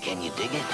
Can you dig it?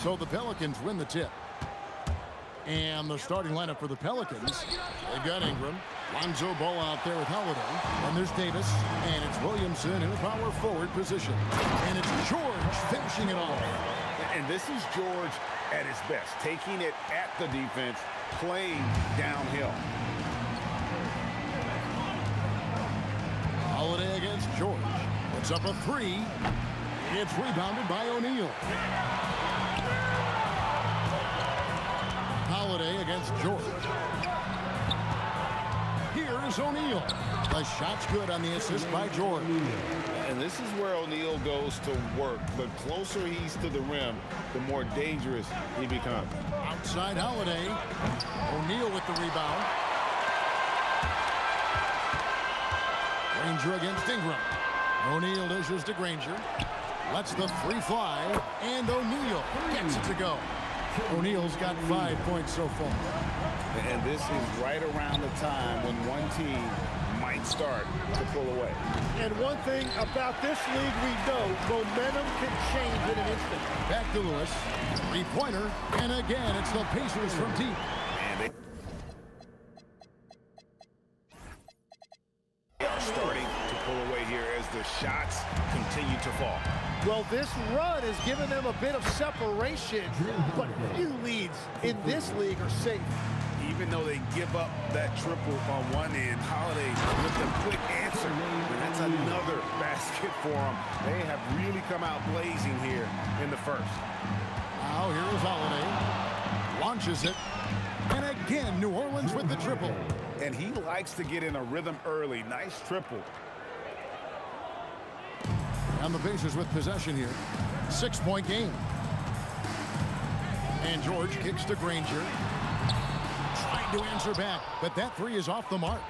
So the Pelicans win the tip. And the starting lineup for the Pelicans, they've got Ingram, Lonzo Ball out there with Holiday, and there's Davis, and it's Williamson in a power forward position. And it's George finishing it off. And this is George at his best, taking it at the defense, playing downhill. Holiday against George. It's up a three. It's rebounded by O'Neal. Holiday against George. Here's O'Neal. The shot's good on the assist by George. And this is where O'Neal goes to work. The closer he's to the rim, the more dangerous he becomes. Outside Holiday. O'Neal with the rebound. Granger against Ingram. O'Neal dishes to Granger. Lets the three fly. And O'Neal gets it to go. O'Neal's got 5 points so far. And this is right around the time when one team might start to pull away. And one thing about this league we know, momentum can change in an instant. Back to Lewis. Three-pointer. And again, it's the Pacers from deep. And they are starting to pull away here as the shots continue to fall. Well, this run has given them a bit of separation, but few leads in this league are safe. Even though they give up that triple on one end, Holiday with the quick answer. And that's another basket for them. They have really come out blazing here in the first. Now here's Holiday. Launches it. And again, New Orleans with the triple. And he likes to get in a rhythm early. Nice triple. And the Pacers with possession here. 6-point game. And George kicks to Granger. Trying to answer back, but that three is off the mark.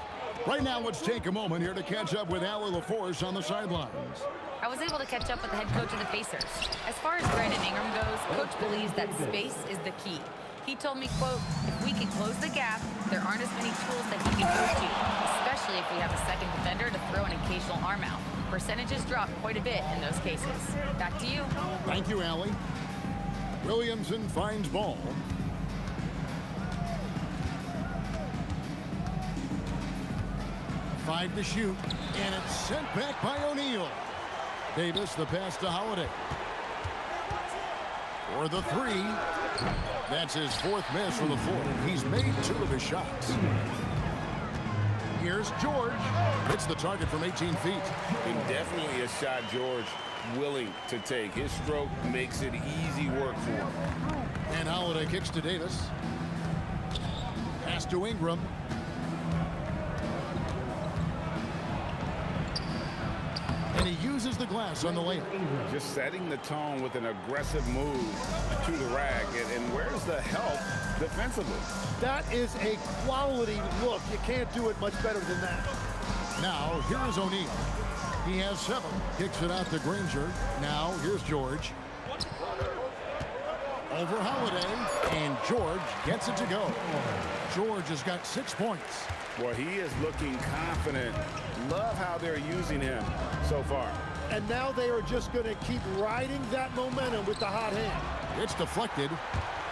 Right now, let's take a moment here to catch up with Allie LaForce on the sidelines. I was able to catch up with the head coach of the Pacers. As far as Brandon Ingram goes, Coach believes that space is the key. He told me, quote, if we can close the gap, there aren't as many tools that he can go to, especially if we have a second defender to throw an occasional arm out. Percentages drop quite a bit in those cases. Back to you. Thank you, Allie. Williamson finds ball. Five to shoot, and it's sent back by O'Neal. Davis, the pass to Holiday. For the three. That's his fourth miss from the floor. He's made 2 of his shots. Here's George. It's the target from 18 feet. And definitely a shot George willing to take. His stroke makes it easy work for him. And Holiday kicks to Davis. Pass to Ingram. And he uses the glass on the layup. Just setting the tone with an aggressive move to the rack. And where's the help defensively? That is a quality look. You can't do it much better than that. Now, here is O'Neal. He has 7. Kicks it out to Granger. Now, here's George. Over Holiday. And George gets it to go. George has got 6 points. Well, he is looking confident. Love how they're using him so far. And now they are just going to keep riding that momentum with the hot hand. It's deflected.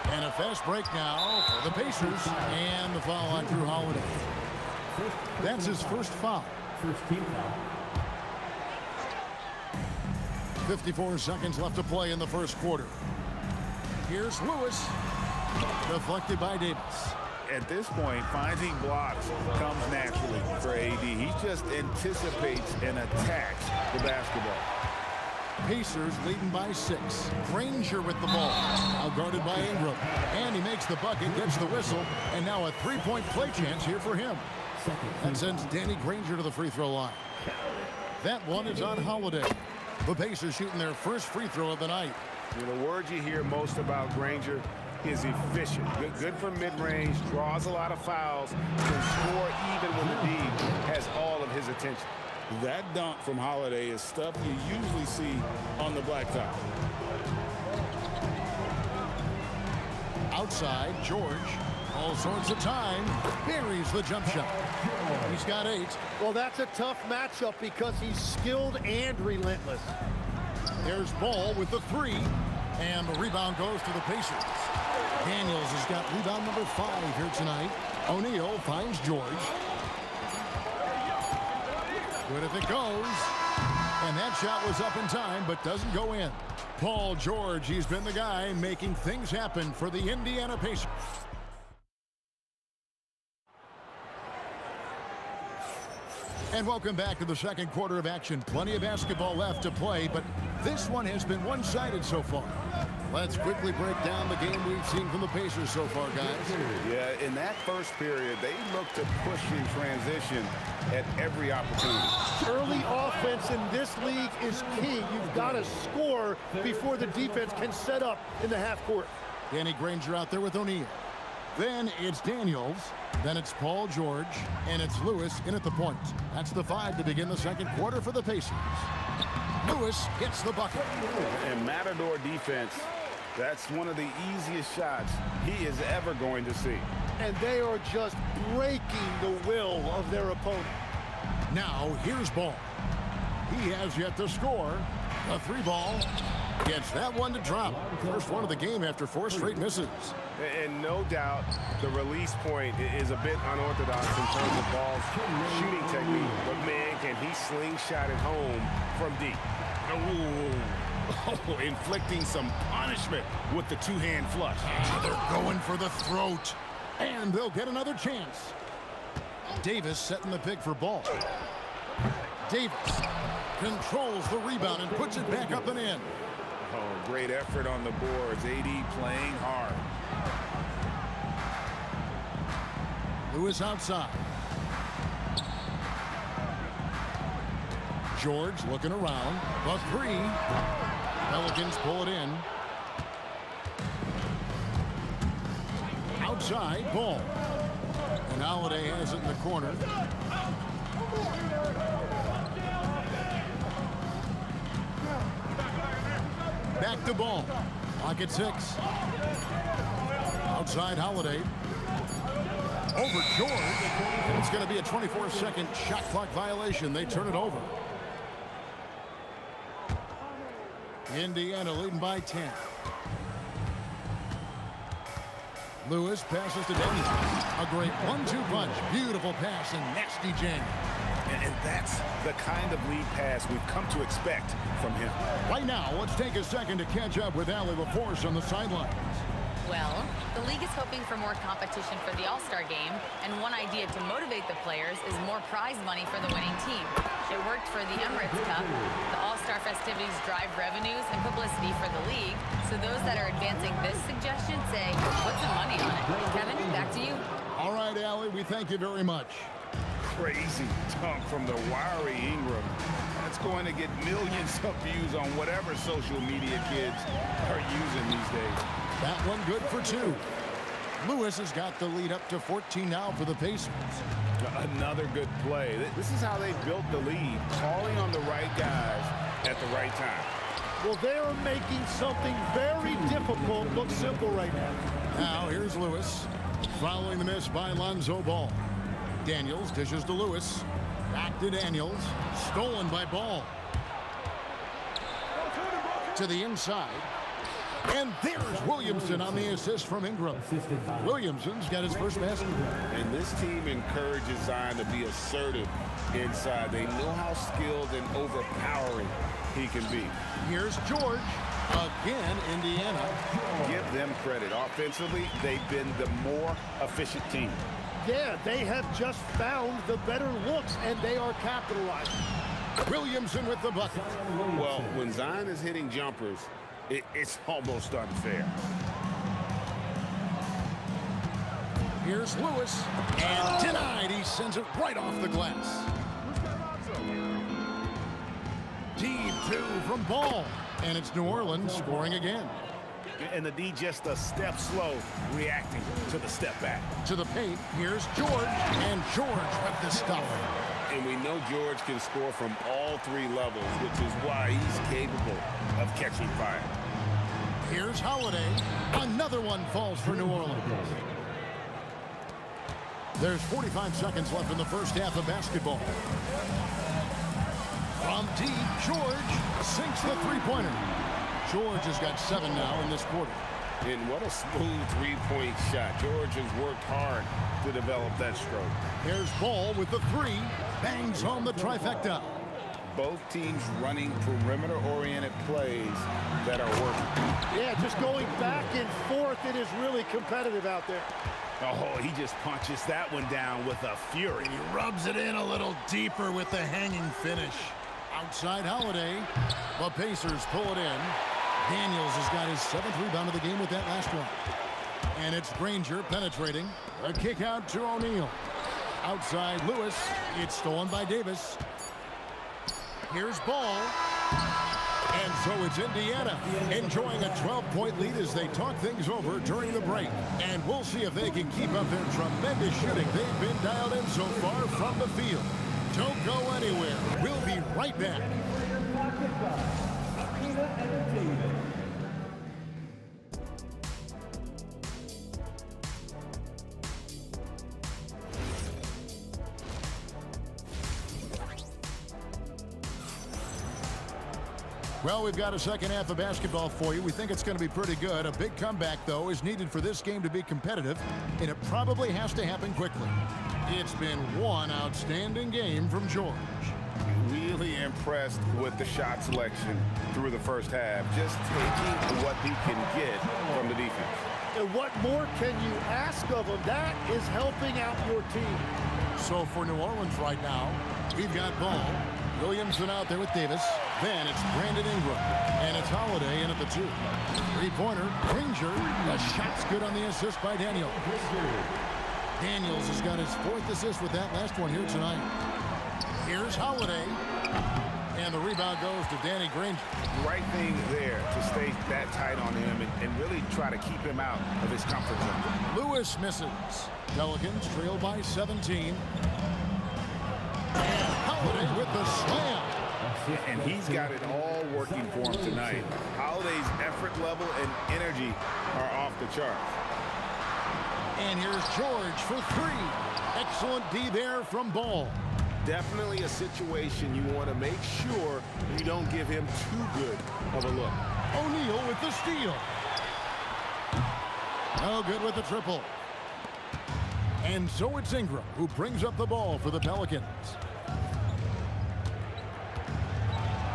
And a fast break now for the Pacers. And the foul on Drew Holiday. That's his first foul. 54 seconds left to play in the first quarter. Here's Lewis. Deflected by Davis. At this point, finding blocks comes naturally for AD. He just anticipates and attacks the basketball. Pacers leading by 6. Granger with the ball. Now guarded by Ingram. And he makes the bucket, gets the whistle, and now a 3-point play chance here for him. That sends Danny Granger to the free throw line. That one is on Holiday. The Pacers shooting their first free throw of the night. The word you hear most about Granger is efficient. Good from mid-range, draws a lot of fouls, can score even when the D has all of his attention. That dunk from Holiday is stuff you usually see on the blacktop. Outside, George, all sorts of time, buries the jump shot. He's got 8. Well, that's a tough matchup because he's skilled and relentless. There's Ball with the 3, And the rebound goes to the Pacers. Daniels has got rebound number 5 here tonight. O'Neal finds George. Good if it goes. And that shot was up in time, but doesn't go in. Paul George, he's been the guy making things happen for the Indiana Pacers. And welcome back to the second quarter of action. Plenty of basketball left to play, but this one has been one-sided so far. Let's quickly break down the game we've seen from the Pacers so far, guys. Yeah, in that first period, they looked to push in transition at every opportunity. Early offense in this league is key. You've got to score before the defense can set up in the half court. Danny Granger out there with O'Neal. Then it's Daniels. Then it's Paul George. And it's Lewis in at the point. That's the 5 to begin the second quarter for the Pacers. Lewis gets the bucket. And Matador defense, that's one of the easiest shots he is ever going to see. And they are just breaking the will of their opponent. Now here's Ball. He has yet to score. The 3 ball gets that one to drop. First one of the game after 4 straight misses. And no doubt the release point is a bit unorthodox in terms of Ball's shooting technique. But man, can he slingshot it home from deep. Oh, inflicting some punishment with the 2-hand flush. They're going for the throat. And they'll get another chance. Davis setting the pick for Ball. Davis controls the rebound and puts it back up and in. Oh, great effort on the boards. AD playing hard. Lewis outside. George looking around. The 3. Pelicans pull it in. Outside, Ball. And Holiday has it in the corner. Back to Ball. Pocket 6. Outside Holiday. Over George. And it's going to be a 24-second shot clock violation. They turn it over. Indiana leading by 10. Lewis passes to Daniels. A great 1-2 punch. Beautiful pass and nasty jam. And that's the kind of lead pass we've come to expect from him. Right now, let's take a second to catch up with Allie LaForce on the sidelines. Well, the league is hoping for more competition for the All-Star game, and one idea to motivate the players is more prize money for the winning team. It worked for the Emirates Cup. The All-Star festivities drive revenues and publicity for the league, so those that are advancing this suggestion say, put some money on it. Kevin, back to you. All right, Allie, we thank you very much. Crazy dunk from the wiry Ingram. That's going to get millions of views on whatever social media kids are using these days. That one good for 2. Lewis has got the lead up to 14 now for the Pacers. Another good play. This is how they built the lead, calling on the right guys at the right time. Well, they are making something very difficult look simple right now. Now here's Lewis. Following the miss by Lonzo Ball. Daniels dishes to Lewis. Back to Daniels. Stolen by Ball. To the inside. And there's Williamson on the assist from Ingram. Williamson's got his first basket. And this team encourages Zion to be assertive inside. They know how skilled and overpowering he can be. Here's George. Again, Indiana. Give them credit. Offensively, they've been the more efficient team. Yeah, they have just found the better looks, and they are capitalizing. Williamson with the bucket. Well, when Zion is hitting jumpers, it's almost unfair. Here's Lewis. And denied. He sends it right off the glass. Deep 2 from Ball. And it's New Orleans scoring again. And the D just a step slow, reacting to the step back. To the paint, here's George, and George with the stuff. And we know George can score from all 3 levels, which is why he's capable of catching fire. Here's Holiday. Another one falls for New Orleans. There's 45 seconds left in the first half of basketball. From deep, George sinks the 3-pointer. George has got 7 now in this quarter. And what a smooth three-point shot. George has worked hard to develop that stroke. Here's Ball with the 3. Bangs home the trifecta. Both teams running perimeter-oriented plays that are working. Yeah, just going back and forth. It is really competitive out there. Oh, he just punches that one down with a fury. He rubs it in a little deeper with the hanging finish. Outside Holiday. The Pacers pull it in. Daniels has got his 7th rebound of the game with that last one. And it's Granger penetrating. A kick out to O'Neal. Outside Lewis. It's stolen by Davis. Here's Ball. And so it's Indiana enjoying a 12-point lead as they talk things over during the break. And we'll see if they can keep up their tremendous shooting they've been dialed in so far from the field. Don't go anywhere. We'll be right back. Well, we've got a second half of basketball for you. We think it's going to be pretty good. A big comeback, though, is needed for this game to be competitive, and it probably has to happen quickly. It's been one outstanding game from George. Really impressed with the shot selection through the first half. Just taking what he can get from the defense. And what more can you ask of him? That is helping out your team. So for New Orleans right now, we've got Ball. Williamson out there with Davis. Then it's Brandon Ingram. And it's Holiday in at the 2. Three-pointer, Granger. The shot's good on the assist by Daniel. Daniels has got his 4th assist with that last one here tonight. Here's Holiday. And the rebound goes to Danny Granger. Right thing there to stay that tight on him and really try to keep him out of his comfort zone. Lewis misses. Pelicans trail by 17. And Holiday with the slam. And he's got it all working for him tonight. Holiday's effort level and energy are off the charts. And here's George for 3. Excellent D there from Ball. Definitely a situation you want to make sure you don't give him too good of a look. O'Neal with the steal. No good with the triple. And so it's Ingram who brings up the ball for the Pelicans.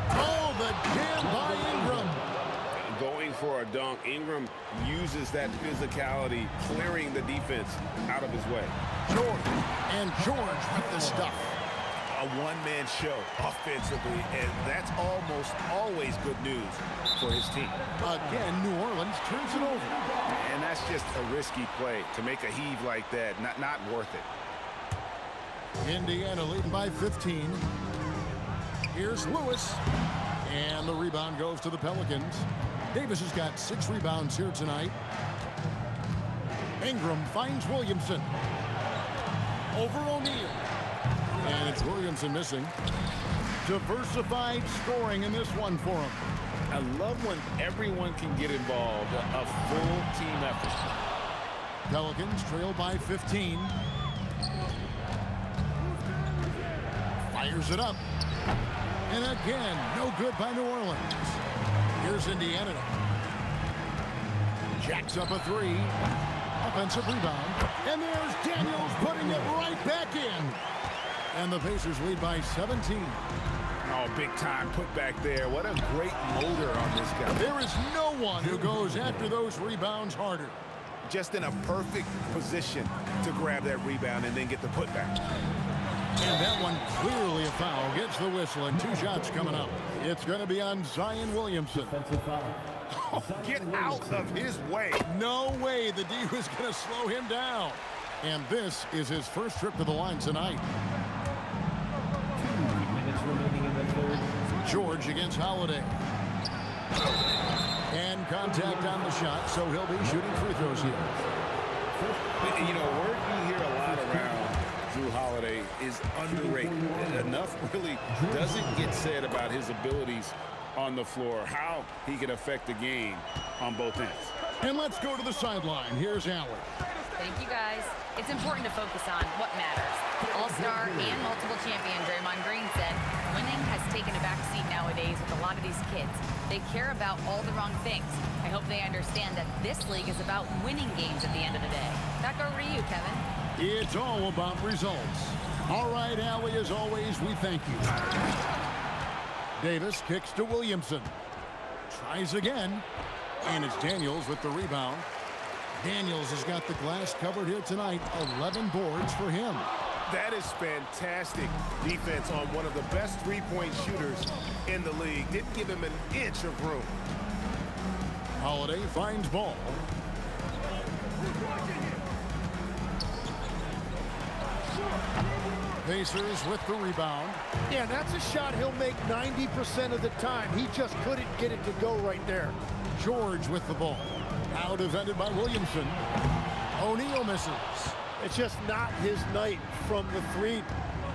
Oh, the jam by Ingram. Going for a dunk, Ingram uses that physicality, clearing the defense out of his way. George. And George with the stuff. A one-man show offensively, and that's almost always good news for his team. Again, New Orleans turns it over. And that's just a risky play. To make a heave like that, not worth it. Indiana leading by 15. Here's Lewis. And the rebound goes to the Pelicans. Davis has got 6 rebounds here tonight. Ingram finds Williamson. Over O'Neal. And it's Williamson missing. Diversified scoring in this one for him. I love when everyone can get involved, a full team effort. Pelicans trail by 15. Fires it up. And again, no good by New Orleans. Here's Indiana. Jacks up a 3. Offensive rebound. And there's Daniels putting it right back in. And the Pacers lead by 17. Oh, big time put back there. What a great motor on this guy. There is no one who goes after those rebounds harder. Just in a perfect position to grab that rebound and then get the putback. And that one clearly a foul. Gets the whistle and 2 shots coming up. It's going to be on Zion Williamson. Oh, get out of his way. No way the D was going to slow him down. And this is his first trip to the line tonight. George against Holiday. And contact on the shot, so he'll be shooting free throws here. You know, word you hear a lot around Drew Holiday is underrated. Enough really doesn't get said about his abilities on the floor, how he can affect the game on both ends. And let's go to the sideline. Here's Allen. Thank you, guys. It's important to focus on what matters. All-star and multiple champion Draymond Green said, winning has taken a back seat nowadays with a lot of these kids. They care about all the wrong things. I hope they understand that this league is about winning games at the end of the day. Back over to you, Kevin. It's all about results. All right, Allie, as always, we thank you. Davis kicks to Williamson. Tries again. And it's Daniels with the rebound. Daniels has got the glass covered here tonight. 11 boards for him. That is fantastic defense on one of the best three-point shooters in the league. Didn't give him an inch of room. Holiday finds Ball. Pacers with the rebound. Yeah, that's a shot he'll make 90% of the time. He just couldn't get it to go right there. George with the ball. Now defended by Williamson. O'Neal misses. It's just not his night from the three.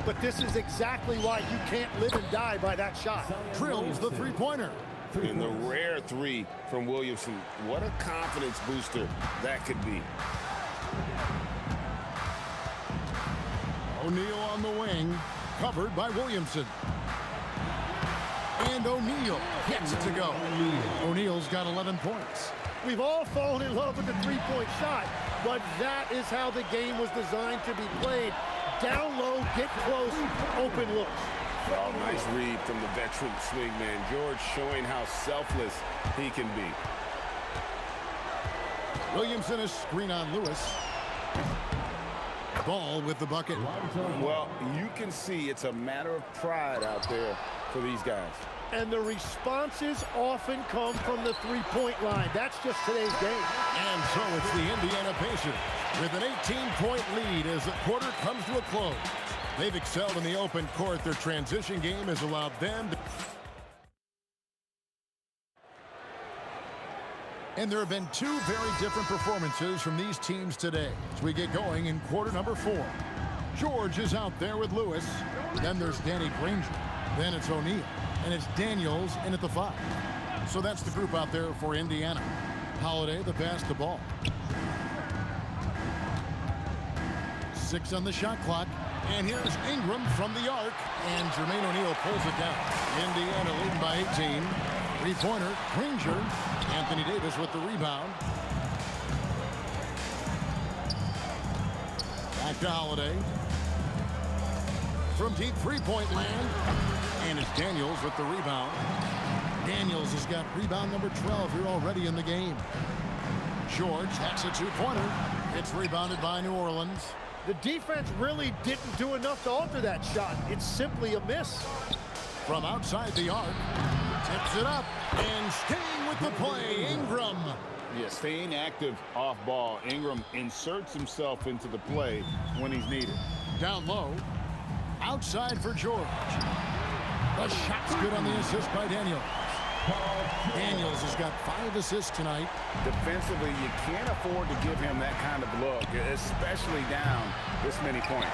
But this is exactly why you can't live and die by that shot. Drills the three-pointer. And the rare three from Williamson. What a confidence booster that could be. O'Neal on the wing. Covered by Williamson. And O'Neal gets it to go. O'Neal's got 11 points. We've all fallen in love with the three-point shot, but that is how the game was designed to be played. Down low, get close, open looks. Oh, nice read from the veteran swingman. George showing how selfless he can be. Williamson is screen on Lewis. Ball with the bucket. Well, you can see it's a matter of pride out there for these guys. And the responses often come from the three-point line. That's just today's game. And so it's the Indiana Pacers with an 18-point lead as the quarter comes to a close. They've excelled in the open court. Their transition game has allowed them to... And there have been two very different performances from these teams today as we get going in quarter number 4. George is out there with Lewis. Then there's Danny Granger. Then it's O'Neal. And it's Daniels in at the 5. So that's the group out there for Indiana. Holiday, the pass to Ball. 6 on the shot clock. And here's Ingram from the arc. And Jermaine O'Neal pulls it down. Indiana leading by 18. Three-pointer, Granger. Anthony Davis with the rebound. Back to Holiday. From deep three-point land. And it's Daniels with the rebound. Daniels has got rebound number 12 here already in the game. George, that's a two-pointer. It's rebounded by New Orleans. The defense really didn't do enough to alter that shot. It's simply a miss. From outside the arc, tips it up, and staying with the play, Ingram. Yeah, staying active off ball. Ingram inserts himself into the play when he's needed. Down low, outside for George. The shot's good on the assist by Daniels. Daniels has got 5 assists tonight. Defensively, you can't afford to give him that kind of look, especially down this many points.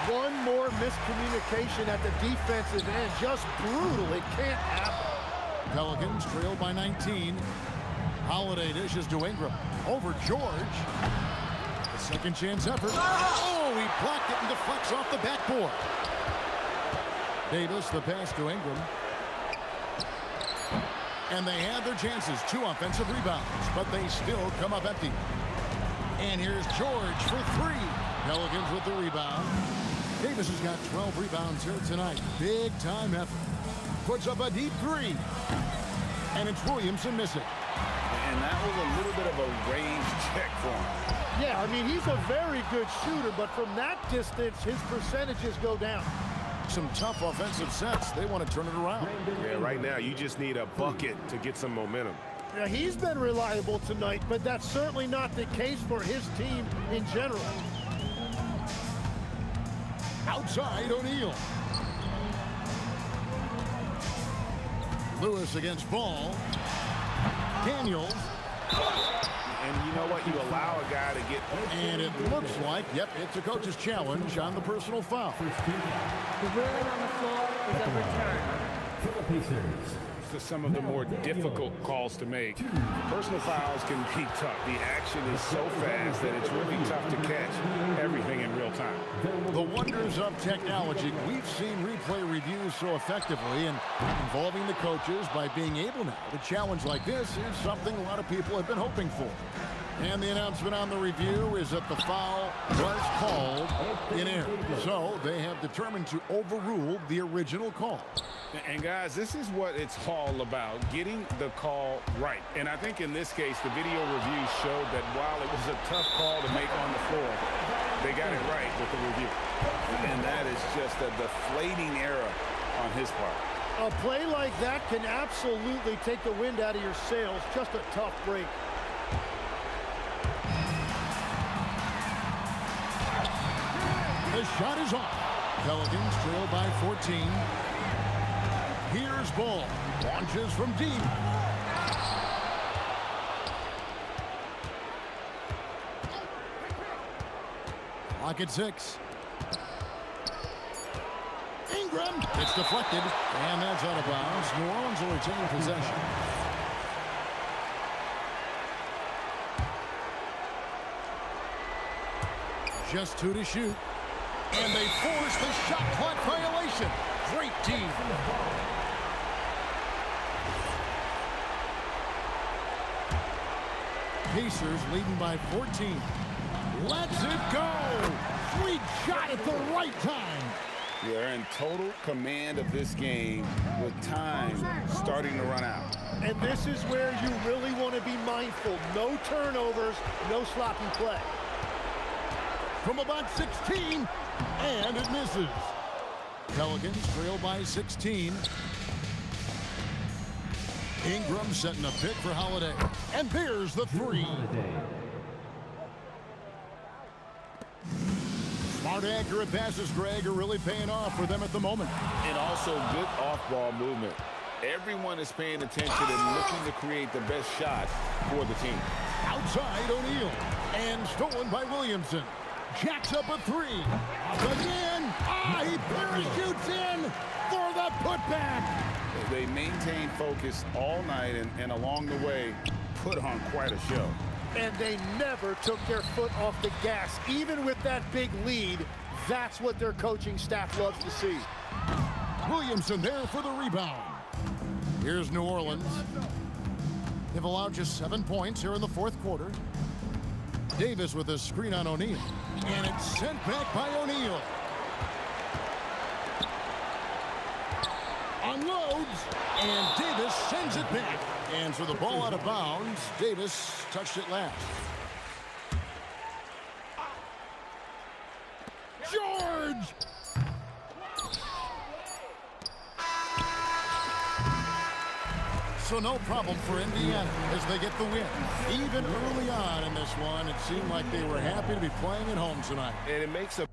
One more miscommunication at the defensive end. Just brutal. It can't happen. Pelicans trailed by 19. Holiday dishes to Ingram. Over George. The second chance effort. Oh, he blocked it and deflects off the backboard. Davis, the pass to Ingram. And they have their chances. 2 offensive rebounds, but they still come up empty. And here's George for 3. Pelicans with the rebound. Davis has got 12 rebounds here tonight. Big time effort. Puts up a deep 3. And it's Williamson missing. And that was a little bit of a range check for him. Yeah, I mean, he's a very good shooter, but from that distance, his percentages go down. Some tough offensive sets. They want to turn it around. Yeah, right now you just need a bucket to get some momentum. Now, he's been reliable tonight, but that's certainly not the case for his team in general. Outside O'Neal. Lewis against Ball. Daniels. And you know what? You allow a guy to get... And it looks like, yep, it's a coach's challenge on the personal foul. The ruling on the floor is overturned. For the Pacers, some of the more difficult calls to make. Personal fouls can be tough. The action is so fast that it's really tough to catch everything in real time. The wonders of technology. We've seen replay reviews so effectively, and involving the coaches by being able now to challenge like this is something a lot of people have been hoping for. And the announcement on the review is that the foul was called in error. So they have determined to overrule the original call. And guys, this is what it's all about, getting the call right. And I think in this case, the video review showed that while it was a tough call to make on the floor, they got it right with the review. And that is just a deflating error on his part. A play like that can absolutely take the wind out of your sails. Just a tough break. The shot is off. Pelicans trail by 14. Here's Ball. Launches from deep. Clock at 6. Ingram. It's deflected. And that's out of bounds. New Orleans will retain possession. Just 2 to shoot. And they force the shot clock violation. Great team. Pacers leading by 14. Let's it go. Sweet shot at the right time. They're in total command of this game with time starting to run out. And this is where you really want to be mindful. No turnovers, no sloppy play. From about 16, and it misses. Pelicans trail by 16. Ingram setting a pick for Holiday. And there's the 3. Smart, accurate passes, Greg, are really paying off for them at the moment. And also good off-ball movement. Everyone is paying attention and looking to create the best shot for the team. Outside O'Neal. And stolen by Williamson. Jacks up a 3. Up again. He parachutes in for the putback. They maintain focus all night and along the way put on quite a show. And they never took their foot off the gas. Even with that big lead, that's what their coaching staff loves to see. Williamson there for the rebound. Here's New Orleans. They've allowed just 7 points here in the fourth quarter. Davis with a screen on O'Neal. And it's sent back by O'Neal. Unloads. And Davis sends it back. And so the ball out of bounds. Davis touched it last. George! So no problem for Indiana as they get the win. Even early on in this one, it seemed like they were happy to be playing at home tonight. And it makes a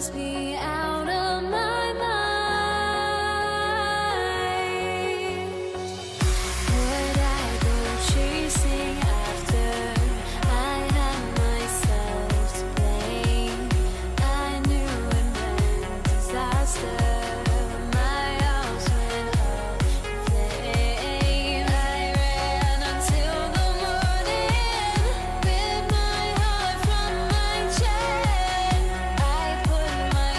must be out of my mind. Would I go chasing after? I had myself to blame. I knew it meant disaster. My house went up in flames. I ran until the morning with my heart from my chest. I put my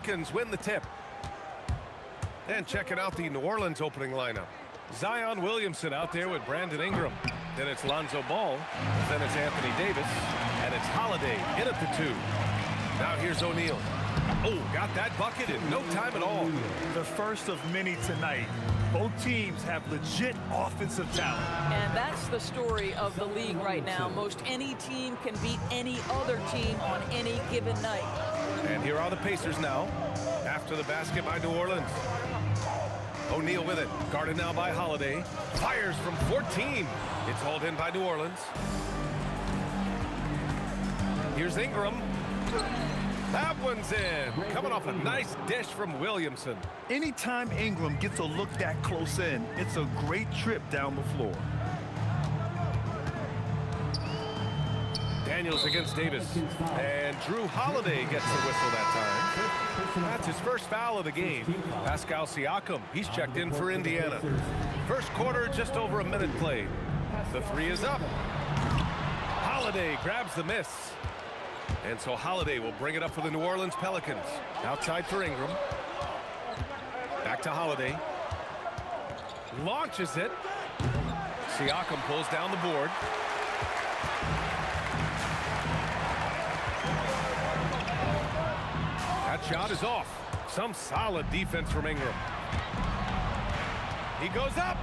Pelicans win the tip. And checking out the New Orleans opening lineup. Zion Williamson out there with Brandon Ingram. Then it's Lonzo Ball. Then it's Anthony Davis. And it's Holiday in at the 2. Now here's O'Neal. Oh, got that bucket in no time at all. The first of many tonight. Both teams have legit offensive talent. And that's the story of the league right now. Most any team can beat any other team on any given night. And here are the Pacers now. After the basket by New Orleans. O'Neal with it. Guarded now by Holiday. Fires from 14. It's hauled in by New Orleans. Here's Ingram. That one's in. Coming off a nice dish from Williamson. Anytime Ingram gets a look that close in, it's a great trip down the floor. Daniels against Davis. And Drew Holiday gets the whistle that time. That's his first foul of the game. Pascal Siakam, he's checked in for Indiana. First quarter, just over a minute played. The 3 is up. Holiday grabs the miss. And so Holiday will bring it up for the New Orleans Pelicans. Outside for Ingram. Back to Holiday. Launches it. Siakam pulls down the board. That shot is off. Some solid defense from Ingram. He goes up.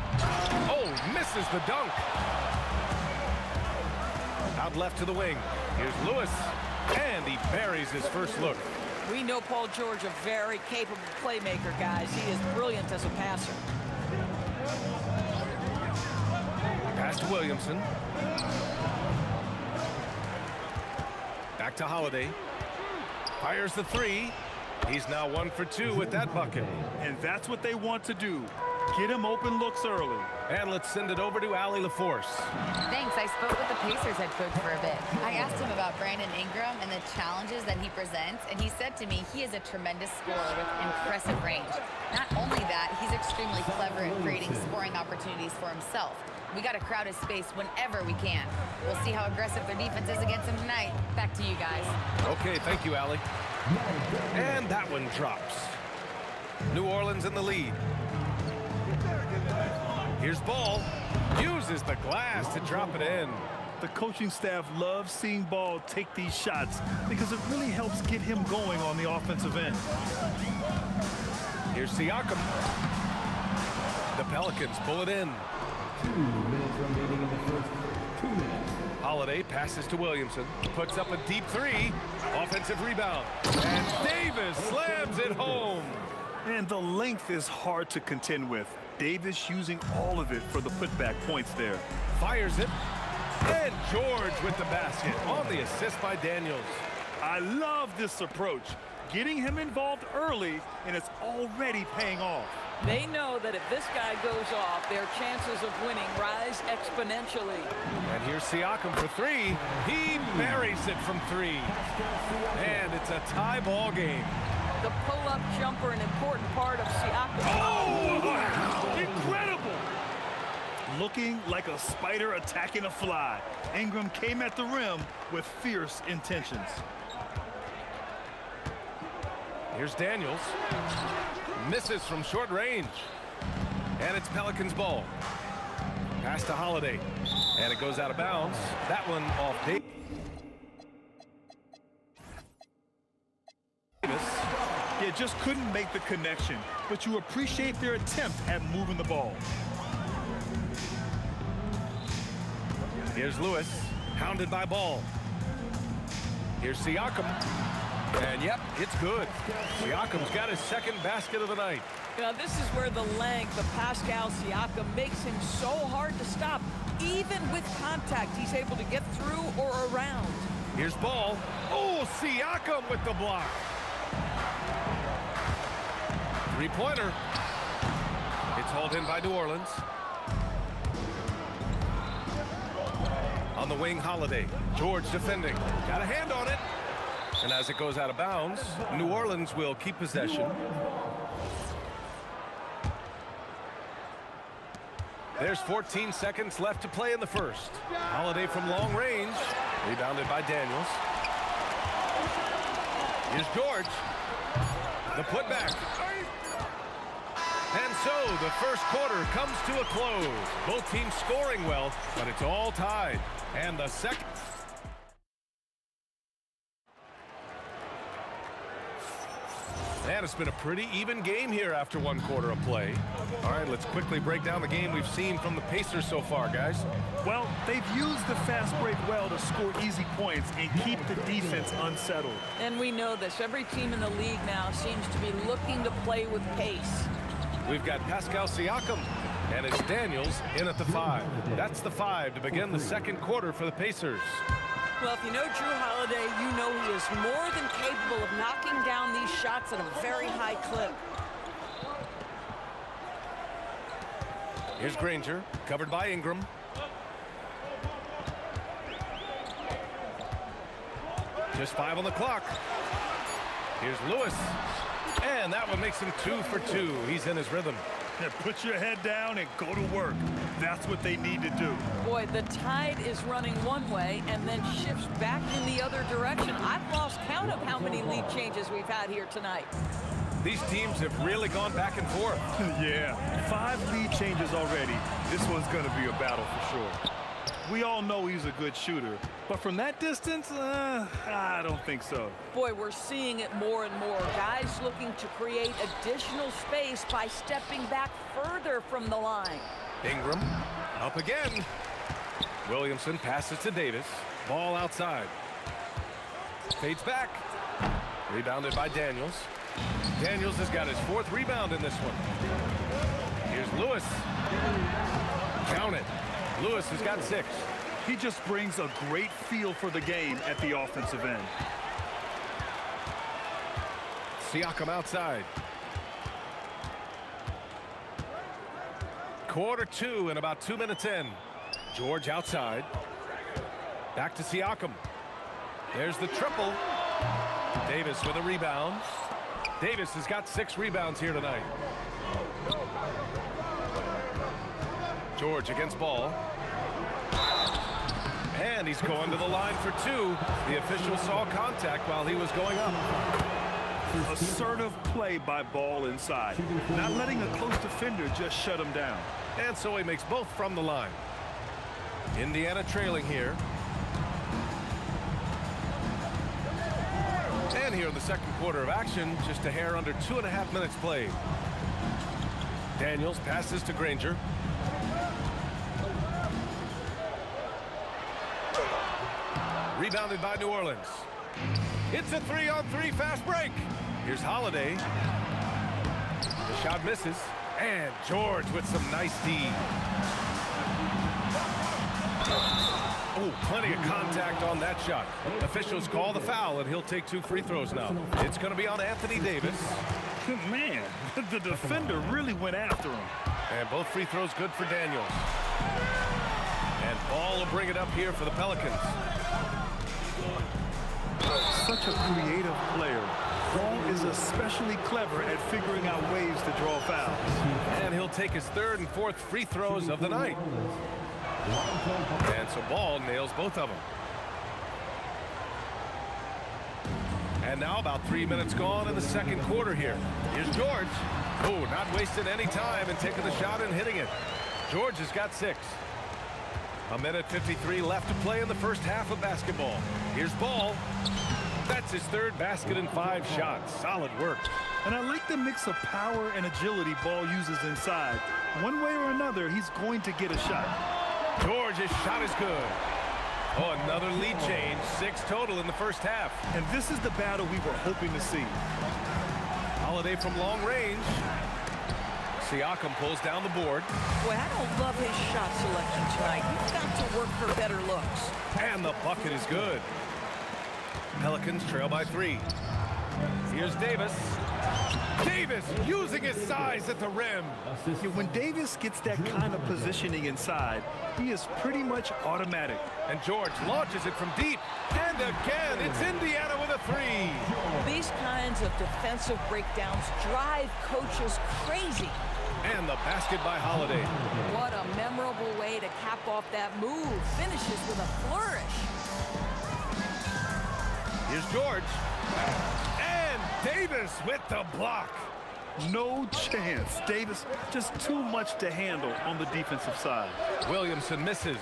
Oh, misses the dunk. Out left to the wing. Here's Lewis. And he buries his first look. We know Paul George, a very capable playmaker, guys. He is brilliant as a passer. Pass to Williamson. Back to Holiday. Fires the 3. He's now 1 for 2 with that bucket. And that's what they want to do. Get him open looks early. And let's send it over to Allie LaForce. Thanks. I spoke with the Pacers head coach for a bit. I asked him about Brandon Ingram and the challenges that he presents, and he said to me he is a tremendous scorer with impressive range. Not only that, he's extremely clever at creating scoring opportunities for himself. We got to crowd his space whenever we can. We'll see how aggressive their defense is against him tonight. Back to you guys. Okay, thank you, Allie. And that one drops. New Orleans in the lead. Here's Ball. Uses the glass to drop it in. The coaching staff loves seeing Ball take these shots because it really helps get him going on the offensive end. Here's Siakam. The Pelicans pull it in. 2 minutes remaining in the first 2 minutes. Holiday passes to Williamson. Puts up a deep 3. Offensive rebound. And Davis slams it home. And the length is hard to contend with. Davis using all of it for the putback points there. Fires it. And George with the basket on the assist by Daniels. I love this approach. Getting him involved early, and it's already paying off. They know that if this guy goes off, their chances of winning rise exponentially. And here's Siakam for 3. He buries it from 3. And it's a tie ball game. The pull-up jumper, an important part of Siakam. Oh, incredible! Looking like a spider attacking a fly. Ingram came at the rim with fierce intentions. Here's Daniels. Misses from short range. And it's Pelicans ball. Pass to Holiday. And it goes out of bounds. That one off Davis. Yeah, just couldn't make the connection, but you appreciate their attempt at moving the ball. Here's Lewis, hounded by Ball. Here's Siakam. And yep, it's good. Siakam's got his second basket of the night. Now, this is where the length of Pascal Siakam makes him so hard to stop. Even with contact, he's able to get through or around. Here's Ball. Oh, Siakam with the block. Three-pointer. It's hauled in by New Orleans. On the wing, Holiday. George defending. Got a hand on it. And as it goes out of bounds, New Orleans will keep possession. There's 14 seconds left to play in the first. Holiday from long range. Rebounded by Daniels. Here's George. The putback. And so the first quarter comes to a close. Both teams scoring well, but it's all tied. And the second. And it's been a pretty even game here after one quarter of play. All right, let's quickly break down the game we've seen from the Pacers so far, guys. Well, they've used the fast break well to score easy points and keep the defense unsettled. And we know this. Every team in the league now seems to be looking to play with pace. We've got Pascal Siakam, and it's Daniels in at the 5. That's the 5 to begin the second quarter for the Pacers. Well, if you know Drew Holiday, you know he is more than capable of knocking down these shots at a very high clip. Here's Granger, covered by Ingram. Just 5 on the clock. Here's Lewis. And that one makes him 2 for 2. He's in his rhythm. Yeah, put your head down and go to work. That's what they need to do. Boy, the tide is running one way and then shifts back in the other direction. I've lost count of how many lead changes we've had here tonight. These teams have really gone back and forth. Yeah, 5 lead changes already. This one's going to be a battle for sure. We all know he's a good shooter, but from that distance, I don't think so. Boy, we're seeing it more and more. Guys looking to create additional space by stepping back further from the line. Ingram up again. Williamson passes to Davis. Ball outside. Fades back. Rebounded by Daniels. Daniels has got his 4th rebound in this one. Here's Lewis. Count it. Lewis has got 6. He just brings a great feel for the game at the offensive end. Siakam outside. Quarter 2 and about 2 minutes in. George outside. Back to Siakam. There's the triple. Davis with a rebound. Davis has got 6 rebounds here tonight. George against Ball. And he's going to the line for 2. The official saw contact while he was going up. Assertive play by Ball inside. Not letting a close defender just shut him down. And so he makes both from the line. Indiana trailing here. And here in the second quarter of action, just a hair under 2.5 minutes played. Daniels passes to Granger. Rebounded by New Orleans. It's a 3-on-3 fast break. Here's Holiday. The shot misses. And George with some nice D. Oh, plenty of contact on that shot. Officials call the foul, and he'll take 2 free throws now. It's going to be on Anthony Davis. Man, the defender really went after him. And both free throws good for Daniels. And Ball will bring it up here for the Pelicans. Such a creative player. Ball is especially clever at figuring out ways to draw fouls. And he'll take his 3rd and 4th free throws of the night. And so Ball nails both of them. And now about 3 minutes gone in the second quarter here. Here's George. Oh, not wasting any time and taking the shot and hitting it. George has got 6. 1:53 left to play in the first half of basketball. Here's Ball. That's his 3rd basket and 5 shots. Solid work. And I like the mix of power and agility Ball uses inside. One way or another, he's going to get a shot. George's shot is good. Oh, another lead change. 6 total in the first half. And this is the battle we were hoping to see. Holiday from long range. Siakam pulls down the board. Boy, I don't love his shot selection tonight. He's got to work for better looks. And the bucket is good. Pelicans trail by 3. Here's Davis. Davis using his size at the rim. Yeah, when Davis gets that kind of positioning inside, he is pretty much automatic. And George launches it from deep. And again, it's Indiana with a 3. These kinds of defensive breakdowns drive coaches crazy. And the basket by Holiday. What a memorable way to cap off that move. Finishes with a flourish. Here's George. And Davis with the block. No chance. Davis just too much to handle on the defensive side. Williamson misses.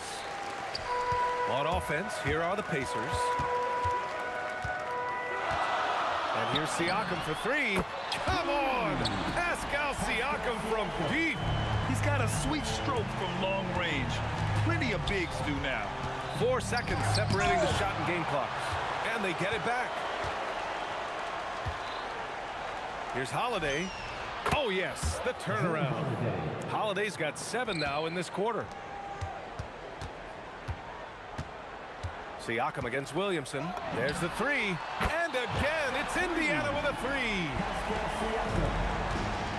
On offense, here are the Pacers. And here's Siakam for three. Come on! Pascal Siakam from deep. He's got a sweet stroke from long range. Plenty of bigs do now. 4 seconds separating the shot and game clocks. And they get it back. Here's Holiday. Oh, yes, the turnaround. Holiday's got 7 now in this quarter. Siakam against Williamson. There's the three. And again, it's Indiana with a three.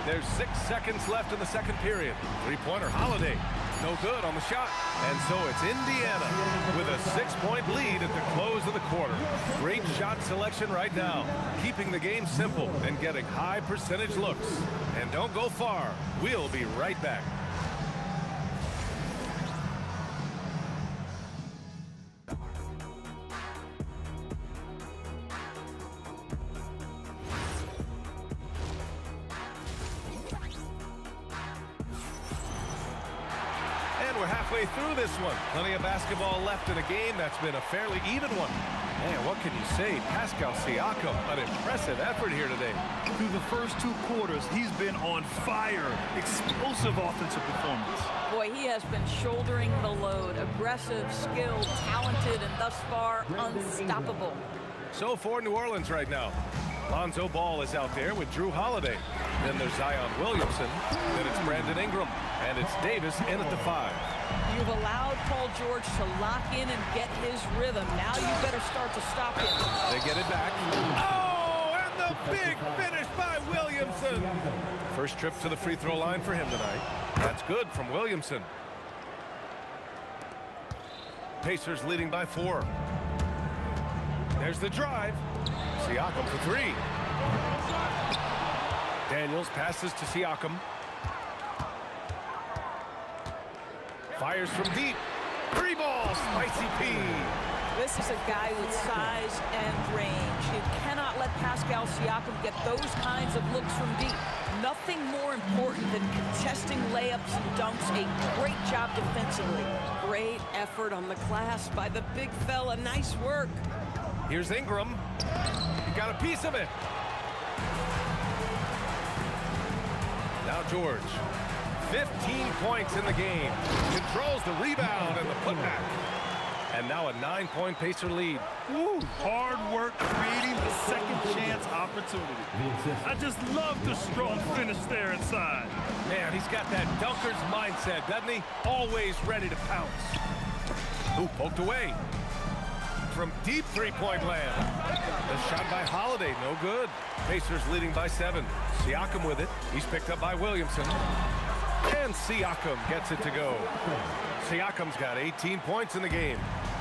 There's 6 seconds left in the second period. Three-pointer Holiday. No good on the shot. And so it's Indiana with a 6-point lead at the close of the quarter. Great shot selection right now. Keeping the game simple and getting high percentage looks. And don't go far. We'll be right back. We're halfway through this one. Plenty of basketball left in a game that's been a fairly even one. Man, what can you say? Pascal Siakam, an impressive effort here today. Through the first 2 quarters, he's been on fire. Explosive offensive performance. Boy, he has been shouldering the load. Aggressive, skilled, talented, and thus far unstoppable. So for New Orleans right now, Lonzo Ball is out there with Drew Holiday. Then there's Zion Williamson. Then it's Brandon Ingram. And it's Davis in at the 5. You've allowed Paul George to lock in and get his rhythm. Now you better start to stop him. They get it back. Oh, and the big finish by Williamson. First trip to the free throw line for him tonight. That's good from Williamson. Pacers leading by 4. There's the drive. Siakam for 3. Daniels passes to Siakam. Fires from deep. 3 balls, Spicy P. This is a guy with size and range. You cannot let Pascal Siakam get those kinds of looks from deep. Nothing more important than contesting layups and dunks. A great job defensively. Great effort on the glass by the big fella. Nice work. Here's Ingram. He got a piece of it. Now George. 15 points in the game. Controls the rebound and the putback. And now a 9-point Pacer lead. Woo, hard work creating the second chance opportunity. I just love the strong finish there inside. Man, he's got that dunker's mindset, doesn't he? Always ready to pounce. Ooh, poked away. From deep three-point land. The shot by Holiday, no good. Pacers leading by 7. Siakam with it. He's picked up by Williamson. And Siakam gets it to go. Siakam's got 18 points in the game.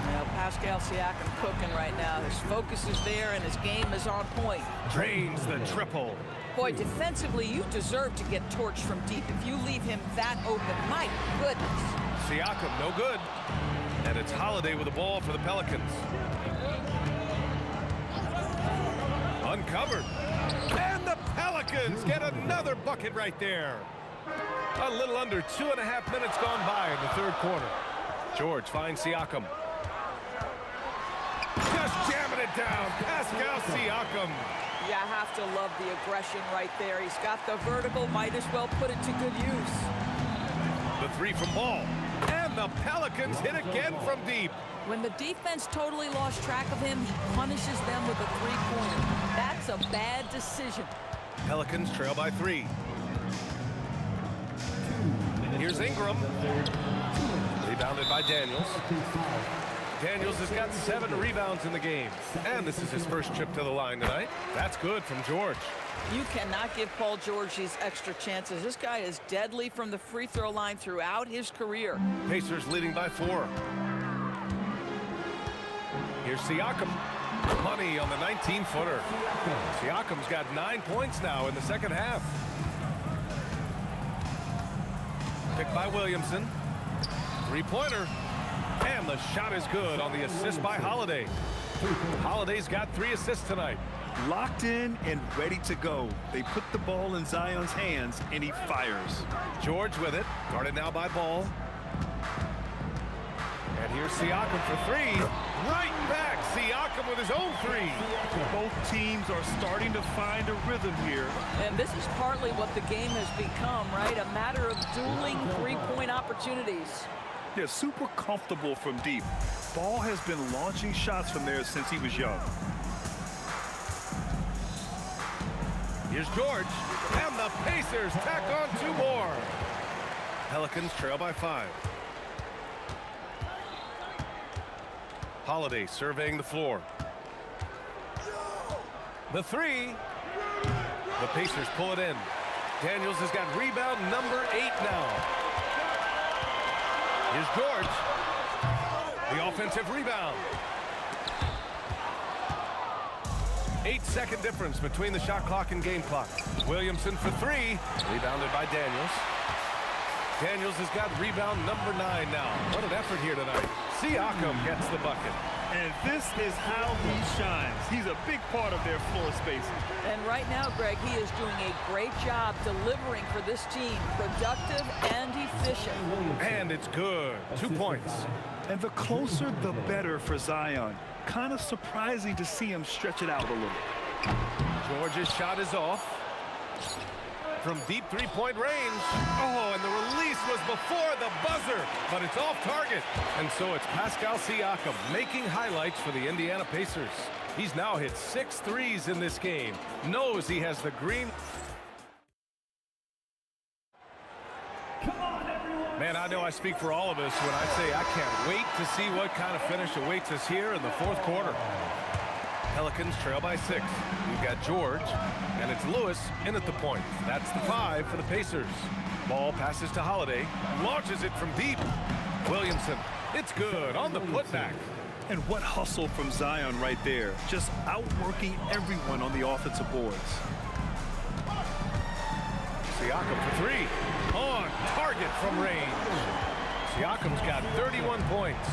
Now, Pascal Siakam cooking right now. His focus is there, and his game is on point. Drains the triple. Boy, defensively, you deserve to get torched from deep if you leave him that open. My goodness. Siakam, no good. And it's Holiday with the ball for the Pelicans. Uncovered. And the Pelicans get another bucket right there. A little under 2.5 minutes gone by in the third quarter. George finds Siakam. Just jamming it down. Pascal Siakam. You have to love the aggression right there. He's got the vertical, might as well put it to good use. The 3 from Ball. And the Pelicans hit again from deep. When the defense totally lost track of him, he punishes them with a 3-pointer. That's a bad decision. Pelicans trail by 3. Here's Ingram. Rebounded by Daniels. Daniels has got 7 rebounds in the game. And this is his first trip to the line tonight. That's good from George. You cannot give Paul George these extra chances. This guy is deadly from the free throw line throughout his career. Pacers leading by 4. Here's Siakam. Money on the 19-footer. Siakam's got 9 points now in the second half. Picked by Williamson. 3-pointer. And the shot is good on the assist by Holiday. Holiday's got 3 assists tonight. Locked in and ready to go. They put the ball in Zion's hands, and he fires. George with it, guarded now by Ball. And here's Siakam for three. Right back, Siakam with his own three. Both teams are starting to find a rhythm here. And this is partly what the game has become, right? A matter of dueling three-point opportunities. They're super comfortable from deep. Ball has been launching shots from there since he was young. Here's George, and the Pacers tack on 2 more. Pelicans trail by 5. Holiday surveying the floor. The three. The Pacers pull it in. Daniels has got rebound number 8 now. Here's George. The offensive rebound. 8-second difference between the shot clock and game clock. Williamson for 3. Rebounded by Daniels. Daniels has got rebound number 9 now. What an effort here tonight. Siakam gets the bucket. And this is how he shines. He's a big part of their floor spacing. And right now, Greg, he is doing a great job delivering for this team. Productive and efficient. And it's good. 2 points. And the closer, the better for Zion. Kind of surprising to see him stretch it out a little. George's shot is off. From deep three-point range. Oh, and the release was before the buzzer, but it's off target. And so it's Pascal Siakam making highlights for the Indiana Pacers. He's now hit 6 threes in this game. Knows he has the green. Man, I know I speak for all of us when I say I can't wait to see what kind of finish awaits us here in the 4th quarter. Pelicans trail by 6. We've got George, and it's Lewis in at the point. That's the 5 for the Pacers. Ball passes to Holiday, launches it from deep. Williamson, it's good on the putback. And what hustle from Zion right there. Just outworking everyone on the offensive boards. Siakam for 3. On target from range. Siakam's got 31 points.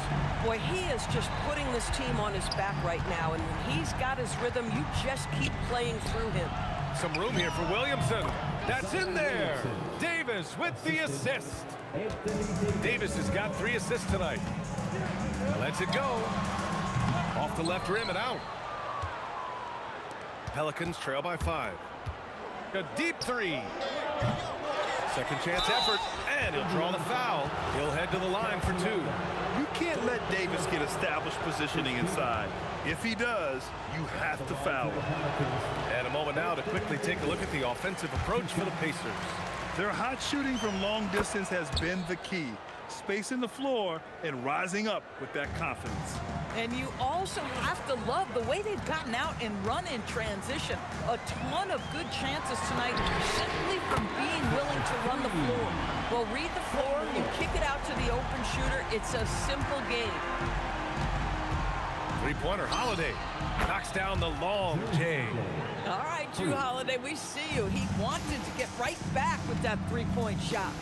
Boy, he is just putting this team on his back right now, and when he's got his rhythm, you just keep playing through him. Some room here for Williamson. That's in there. Davis with the assist. Davis has got 3 assists tonight. Lets it go. Off the left rim and out. Pelicans trail by 5. A deep 3. Second chance effort, and he'll draw the foul. He'll head to the line for 2. You can't let Davis get established positioning inside. If he does, you have to foul him. And a moment now to quickly take a look at the offensive approach for the Pacers. Their hot shooting from long distance has been the key. Spacing the floor and rising up with that confidence. And you also have to love the way they've gotten out and run in transition. A ton of good chances tonight simply from being willing to run the floor. Well, read the floor, you kick it out to the open shooter. It's a simple game. Three-pointer, Holiday knocks down the long J. All right, Drew Holiday, we see you. He wanted to get right back with that three-point shot.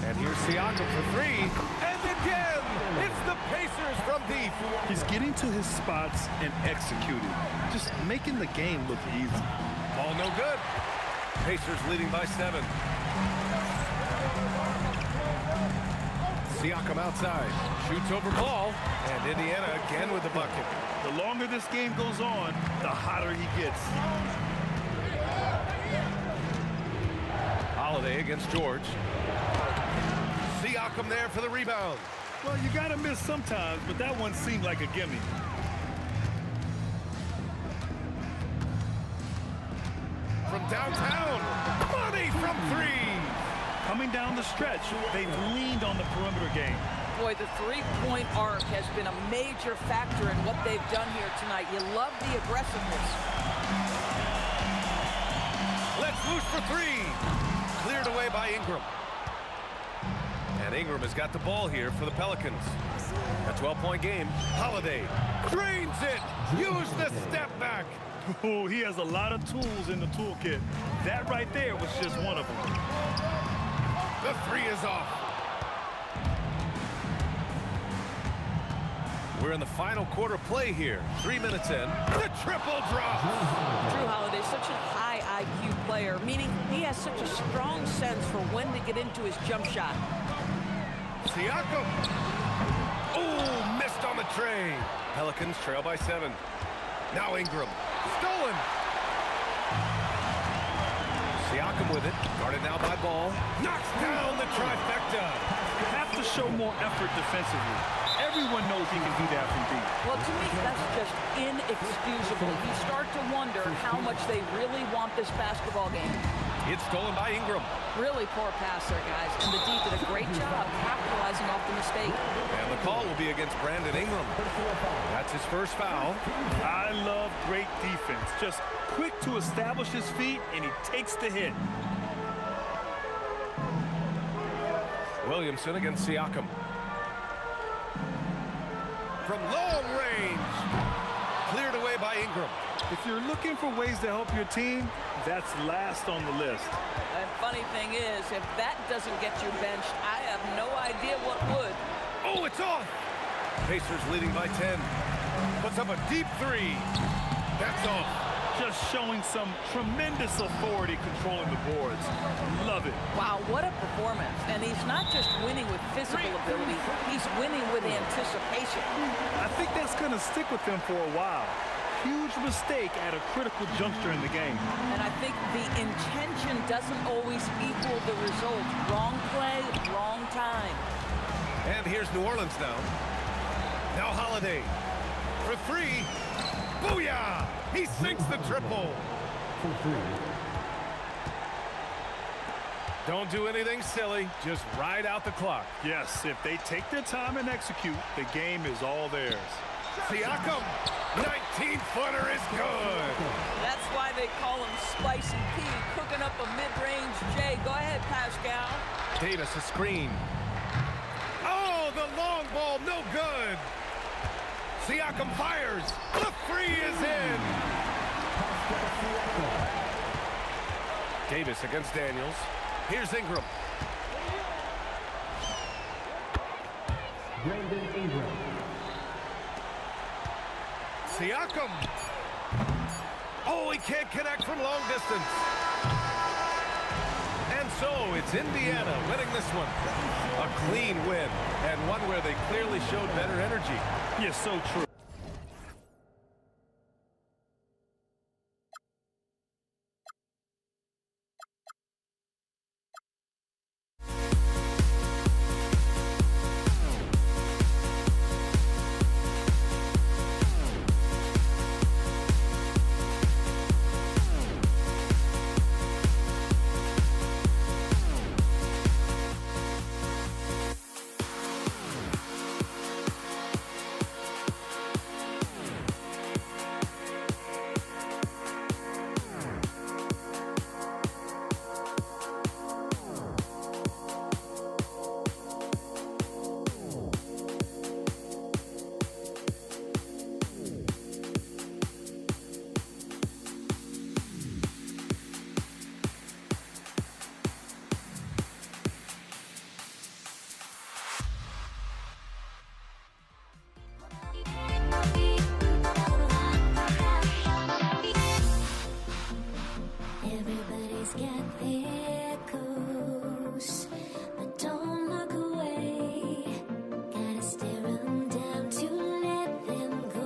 And here's Siakam for 3. And again, it's the Pacers from deep. He's getting to his spots and executing. Just making the game look easy. Ball no good. Pacers leading by 7. Siakam outside. Shoots over ball. And Indiana again with the bucket. The longer this game goes on, the hotter he gets. Holiday against George. Siakam there for the rebound. Well, you gotta miss sometimes, but that one seemed like a gimme. From downtown, money from 3. Coming down the stretch, they've leaned on the perimeter game. Boy, the three-point arc has been a major factor in what they've done here tonight. You love the aggressiveness. Let's loose for 3. Cleared away by Ingram. And Ingram has got the ball here for the Pelicans. A 12-point game. Holiday drains it. Use the step back. Oh, he has a lot of tools in the toolkit. That right there was just one of them. The 3 is off. We're in the final quarter play here. 3 minutes in. The triple drop. Drew Holiday, such a high IQ player, meaning he has such a strong sense for when to get into his jump shot. Siakam. Oh, missed on the tray. Pelicans trail by 7. Now Ingram. Stolen. Siakam with it. Guarded now by Ball. Knocks down the trifecta. You have to show more effort defensively. Everyone knows he can do that from deep. Well, to me, that's just inexcusable. You start to wonder how much they really want this basketball game. It's stolen by Ingram. Really poor pass there, guys. And the D did a great job capitalizing off the mistake. And the call will be against Brandon Ingram. That's his first foul. I love great defense. Just quick to establish his feet, and he takes the hit. Williamson against Siakam. From long range. Cleared away by Ingram. If you're looking for ways to help your team, that's last on the list. And funny thing is, if that doesn't get you benched, I have no idea what would. Oh, it's off. Pacers leading by 10. Puts up a deep 3. That's off. Just showing some tremendous authority controlling the boards. Love it. Wow, what a performance. And he's not just winning with physical ability, he's winning with anticipation. I think that's going to stick with him for a while. Huge mistake at a critical juncture in the game. And I think the intention doesn't always equal the result. Wrong play, wrong time. And here's New Orleans now. Now Holiday for 3. Booyah! He sinks the triple. Don't do anything silly. Just ride out the clock. Yes, if they take their time and execute, the game is all theirs. Siakam, 19-footer is good. That's why they call him Spicy P, cooking up a mid-range J. Go ahead, Pascal. Davis a screen. Oh, the long ball, no good. Siakam fires. The 3 is in. Davis against Daniels. Here's Ingram. Brandon Ingram. Siakam. Oh, he can't connect from long distance. And so it's Indiana winning this one. A clean win, and one where they clearly showed better energy. Yes, so true. Everybody's got their coast, but don't look away. Gotta stare them down to let them go.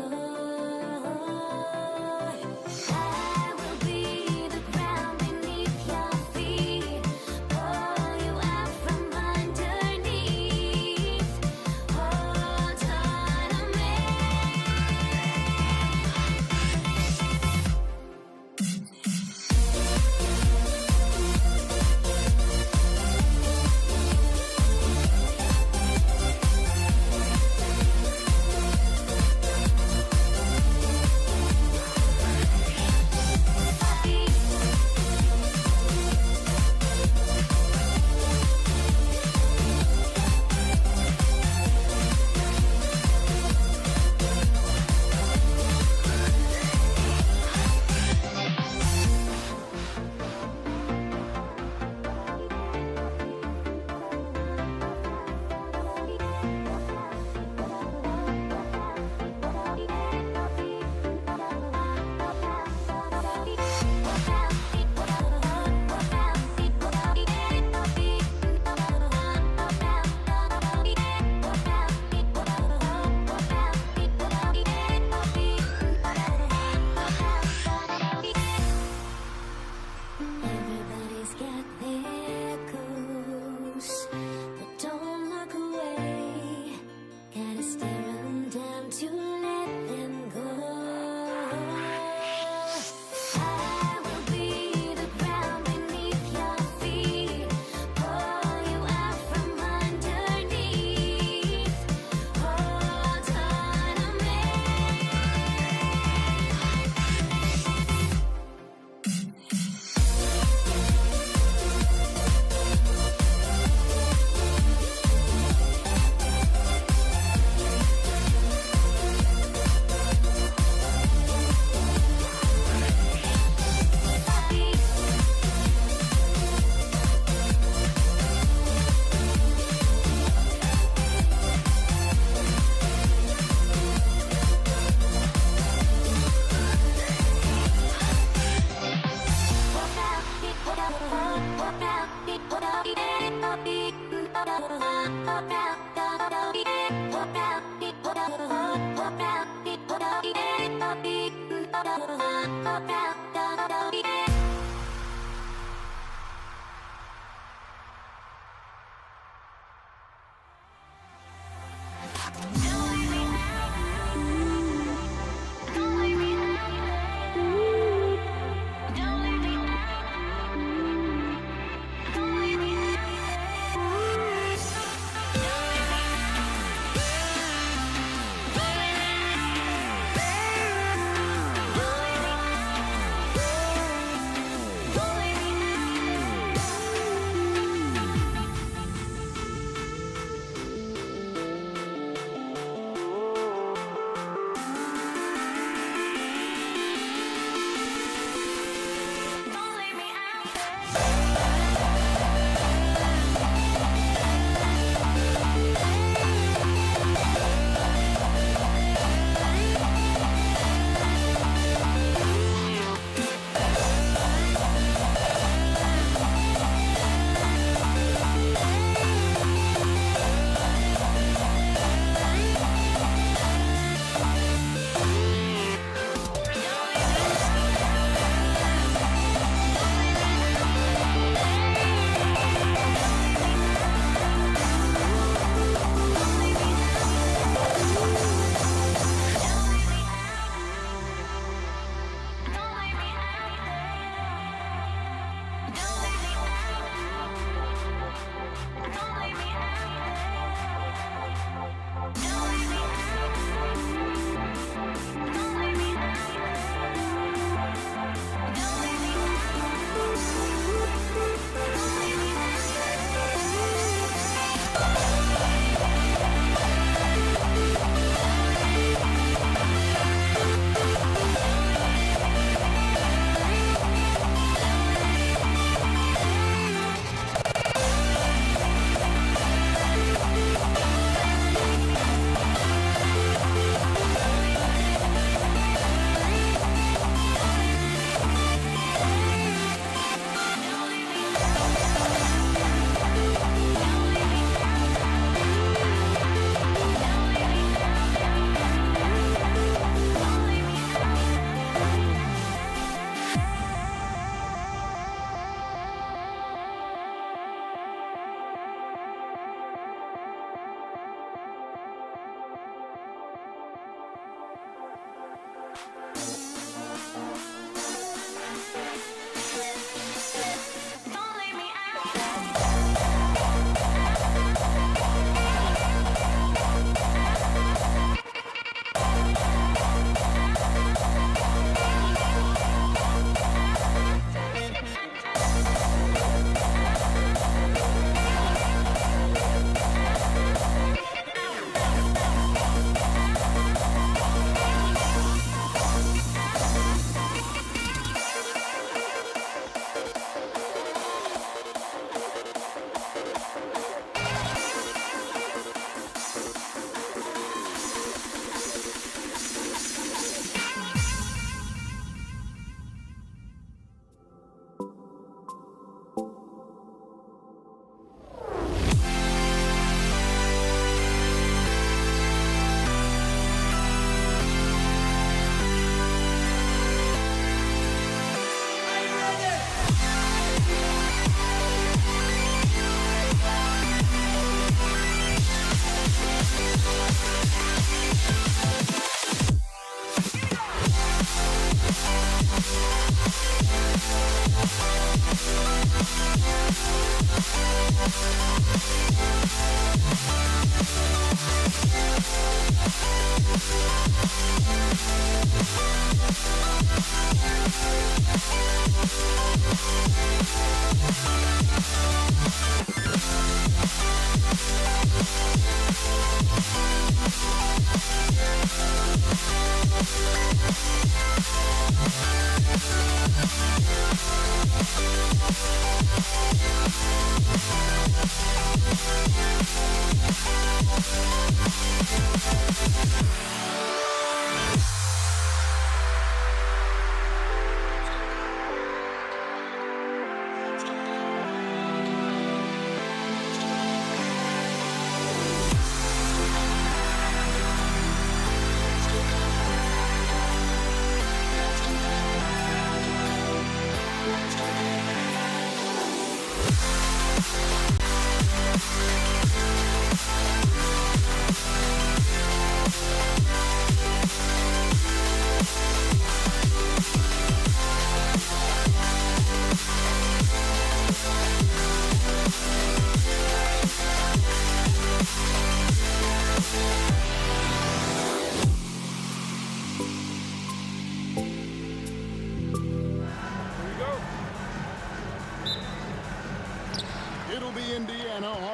I will be the ground beneath your feet, pull you out from underneath. Hold on to me.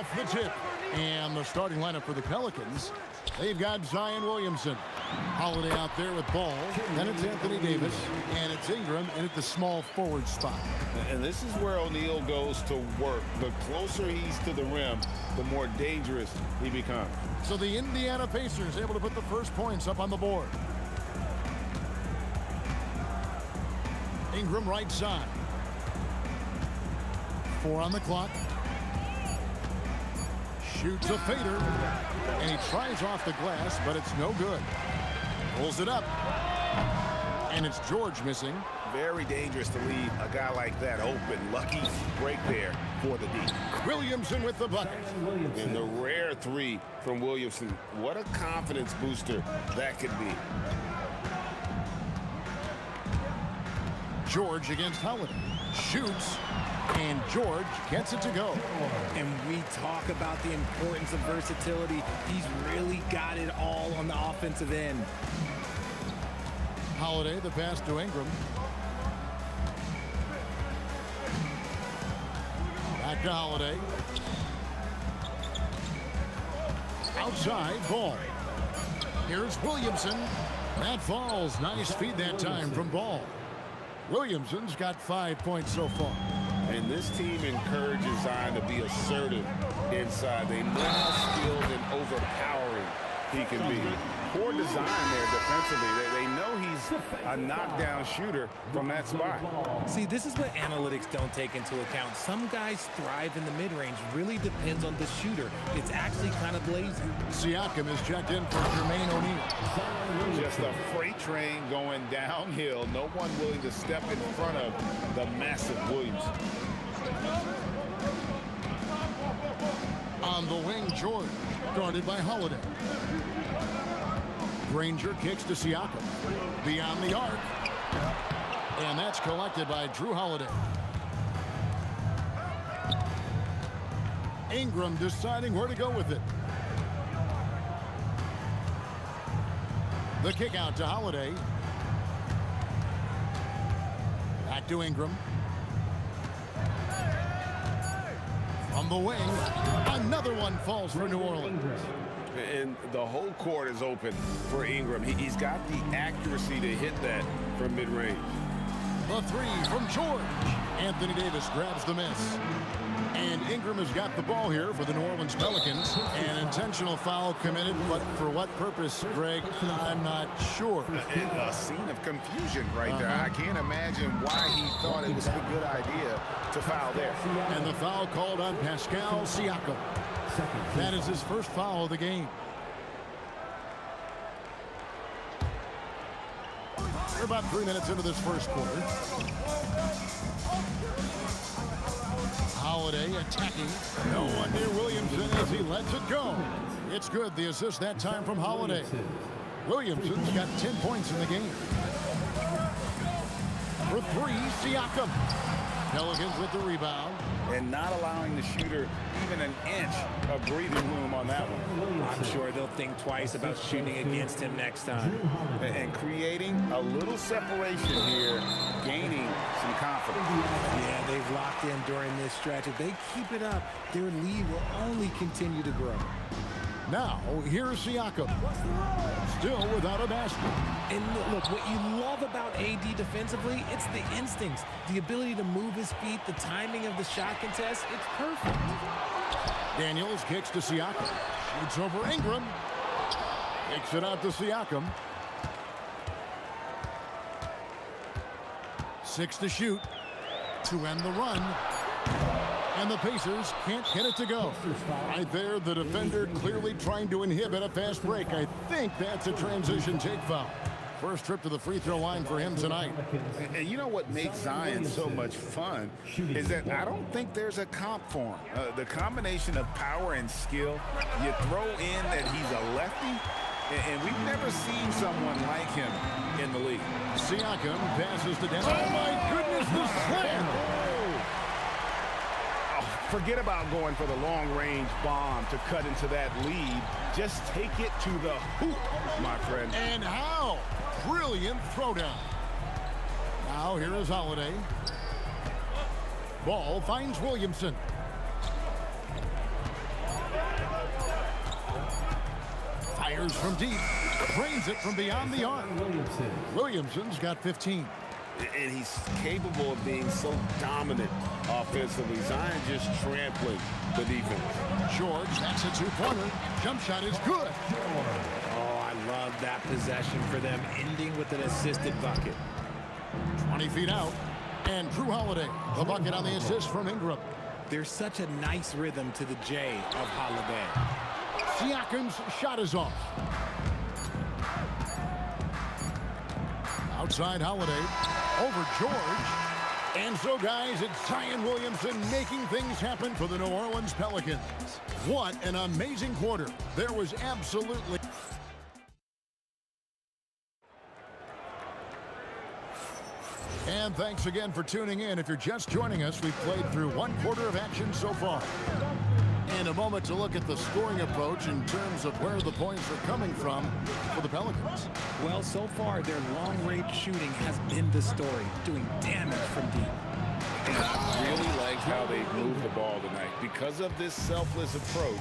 off the tip. And the starting lineup for the Pelicans, they've got Zion Williamson. Holiday out there with ball. Then it's Anthony Davis. And it's Ingram in at the small forward spot. And this is where O'Neal goes to work. The closer he's to the rim, the more dangerous he becomes. So the Indiana Pacers able to put the first points up on the board. Ingram right side. 4 on the clock. Shoots a fader. And he tries off the glass, but it's no good. Pulls it up. And it's George missing. Very dangerous to leave a guy like that open. Lucky break there for the D. Williamson with the bucket. And the rare 3 from Williamson. What a confidence booster that could be. George against Holiday. Shoots. And George gets it to go. And we talk about the importance of versatility. He's really got it all on the offensive end. Holiday, the pass to Ingram. Back to Holiday. Outside, Ball. Here's Williamson. That falls. Nice feed that time from Ball. Williamson's got 5 points so far. And this team encourages Zion to be assertive inside. They know how skilled and overpowering he can be. Poor design there defensively. They know he's a knockdown shooter from that spot. See, this is what analytics don't take into account. Some guys thrive in the mid-range. Really depends on the shooter. It's actually kind of lazy. Siakam is checked in for Jermaine O'Neal. Just a freight train going downhill. No one willing to step in front of the massive Williams. On the wing, George, guarded by Holiday. Granger kicks to Siakam. Beyond the arc. And that's collected by Drew Holiday. Ingram deciding where to go with it. The kick out to Holiday. Back to Ingram. From the wing, another one falls for New Orleans. And the whole court is open for Ingram. He's got the accuracy to hit that from mid-range. The 3 from George. Anthony Davis grabs the miss. And Ingram has got the ball here for the New Orleans Pelicans. An intentional foul committed, but for what purpose, Greg, I'm not sure. A scene of confusion right there. I can't imagine why he thought it was a good idea to foul there. And the foul called on Pascal Siakam. That is his first foul of the game. We're about 3 minutes into this first quarter. Holiday attacking. No one near Williamson as he lets it go. It's good. The assist that time from Holiday. Williamson's got 10 points in the game. For 3, Siakam. Pelicans with the rebound. And not allowing the shooter even an inch of breathing room on that one. I'm sure they'll think twice about shooting against him next time. And creating a little separation here, gaining some confidence. Yeah, they've locked in during this stretch. If they keep it up, their lead will only continue to grow. Now, here's Siakam. Still without a basket. And look, what you love about AD defensively, it's the instincts, the ability to move his feet, the timing of the shot contest. It's perfect. Daniels kicks to Siakam. Shoots over Ingram. Kicks it out to Siakam. 6 to shoot. To end the run. And the Pacers can't get it to go. Right there, the defender clearly trying to inhibit a fast break. I think that's a transition take foul. First trip to the free throw line for him tonight. And you know what makes Zion so much fun is that I don't think there's a comp for him. The combination of power and skill, you throw in that he's a lefty, and we've never seen someone like him in the league. Siakam passes to Daniels. Oh my goodness, the slam! Forget about going for the long-range bomb to cut into that lead. Just take it to the hoop, my friend. And how? Brilliant throwdown. Now here is Holiday. Ball finds Williamson. Fires from deep. Drains it from beyond the arc. Williamson's got 15. And he's capable of being so dominant offensively. Zion just trampling the defense. George, that's a two-pointer. Jump shot is good. Oh, I love that possession for them, ending with an assisted bucket. 20 feet out. And Drew Holiday, the bucket on the assist from Ingram. There's such a nice rhythm to the J of Holiday. Siakam's shot is off. Outside Holiday, over George. And so, guys, it's Zion Williamson making things happen for the New Orleans Pelicans. What an amazing quarter. There was absolutely... And thanks again for tuning in. If you're just joining us, we've played through one quarter of action so far. And a moment to look at the scoring approach in terms of where the points are coming from for the Pelicans. Well, so far, their long-range shooting has been the story, doing damage from deep. And I really like how they've moved the ball tonight. Because of this selfless approach,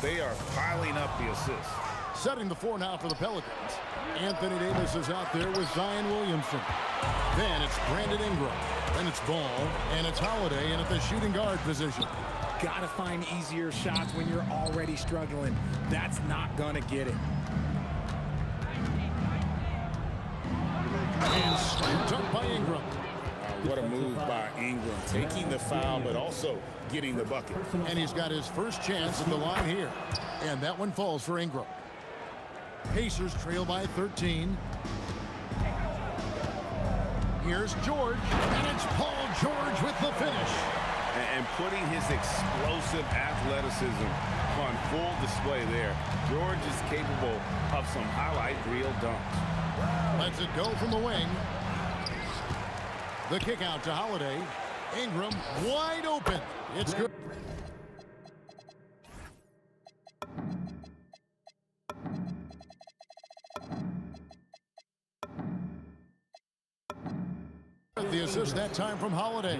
they are piling up the assists. Setting the floor now for the Pelicans. Anthony Davis is out there with Zion Williamson. Then it's Brandon Ingram. Then it's Ball. And it's Holiday in at the shooting guard position. Gotta find easier shots when you're already struggling. That's not gonna get it. And slam dunk by Ingram. What a move by Ingram. Taking the foul, but also getting the bucket. And he's got his first chance at the line here. And that one falls for Ingram. Pacers trail by 13. Here's George. And it's Paul George with the finish. And putting his explosive athleticism on full display there. George is capable of some highlight reel dunks. Lets it go from the wing. The kick out to Holiday. Ingram wide open. It's good. The assist that time from Holiday.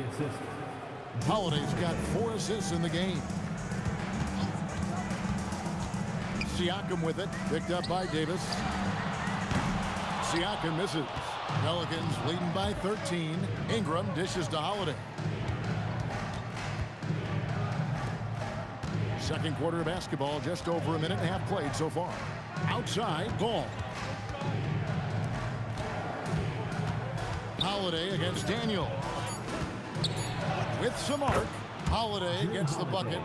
Holiday's got 4 assists in the game. Siakam with it, picked up by Davis. Siakam misses. Pelicans leading by 13. Ingram dishes to Holiday. Second quarter of basketball, just over a minute and a half played so far. Outside, Ball. Holiday against Daniel. With some arc, Holiday gets the bucket.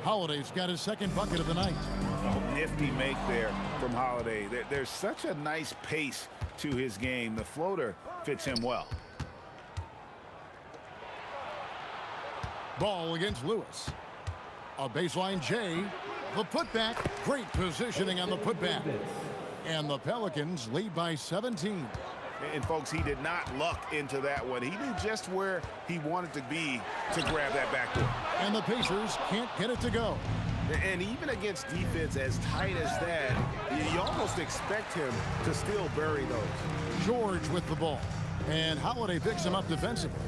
Holiday's got his second bucket of the night. Oh, nifty make there from Holiday. There's such a nice pace to his game. The floater fits him well. Ball against Lewis. A baseline J. The putback. Great positioning on the putback. And the Pelicans lead by 17. And folks, he did not luck into that one. He knew just where he wanted to be to grab that backdoor. And the Pacers can't get it to go. And even against defense as tight as that, you almost expect him to still bury those. George with the ball. And Holiday picks him up defensively.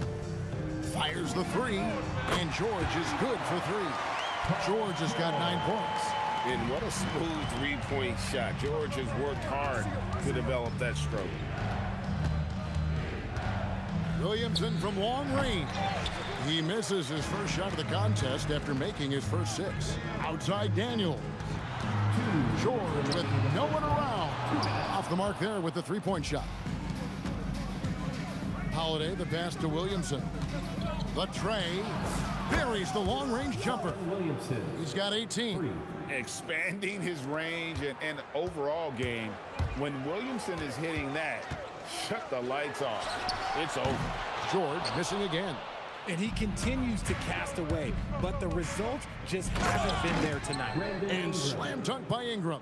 Fires the three. And George is good for 3. George has got 9 points. And what a smooth three-point shot. George has worked hard to develop that stroke. Williamson from long range. He misses his first shot of the contest after making his first 6. Outside Daniel. George with no one around. Off the mark there with the 3-point shot. Holiday, the pass to Williamson. The tray. Buries the long-range jumper. He's got 18. Expanding his range and overall game. When Williamson is hitting that, shut the lights off. It's over. George missing again. And he continues to cast away, but the result just hasn't been there tonight. And slam dunk by Ingram.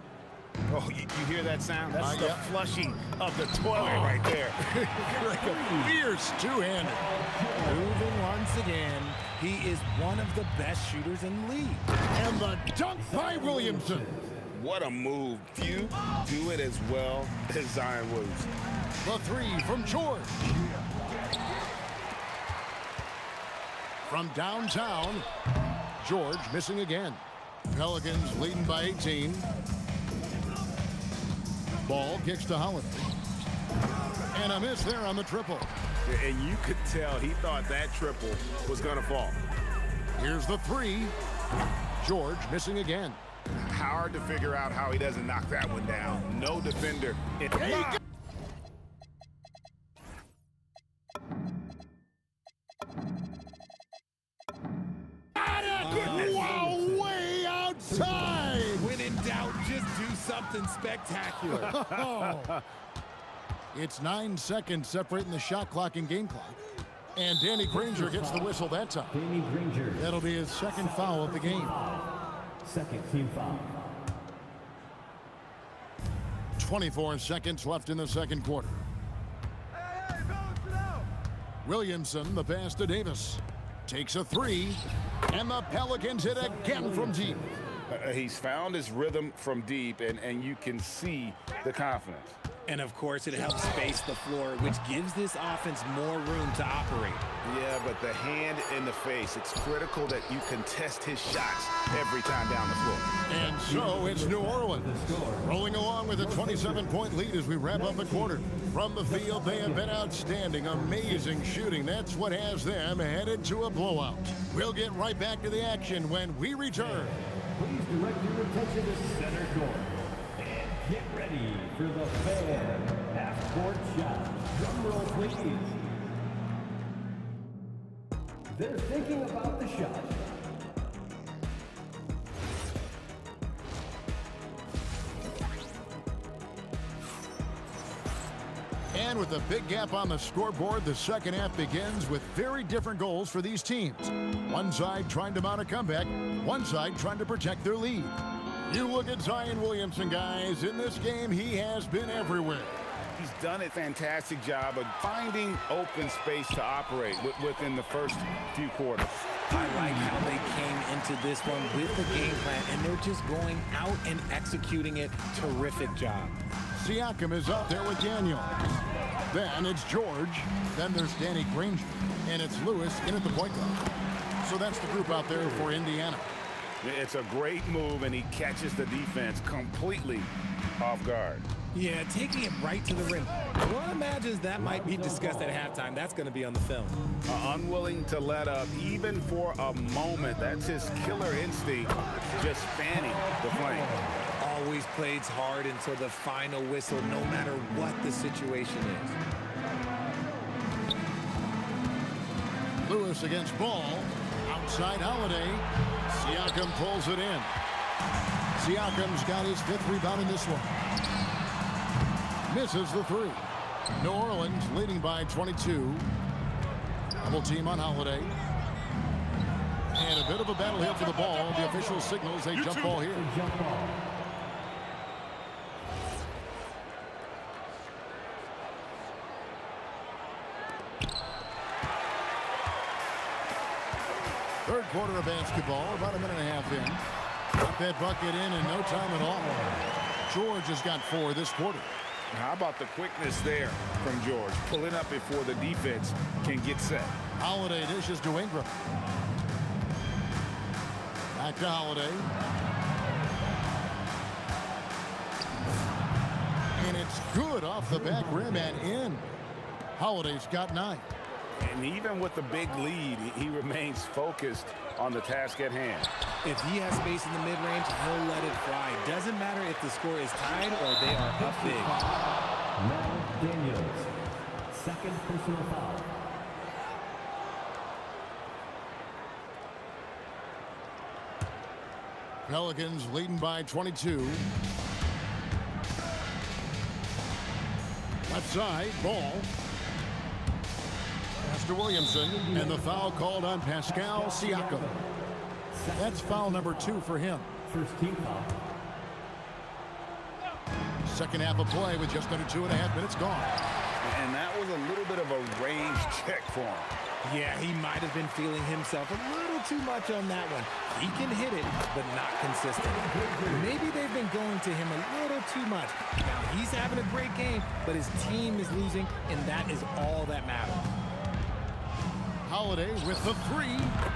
Oh, you hear that sound? That's the yeah. flushing of the toilet right there. Like a fierce two-hander. Moving once again, he is one of the best shooters in the league. And the dunk by Williamson. What a move. Few do it as well as Zion Williamson. The 3 from George. From downtown, George missing again. Pelicans leading by 18. Ball kicks to Holiday. And a miss there on the triple. And you could tell he thought that triple was going to fall. Here's the three. George missing again. Hard to figure out how he doesn't knock that one down. No defender. Wow, way outside! When in doubt, just do something spectacular. It's 9 seconds separating the shot clock and game clock. And Danny Granger gets the whistle that time. Danny Granger. That'll be his second foul of the game. Second team foul. 24 seconds left in the second quarter. Williamson, the pass to Davis. Takes a three. And the Pelicans hit again from deep. He's found his rhythm from deep, and you can see the confidence. And of course, it helps space the floor, which gives this offense more room to operate. Yeah, but the hand in the face, it's critical that you contest his shots every time down the floor. And so it's New Orleans rolling along with a 27-point lead as we wrap up the quarter. From the field, they have been outstanding, amazing shooting. That's what has them headed to a blowout. We'll get right back to the action when we return. Please direct your attention to center court. And get ready for the fan half-court shot. Drum roll, please. They're thinking about the shot. And with a big gap on the scoreboard, the second half begins with very different goals for these teams. One side trying to mount a comeback, one side trying to protect their lead. You look at Zion Williamson, guys. In this game, he has been everywhere. He's done a fantastic job of finding open space to operate within the first few quarters. I like how they came into this one with the game plan, and they're just going out and executing it. Terrific job. Siakam is up there with Daniel. Then it's George. Then there's Danny Granger. And it's Lewis in at the point guard. So that's the group out there for Indiana. It's a great move, and he catches the defense completely off guard. Yeah, taking it right to the rim. One imagines that might be discussed at halftime. That's going to be on the film. Unwilling to let up even for a moment. That's his killer instinct, just fanning the flame. Always plays hard until the final whistle, no matter what the situation is. Lewis against Ball. Outside Holiday. Siakam pulls it in. Siakam's got his fifth rebound in this one. Misses the three. New Orleans leading by 22. Double team on Holiday. And a bit of a battle here for the ball. The official signals a jump ball here. Jump ball. Third quarter of basketball, about a minute and a half in. Got that bucket in no time at all. George has got 4 this quarter. How about the quickness there from George? Pulling up before the defense can get set. Holiday dishes to Ingram. Back to Holiday. And it's good off the back rim and in. Holiday's got 9. And even with the big lead, he remains focused on the task at hand. If he has space in the mid-range, he'll let it fly. Doesn't matter if the score is tied or they are up big. Now Daniels, second personal foul. Pelicans leading by 22. Left side, Ball. Pass to Williamson, and the foul called on Pascal Siakam. That's foul number 2 for him. First team foul. Second half of play with just under 2.5 minutes gone. And that was a little bit of a range check for him. Yeah, he might have been feeling himself a little too much on that one. He can hit it, but not consistent. Maybe they've been going to him a little too much. Now, he's having a great game, but his team is losing, and that is all that matters. Holiday with the 3.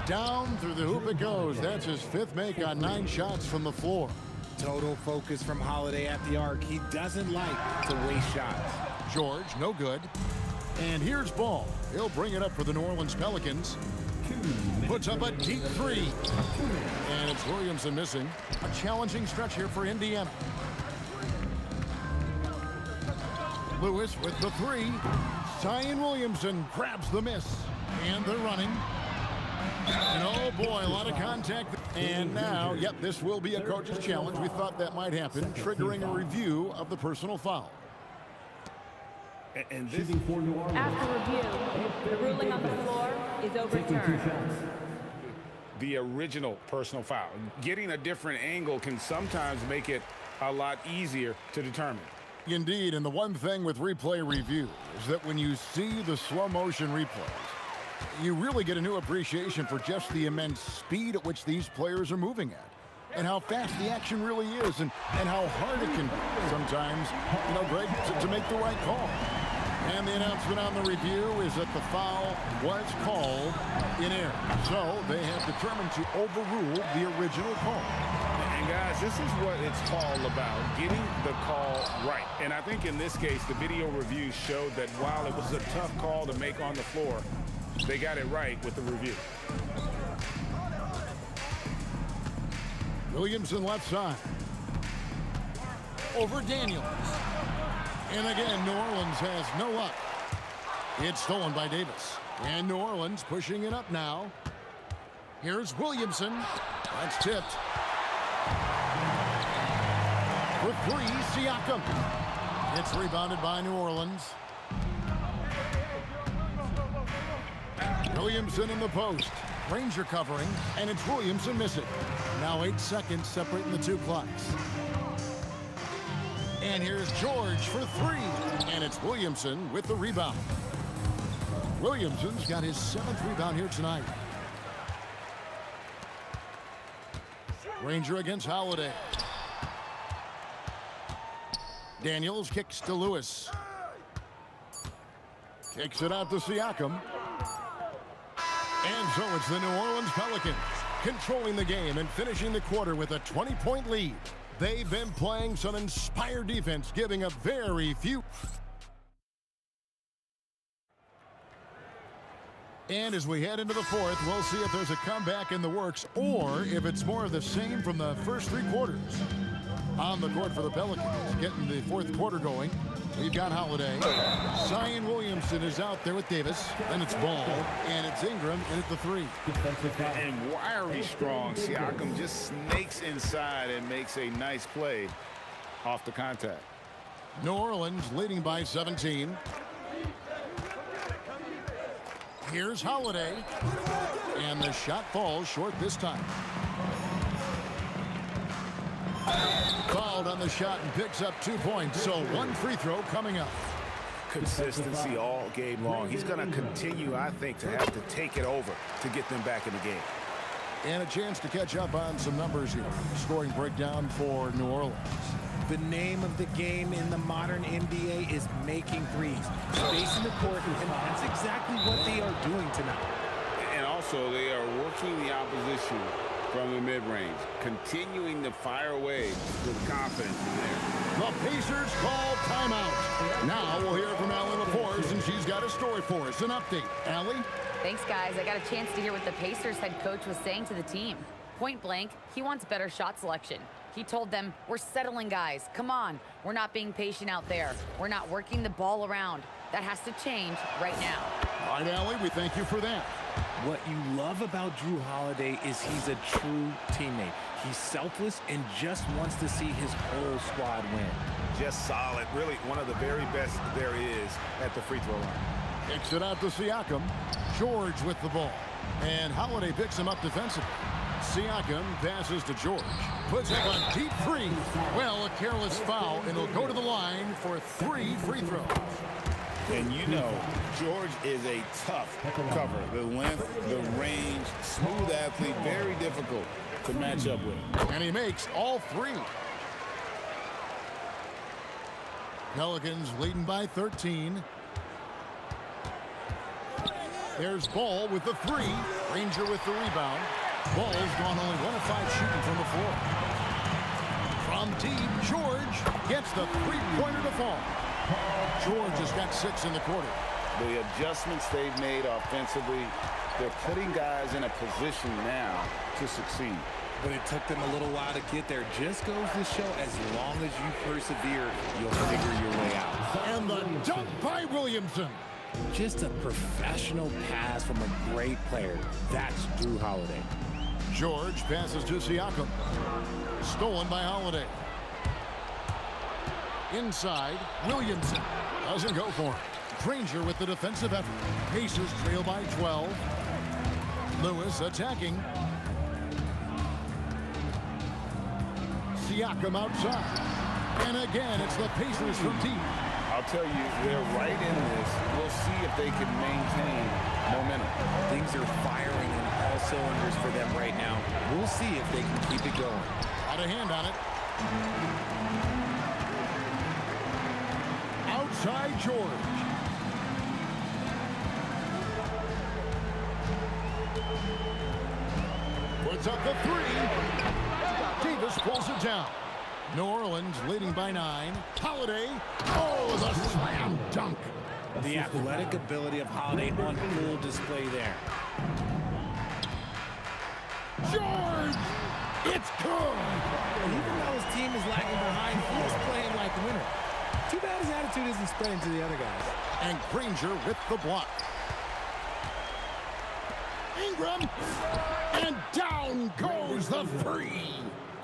Down through the hoop it goes. That's his 5th make on 9 shots from the floor. Total focus from Holiday at the arc. He doesn't like to waste shots. George, no good. And here's ball. He'll bring it up for the New Orleans Pelicans. Puts up a deep three. And it's Williamson missing. A challenging stretch here for Indiana. Lewis with the three. Zion Williamson grabs the miss. And they're running. And oh boy, a lot of contact. And now, yep, this will be a coach's challenge. We thought that might happen, triggering a review of the personal foul. And this After review, the ruling on the floor is overturned. the original personal foul. Getting a different angle can sometimes make it a lot easier to determine. Indeed, and the one thing with replay review is that when you see the slow motion replays, you really get a new appreciation for just the immense speed at which these players are moving at, and how fast the action really is, and how hard it can be sometimes, Greg, to make the right call. And the announcement on the review is that the foul was called in error. So they have determined to overrule the original call. And guys, this is what it's all about, getting the call right. And I think in this case, the video review showed that while it was a tough call to make on the floor, they got it right with the review. Williamson left side. Over Daniels. And again, New Orleans has no luck. It's stolen by Davis. And New Orleans pushing it up now. Here's Williamson. That's tipped. For three, Siakam. It's rebounded by New Orleans. Williamson in the post. Ranger covering, and it's Williamson missing. Now 8 seconds separating the two clocks. And here's George for three, and it's Williamson with the rebound. Williamson's got his 7th rebound here tonight. Ranger against Holiday. Daniels kicks to Lewis. Kicks it out to Siakam. And so it's the New Orleans Pelicans controlling the game and finishing the quarter with a 20-point lead. They've been playing some inspired defense, giving up very few. And as we head into the fourth, we'll see if there's a comeback in the works or if it's more of the same from the first 3 quarters. On the court for the Pelicans, getting the fourth quarter going. We've got Holiday. Zion Williamson is out there with Davis. Then it's Ball, and it's Ingram, and it's the three. And wiry strong, Siakam just snakes inside and makes a nice play off the contact. New Orleans leading by 17. Here's Holiday. And the shot falls short this time. Fouled on the shot and picks up 2 points. So 1 free throw coming up. Consistency all game long. He's going to continue, I think, to have to take it over to get them back in the game. And a chance to catch up on some numbers here. Scoring breakdown for New Orleans. The name of the game in the modern NBA is making threes. Spacing the court, and that's exactly what they are doing tonight. And also, they are working the opposition from the mid-range, continuing to fire away with confidence in there. The Pacers call timeout. Now we'll hear from Allie LaForce, and she's got a story for us. An update. Allie? Thanks, guys. I got a chance to hear what the Pacers head coach was saying to the team. Point blank, he wants better shot selection. He told them, we're settling, guys. Come on. We're not being patient out there. We're not working the ball around. That has to change right now. All right, Allie, we thank you for that. What you love about Drew Holiday is he's a true teammate. He's selfless and just wants to see his whole squad win. Just solid. Really one of the very best there is at the free throw line. Kicks it out to Siakam. George with the ball. And Holiday picks him up defensively. Siakam passes to George. Puts up a deep three. Well, a careless foul, and he'll go to the line for 3 free throws. And you know, George is a tough cover. The length, the range, smooth athlete, very difficult to match up with. And he makes all 3. Pelicans leading by 13. There's Ball with the 3. Ranger with the rebound. Ball's gone only 1 of 5 shooting from the floor. From From deep, George gets the three-pointer to fall. George has got 6 in the quarter. The adjustments they've made offensively, they're putting guys in a position now to succeed. But it took them a little while to get there. Just goes to show as long as you persevere, you'll figure your way out. And the dunk by Williamson. Just a professional pass from a great player. That's Drew Holiday. George passes to Siakam. Stolen by Holiday. Inside, Williamson. Doesn't go for it. Granger with the defensive effort. Pacers trail by 12. Lewis attacking. Siakam outside. And again, it's the Pacers from deep. I'll tell you, they're right in this. We'll see if they can maintain momentum. Things are firing in all cylinders for them right now. We'll see if they can keep it going. Got a hand on it. Outside George. Puts up the 3. Davis pulls it down. New Orleans leading by 9. Holiday. Oh, the slam dunk. The athletic ability of Holiday on full display there. George! It's good! And even though his team is lagging behind, he's playing like a winner. Too bad his attitude isn't spreading to the other guys. And Granger with the block. Ingram. And down goes the 3.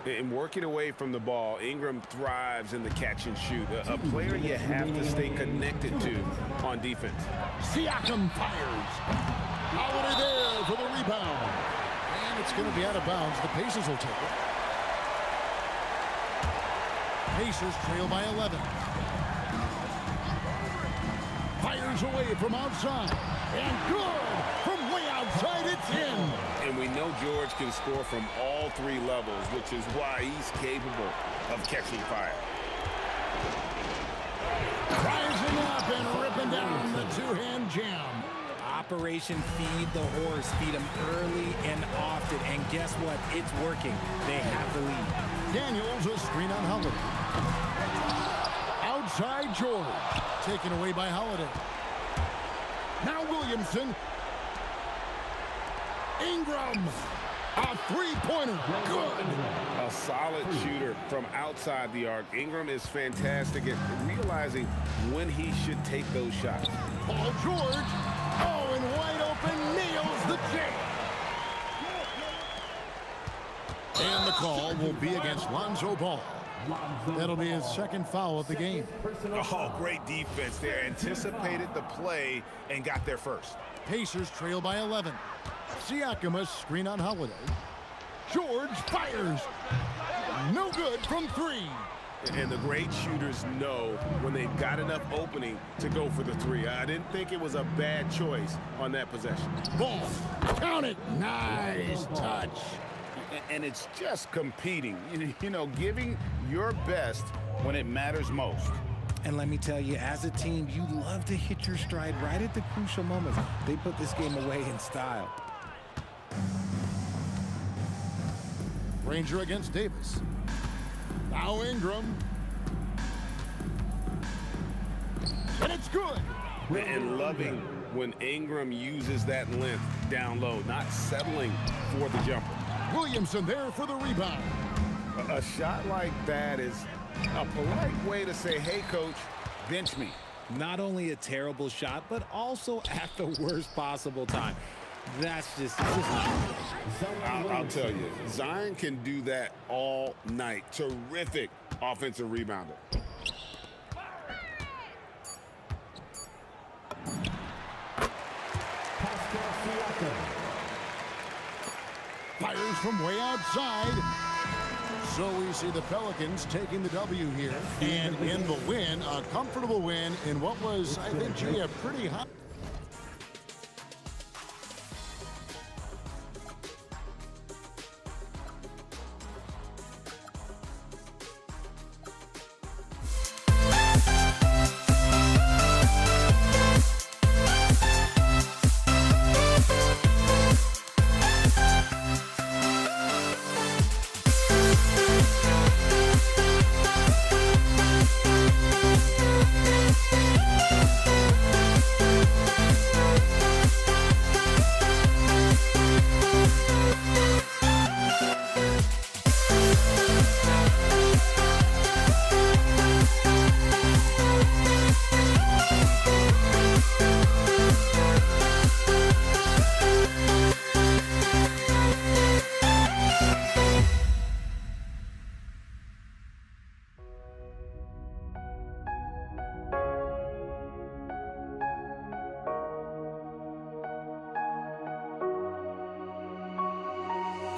And working away from the ball, Ingram thrives in the catch and shoot. A player you have to stay connected to on defense. Siakam fires. Holiday there for the rebound. And it's going to be out of bounds. The Pacers will take it. Pacers trail by 11. Fires away from outside. And good! From way outside, it's in. And we know George can score from all 3 levels, which is why he's capable of catching fire. Rising up and ripping down the 2-hand jam. Operation Feed the Horse. Feed him early and often. And guess what? It's working. They have the lead. Daniels a screen on Holiday. Outside George. Taken away by Holiday. Now Williamson. Ingram. A three-pointer. Good. A solid shooter from outside the arc. Ingram is fantastic at realizing when he should take those shots. Paul George. Oh, and wide open. Nails the jam. And the call will be against Lonzo Ball. That'll be his second foul of the game. Oh, great defense there. Anticipated the play and got there first. Pacers trail by 11. Siakam a screen on Holiday. George fires. No good from 3. And the great shooters know when they've got enough opening to go for the 3. I didn't think it was a bad choice on that possession. Ball. Count it. Nice touch. And it's just competing, you know, giving your best when it matters most. And let me tell you, as a team, you love to hit your stride right at the crucial moments. They put this game away in style. Granger against Davis. Now Ingram. And it's good. And loving when Ingram uses that length down low, not settling for the jumper. Williamson there for the rebound. A shot like that is a polite way to say, hey, coach, bench me. Not only a terrible shot, but also at the worst possible time. That's just not good. I'll tell you, Zion can do that all night. Terrific offensive rebounder. Fires from way outside. So we see the Pelicans taking the W here. And in the win, a comfortable win in what was, I think, Jay, a pretty hot.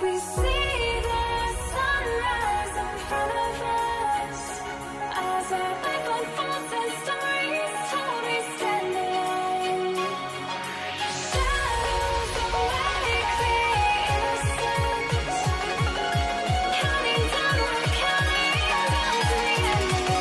We see the sunrise in front of us. As our life unfolds and stories told, we stand alone. Shadows awake the innocence. Counting down, we're counting down to the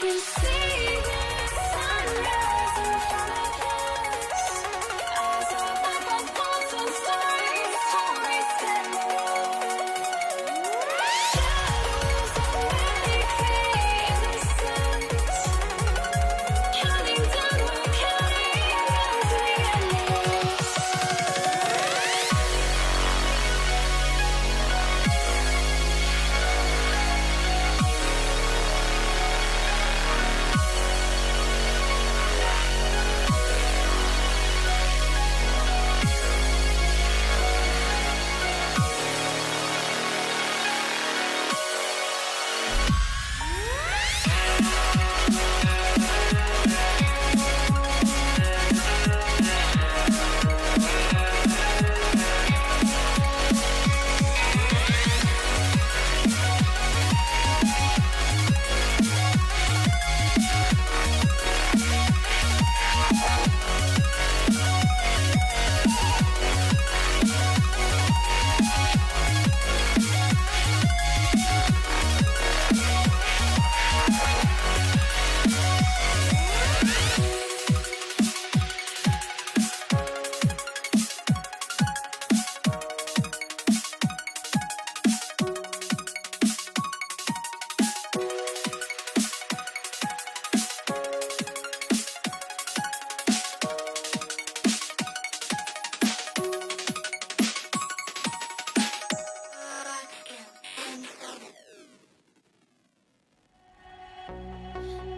We see the sunrise in front of us. As our life unfolds and stories told, we stand alone. Shadows awake the innocence. Counting down, we're counting down to the endless.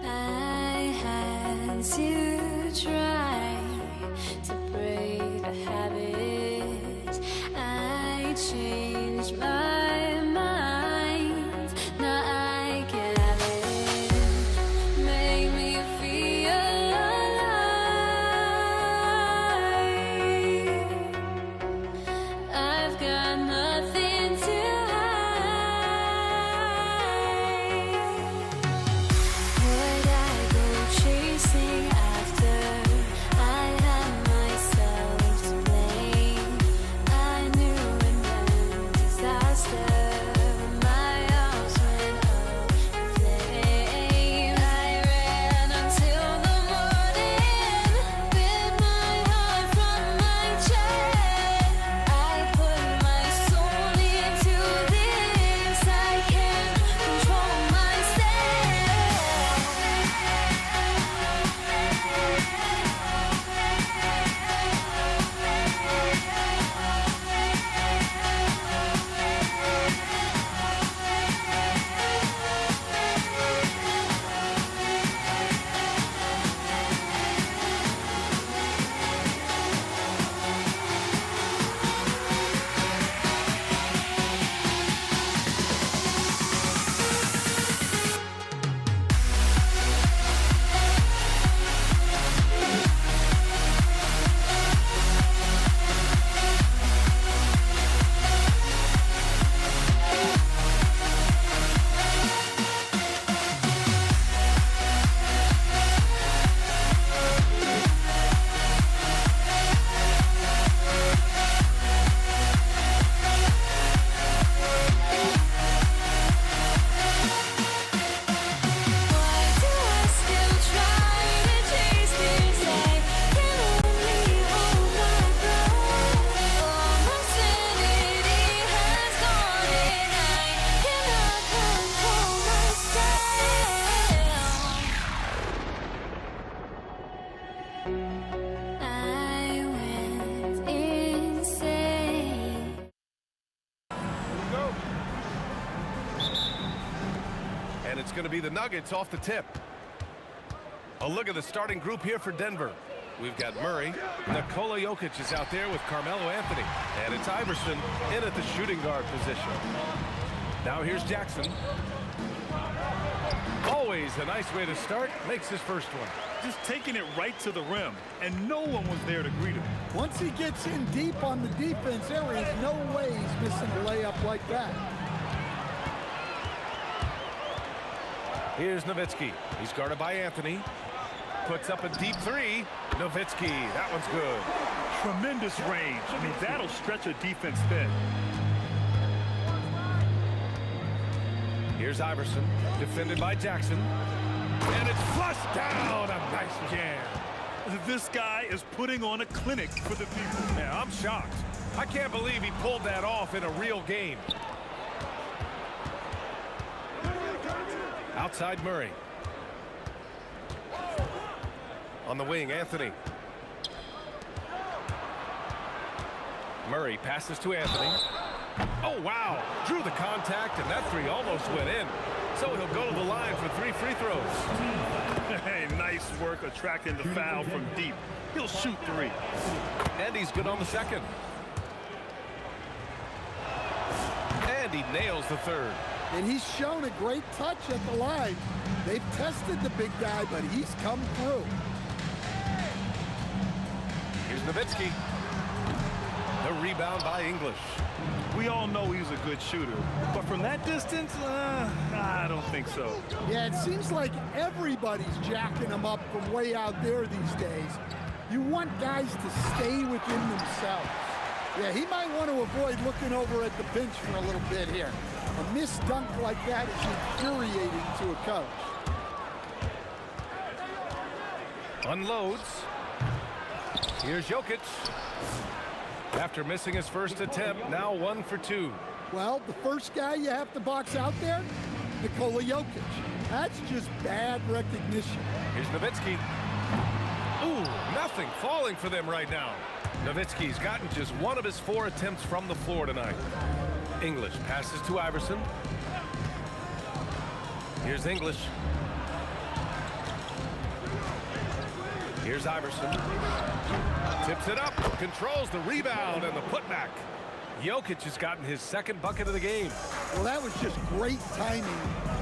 I had to try to break the habit. I changed my mind. Now I can have it. Make me feel alive. I've got nothing to hide. Would I go chasing after it's going to be the Nuggets off the tip. A look at the starting group here for Denver. We've got Murray. Nikola Jokic is out there with Carmelo Anthony. And it's Iverson in at the shooting guard position. Now here's Jackson. Always a nice way to start. Makes his first one. Just taking it right to the rim, and no one was there to greet him. Once he gets in deep on the defense, there is no way he's missing a layup like that. Here's Nowitzki. He's guarded by Anthony. Puts up a deep three. Nowitzki, that one's good. Tremendous range. I mean, that'll stretch a defense thin. Here's Iverson, defended by Jackson. And it's flushed down. A nice jam. This guy is putting on a clinic for the people. Yeah, I'm shocked. I can't believe he pulled that off in a real game. Outside Murray. On the wing, Anthony. Murray passes to Anthony. Oh, wow. Drew the contact, and that three almost went in. So he'll go to the line for 3 free throws. Hey, nice work attracting the foul from deep. He'll shoot 3. And he's good on the second. And he nails the third. And he's shown a great touch at the line. They've tested the big guy, but he's come through. Here's Nowitzki. The rebound by English. We all know he's a good shooter, but from that distance, I don't think so. Yeah, it seems like everybody's jacking him up from way out there these days. You want guys to stay within themselves. Yeah, he might want to avoid looking over at the bench for a little bit here. A missed dunk like that is infuriating to a coach. Unloads. Here's Jokic. After missing his first attempt, now 1 for 2. Well, the first guy you have to box out there, Nikola Jokic. That's just bad recognition. Here's Nowitzki. Ooh, nothing falling for them right now. Nowitzki's gotten just 1 of his 4 attempts from the floor tonight. English passes to Iverson. Here's English. Here's Iverson. Tips it up, controls the rebound and the putback. Jokic has gotten his 2nd bucket of the game. Well, that was just great timing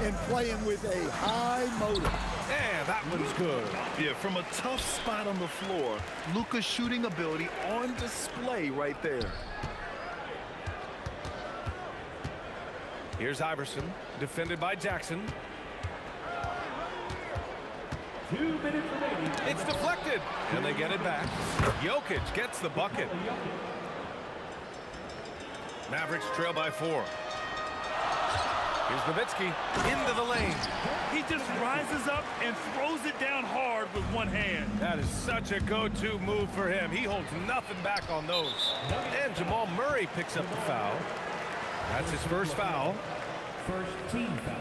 and playing with a high motor. Yeah, that one's good. Yeah, from a tough spot on the floor, Luka's shooting ability on display right there. Here's Iverson, defended by Jackson. 2 minutes remaining. It's deflected, and they get it back. Jokic gets the bucket. Mavericks trail by 4. Here's Nowitzki into the lane. He just rises up and throws it down hard with one hand. That is such a go-to move for him. He holds nothing back on those. And Jamal Murray picks up the foul. That's his first foul. First team foul.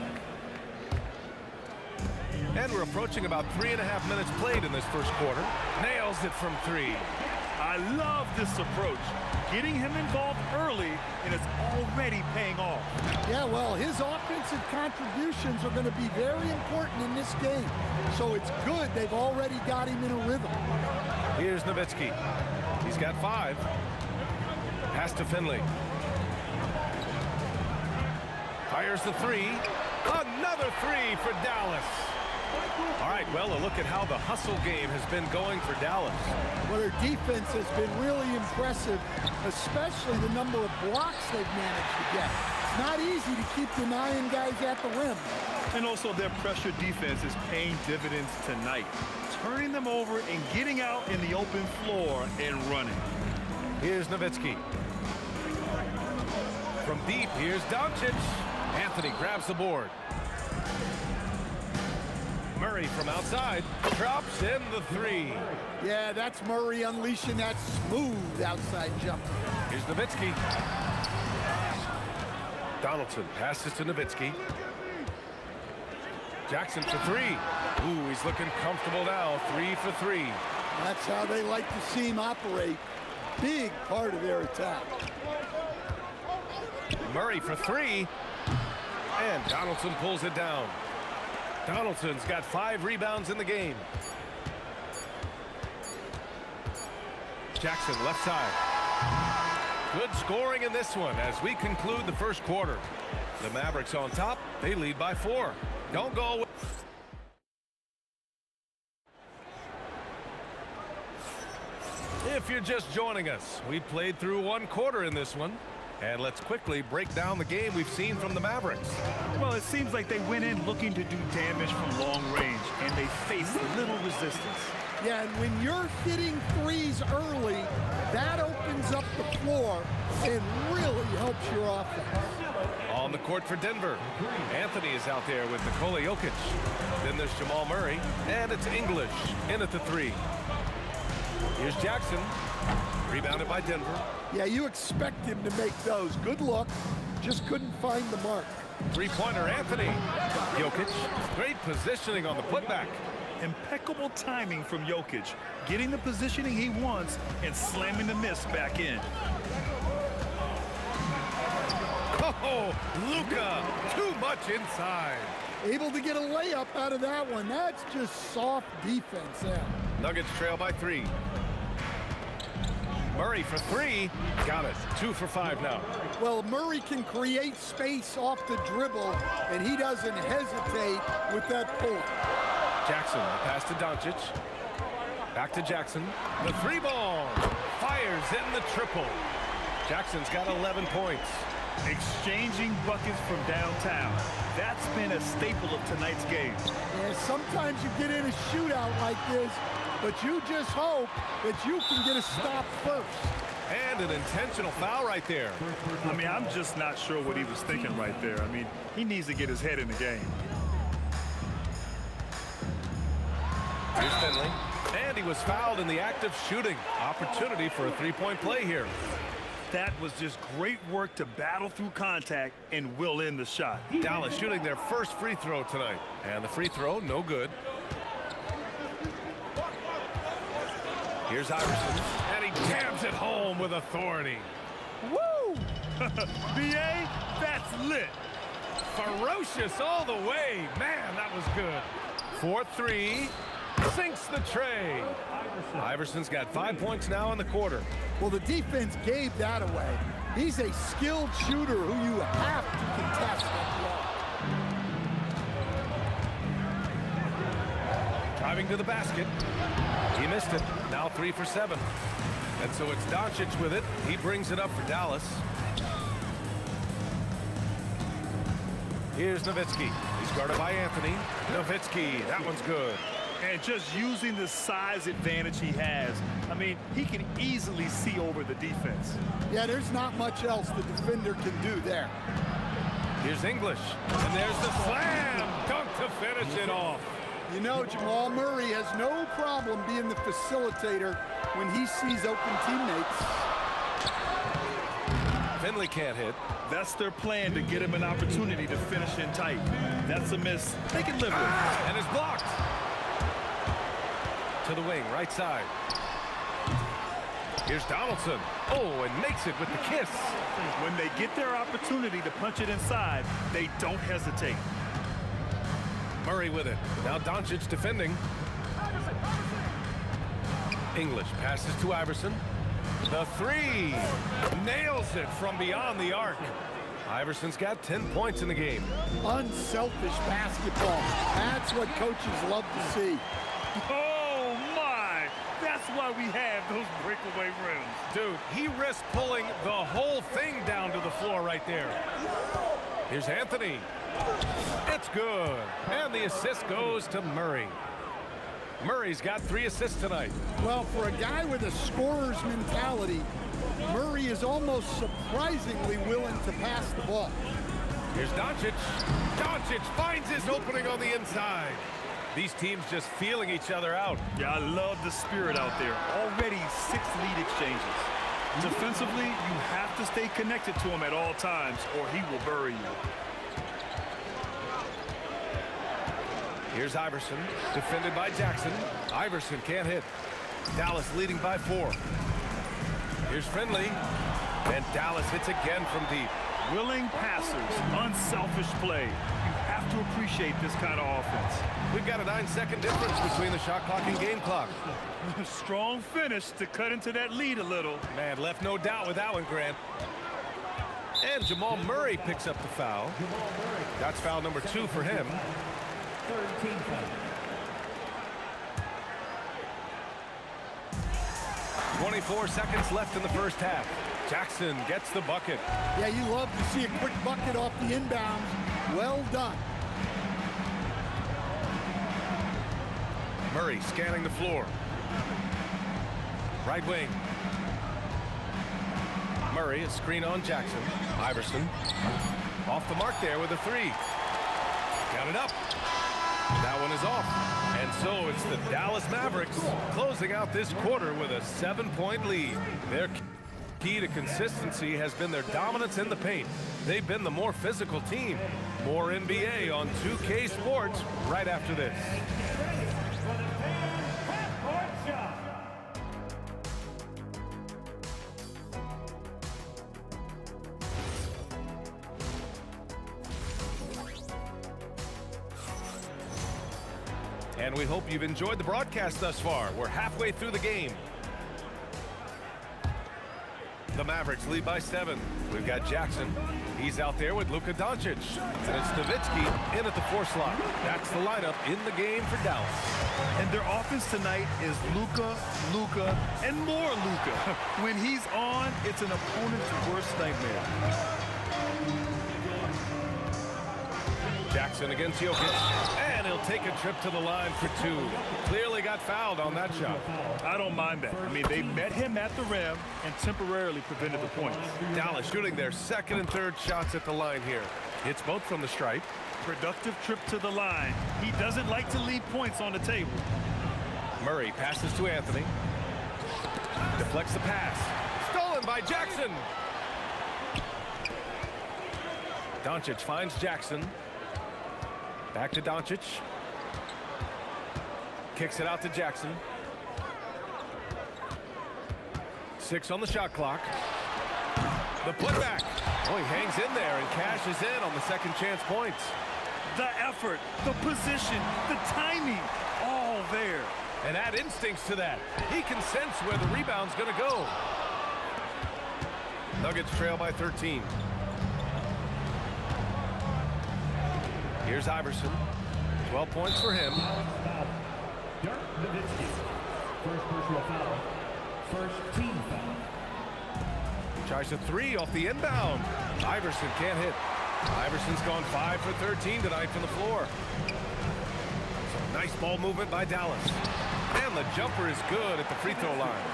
And we're approaching about 3.5 minutes played in this first quarter. Nails it from 3. I love this approach. Getting him involved early, and it's already paying off. Yeah, well, his offensive contributions are going to be very important in this game. So it's good they've already got him in a rhythm. Here's Nowitzki. He's got 5. Pass to Finley. Fires the 3. Another 3 for Dallas. All right, well, a look at how the hustle game has been going for Dallas. Well, their defense has been really impressive, especially the number of blocks they've managed to get. It's not easy to keep denying guys at the rim. And also their pressure defense is paying dividends tonight, turning them over and getting out in the open floor and running. Here's Nowitzki. From deep, here's Doncic. Anthony grabs the board. Murray from outside drops in the 3. Yeah, that's Murray unleashing that smooth outside jump. Here's Nowitzki. Donaldson passes to Nowitzki. Jackson for 3. Ooh, he's looking comfortable now. 3 for 3. That's how they like to see him operate. Big part of their attack. Murray for 3. And Donaldson pulls it down. Donaldson's got 5 rebounds in the game. Jackson, left side. Good scoring in this one as we conclude the first quarter. The Mavericks on top. They lead by 4. Don't go away. If you're just joining us, we played through 1 quarter in this one. And let's quickly break down the game we've seen from the Mavericks. Well, it seems like they went in looking to do damage from long range, and they faced little resistance. Yeah, and when you're hitting threes early, that opens up the floor and really helps your offense. On the court for Denver, Anthony is out there with Nikola Jokic. Then there's Jamal Murray, and it's English in at the 3. Here's Jackson, rebounded by Denver. Yeah, you expect him to make those. Good look, just couldn't find the mark. 3-pointer Anthony. Jokic, great positioning on the putback. Impeccable timing from Jokic, getting the positioning he wants and slamming the miss back in. Oh, Luka, too much inside. Able to get a layup out of that one. That's just soft defense there. Nuggets trail by 3. Murray for 3. Got it. 2 for 5 now. Well, Murray can create space off the dribble, and he doesn't hesitate with that pull. Jackson, the pass to Doncic. Back to Jackson. The 3-ball. Fires in the triple. Jackson's got 11 points. Exchanging buckets from downtown. That's been a staple of tonight's game. Yeah, sometimes you get in a shootout like this, but you just hope that you can get a stop first. And an intentional foul right there. I mean, I'm just not sure what he was thinking right there. I mean, he needs to get his head in the game. Here's Finley. And he was fouled in the act of shooting. Opportunity for a 3-point play here. That was just great work to battle through contact and will in the shot. Dallas shooting their first free throw tonight. And the free throw, no good. Here's Iverson. And he jams it home with authority. Woo! B.A., that's lit. Ferocious all the way. Man, that was good. 4-3. Sinks the tray. Iverson's got 5 points now in the quarter. Well, the defense gave that away. He's a skilled shooter who you have to contest at the arc. Driving to the basket. He missed it. Now 3 for 7. And so it's Doncic with it. He brings it up for Dallas. Here's Nowitzki. He's guarded by Anthony. Nowitzki, that one's good. And just using the size advantage he has, I mean, he can easily see over the defense. Yeah, there's not much else the defender can do there. Here's English. And there's the slam. Dunk to finish it off. You know, Jamal Murray has no problem being the facilitator when he sees open teammates. Finley can't hit. That's their plan, to get him an opportunity to finish in tight. That's a miss they can live with. And it's blocked. To the wing, right side. Here's Donaldson. Oh, and makes it with the kiss. When they get their opportunity to punch it inside, they don't hesitate. Murray with it. Now Doncic defending. English passes to Iverson. The 3. Nails it from beyond the arc. Iverson's got 10 points in the game. Unselfish basketball. That's what coaches love to see. Oh, my! That's why we have those breakaway rims. Dude, he risked pulling the whole thing down to the floor right there. Here's Anthony. It's good. And the assist goes to Murray. Murray's got 3 assists tonight. Well, for a guy with a scorer's mentality, Murray is almost surprisingly willing to pass the ball. Here's Doncic. Doncic finds his opening on the inside. These teams just feeling each other out. Yeah, I love the spirit out there. Already 6 lead exchanges. Defensively, you have to stay connected to him at all times or he will bury you. Here's Iverson, defended by Jackson. Iverson can't hit. Dallas leading by 4. Here's Finley, and Dallas hits again from deep. Willing passers, unselfish play. You have have to appreciate this kind of offense. We've got a 9-second difference between the shot clock and game clock. Strong finish to cut into that lead a little. Man, left no doubt with that one, Grant. And Jamal Murray picks up the foul. That's foul number 2 for him. 13 foul. 24 seconds left in the first half. Jackson gets the bucket. Yeah, you love to see a quick bucket off the inbounds. Well done. Murray scanning the floor. Right wing. Murray, a screen on Jackson. Iverson off the mark there with a 3. Got it up. That one is off. And so it's the Dallas Mavericks closing out this quarter with a 7-point lead. Their key to consistency has been their dominance in the paint. They've been the more physical team. More NBA on 2K Sports right after this. And we hope you've enjoyed the broadcast thus far. We're halfway through the game. The Mavericks lead by 7. We've got Jackson. He's out there with Luka Doncic. And it's Nowitzki in at the 4 slot. That's the lineup in the game for Dallas. And their offense tonight is Luka, and more Luka. When he's on, it's an opponent's worst nightmare. Jackson against Jokic. And he'll take a trip to the line for 2. Clearly got fouled on that shot. I don't mind that. I mean, they met him at the rim and temporarily prevented the points. Dallas shooting their 2nd and 3rd shots at the line here. It's both from the stripe. Productive trip to the line. He doesn't like to leave points on the table. Murray passes to Anthony. Deflects the pass. Stolen by Jackson. Doncic finds Jackson. Back to Doncic. Kicks it out to Jackson. 6 on the shot clock. The putback. Oh, he hangs in there and cashes in on the second chance points. The effort, the position, the timing, all there. And add instincts to that. He can sense where the rebound's going to go. Nuggets trail by 13. Here's Iverson. 12 points for him. Dirk Nowitzki. First personal foul. First team foul. Tries a 3 off the inbound. Iverson can't hit. Iverson's gone 5 for 13 tonight from the floor. Some nice ball movement by Dallas. And the jumper is good at the free throw line.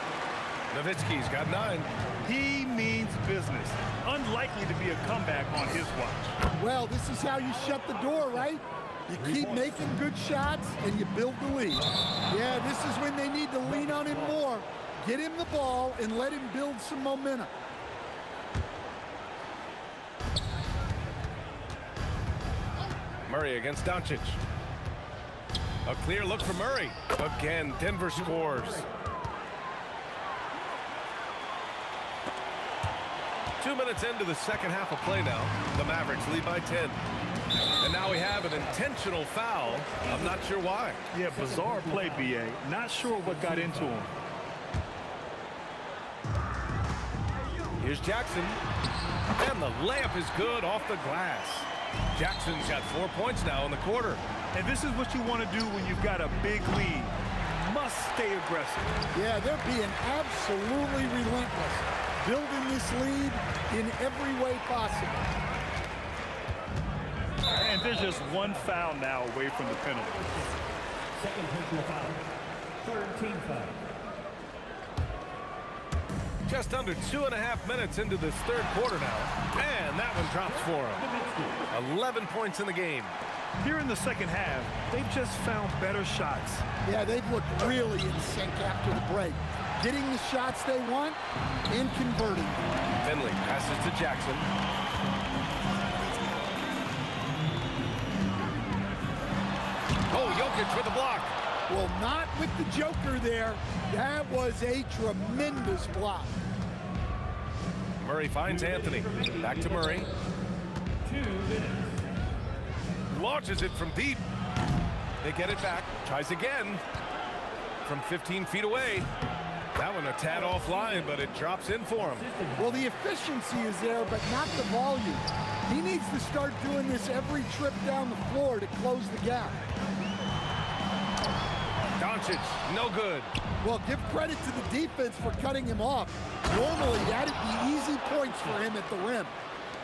Nowitzki's got 9. He means business. Unlikely to be a comeback on his watch. Well, this is how you shut the door, right? You keep making good shots and you build the lead. Yeah, this is when they need to lean on him more. Get him the ball and let him build some momentum. Murray against Doncic. A clear look for Murray. Again, Denver scores. 2 minutes into the second half of play now. The Mavericks lead by 10. And now we have an intentional foul. I'm not sure why. Yeah, bizarre play, B.A. Not sure what got into him. Here's Jackson. And the layup is good off the glass. Jackson's got 4 points now in the quarter. And this is what you want to do when you've got a big lead. Must stay aggressive. Yeah, they're being absolutely relentless. Building this lead in every way possible. And there's just one foul now away from the penalty. Second personal foul. Third team foul. Just under 2.5 minutes into this third quarter now. And that one drops for him. 11 points in the game. Here in the second half, they've just found better shots. Yeah, they've looked really in sync after the break. Getting the shots they want and converting. Finley passes to Jackson. Oh, Jokic with the block. Well, not with the Joker there. That was a tremendous block. Murray finds Anthony. Back to Murray. 2 minutes. Launches it from deep. They get it back. Tries again. From 15 feet away. That one a tad offline, but it drops in for him. Well, the efficiency is there, but not the volume. He needs to start doing this every trip down the floor to close the gap. Doncic, no good. Well, give credit to the defense for cutting him off. Normally, that'd be easy points for him at the rim.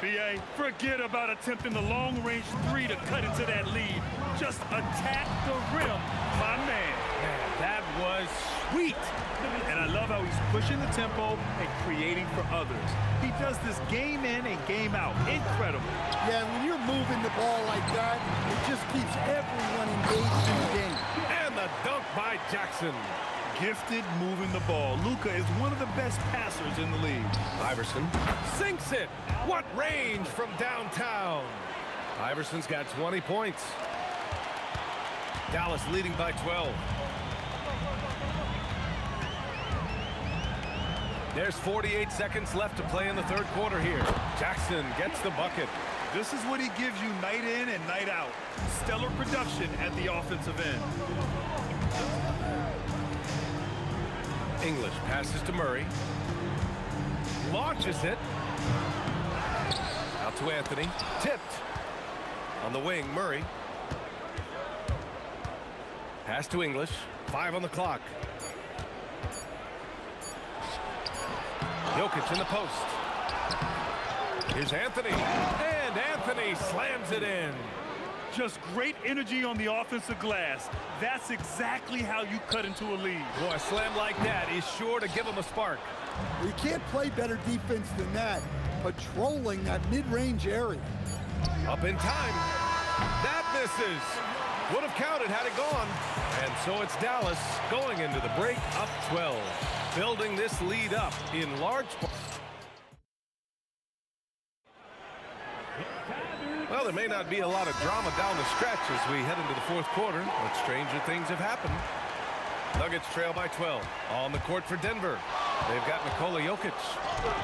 B.A., forget about attempting the long-range three to cut into that lead. Just attack the rim, my man. Man, that was sweet. And I love how he's pushing the tempo and creating for others. He does this game in and game out. Incredible. Yeah, when you're moving the ball like that, it just keeps everyone engaged in the game. And the dunk by Jackson. Gifted moving the ball. Luka is one of the best passers in the league. Iverson sinks it. What range from downtown. Iverson's got 20 points. Dallas leading by 12. There's 48 seconds left to play in the third quarter here. Jackson gets the bucket. This is what he gives you night in and night out. Stellar production at the offensive end. English passes to Murray. Launches it. Out to Anthony. Tipped. On the wing, Murray. Pass to English. 5 on the clock. Jokic in the post. Here's Anthony. And Anthony slams it in. Just great energy on the offensive glass. That's exactly how you cut into a lead. Boy, a slam like that is sure to give him a spark. You can't play better defense than that, patrolling that mid-range area. Up in time. That misses. Would have counted had it gone. And so it's Dallas going into the break up 12. Building this lead up in large part. Well, there may not be a lot of drama down the stretch as we head into the fourth quarter, but stranger things have happened. Nuggets trail by 12. On the court for Denver. They've got Nikola Jokic.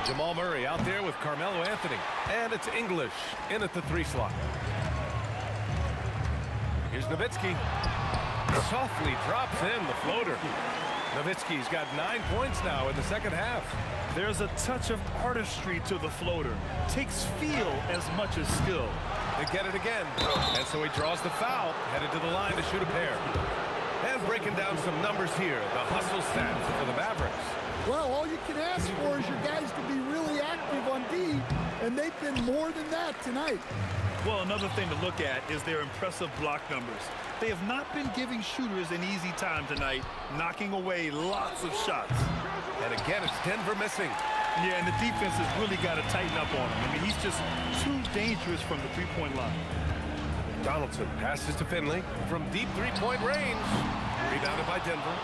Jamal Murray out there with Carmelo Anthony. And it's English in at the 3 slot. Here's Nowitzki. Softly drops in the floater. Nowitzki's got 9 points now in the second half. There's a touch of artistry to the floater. Takes feel as much as skill. They get it again. And so he draws the foul, headed to the line to shoot a pair. And breaking down some numbers here, the hustle stats for the Mavericks. Well, all you can ask for is your guys to be really active on D, and they've been more than that tonight. Well, another thing to look at is their impressive block numbers. They have not been giving shooters an easy time tonight, knocking away lots of shots. And again, it's Denver missing. Yeah, and the defense has really got to tighten up on him. I mean, he's just too dangerous from the three-point line. Donaldson passes to Finley from deep three-point range. Rebounded by Denver.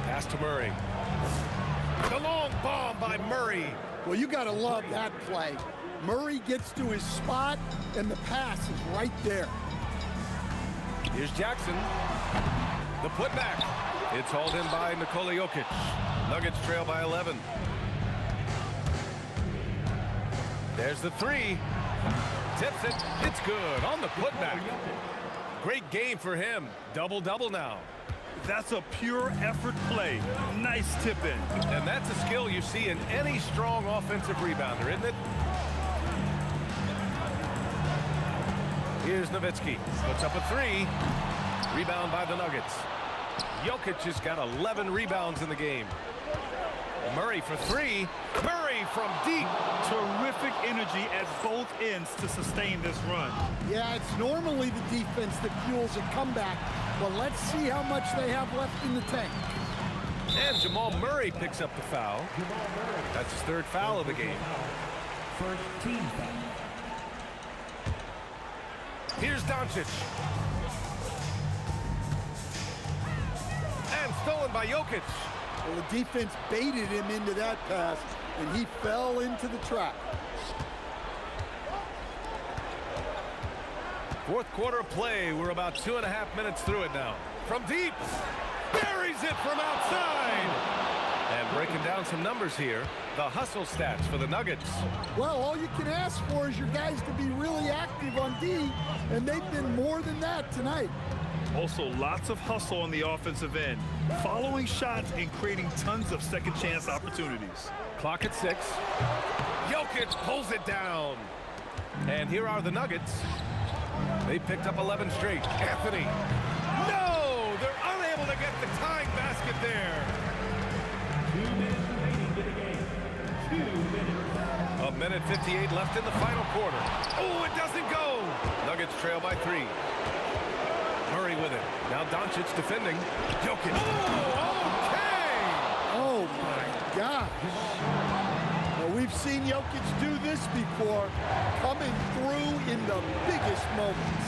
Pass to Murray. The long bomb by Murray. Well, you got to love that play. Murray gets to his spot, and the pass is right there. Here's Jackson. The putback. It's hauled in by Nikola Jokic. Nuggets trail by 11. There's the 3. Tips it. It's good on the putback. Great game for him. Double-double now. That's a pure effort play. Nice tip in. And that's a skill you see in any strong offensive rebounder, isn't it? Here's Nowitzki. Puts up a 3. Rebound by the Nuggets. Jokic has got 11 rebounds in the game. Murray for 3. Murray from deep. Terrific energy at both ends to sustain this run. Yeah, it's normally the defense that fuels a comeback, but let's see how much they have left in the tank. And Jamal Murray picks up the foul. That's his 3rd foul of the game. First team foul. Here's Doncic. And stolen by Jokic. Well, the defense baited him into that pass, and he fell into the trap. Fourth quarter of play. We're about 2.5 minutes through it now. From deep. Buries it from outside. And breaking down some numbers here, the hustle stats for the Nuggets. Well, all you can ask for is your guys to be really active on D, and they've been more than that tonight. Also, lots of hustle on the offensive end, following shots and creating tons of second chance opportunities. Clock at 6. Jokic pulls it down. And here are the Nuggets. They picked up 11 straight. Anthony. No! They're unable to get the tying basket there. 2 minutes remaining in the game. 2 minutes. A minute 58 left in the final quarter. Oh, it doesn't go. Nuggets trail by 3. Murray with it. Now Doncic defending. Jokic. Oh, okay! Oh, my gosh. Well, we've seen Jokic do this before, coming through in the biggest moments.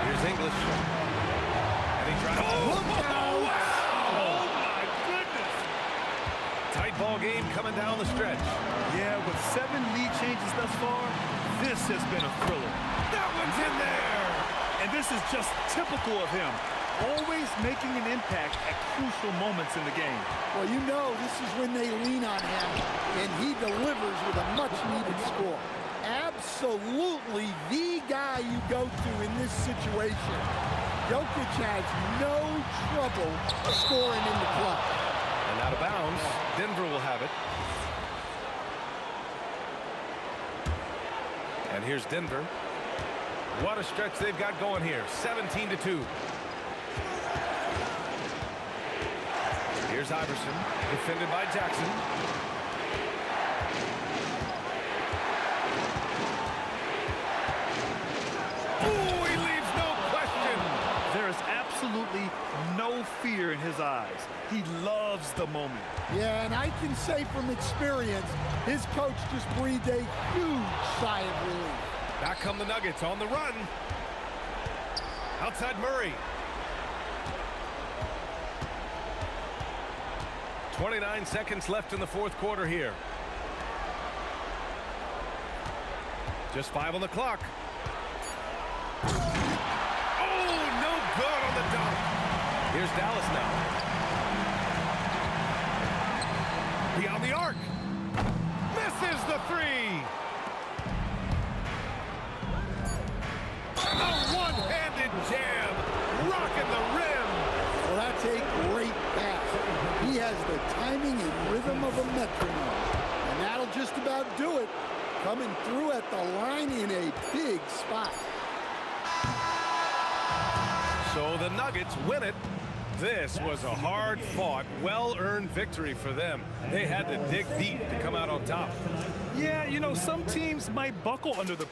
Here's English. And he drives. Oh, wow! Oh, my goodness. Tight ball game coming down the stretch. Yeah, with 7 lead changes thus far, this has been a thriller. That one's in there! And this is just typical of him, always making an impact at crucial moments in the game. Well, you know this is when they lean on him, and he delivers with a much-needed score. Absolutely the guy you go to in this situation. Jokic has no trouble scoring in the club. And out of bounds, Denver will have it. And here's Denver. What a stretch they've got going here. 17-2. Here's Iverson, defended by Jackson. Ooh, he leaves no question. There is absolutely no fear in his eyes. He loves the moment. Yeah, and I can say from experience, his coach just breathed a huge sigh of relief. Back come the Nuggets on the run. Outside Murray. 29 seconds left in the fourth quarter here. Just 5 on the clock. Oh, no good on the dunk. Here's Dallas now. Beyond the arc. Misses the 3. A one-handed jam. Rocking the rim. Well, that's a great pass. He has the timing and rhythm of a metronome. And that'll just about do it. Coming through at the line in a big spot. So the Nuggets win it. This was a hard-fought, well-earned victory for them. They had to dig deep to come out on top. Yeah, you know, some teams might buckle under the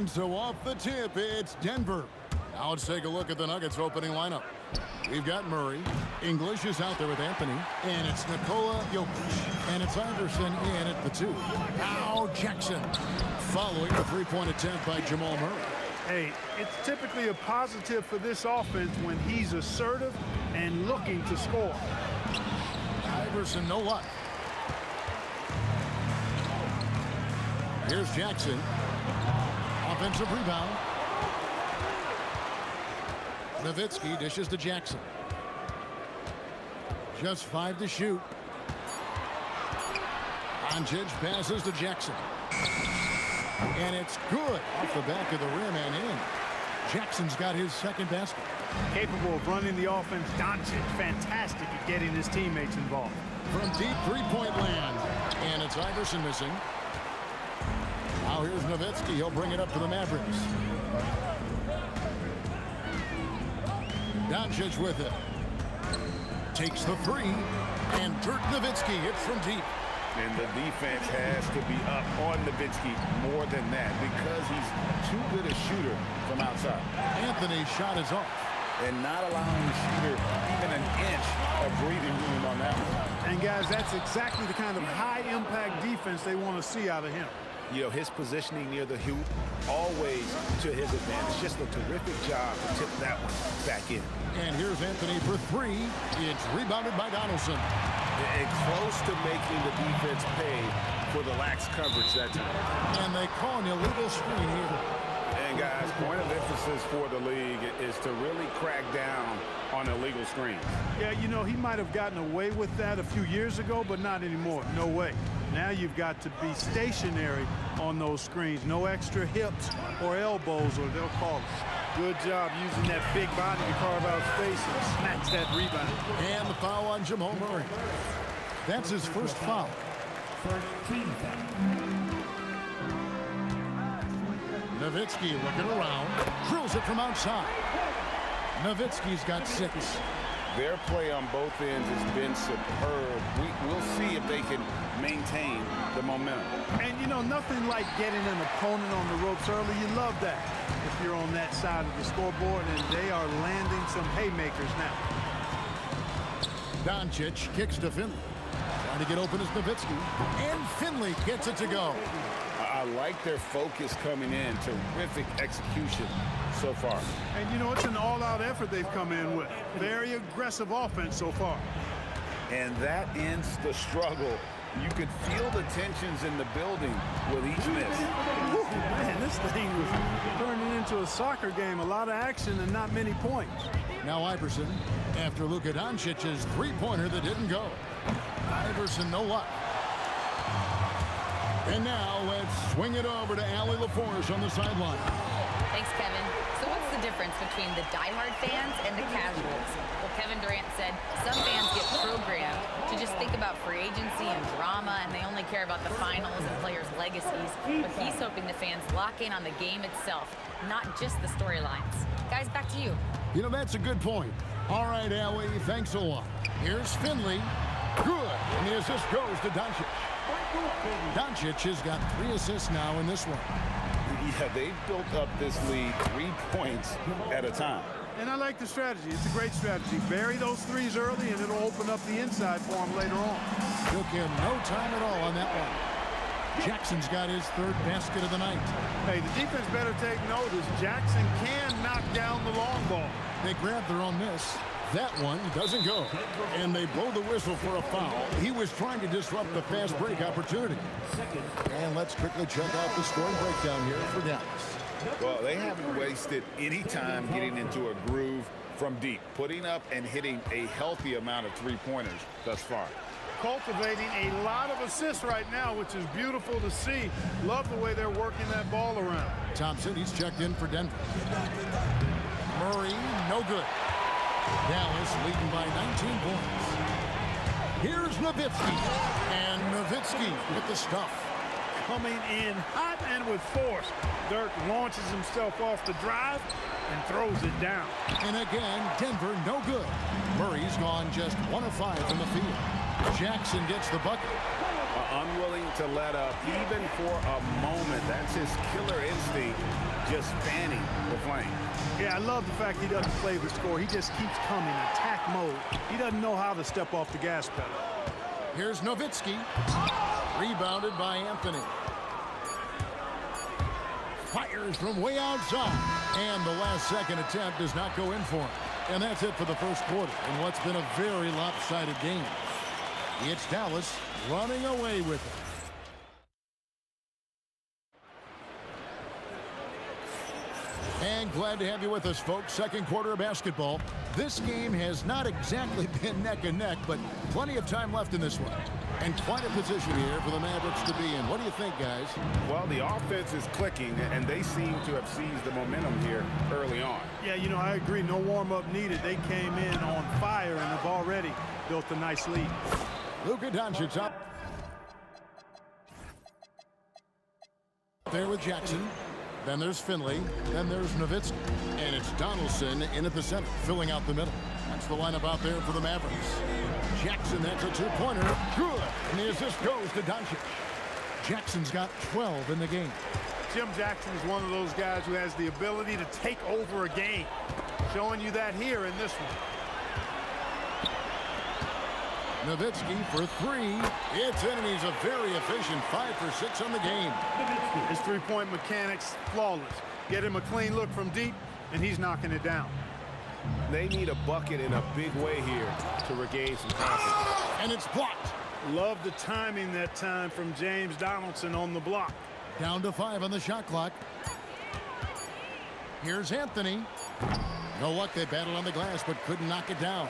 And so off the tip, it's Denver. Now let's take a look at the Nuggets opening lineup. We've got Murray. English is out there with Anthony. And it's Nikola Jokic. And it's Iverson in at the 2. Now Jackson following the three-point attempt by Jamal Murray. Hey, it's typically a positive for this offense when he's assertive and looking to score. Iverson, no luck. Here's Jackson. Offensive rebound. Nowitzki dishes to Jackson. Just 5 to shoot. Doncic passes to Jackson. And it's good off the back of the rim and in. Jackson's got his second basket. Capable of running the offense. Doncic, fantastic at getting his teammates involved. From deep three-point land. And it's Iverson missing. Now here's Nowitzki. He'll bring it up to the Mavericks. Doncic with it. Takes the 3. And Dirk Nowitzki hits from deep. And the defense has to be up on Nowitzki more than that because he's too good a shooter from outside. Anthony's shot is off. And not allowing the shooter even an inch of breathing room on that one. And guys, that's exactly the kind of high-impact defense they want to see out of him. You know, his positioning near the hoop, always to his advantage. Just a terrific job to tip that one back in. And here's Anthony for 3. It's rebounded by Donaldson. And close to making the defense pay for the lax coverage that time. And they call an illegal screen here. And guys, point of emphasis for the league is to really crack down on illegal screens. Yeah, you know, he might have gotten away with that a few years ago, but not anymore. No way. Now you've got to be stationary on those screens. No extra hips or elbows, or they'll call it. Good job using that big body to carve out space and snatch that rebound. And the foul on Jamal Murray. That's his first foul. First team foul. Nowitzki looking around. Drills it from outside. Nowitzki's got 6. Their play on both ends has been superb. We'll see if they can maintain the momentum. And, you know, nothing like getting an opponent on the ropes early. You love that if you're on that side of the scoreboard, and they are landing some haymakers now. Doncic kicks to Finley. Trying to get open is Nowitzki. And Finley gets it to go. I like their focus coming in. Terrific execution so far. And, you know, it's an all-out effort they've come in with. Very aggressive offense so far. And that ends the struggle. You could feel the tensions in the building with each miss. Whew, man, this thing was turning into a soccer game. A lot of action and not many points. Now Iverson after Luka Doncic's three-pointer that didn't go. Iverson, no luck. And now let's swing it over to Allie LaForge on the sideline. Thanks, Kevin. So what's the difference between the diehard fans and the casuals? Well, Kevin Durant said some fans get programmed to just think about free agency and drama, and they only care about the finals and players' legacies. But he's hoping the fans lock in on the game itself, not just the storylines. Guys, back to you. You know, that's a good point. All right, Allie, thanks a lot. Here's Finley. Good. And the assist goes to Doncic. Doncic has got 3 assists now in this one. Yeah, they've built up this lead 3 points at a time. And I like the strategy. It's a great strategy. Bury those threes early, and it'll open up the inside for him later on. Took him no time at all on that one. Jackson's got his 3rd basket of the night. Hey, the defense better take notice. Jackson can knock down the long ball. They grab their own miss. That one doesn't go. And they blow the whistle for a foul. He was trying to disrupt the fast break opportunity. And let's quickly check out the scoring breakdown here for Dallas. Well, they haven't wasted any time getting into a groove from deep, putting up and hitting a healthy amount of three-pointers thus far. Cultivating a lot of assists right now, which is beautiful to see. Love the way they're working that ball around. Thompson, he's checked in for Denver. Murray, no good. Dallas leading by 19 points. Here's Nowitzki. And Nowitzki with the stuff. Coming in hot and with force. Dirk launches himself off the drive and throws it down. And again, Denver no good. Murray's gone just 1 of 5 from the field. Jackson gets the bucket. unwilling to let up even for a moment. That's his killer instinct, just fanning the flame. Yeah, I love the fact he doesn't play the score. He just keeps coming, attack mode. He doesn't know how to step off the gas pedal. Here's Nowitzki. Rebounded by Anthony. Fires from way outside. And the last-second attempt does not go in for him. And that's it for the first quarter in what's been a very lopsided game. It's Dallas running away with it. And glad to have you with us, folks. Second quarter of basketball. This game has not exactly been neck and neck, but plenty of time left in this one. And quite a position here for the Mavericks to be in. What do you think, guys? Well, the offense is clicking, and they seem to have seized the momentum here early on. Yeah, you know, I agree. No warm-up needed. They came in on fire and have already built a nice lead. Luka Doncic up there with Jackson. Then there's Finley. Then there's Nowitzki. And it's Donaldson in at the center, filling out the middle. That's the lineup out there for the Mavericks. Jackson, that's a two-pointer. Good. And the assist goes to Doncic. Jackson's got 12 in the game. Jim Jackson is one of those guys who has the ability to take over a game. Showing you that here in this one. Nowitzki for three. It's in, and he's a very efficient 5 for 6 on the game. His three-point mechanics, flawless. Get him a clean look from deep, and he's knocking it down. They need a bucket in a big way here to regain some confidence. And it's blocked. Love the timing that time from James Donaldson on the block. Down to 5 on the shot clock. Here's Anthony. No luck, they battled on the glass, but couldn't knock it down.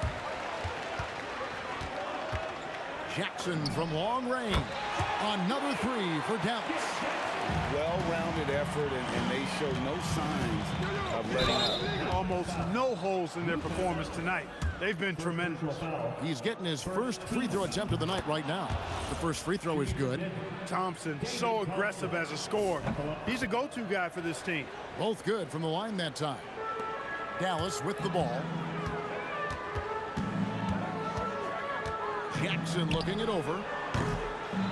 Jackson from long range. Another three for Dallas. Well-rounded effort, and they show no signs of letting up. Almost no holes in their performance tonight. They've been tremendous. He's getting his first free throw attempt of the night right now. The first free throw is good. Thompson, so aggressive as a scorer. He's a go-to guy for this team. Both good from the line that time. Dallas with the ball. Jackson looking it over.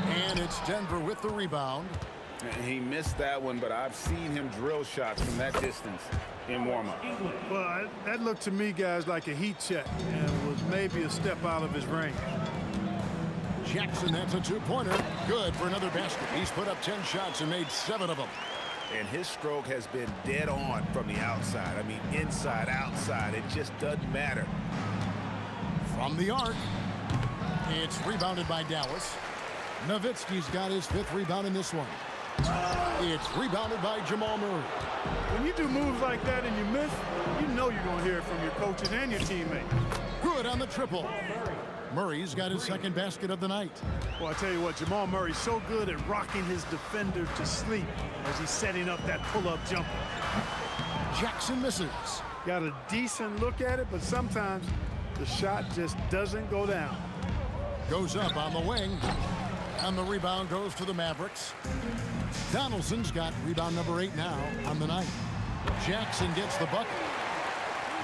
And it's Denver with the rebound. He missed that one, but I've seen him drill shots from that distance in warm-up. Well, that looked to me, guys, like a heat check, and was maybe a step out of his range. Jackson, that's a two-pointer. Good for another basket. He's put up 10 shots and made 7 of them. And his stroke has been dead on from the outside. I mean, inside, outside, it just doesn't matter. From the arc, it's rebounded by Dallas. Nowitzki's got his 5th rebound in this one. It's rebounded by Jamal Murray. When you do moves like that and you miss, you know you're going to hear it from your coaches and your teammates. Good on the triple. Murray's got his 2nd basket of the night. Well, I tell you what, Jamal Murray's so good at rocking his defender to sleep as he's setting up that pull-up jumper. Jackson misses. Got a decent look at it, but sometimes the shot just doesn't go down. Goes up on the wing. And the rebound goes to the Mavericks. Donaldson's got rebound number 8 now on the night. Jackson gets the bucket.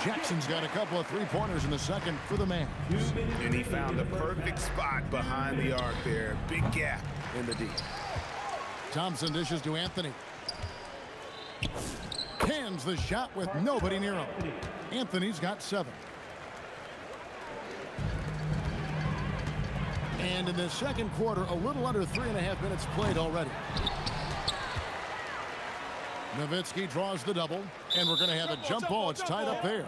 Jackson's got a couple of three-pointers in the second for the man. And he found the perfect spot behind the arc there. Big gap in the deep. Thompson dishes to Anthony. Hands the shot with nobody near him. Anthony's got 7. And in the second quarter, a little under 3.5 minutes played already. Nowitzki draws the double, and we're going to have a jump ball. It's tied up there.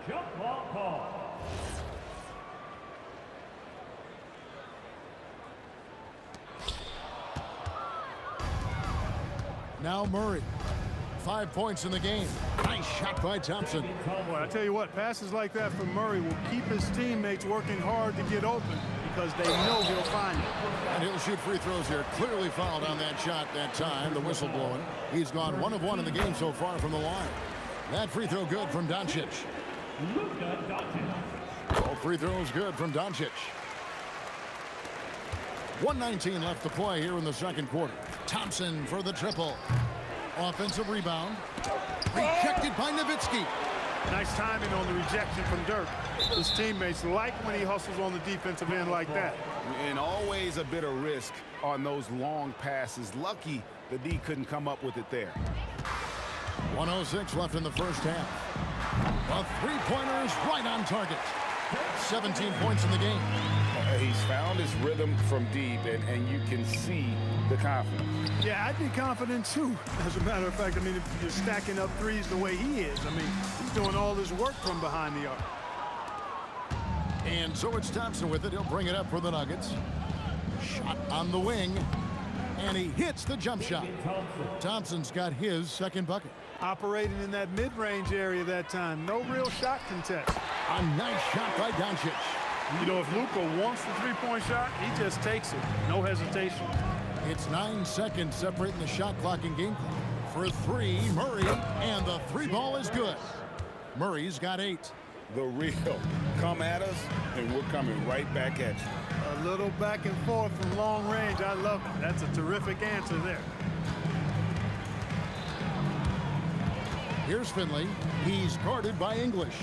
Jump ball call. Now Murray. 5 points in the game. Nice shot by Thompson. Boy, I tell you what, passes like that from Murray will keep his teammates working hard to get open because they know he'll find it. And he'll shoot free throws here. Clearly fouled on that shot that time. The whistle blowing. He's gone 1 of 1 in the game so far from the line. That free throw good from Doncic. All free throws good from Doncic. 1:19 left to play here in the second quarter. Thompson for the triple. Offensive rebound. Rejected by Nowitzki. Nice timing on the rejection from Dirk. His teammates like when he hustles on the defensive end like that. And always a bit of risk on those long passes. Lucky the D couldn't come up with it there. 1:06 left in the first half. A three-pointer is right on target. 17 points in the game. He's found his rhythm from deep, and you can see the confidence. Yeah, I'd be confident too. As a matter of fact, I mean, if you're stacking up threes the way he is, I mean, he's doing all his work from behind the arc. And so it's Thompson with it. He'll bring it up for the Nuggets. Shot on the wing. And he hits the jump shot. Thompson's got his second bucket. Operating in that mid-range area that time. No real shot contest. A nice shot by Doncic. You know, if Luka wants the three-point shot, he just takes it. No hesitation. It's 9 seconds separating the shot clock and game clock. For three, Murray, and the three ball is good. Murray's got 8. The real. Come at us, and we're coming right back at you. A little back and forth from long range. I love it. That's a terrific answer there. Here's Finley. He's guarded by English.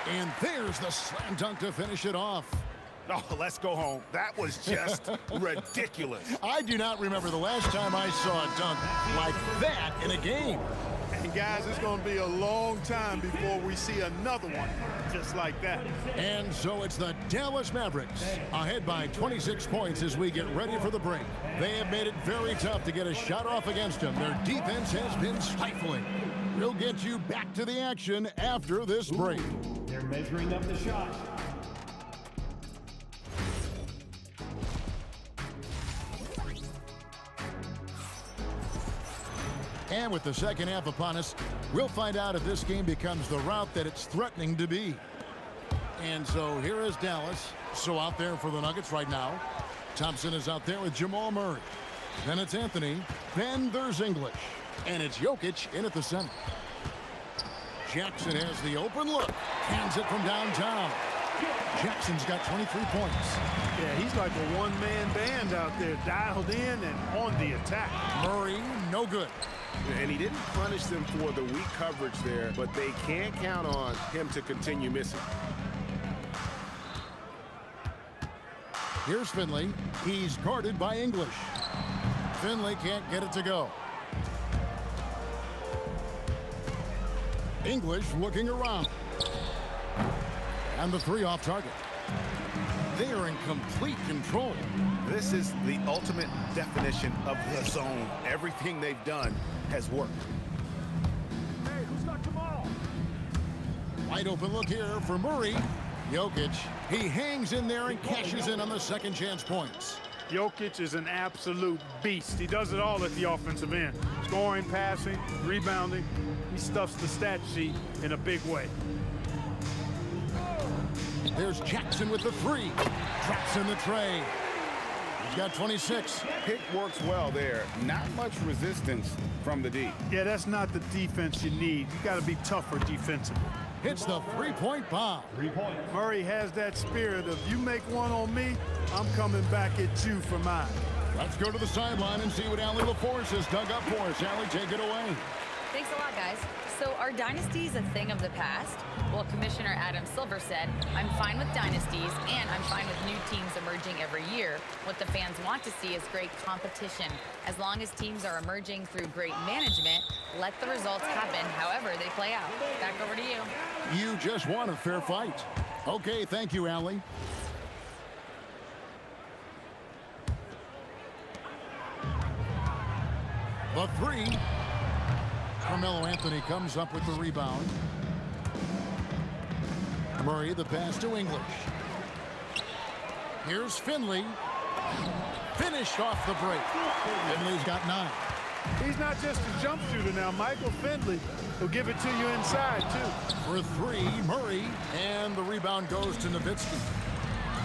And there's the slam dunk to finish it off. Oh, let's go home. That was just ridiculous. I do not remember the last time I saw a dunk like that in a game. And guys, it's going to be a long time before we see another one just like that. And so it's the Dallas Mavericks ahead by 26 points as we get ready for the break. They have made it very tough to get a shot off against them. Their defense has been stifling. We'll get you back to the action after this break. They're measuring up the shot. And with the second half upon us, we'll find out if this game becomes the route that it's threatening to be. And so here is Dallas. So out there for the Nuggets right now. Thompson is out there with Jamal Murray. Then it's Anthony. Then there's English. And it's Jokic in at the center. Jackson has the open look. Hands it from downtown. Jackson's got 23 points. Yeah, he's like a one-man band out there, dialed in and on the attack. Murray, no good. And he didn't punish them for the weak coverage there, but they can't count on him to continue missing. Here's Finley. He's guarded by English. Finley can't get it to go. English looking around. And the three off target. They are in complete control. This is the ultimate definition of the zone. Everything they've done has worked. Hey, who's got Jamal? Wide open look here for Murray. Jokic, he hangs in there and cashes in on the second chance points. Jokic is an absolute beast. He does it all at the offensive end. Scoring, passing, rebounding. He stuffs the stat sheet in a big way. There's Jackson with the three. Drops in the tray. He's got 26. Pick works well there. Not much resistance from the D. Yeah, that's not the defense you need. You got to be tougher defensively. Hits the three-point bomb. 3 points. Murray has that spirit of you make one on me, I'm coming back at you for mine. Let's go to the sideline and see what Allie LaForce has dug up for us. Allie, take it away. Thanks a lot, guys. So are dynasties a thing of the past? Well, Commissioner Adam Silver said, I'm fine with dynasties and I'm fine with new teams emerging every year. What the fans want to see is great competition. As long as teams are emerging through great management, let the results happen however they play out. Back over to you. You just want a fair fight. Okay, thank you, Allie. The three. Carmelo Anthony comes up with the rebound. Murray, the pass to English. Here's Finley. Finished off the break. Finley's got 9. He's not just a jump shooter now. Michael Finley will give it to you inside, too. For 3, Murray. And the rebound goes to Nowitzki.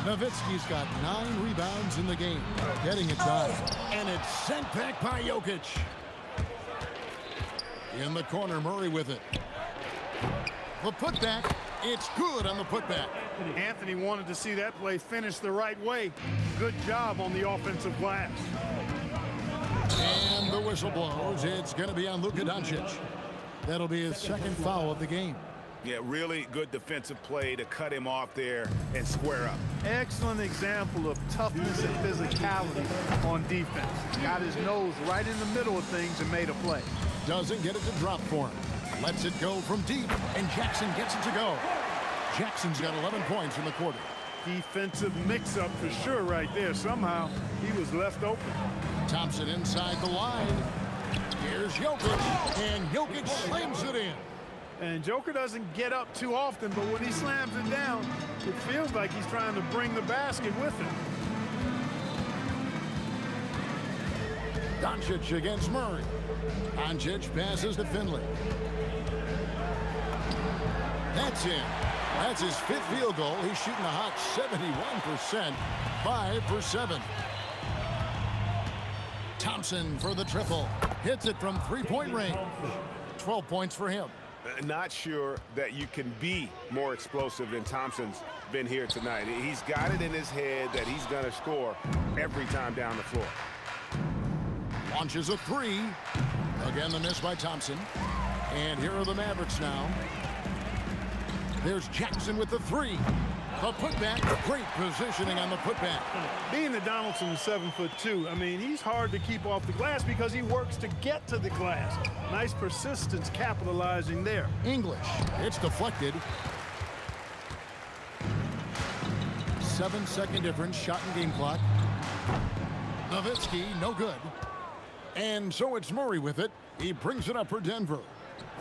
Nowitzki's got 9 rebounds in the game. Getting it done. And it's sent back by Jokic. In the corner, Murray with it. The putback, it's good on the putback. Anthony wanted to see that play finish the right way. Good job on the offensive glass. And the whistle blows. It's going to be on Luka Doncic. That'll be his second foul of the game. Yeah, really good defensive play to cut him off there and square up. Excellent example of toughness and physicality on defense. Got his nose right in the middle of things and made a play. Doesn't get it to drop for him. Lets it go from deep, and Jackson gets it to go. Jackson's got 11 points in the quarter. Defensive mix-up for sure right there. Somehow he was left open. Thompson inside the line. Here's Jokic, and Jokic slams it in. And Joker doesn't get up too often, but when he slams it down, it feels like he's trying to bring the basket with him. Doncic against Murray. Doncic passes to Finley. That's in. That's his fifth field goal. He's shooting a hot 71%, 5 for 7. Thompson for the triple. Hits it from three-point range. 12 points for him. Not sure that you can be more explosive than Thompson's been here tonight. He's got it in his head that he's going to score every time down the floor. Launches a three. Again, the miss by Thompson. And here are the Mavericks now. There's Jackson with the three. The putback, great positioning on the putback. Being that Donaldson is 7'2", I mean, he's hard to keep off the glass because he works to get to the glass. Nice persistence capitalizing there. English, it's deflected. 7-second difference, shot and game clock. Nowitzki, no good. And so it's Murray with it. He brings it up for Denver.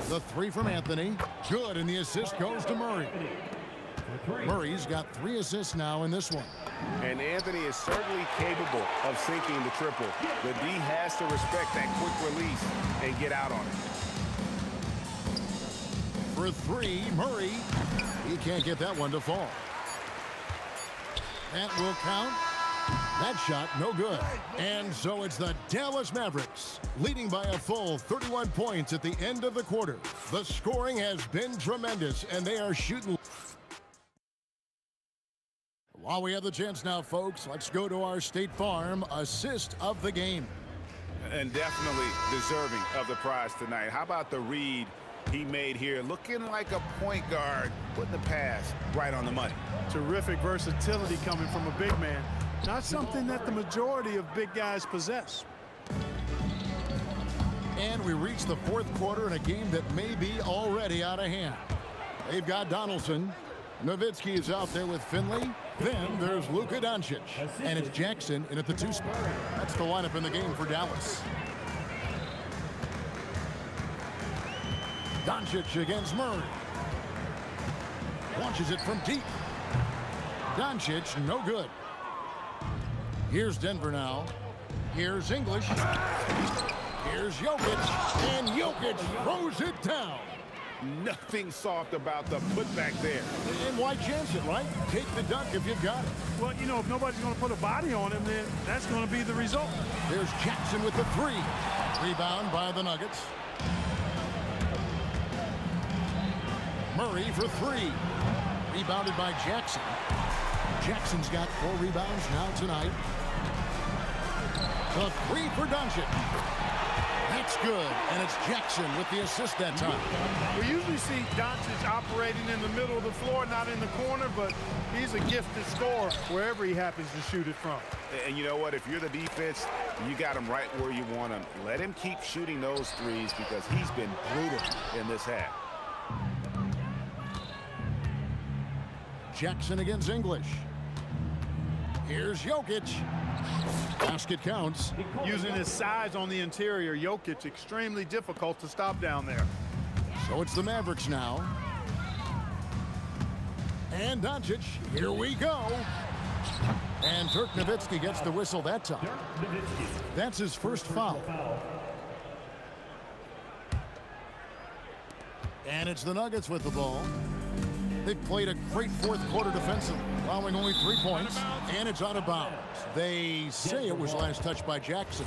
The three from Anthony, good, and the assist goes to Murray. Murray's got 3 assists now in this one. And Anthony is certainly capable of sinking the triple. The D has to respect that quick release and get out on it. For 3, Murray. He can't get that one to fall. That will count. That shot, no good. And so it's the Dallas Mavericks, leading by a full 31 points at the end of the quarter. The scoring has been tremendous, and they are shooting. While we have the chance now, folks, let's go to our State Farm assist of the game. And definitely deserving of the prize tonight. How about the read he made here? Looking like a point guard, putting the pass right on the money. Terrific versatility coming from a big man. Not something that the majority of big guys possess. And we reach the fourth quarter in a game that may be already out of hand. They've got Donaldson. Nowitzki is out there with Finley. Then there's Luka Doncic. And it's Jackson in at the 2 spot. That's the lineup in the game for Dallas. Doncic against Murray. Launches it from deep. Doncic, no good. Here's Denver now. Here's English. Here's Jokic. And Jokic throws it down. Nothing soft about the putback there. And why chance it, right? Take the dunk if you've got it. Well, you know, if nobody's going to put a body on him, then that's going to be the result. There's Jackson with the 3. Rebound by the Nuggets. Murray for 3. Rebounded by Jackson. Jackson's got 4 rebounds now tonight. The 3 for Doncic. That's good, and it's Jackson with the assist that time. We usually see Doncic operating in the middle of the floor, not in the corner, but he's a gifted scorer wherever he happens to shoot it from. And you know what? If you're the defense, you got him right where you want him. Let him keep shooting those threes because he's been brutal in this half. Jackson against English. Here's Jokic. Basket counts. Using his size on the interior, Jokic extremely difficult to stop down there. So it's the Mavericks now. And Doncic, here we go. And Dirk Nowitzki gets the whistle that time. That's his first foul. And it's the Nuggets with the ball. They've played a great fourth quarter defensively, allowing only 3 points, and it's out of bounds. They say it was last touched by Jackson.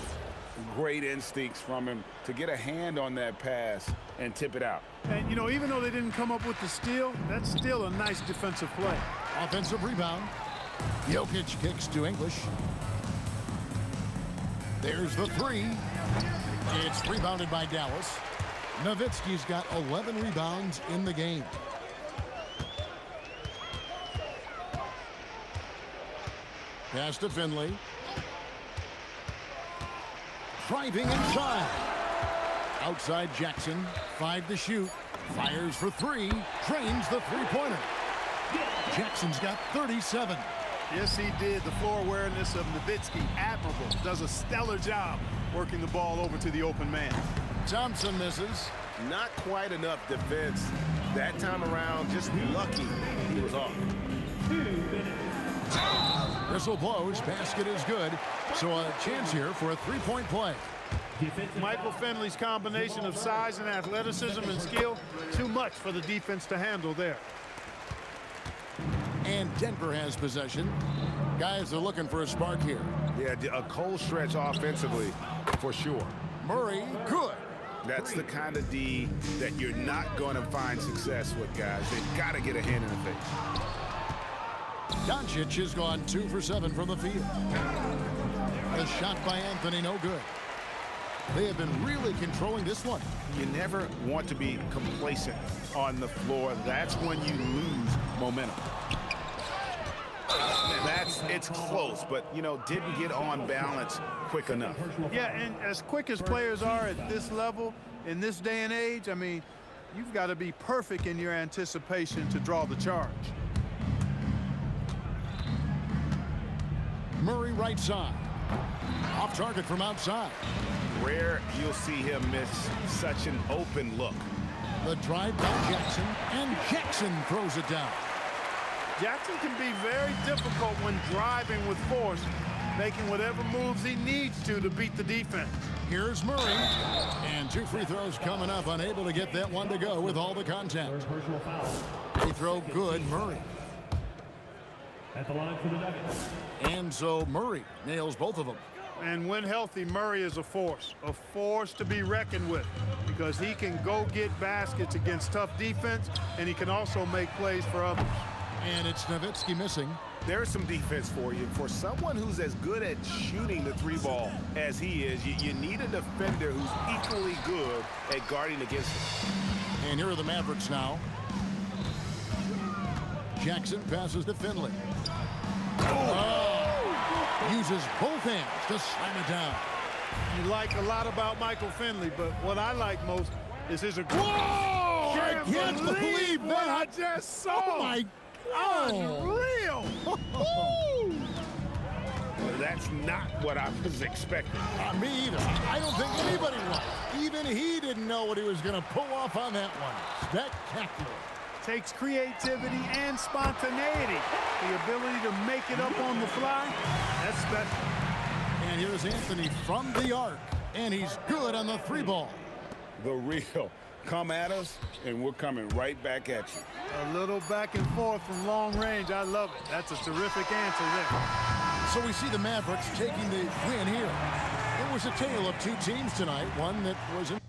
Great instincts from him to get a hand on that pass and tip it out. And, you know, even though they didn't come up with the steal, that's still a nice defensive play. Offensive rebound. Jokic kicks to English. There's the three. It's rebounded by Dallas. Nowitzki's got 11 rebounds in the game. Pass to Finley. Driving inside. Outside Jackson. 5 to shoot. Fires for 3. Drains the three-pointer. Jackson's got 37. Yes, he did. The floor awareness of Nowitzki, admirable. Does a stellar job working the ball over to the open man. Thompson misses. Not quite enough defense that time around. Just lucky he was off. Whistle blows. Basket is good. So a chance here for a three-point play. Michael Finley's combination of size and athleticism and skill, too much for the defense to handle there. And Denver has possession. Guys are looking for a spark here. Yeah, a cold stretch offensively for sure. Murray, good. That's the kind of D that you're not going to find success with, guys. They've got to get a hand in the face. Doncic has gone 2 for 7 from the field. The shot by Anthony, no good. They have been really controlling this one. You never want to be complacent on the floor. That's when you lose momentum. It's close, but, you know, didn't get on balance quick enough. Yeah, and as quick as players are at this level, in this day and age, I mean, you've got to be perfect in your anticipation to draw the charge. Murray right side. Off target from outside. Rare you'll see him miss such an open look. The drive by Jackson, and Jackson throws it down. Jackson can be very difficult when driving with force, making whatever moves he needs to beat the defense. Here's Murray, and 2 free throws coming up, unable to get that one to go with all the contact. Free throw good, Murray. At the line for the Nuggets. And so Murray nails both of them. And when healthy, Murray is a force to be reckoned with, because he can go get baskets against tough defense, and he can also make plays for others. And it's Nowitzki missing. There's some defense for you. For someone who's as good at shooting the three ball as he is, you need a defender who's equally good at guarding against him. And here are the Mavericks now. Jackson passes to Finley. Uses both hands to slam it down. You like a lot about Michael Finley, but what I like most is his aggressive. Whoa! I can't believe what I that. just saw. Oh my God! Unreal! That's not what I was expecting. Me either. I don't think anybody was. Even he didn't know what he was going to pull off on that one. Spectacular. Takes creativity and spontaneity. The ability to make it up on the fly, that's special. And here's Anthony from the arc. And he's good on the three ball. The real. Come at us, and we're coming right back at you. A little back and forth from long range. I love it. That's a terrific answer there. So we see the Mavericks taking the win here. It was a tale of 2 teams tonight. One that was in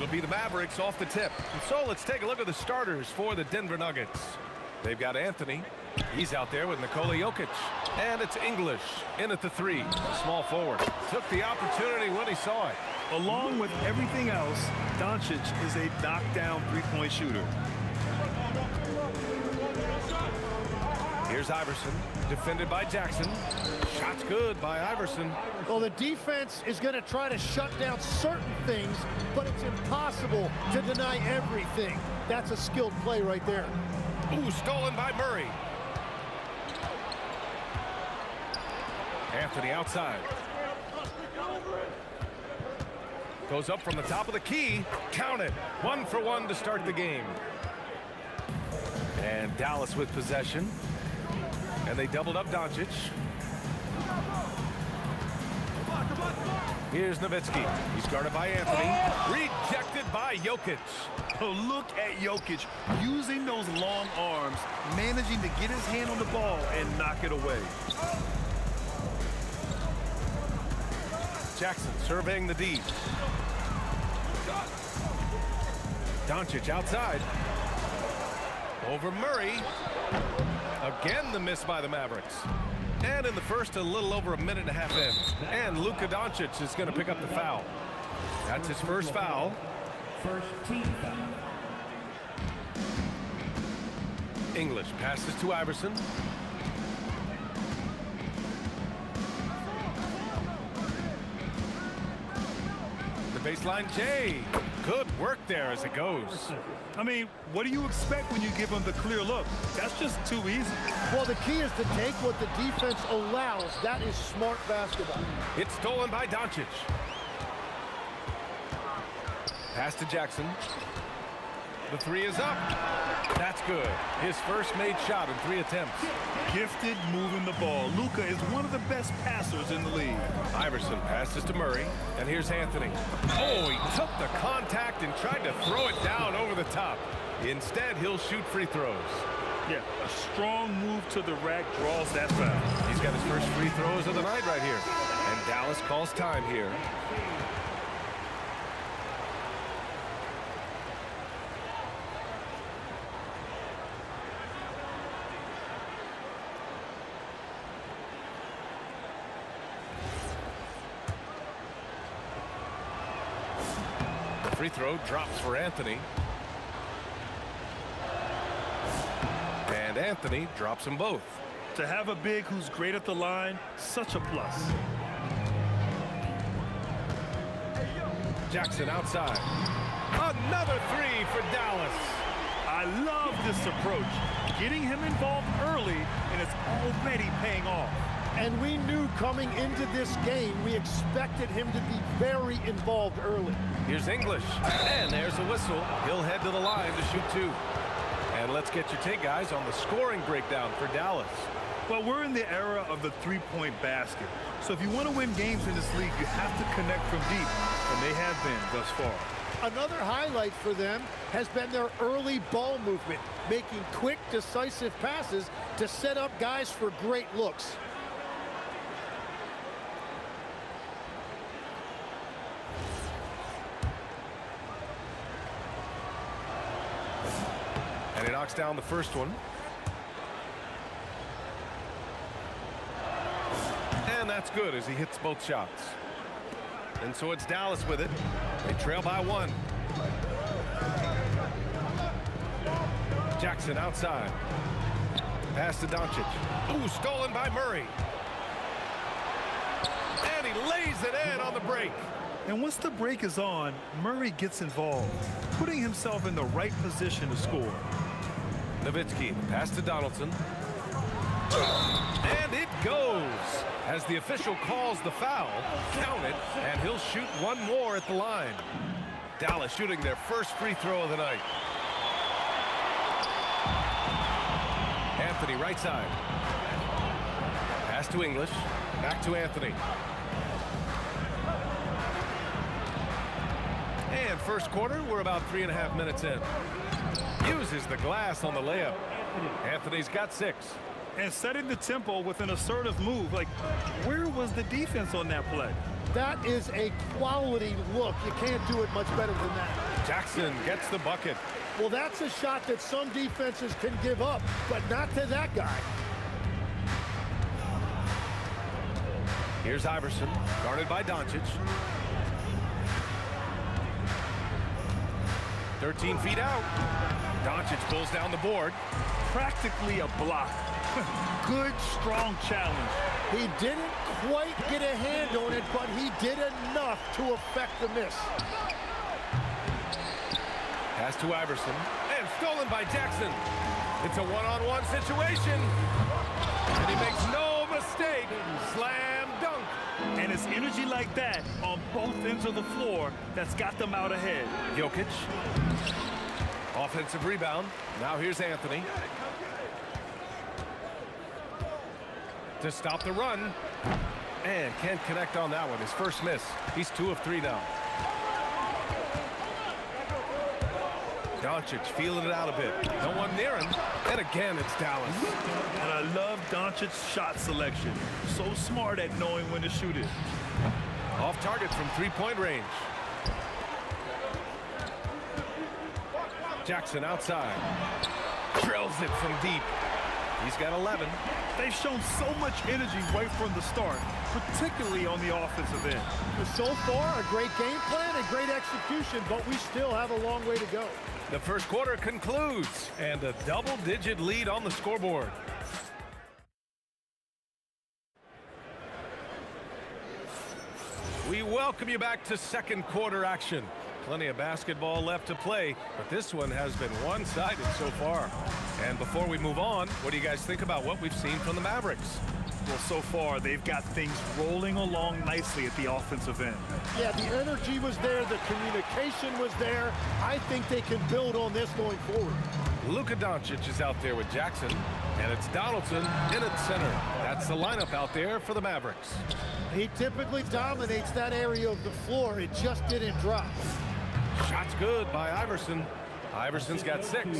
It'll be the Mavericks off the tip. And so let's take a look at the starters for the Denver Nuggets. They've got Anthony. He's out there with Nikola Jokic. And it's English in at the 3. Small forward. Took the opportunity when he saw it. Along with everything else, Doncic is a knockdown three-point shooter. Here's Iverson, defended by Jackson. Shot's good by Iverson. Well, the defense is going to try to shut down certain things, but it's impossible to deny everything. That's a skilled play right there. Ooh, stolen by Murray. Anthony outside. Goes up from the top of the key. Count it. 1 for 1 to start the game. And Dallas with possession. And they doubled up Doncic. Here's Nowitzki. He's guarded by Anthony. Rejected by Jokic. Oh, look at Jokic using those long arms, managing to get his hand on the ball and knock it away. Jackson surveying the D. Doncic outside. Over Murray. Again, the miss by the Mavericks. And in the first, a little over a minute and a half in. And Luka Doncic is going to pick up the foul. That's his first foul. First team foul. English passes to Iverson. The baseline J. Good work there as it goes. I mean, what do you expect when you give him the clear look? That's just too easy. Well, the key is to take what the defense allows. That is smart basketball. It's stolen by Doncic. Pass to Jackson. The 3 is up. That's good. His first made shot in 3 attempts. Gifted moving the ball. Luka is one of the best passers in the league. Iverson passes to Murray, and here's Anthony. Oh, he took the contact and tried to throw it down over the top. Instead, he'll shoot free throws. Yeah, a strong move to the rack draws that foul. He's got his first free throws of the night right here. And Dallas calls time here. Free throw drops for Anthony. And Anthony drops them both. To have a big who's great at the line, such a plus. Jackson outside. Another 3 for Dallas. I love this approach. Getting him involved early, and it's already paying off. And we knew coming into this game, we expected him to be very involved early. Here's English. And there's a whistle. He'll head to the line to shoot 2. And let's get your take, guys, on the scoring breakdown for Dallas. Well, we're in the era of the three-point basket. So if you want to win games in this league, you have to connect from deep. And they have been thus far. Another highlight for them has been their early ball movement, making quick, decisive passes to set up guys for great looks. And he knocks down the first one. And that's good as he hits both shots. And so it's Dallas with it. They trail by 1. Jackson outside. Pass to Doncic. Ooh, stolen by Murray. And he lays it in on the break. And once the break is on, Murray gets involved, putting himself in the right position to score. Nowitzki, pass to Donaldson. And it goes. As the official calls the foul, count it, and he'll shoot 1 more at the line. Dallas shooting their first free throw of the night. Anthony right side. Pass to English. Back to Anthony. And first quarter, we're about 3.5 minutes in. Uses the glass on the layup. Anthony's got 6. And setting the tempo with an assertive move. Like, where was the defense on that play? That is a quality look. You can't do it much better than that. Jackson gets the bucket. Well, that's a shot that some defenses can give up, but not to that guy. Here's Iverson, guarded by Doncic. 13 feet out. Doncic pulls down the board. Practically a block. Good, strong challenge. He didn't quite get a hand on it, but he did enough to affect the miss. Pass to Iverson, and stolen by Jackson. It's a one-on-one situation, and he makes no mistake. Slam dunk. And it's energy like that on both ends of the floor that's got them out ahead. Jokic. Offensive rebound. Now here's Anthony. To stop the run. And can't connect on that one. His first miss. He's 2 of 3 now. Doncic feeling it out a bit. No one near him. And again, it's Dallas. And I love Doncic's shot selection. So smart at knowing when to shoot it. Off target from 3-point range. Jackson outside. Drills it from deep. He's got 11. They've shown so much energy right from the start, particularly on the offensive end. So far, a great game plan and great execution, but we still have a long way to go. The first quarter concludes, and a double-digit lead on the scoreboard. We welcome you back to second quarter action. Plenty of basketball left to play, but this one has been one-sided so far. And before we move on, what do you guys think about what we've seen from the Mavericks? Well, so far, they've got things rolling along nicely at the offensive end. Yeah, the energy was there, the communication was there. I think they can build on this going forward. Luka Doncic is out there with Jackson, and it's Donaldson in at center. That's the lineup out there for the Mavericks. He typically dominates that area of the floor. It just didn't drop. Shot's good by Iverson. Iverson's got 6.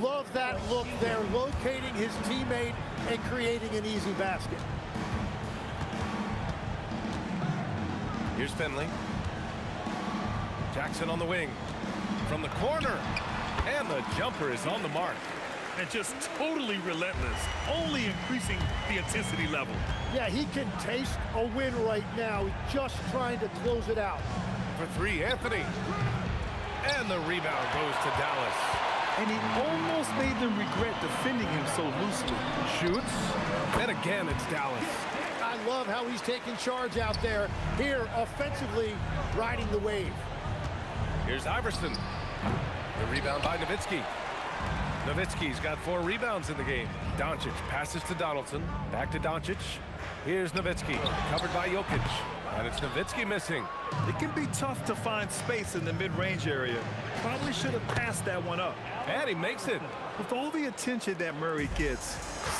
Love that look there, locating his teammate and creating an easy basket. Here's Finley. Jackson on the wing. From the corner. And the jumper is on the mark. And just totally relentless, only increasing the intensity level. Yeah, he can taste a win right now. He's just trying to close it out. For 3, Anthony. And the rebound goes to Dallas. And he almost made them regret defending him so loosely. Shoots. And again, it's Dallas. I love how he's taking charge out there. Here, offensively, riding the wave. Here's Iverson. The rebound by Nowitzki. Nowitzki's got 4 rebounds in the game. Doncic passes to Donaldson. Back to Doncic. Here's Nowitzki, covered by Jokic. And it's Nowitzki missing. It can be tough to find space in the mid-range area. Probably should have passed that one up. And he makes it. With all the attention that Murray gets,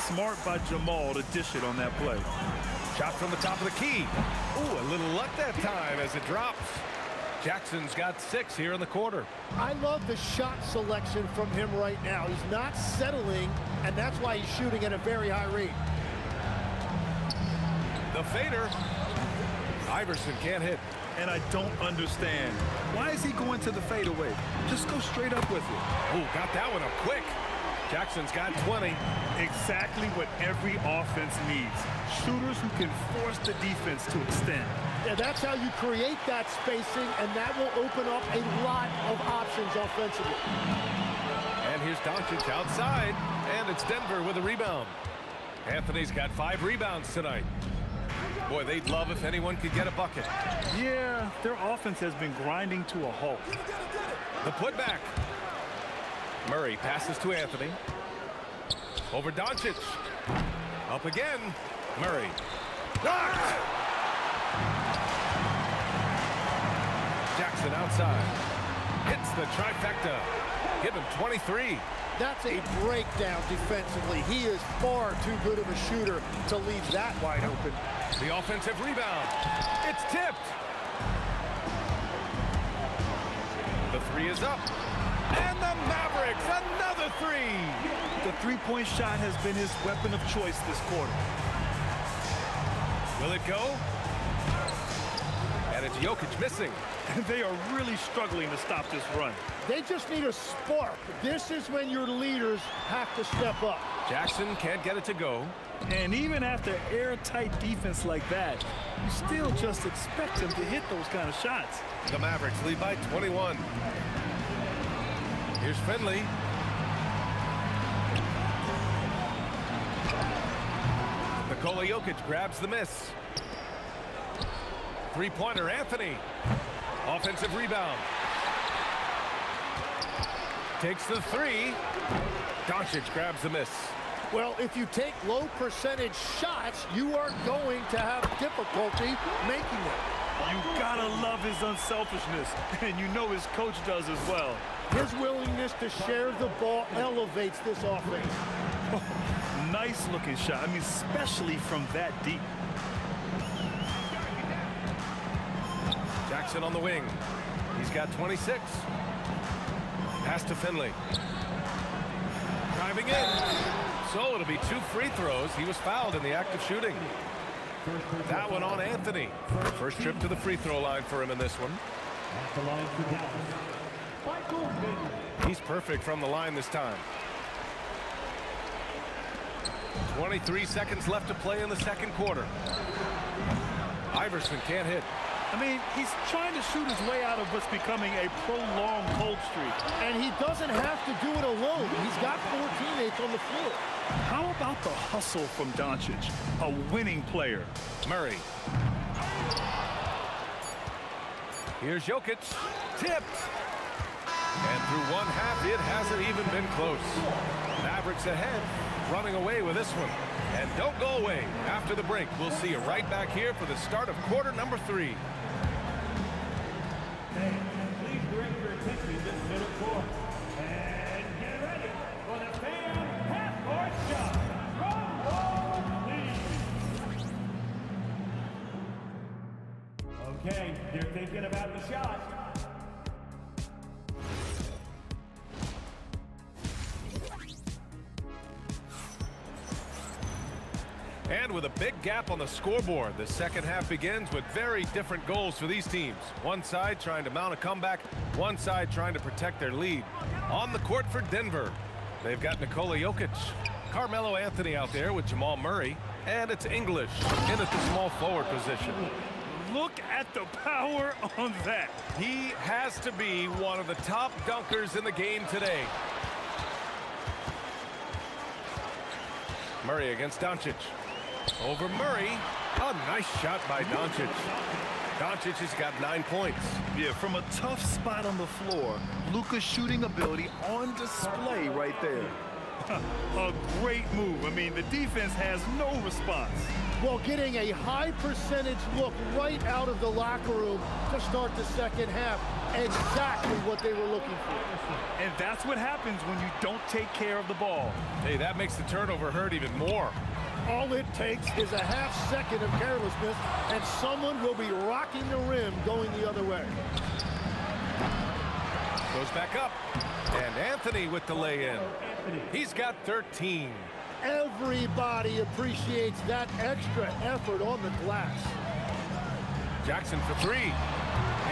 smart by Jamal to dish it on that play. Shot from the top of the key. Ooh, a little luck that time as it drops. Jackson's got 6 here in the quarter. I love the shot selection from him right now. He's not settling, and that's why he's shooting at a very high rate. The fader. Iverson can't hit. And I don't understand. Why is he going to the fadeaway? Just go straight up with it. Ooh, got that one up quick. Jackson's got 20. Exactly what every offense needs. Shooters who can force the defense to extend. Yeah, that's how you create that spacing, and that will open up a lot of options offensively. And here's Doncic outside, and it's Denver with a rebound. Anthony's got 5 rebounds tonight. Boy, they'd love if anyone could get a bucket. Yeah, their offense has been grinding to a halt. The putback. Murray passes to Anthony. Over Doncic. Up again. Murray. Blocked! Jackson outside. Hits the trifecta. Give him 23. That's a breakdown defensively. He is far too good of a shooter to leave that wide open. The offensive rebound. It's tipped. The 3 is up. And the Mavericks, another 3. The three-point shot has been his weapon of choice this quarter. Will it go? And it's Jokic missing. They are really struggling to stop this run. They just need a spark. This is when your leaders have to step up. Jackson can't get it to go. And even after airtight defense like that, you still just expect them to hit those kind of shots. The Mavericks lead by 21. Here's Finley. Nikola Jokic grabs the miss. Three-pointer, Anthony. Offensive rebound. Takes the three. Doncic grabs the miss. Well, if you take low percentage shots, you are going to have difficulty making them. You gotta love his unselfishness, and you know his coach does as well. His willingness to share the ball elevates this offense. Nice looking shot. I mean, especially from that deep. Jackson on the wing. He's got 26. Pass to Finley. Driving in. So it'll be 2 free throws. He was fouled in the act of shooting. That one on Anthony. First trip to the free throw line for him in this one. He's perfect from the line this time. 23 seconds left to play in the second quarter. Iverson can't hit. I mean, he's trying to shoot his way out of what's becoming a prolonged cold streak. And he doesn't have to do it alone. He's got 4 teammates on the floor. How about the hustle from Doncic, a winning player? Murray. Here's Jokic. Tipped. And through one half, it hasn't even been close. Mavericks ahead, running away with this one. And don't go away. After the break, we'll see you right back here for the start of quarter number 3. Please direct your attention to this middle court. And get ready for the fan half-court shot. Drum roll, please. Okay, they're thinking about the shot. And with a big gap on the scoreboard, the second half begins with very different goals for these teams. One side trying to mount a comeback, one side trying to protect their lead. On the court for Denver, they've got Nikola Jokic, Carmelo Anthony out there with Jamal Murray, and it's English in at the small forward position. Look at the power on that. He has to be one of the top dunkers in the game today. Murray against Doncic. Over Murray. A nice shot by Doncic. Doncic has got 9 points. Yeah, from a tough spot on the floor, Luka's shooting ability on display right there. A great move. I mean, the defense has no response. Well, getting a high percentage look right out of the locker room to start the second half. Exactly what they were looking for. And that's what happens when you don't take care of the ball. Hey, that makes the turnover hurt even more. All it takes is a half second of carelessness, and someone will be rocking the rim going the other way. Goes back up. And Anthony with the lay-in. He's got 13. Everybody appreciates that extra effort on the glass. Jackson for 3.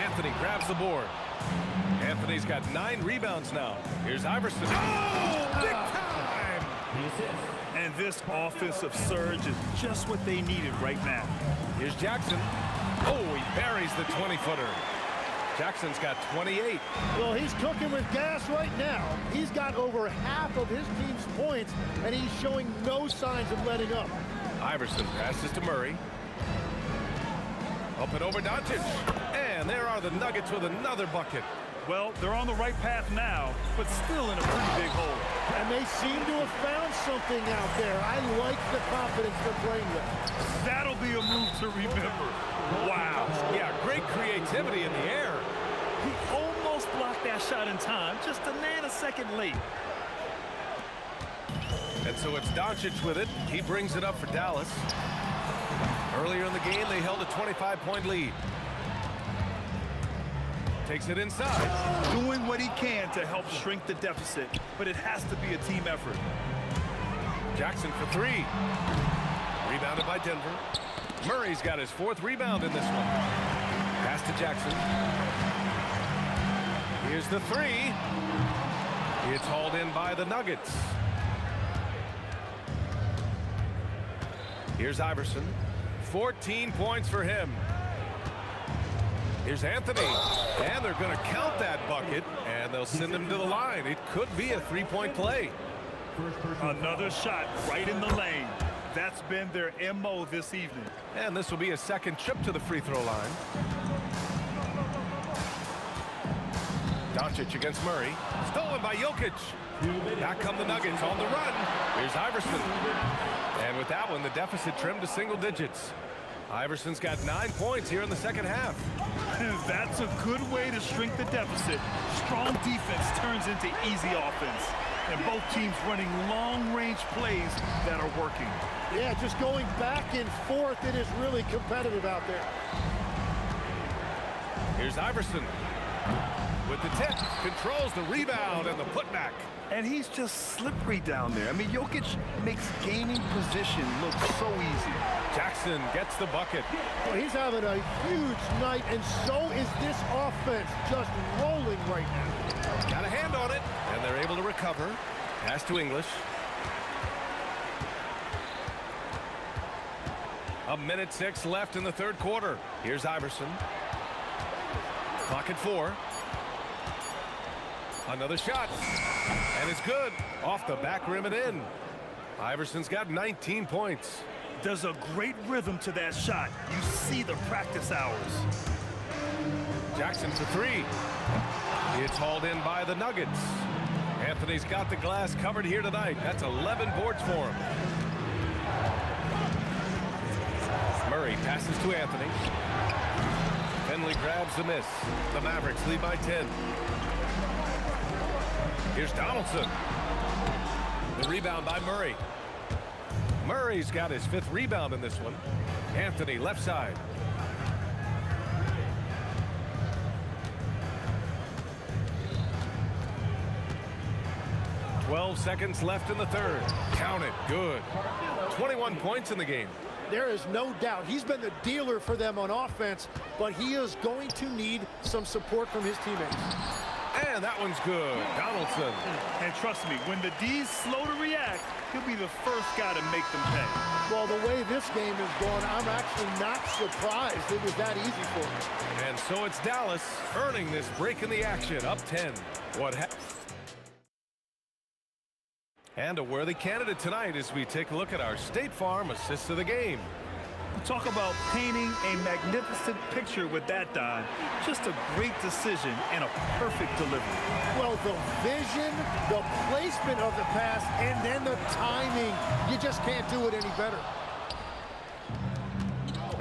Anthony grabs the board. Anthony's got 9 rebounds now. Here's Iverson. Oh, big time! And this offensive surge is just what they needed right now. Here's Jackson. Oh, he buries the 20-footer. Jackson's got 28. Well, he's cooking with gas right now. He's got over half of his team's points, and he's showing no signs of letting up. Iverson passes to Murray. Up and over Doncic. And there are the Nuggets with another bucket. Well, they're on the right path now, but still in a pretty big hole. And they seem to have found something out there. I like the confidence they're playing with. That'll be a move to remember. Wow. Yeah, great creativity in the air. He almost blocked that shot in time, just a nanosecond late. And so it's Doncic with it. He brings it up for Dallas. Earlier in the game, they held a 25-point lead. Takes it inside. Doing what he can to help shrink the deficit, but it has to be a team effort. Jackson for 3. Rebounded by Denver. Murray's got his 4th rebound in this one. Pass to to Jackson. Here's the three. It's hauled in by the Nuggets. Here's Iverson. 14 points for him. Here's Anthony. And they're going to count that bucket, and they'll send him to the line. It could be a three-point play. Another shot right in the lane. That's been their MO this evening. And this will be a second trip to the free throw line. Doncic against Murray. Stolen by Jokic. Back come the Nuggets on the run. Here's Iverson. And with that one, the deficit trimmed to single digits. Iverson's got 9 points here in the second half. That's a good way to shrink the deficit. Strong defense turns into easy offense. And both teams running long-range plays that are working. Yeah, just going back and forth. It is really competitive out there. Here's Iverson. With the tip, controls the rebound and the putback. And he's just slippery down there. I mean, Jokic makes gaining position look so easy. Jackson gets the bucket. Well, he's having a huge night, and so is this offense, just rolling right now. Got a hand on it, and they're able to recover. Pass to English. A minute 6 left in the third quarter. Here's Iverson. Clock at 4. Another shot. And it's good. Off the back rim and in. Iverson's got 19 points. There's a great rhythm to that shot. You see the practice hours. Jackson for 3. It's hauled in by the Nuggets. Anthony's got the glass covered here tonight. That's 11 boards for him. Murray passes to Anthony. Finley grabs the miss. The Mavericks lead by 10. Here's Donaldson. The rebound by Murray. Murray's got his 5th rebound in this one. Anthony left side. "12 seconds left in the third. Count it. Good. 21 points in the game. There is no doubt he's been the dealer for them on offense, but he is going to need some support from his teammates. And that one's good. Donaldson. And trust me, when the D's slow to react, he'll be the first guy to make them pay. Well, the way this game is going, I'm actually not surprised it was that easy for him. And so it's Dallas earning this break in the action, up 10. What happened? And a worthy candidate tonight as we take a look at our State Farm assists of the game. Talk about painting a magnificent picture with that dime. Just a great decision and a perfect delivery. Well, the vision, the placement of the pass, and then the timing. You just can't do it any better.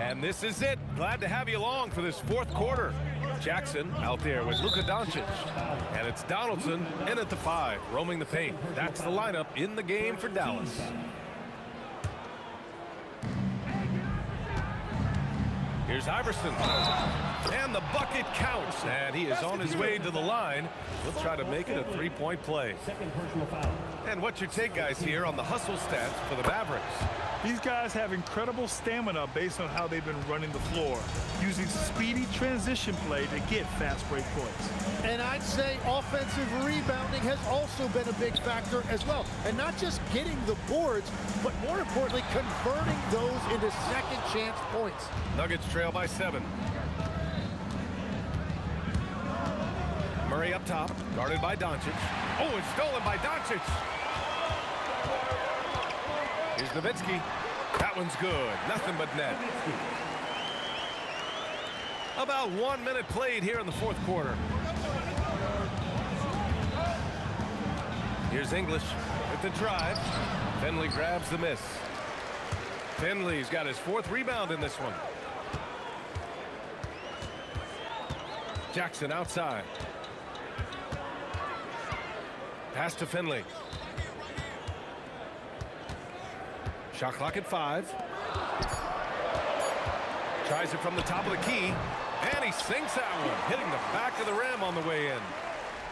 And this is it. Glad to have you along for this fourth quarter. Jackson out there with Luka Doncic. And it's Donaldson in at the 5, roaming the paint. That's the lineup in the game for Dallas. Here's Iverson. And the bucket counts. And he is on his way to the line. He'll try to make it a 3-point play. And what's your take, guys, here on the hustle stats for the Mavericks? These guys have incredible stamina based on how they've been running the floor, using speedy transition play to get fast break points. And I'd say offensive rebounding has also been a big factor as well. And not just getting the boards, but more importantly, converting those into second chance points. Nuggets trail by 7. Murray up top, guarded by Doncic. Oh, it's stolen by Doncic. Here's Nowitzki. That one's good. Nothing but net. About 1 minute played here in the fourth quarter. Here's English with the drive. Finley grabs the miss. Finley's got his 4th rebound in this one. Jackson outside. Pass to Finley. Shot clock at 5. Tries it from the top of the key. And he sinks that one, hitting the back of the rim on the way in.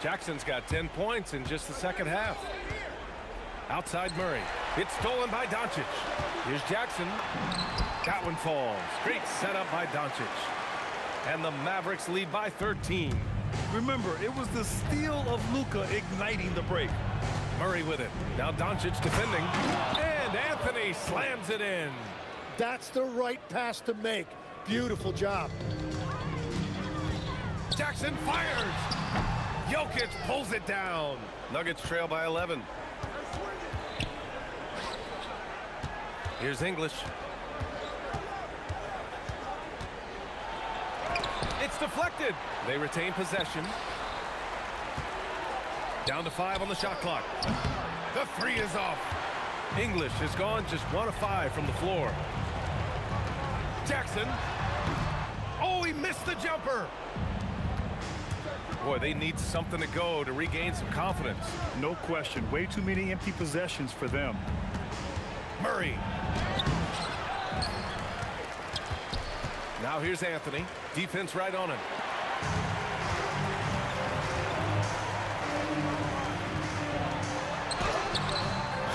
Jackson's got 10 points in just the second half. Outside Murray. It's stolen by Doncic. Here's Jackson. That one falls. Great setup by Doncic. And the Mavericks lead by 13. Remember, it was the steal of Luka igniting the break. Murray with it. Now Doncic defending. And Anthony slams it in. That's the right pass to make. Beautiful job. Jackson fires. Jokic pulls it down. Nuggets trail by 11. Here's English. It's deflected. They retain possession. Down to 5 on the shot clock. The 3 is off. English has gone just 1 of 5 from the floor. Jackson. Oh, he missed the jumper. Boy, they need something to go to regain some confidence. No question. Way too many empty possessions for them. Murray. Now here's Anthony. Defense right on him.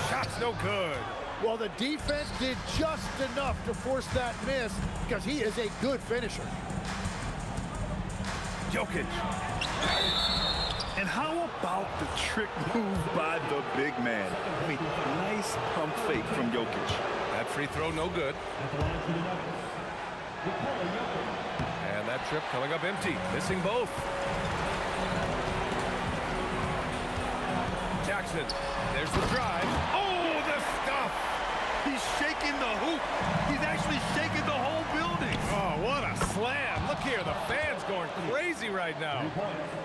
Shot's no good. Well, the defense did just enough to force that miss because he is a good finisher. Jokic. And how about the trick move by the big man? I mean, nice pump fake from Jokic. That free throw no good. And that trip coming up empty. Missing both. Jackson. There's the drive. Oh, the stuff. He's shaking the hoop. He's actually shaking the whole building. Oh, what a slam. Look here. The fans going crazy right now.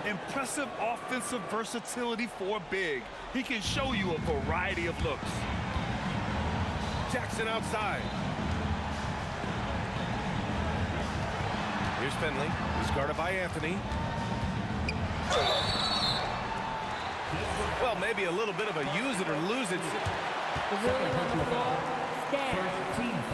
Impressive offensive versatility for big. He can show you a variety of looks. Jackson outside. Here's Finley. He's guarded by Anthony. Well, maybe a little bit of a use it or lose it. The ruling on the floor stands.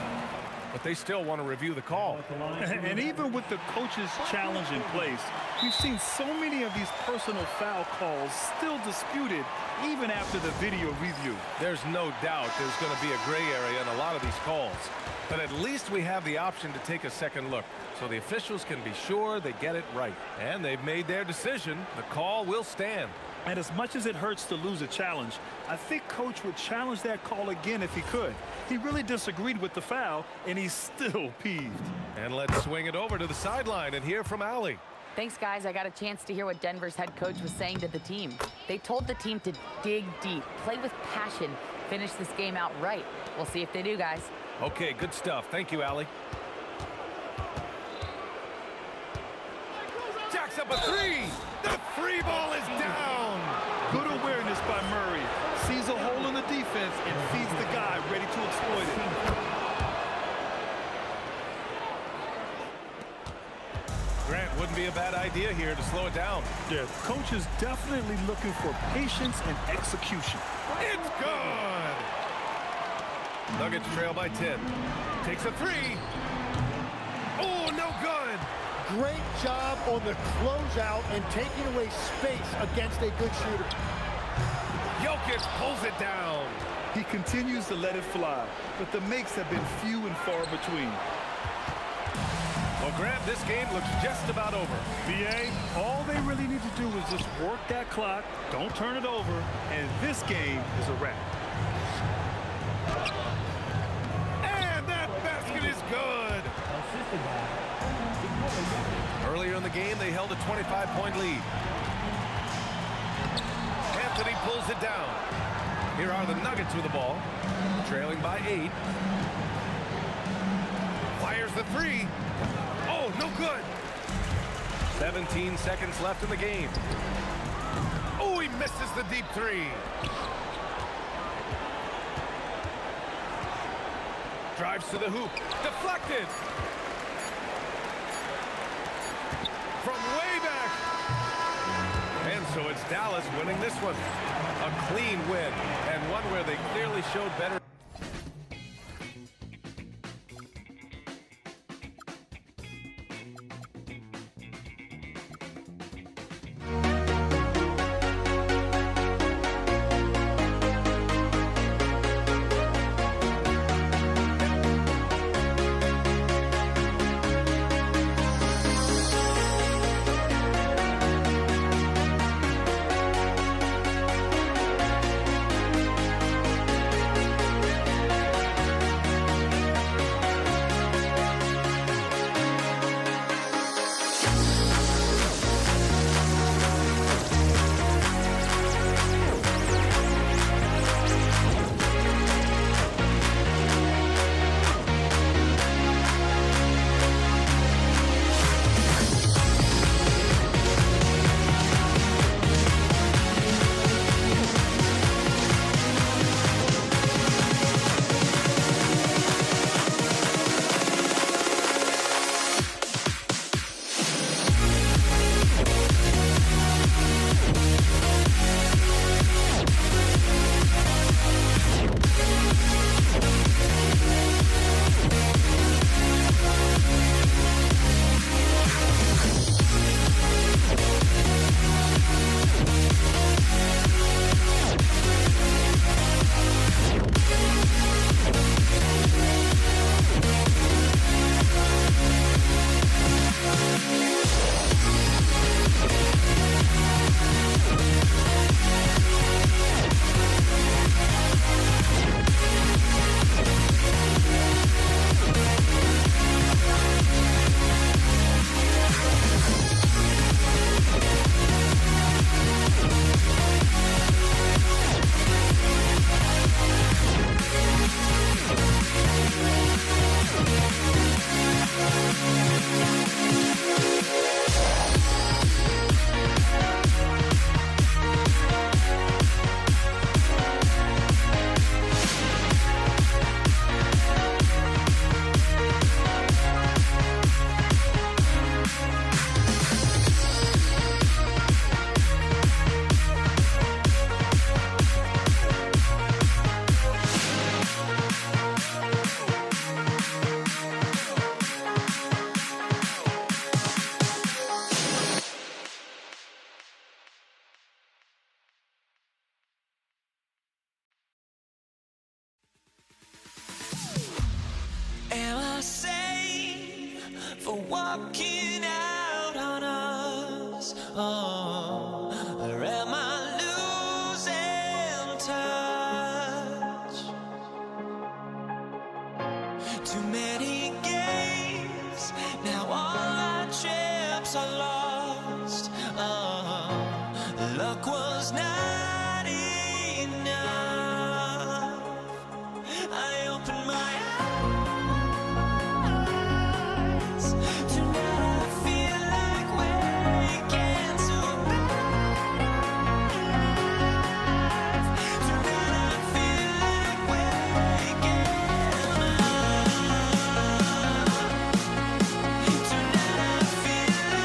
But they still want to review the call. And even with the coach's challenge in place, we've seen so many of these personal foul calls still disputed even after the video review. There's no doubt there's going to be a gray area in a lot of these calls. But at least we have the option to take a second look, so the officials can be sure they get it right. And they've made their decision. The call will stand. And as much as it hurts to lose a challenge, I think Coach would challenge that call again if he could. He really disagreed with the foul, and he's still peeved. And let's swing it over to the sideline and hear from Allie. Thanks, guys. I got a chance to hear what Denver's head coach was saying to the team. They told the team to dig deep, play with passion, finish this game out right. We'll see if they do, guys. Okay, good stuff. Thank you, Allie. Jacks up a 3. The 3 ball is down. Good awareness by Murray. Sees a hole in the defense and feeds the guy ready to exploit it. Grant, wouldn't be a bad idea here to slow it down. Yeah, coach is definitely looking for patience and execution. It's good. Nuggets trail by 10. Takes a 3. Oh, no good. Great job on the closeout and taking away space against a good shooter. Jokic pulls it down. He continues to let it fly, but the makes have been few and far between. Well, Grant, this game looks just about over. BA, all they really need to do is just work that clock, don't turn it over, and this game is a wrap. And that basket is good. Earlier in the game, they held a 25-point lead. Anthony pulls it down. Here are the Nuggets with the ball, trailing by 8. Fires the 3. Oh, no good. 17 seconds left in the game. Oh, he misses the deep 3. Drives to the hoop. Deflected. From way back. And so it's Dallas winning this one. A clean win, and one where they clearly showed better. walking out on us. Oh, or am I losing touch? Too many games, now all our chips are lost. Oh, luck was not enough. I opened my eyes. Tonight I feel like waking to a better life. Tonight I feel like waking up. Tonight I feel like waking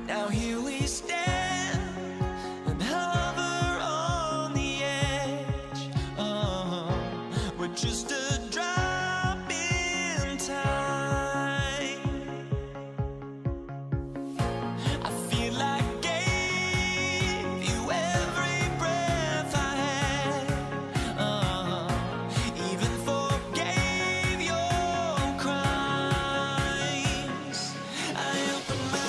Now here we stand and hover on the edge. We're just a drop in time. I feel like gave you every breath I had. Even forgave your crimes. I opened my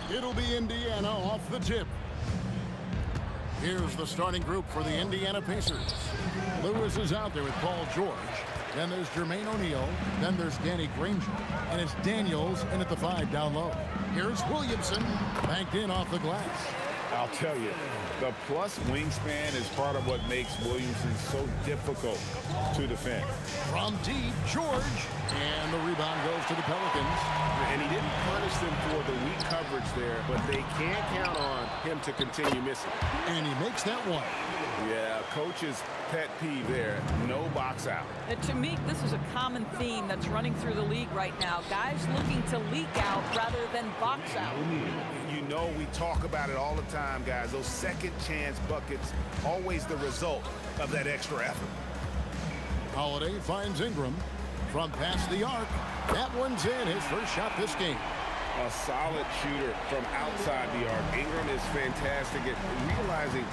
It'll be Indiana off the tip. Here's the starting group for the Indiana Pacers. Lewis is out there with Paul George. Then there's Jermaine O'Neal. Then there's Danny Granger. And it's Daniels in at the 5 down low. Here's Williamson, banked in off the glass. I'll tell you, the plus wingspan is part of what makes Williamson so difficult to defend. From deep, George. And the rebound goes to the Pelicans. And he didn't punish them for the weak coverage there, but they can't count on him to continue missing. And he makes that one. Yeah, coach's pet peeve there, no box out. And to me, this is a common theme that's running through the league right now. Guys looking to leak out rather than box out. You know we talk about it all the time, guys. Those second chance buckets, always the result of that extra effort. Holiday finds Ingram from past the arc. That one's in, his first shot this game. A solid shooter from outside the arc. Ingram is fantastic at realizing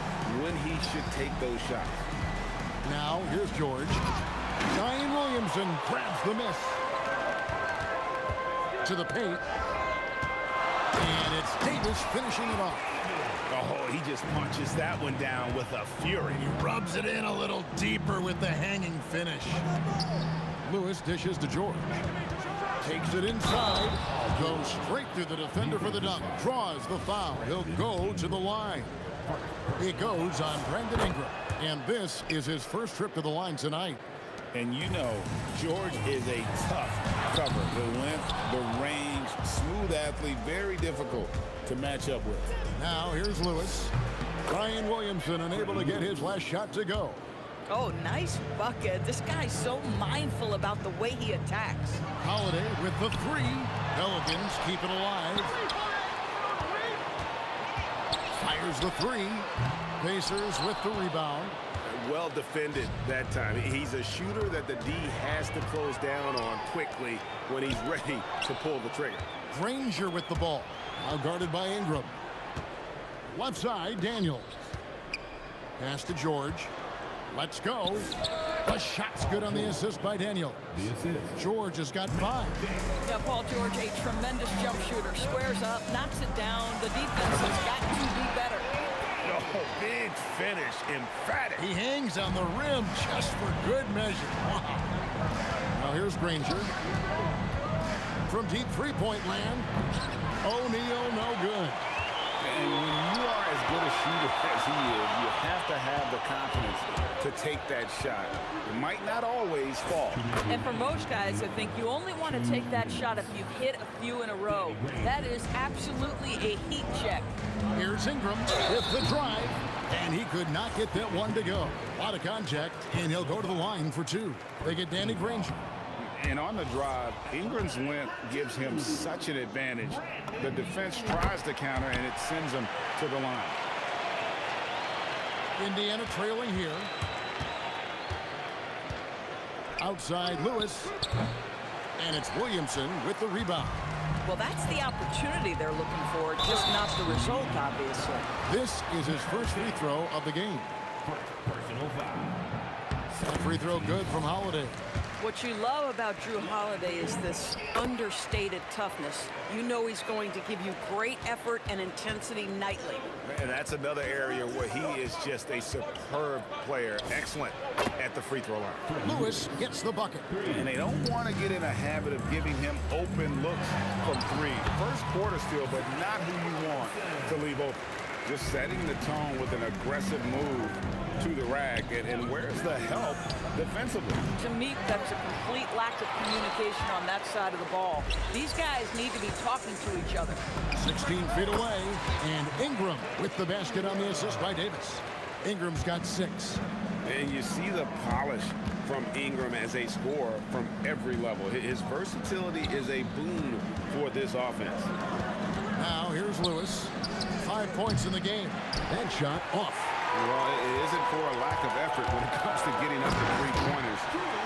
when he should take those shots. Now, here's George. Zion Williamson grabs the miss. To the paint. And it's Davis finishing it off. Oh, he just punches that one down with a fury. He rubs it in a little deeper with the hanging finish. Lewis dishes to George. Takes it inside. Goes straight through the defender for the dunk. Draws the foul. He'll go to the line. It goes on Brandon Ingram. And this is his first trip to the line tonight. And you know, George is a tough cover. The length, the range, smooth athlete, very difficult to match up with. Now here's Lewis. Zion Williamson unable to get his last shot to go. Oh, nice bucket. This guy's so mindful about the way he attacks. Holiday with the three. Pelicans keep it alive. Fires the three. Pacers with the rebound. Well defended that time. He's a shooter that the D has to close down on quickly when he's ready to pull the trigger. Granger with the ball. Now guarded by Ingram. Left side, Daniels. Pass to George. Let's go. The shot's good on the assist by Daniel. George has got 5. Yeah, Paul George, a tremendous jump shooter. Squares up, knocks it down. The defense has got to be better. Oh, big finish, emphatic. He hangs on the rim just for good measure. Wow. Now here's Granger. From deep three-point land. O'Neal, no good. And when you are as good a shooter as he is, you have to have the confidence to take that shot. It might not always fall. And for most guys, I think you only want to take that shot if you've hit a few in a row. That is absolutely a heat check. Here's Ingram with the drive, and he could not get that one to go. A lot of contact, and he'll go to the line for 2. They get Danny Granger. And on the drive, Ingram's length gives him such an advantage. The defense tries to counter, and it sends him to the line. Indiana trailing here. Outside Lewis, and it's Williamson with the rebound. Well, that's the opportunity they're looking for, just not the result, obviously. This is his first free throw of the game. Personal foul. That free throw good from Holiday. What you love about Drew Holiday is this understated toughness. You know he's going to give you great effort and intensity nightly. And that's another area where he is just a superb player. Excellent at the free throw line. Lewis gets the bucket. And they don't want to get in a habit of giving him open looks from 3. First quarter still, but not who you want to leave open. Just setting the tone with an aggressive move to the rack. And where's the help defensively? To me, that's a complete lack of communication on that side of the ball. These guys need to be talking to each other. 16 feet away, and Ingram with the basket on the assist by Davis. Ingram's got 6. And you see the polish from Ingram as a scorer from every level. His versatility is a boon for this offense. Now here's Lewis. 5 points in the game. That shot off. Well, it isn't for a lack of effort when it comes to getting up to 3-pointers,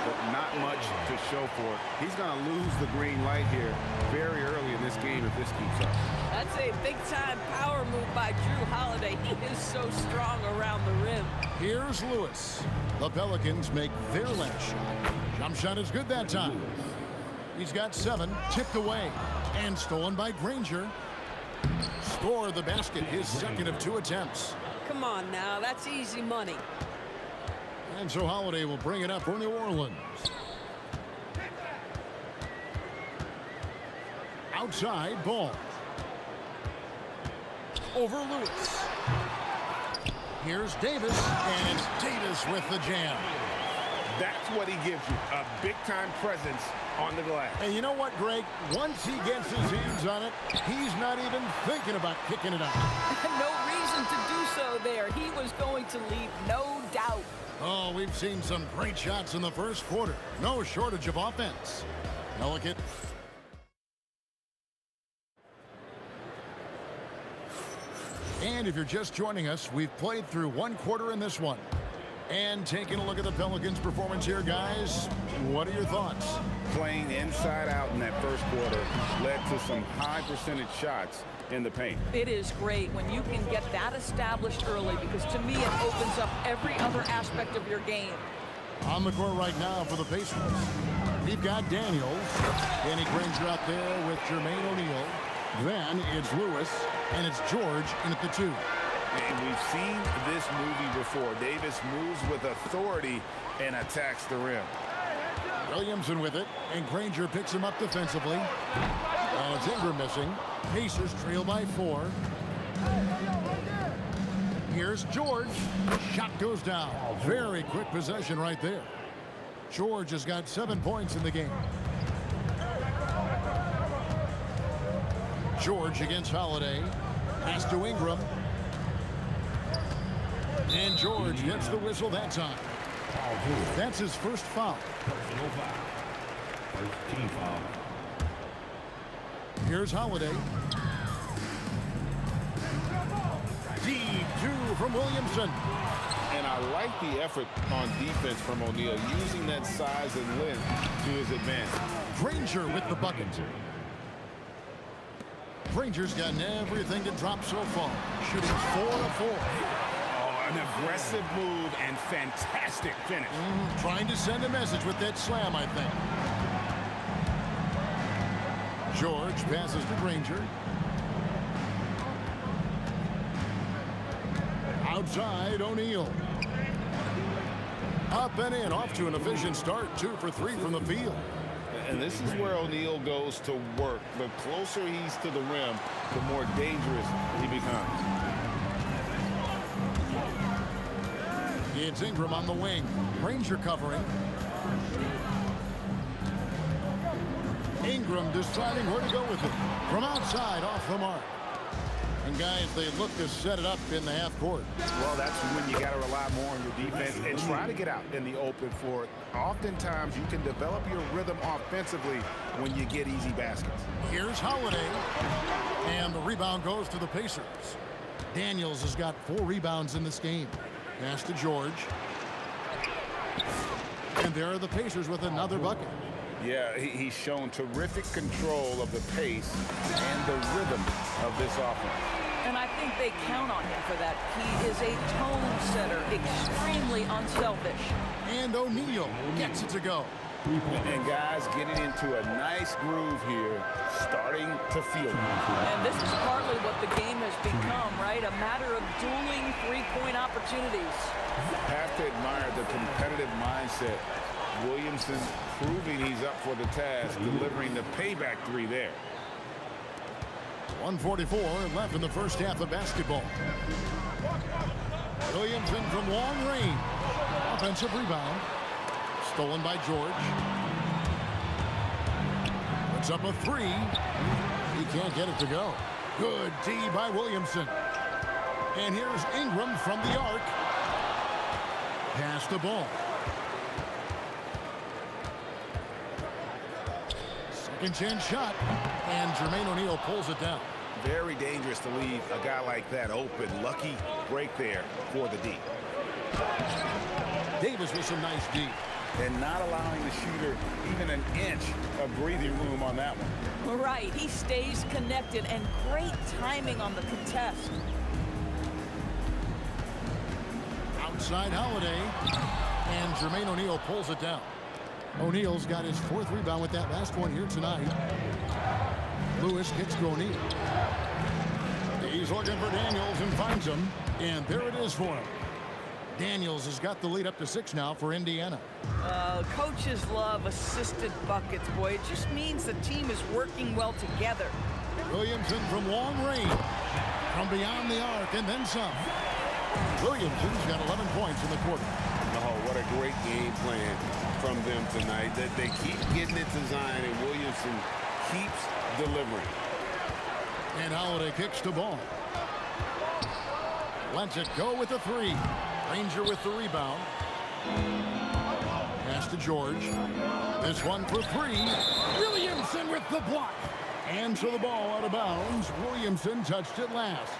but not much to show for it. He's going to lose the green light here very early in this game if this keeps up. That's a big-time power move by Drew Holiday. He is so strong around the rim. Here's Lewis. The Pelicans make their last shot. Jump shot is good that time. He's got 7, tipped away, and stolen by Granger. Score the basket, his second of 2 attempts. Come on now, that's easy money. And so Holiday will bring it up for New Orleans. Outside, ball. Over Lewis. Here's Davis, and it's Davis with the jam. That's what he gives you, a big-time presence on the glass. And you know what, Greg? Once he gets his hands on it, he's not even thinking about kicking it out. No reason to do so there. He was going to leave, no doubt. Oh, we've seen some great shots in the first quarter. No shortage of offense. Ellicott. And if you're just joining us, we've played through one quarter in this one. And taking a look at the Pelicans' performance here, guys, what are your thoughts? Playing inside out in that first quarter led to some high percentage shots in the paint. It is great when you can get that established early because to me it opens up every other aspect of your game. On the court right now for the Pacers, we've got Daniels. Danny Granger out there with Jermaine O'Neal. Then it's Lewis, and it's George in at the 2. And we've seen this movie before. Davis moves with authority and attacks the rim. Williamson with it, and Granger picks him up defensively. And it's Ingram missing. Pacers trail by 4. Here's George. Shot goes down. Very quick possession right there. George has got 7 points in the game. George against Holiday. Pass to Ingram. And George gets the whistle that time. That's his first foul. Personal foul. First team foul. Here's Holiday. Deep 2 from Williamson. And I like the effort on defense from O'Neal, using that size and length to his advantage. Granger with the bucket. Granger's gotten everything to drop so far. Shooting 4 of 4. Oh, an aggressive move and fantastic finish. Trying to send a message with that slam, I think. George passes to Granger. Outside, O'Neal. Up and in, off to an efficient start. 2 for 3 from the field. And this is where O'Neal goes to work. The closer he's to the rim, the more dangerous he becomes. It's Ingram on the wing. Granger covering. Ingram deciding where to go with it. From outside, off the mark. And guys, they look to set it up in the half court. Well, that's when you got to rely more on your defense and try to get out in the open for it. Oftentimes, you can develop your rhythm offensively when you get easy baskets. Here's Holiday. And the rebound goes to the Pacers. Daniels has got 4 rebounds in this game. Pass to George. And there are the Pacers with another bucket. Yeah, he's shown terrific control of the pace and the rhythm of this offense. And I think they count on him for that. He is a tone setter, extremely unselfish. And O'Neal gets it to go. And guys getting into a nice groove here, starting to feel it. And this is partly what the game has become, right? A matter of dueling three-point opportunities. Have to admire the competitive mindset. Williamson proving he's up for the task, delivering the payback 3 there. 1:44 left in the first half of basketball. Williamson from long range. Offensive rebound. Stolen by George. Puts up a 3. He can't get it to go. Good D by Williamson. And here's Ingram from the arc. Pass the ball. Second chance shot. And Jermaine O'Neal pulls it down. Very dangerous to leave a guy like that open. Lucky break there for the D. Davis with some nice D. And not allowing the shooter even an inch of breathing room on that one. Right, he stays connected and great timing on the contest. Outside Holiday. And Jermaine O'Neal pulls it down. O'Neal's got his 4th rebound with that last one here tonight. Lewis kicks to O'Neal. He's looking for Daniels and finds him. And there it is for him. Daniels has got the lead up to 6 now for Indiana. Coaches love assisted buckets, boy. It just means the team is working well together. Williamson from long range. From beyond the arc and then some. Williamson's got 11 points in the quarter. Oh, what a great game plan from them tonight. That they keep getting it to Zion, and Williamson keeps delivering. And Holiday kicks the ball. Lets it go with the three. Granger with the rebound. Pass to George. This one for three. Williamson with the block. And so the ball out of bounds. Williamson touched it last.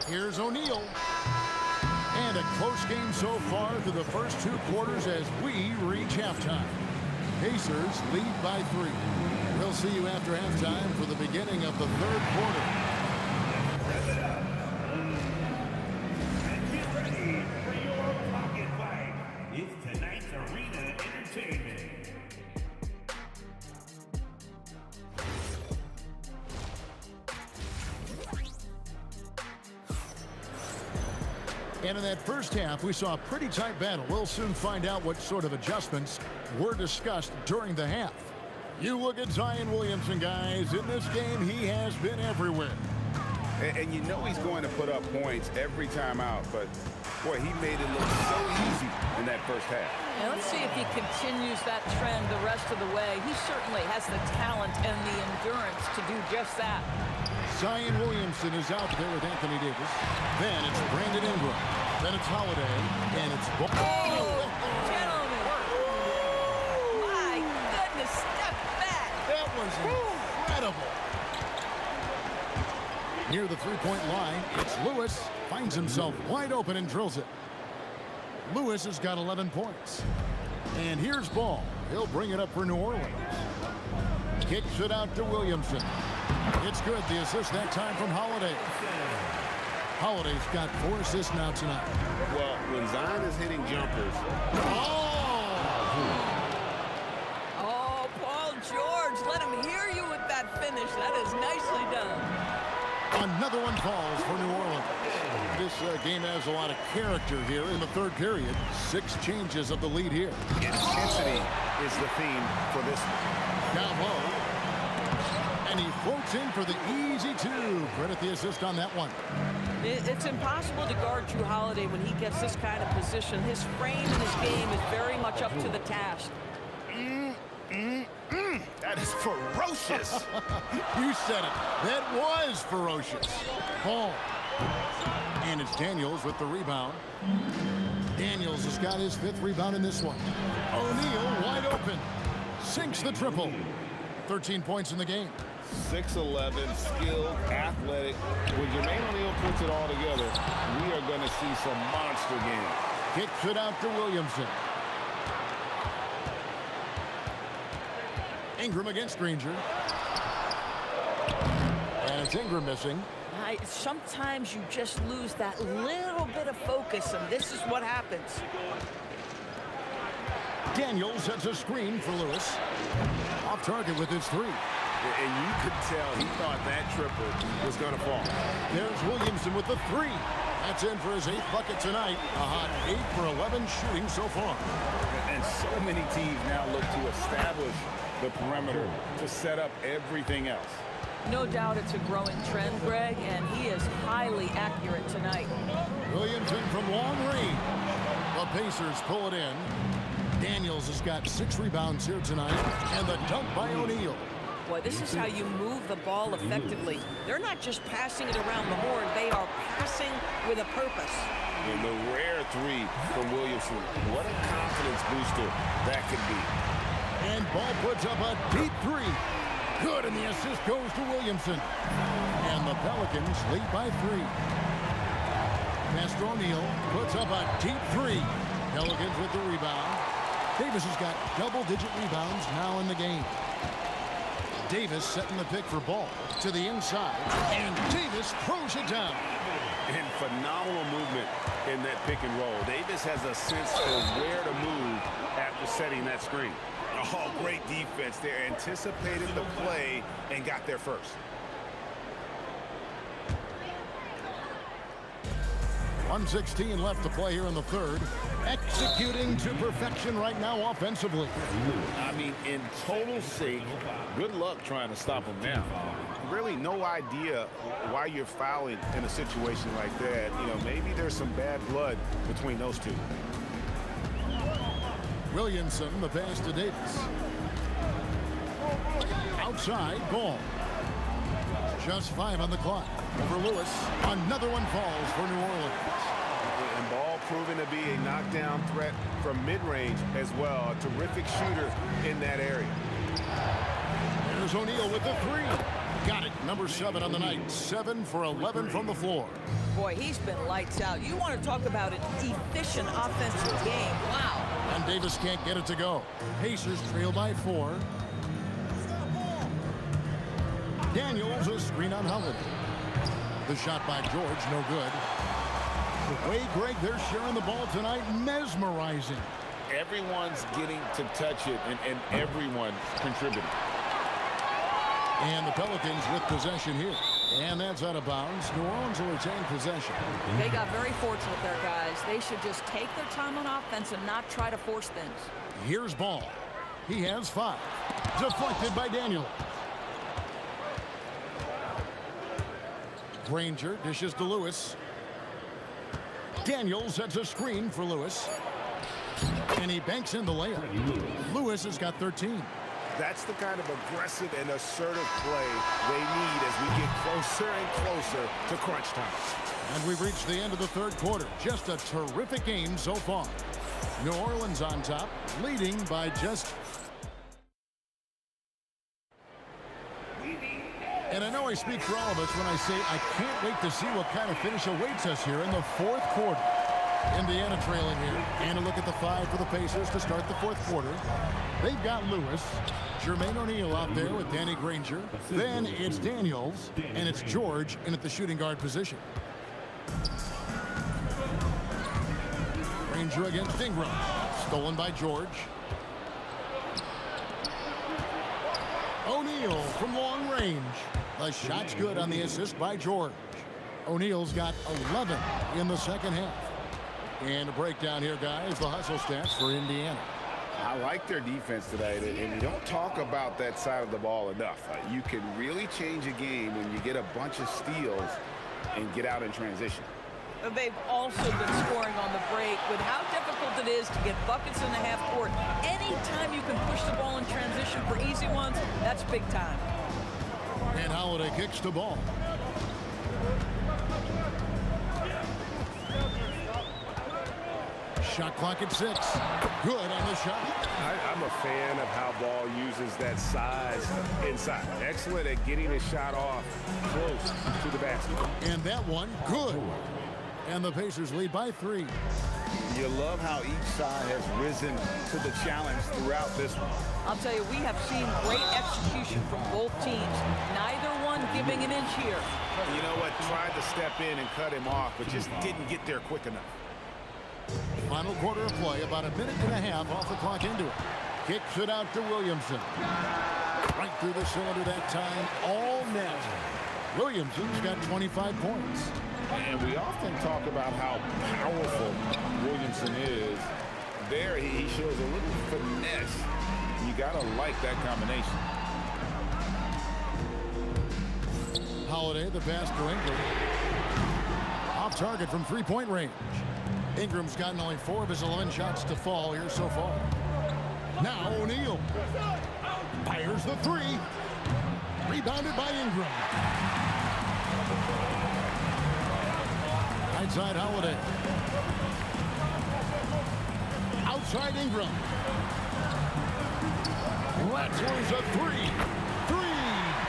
Here's O'Neal. And a close game so far through the first 2 quarters as we reach halftime. Pacers lead by 3. We'll see you after halftime for the beginning of the 3rd quarter. And get ready for your pocket fight. It's tonight's Arena Entertainment. And in that first half, we saw a pretty tight battle. We'll soon find out what sort of adjustments were discussed during the half. You look at Zion Williamson, guys. In this game, he has been everywhere. And you know he's going to put up points every time out, but boy, he made it look so easy in that first half. And let's see if he continues that trend the rest of the way. He certainly has the talent and the endurance to do just that. Zion Williamson is out there with Anthony Davis. Then it's Brandon Ingram. Then it's Holiday. And it's... Oh, gentlemen. My goodness, step back. That was incredible. Near the three-point line, it's Lewis. Finds himself wide open and drills it. Lewis has got 11 points. And here's Ball. He'll bring it up for New Orleans. Kicks it out to Williamson. It's good. The assist that time from Holiday. Holiday's got 4 assists now tonight. Well, when Zion is hitting jumpers... Oh, Paul George, let him hear you with that finish. That is nicely done. Another one falls for New Orleans. This game has a lot of character here in the 3rd period. 6 changes of the lead here. Intensity is the theme for this one. Down low. And he floats in for the easy 2. Credit the assist on that one. It's impossible to guard Drew Holiday when he gets this kind of position. His frame in his game is very much up to the task. That is ferocious. You said it. That was ferocious. Ball. And it's Daniels with the rebound. Daniels has got his 5th rebound in this one. O'Neal wide open. Sinks the triple. 13 points in the game. 6'11", skilled, athletic. When Jermaine O'Neal puts it all together, we are going to see some monster games. Kicks it out to Williamson. Ingram against Granger. And it's Ingram missing. Sometimes you just lose that little bit of focus, and this is what happens. Daniels sets a screen for Lewis. Off target with his 3. And you could tell he thought that triple was going to fall. There's Williamson with the 3. That's in for his 8th bucket tonight. A hot 8 for 11 shooting so far. And so many teams now look to establish the perimeter to set up everything else. No doubt it's a growing trend, Greg, and he is highly accurate tonight. Williamson from long range. The Pacers pull it in. Daniels has got 6 rebounds here tonight. And the dunk by O'Neal. Boy, this is how you move the ball effectively. They're not just passing it around the horn. They are passing with a purpose. And the rare 3 from Williamson. What a confidence booster that could be. And Ball puts up a deep 3. Good, and the assist goes to Williamson. And the Pelicans lead by 3. Master O'Neal puts up a deep 3. Pelicans with the rebound. Davis has got double-digit rebounds now in the game. Davis setting the pick for Ball to the inside. And Davis throws it down. And phenomenal movement in that pick and roll. Davis has a sense of where to move after setting that screen. Oh, great defense there. Anticipated the play and got there first. .116 left to play here in the 3rd. executing to perfection right now offensively. I mean, in total sake, good luck trying to stop him now. Really no idea why you're fouling in a situation like that. You know, maybe there's some bad blood between those two. Williamson, the pass to Davis. Outside, ball. Just 5 on the clock. Over Lewis. Another one falls for New Orleans. And ball proving to be a knockdown threat from mid-range as well. A terrific shooter in that area. There's O'Neal with the 3. Got it. Number 7 on the night. 7 for 11 from the floor. Boy, he's been lights out. You want to talk about an efficient offensive game. Wow. And Davis can't get it to go. Pacers trail by 4. Daniels, a screen on Holiday. The shot by George, no good. The way, Greg, they're sharing the ball tonight, mesmerizing. Everyone's getting to touch it, and everyone contributing. And the Pelicans with possession here. And that's out of bounds. New Orleans will retain possession. They got very fortunate there, guys. They should just take their time on offense and not try to force things. Here's Ball. He has 5. Deflected by Daniel. Granger dishes to Lewis. Daniel sets a screen for Lewis. And he banks in the layup. Lewis has got 13. That's the kind of aggressive and assertive play they need as we get closer and closer to crunch time. And we've reached the end of the third quarter. Just a terrific game so far. New Orleans on top, leading by just... And I know I speak for all of us when I say I can't wait to see what kind of finish awaits us here in the fourth quarter. Indiana trailing here. And a look at the 5 for the Pacers to start the fourth quarter. They've got Lewis, Jermaine O'Neal out there with Danny Granger. Then it's Daniels, and it's George in at the shooting guard position. Granger against Ingram. Stolen by George. O'Neal from long range. The shot's good on the assist by George. O'Neal's got 11 in the second half. And a breakdown here, guys, the hustle stats for Indiana. I like their defense tonight, and you don't talk about that side of the ball enough. You can really change a game when you get a bunch of steals and get out in transition. They've also been scoring on the break. With how difficult it is to get buckets in the half court, anytime you can push the ball in transition for easy ones, that's big time. And Holiday kicks the ball. Shot clock at 6. Good on the shot. I'm a fan of how Ball uses that size inside. Excellent at getting a shot off close to the basket. And that one, good. And the Pacers lead by 3. You love how each side has risen to the challenge throughout this one. I'll tell you, we have seen great execution from both teams. Neither one giving an inch here. You know what? Tried to step in and cut him off, but just didn't get there quick enough. Final quarter of play, about a minute and a half off the clock into it. Kicks it out to Williamson. Right through the cylinder that time, all net. Williamson's got 25 points. And we often talk about how powerful Williamson is. There, he shows a little finesse. You got to like that combination. Holiday, the pass to Ingram. Off target from three-point range. Ingram's gotten only 4 of his 11 shots to fall here so far. Now O'Neal fires the 3. Rebounded by Ingram. Right side Holiday. Outside Ingram. Rattler's a 3. 3.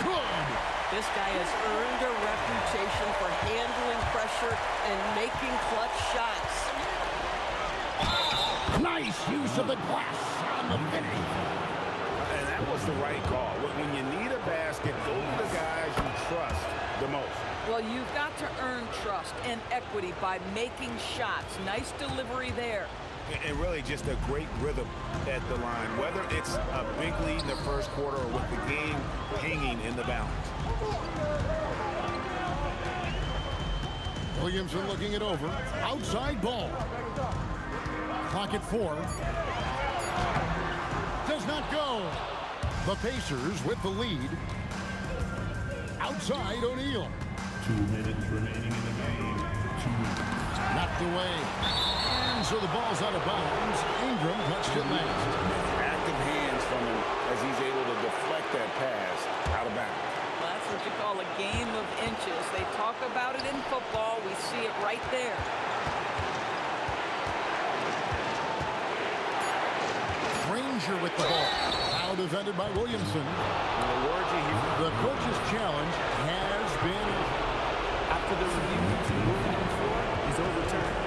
Good. This guy has earned a reputation for handling pressure and making clutch shots. Nice use of the glass on the finish. And that was the right call. When you need a basket, go to the guys you trust the most. Well, you've got to earn trust and equity by making shots. Nice delivery there. And really just a great rhythm at the line, whether it's a big lead in the first quarter or with the game hanging in the balance. Williamson looking it over. Outside ball. Clock at 4. Does not go. The Pacers with the lead. Outside O'Neal. 2 minutes remaining in the game. 2 minutes. Knocked away. And so the ball's out of bounds. Ingram touched it last. Active hands from him as he's able to deflect that pass out of bounds. Well, that's what you call a game of inches. They talk about it in football. We see it right there. Granger with the ball. Now defended by Williamson. The coach's challenge has been After the review, moving on the floor is overturned.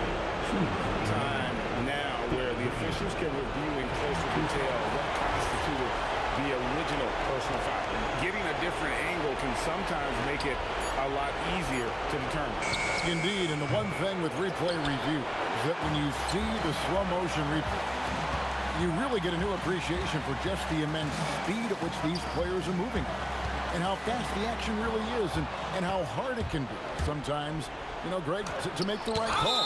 Time now where the officials can review in closer detail what constituted the original personal foul. Getting a different angle can sometimes make it a lot easier to determine. indeed. And the one thing with replay review is that when you see the slow motion replay, you really get a new appreciation for just the immense speed at which these players are moving and how fast the action really is and how hard it can be sometimes, you know, Greg, to make the right call.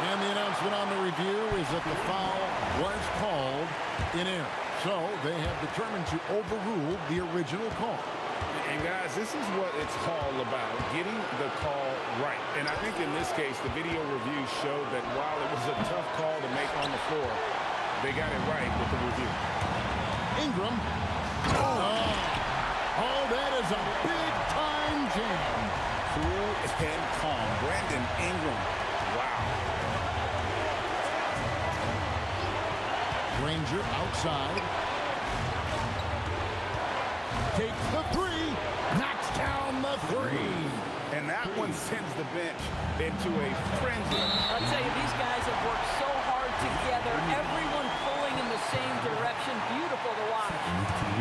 And the announcement on the review is that the foul was called in air. So they have determined to overrule the original call. And guys, this is what it's all about, getting the call right. And I think in this case, the video review showed that while it was a tough call to make on the floor, they got it right with the review. Ingram. Oh, that is a big-time jam. Cool and calm. Brandon Ingram. Wow. Granger outside. Takes the three. Knocks down the three. And that one sends the bench into a frenzy. I'll tell you, these guys have worked so hard together. Everyone pulling in the same direction. Beautiful to watch.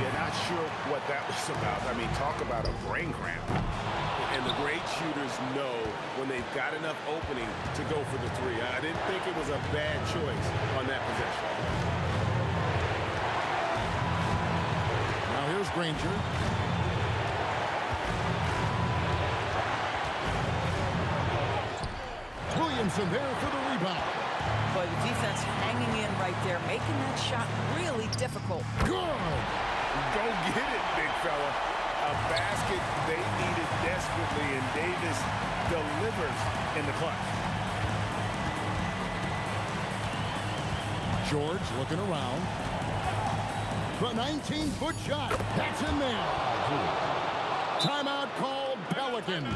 Yeah, not sure what that was about. I mean, talk about a brain cramp. And the great shooters know when they've got enough opening to go for the three. I didn't think it was a bad choice on that possession. Now here's Granger. Williamson there for the rebound. But the defense hanging in right there, making that shot really difficult. Good. Go get it, big fella. A basket they needed desperately, and Davis delivers in the clutch. George looking around. The 19-foot shot. That's in there. Timeout called Pelicans.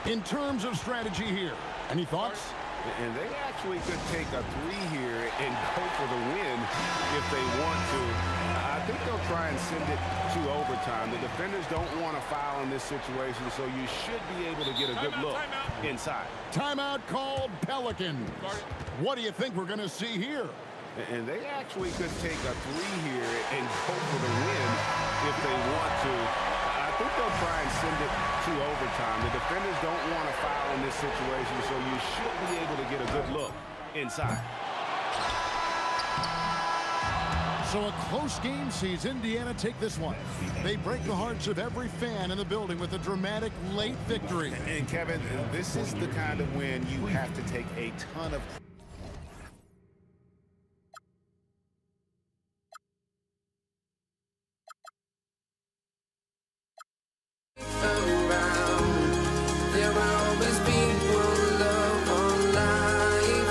In terms of strategy here, any thoughts? And they actually could take a three here and go for the win if they want to. I think they'll try and send it to overtime. The defenders don't want to foul in this situation, so you should be able to get a good look inside. Timeout called Pelicans. What do you think we're going to see here? And they actually could take a three here and go for the win if they want to. I think they'll try and send it to overtime. The defenders don't want to foul in this situation, so you should be able to get a good look inside. So a close game sees Indiana take this one. They break the hearts of every fan in the building with a dramatic late victory. And Kevin, this is the kind of win you have to take a ton of There will always be one love on life.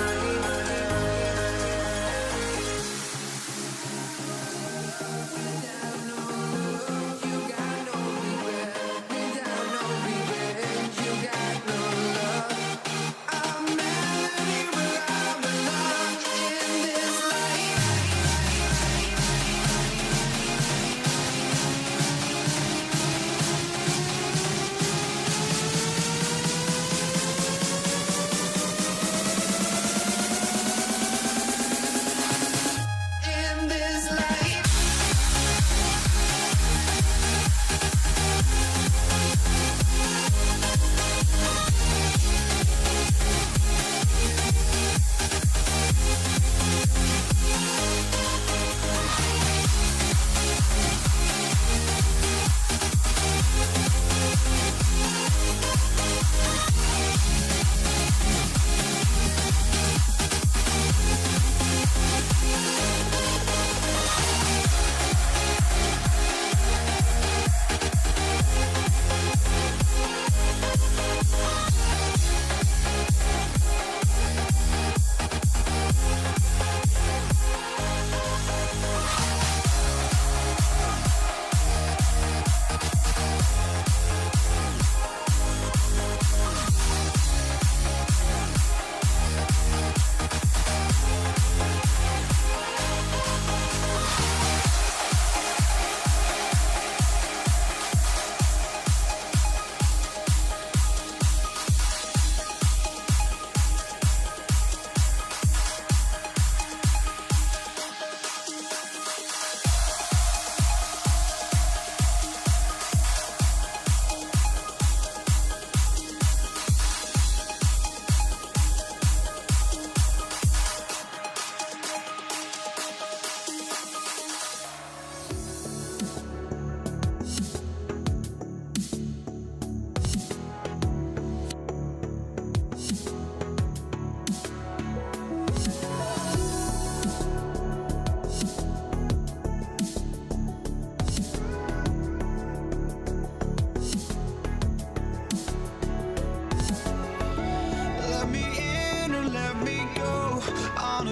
Without no love, you got no regret. Without no revenge, you got no love. A melody will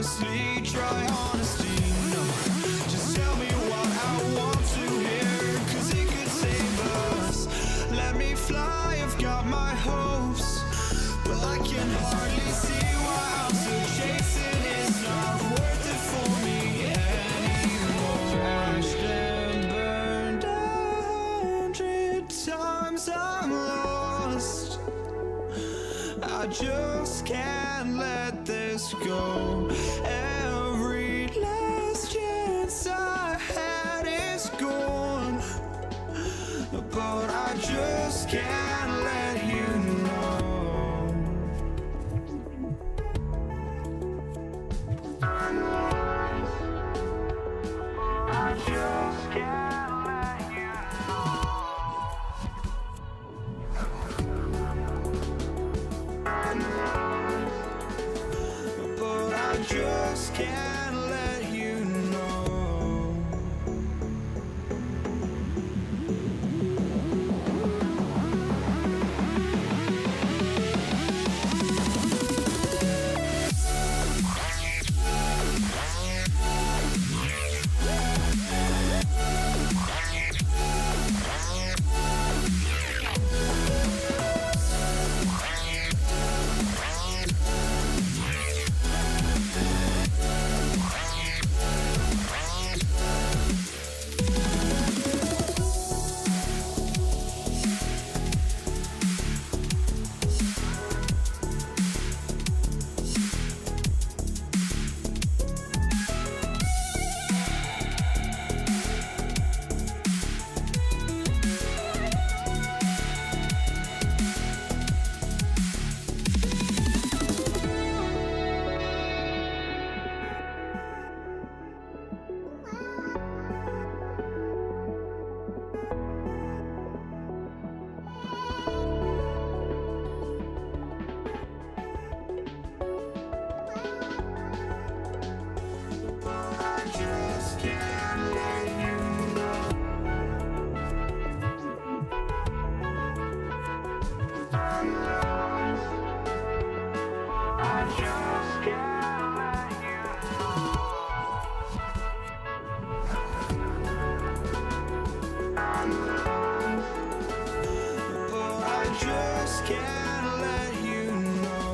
honestly, try honesty. No, just tell me what I want to hear, 'cause it could save us. Let me fly, I've got my hopes, but I can hardly see why I'm still chasing. It's not worth it for me anymore. Crashed and burned 100 times, I'm lost. I just can't let this go. Every last chance I had is gone, but I just can't let you know. I just can't let you know. But I just can't let you know. I just can't let you know.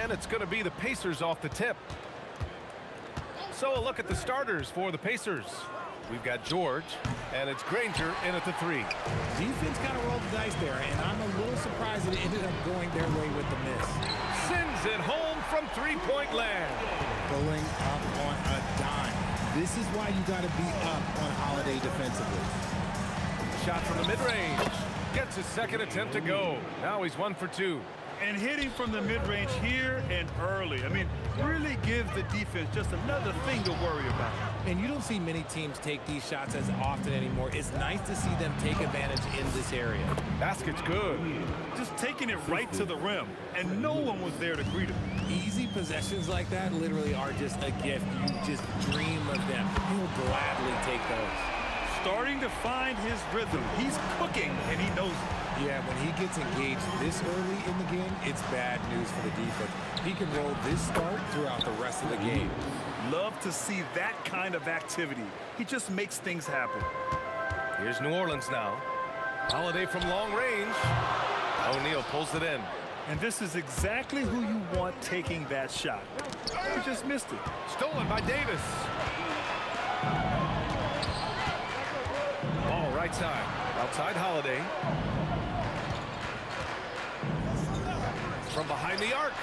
And it's going to be the Pacers off the tip. So a look at the starters for the Pacers. We've got George, and it's Granger in at the 3. Defense kind of rolled the dice there, and I'm a little surprised that it ended up going their way with the miss. Sends it home from three-point land. Pulling up on a dime. This is why you got to be up on Holiday defensively. Shot from the mid-range. Gets his second attempt to go. Now he's 1 for 2. And hitting from the mid-range here and early. I mean, really give the defense just another thing to worry about. And you don't see many teams take these shots as often anymore. It's nice to see them take advantage in this area. Basket's good. Just taking it right to the rim, and no one was there to greet him. Easy possessions like that literally are just a gift. You just dream of them. He'll gladly take those. Starting to find his rhythm. He's cooking, and he knows it. Yeah, when he gets engaged this early in the game, it's bad news for the defense. He can roll this start throughout the rest of the game. Love to see that kind of activity. He just makes things happen. Here's New Orleans now. Holiday from long range. O'Neal pulls it in. And this is exactly who you want taking that shot. He just missed it. Stolen by Davis. Ball right side. Outside Holiday. From behind the arc.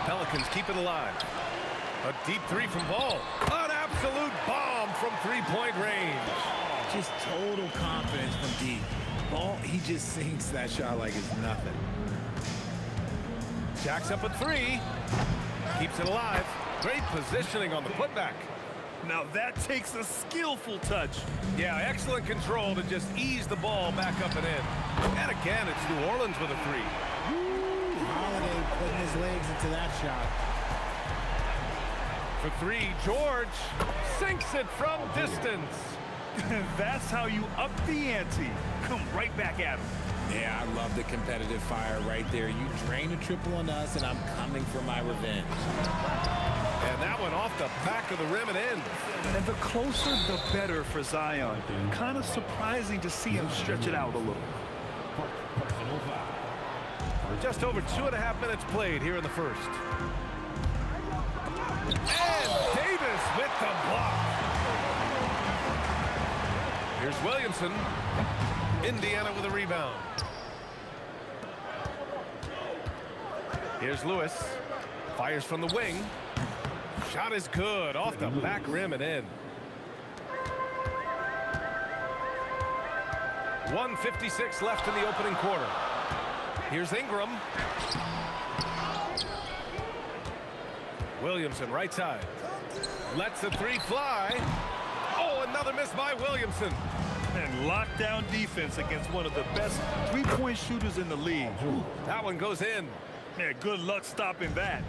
Pelicans keep it alive. A deep 3 from Ball. An absolute bomb from three-point range. Just total confidence from deep. Ball, he just sinks that shot like it's nothing. Jacks up a 3. Keeps it alive. Great positioning on the putback. Now that takes a skillful touch. Yeah, excellent control to just ease the ball back up and in. And again, it's New Orleans with a 3. Holiday putting his legs into that shot. For 3, George sinks it from distance. That's how you up the ante. Come right back at him. Yeah, I love the competitive fire right there. You drain a triple on us, and I'm coming for my revenge. And that one off the back of the rim and in. And the closer, the better for Zion. Kind of surprising to see him stretch it out a little. Just over 2.5 minutes played here in the first. And Davis with the block. Here's Williamson. Indiana with a rebound. Here's Lewis. Fires from the wing. Shot is good. Off the back rim and in. 1:56 left in the opening quarter. Here's Ingram. Williamson right side. Lets the 3 fly. Oh, another miss by Williamson. And lockdown defense against one of the best three-point shooters in the league. That one goes in. Yeah, good luck stopping that.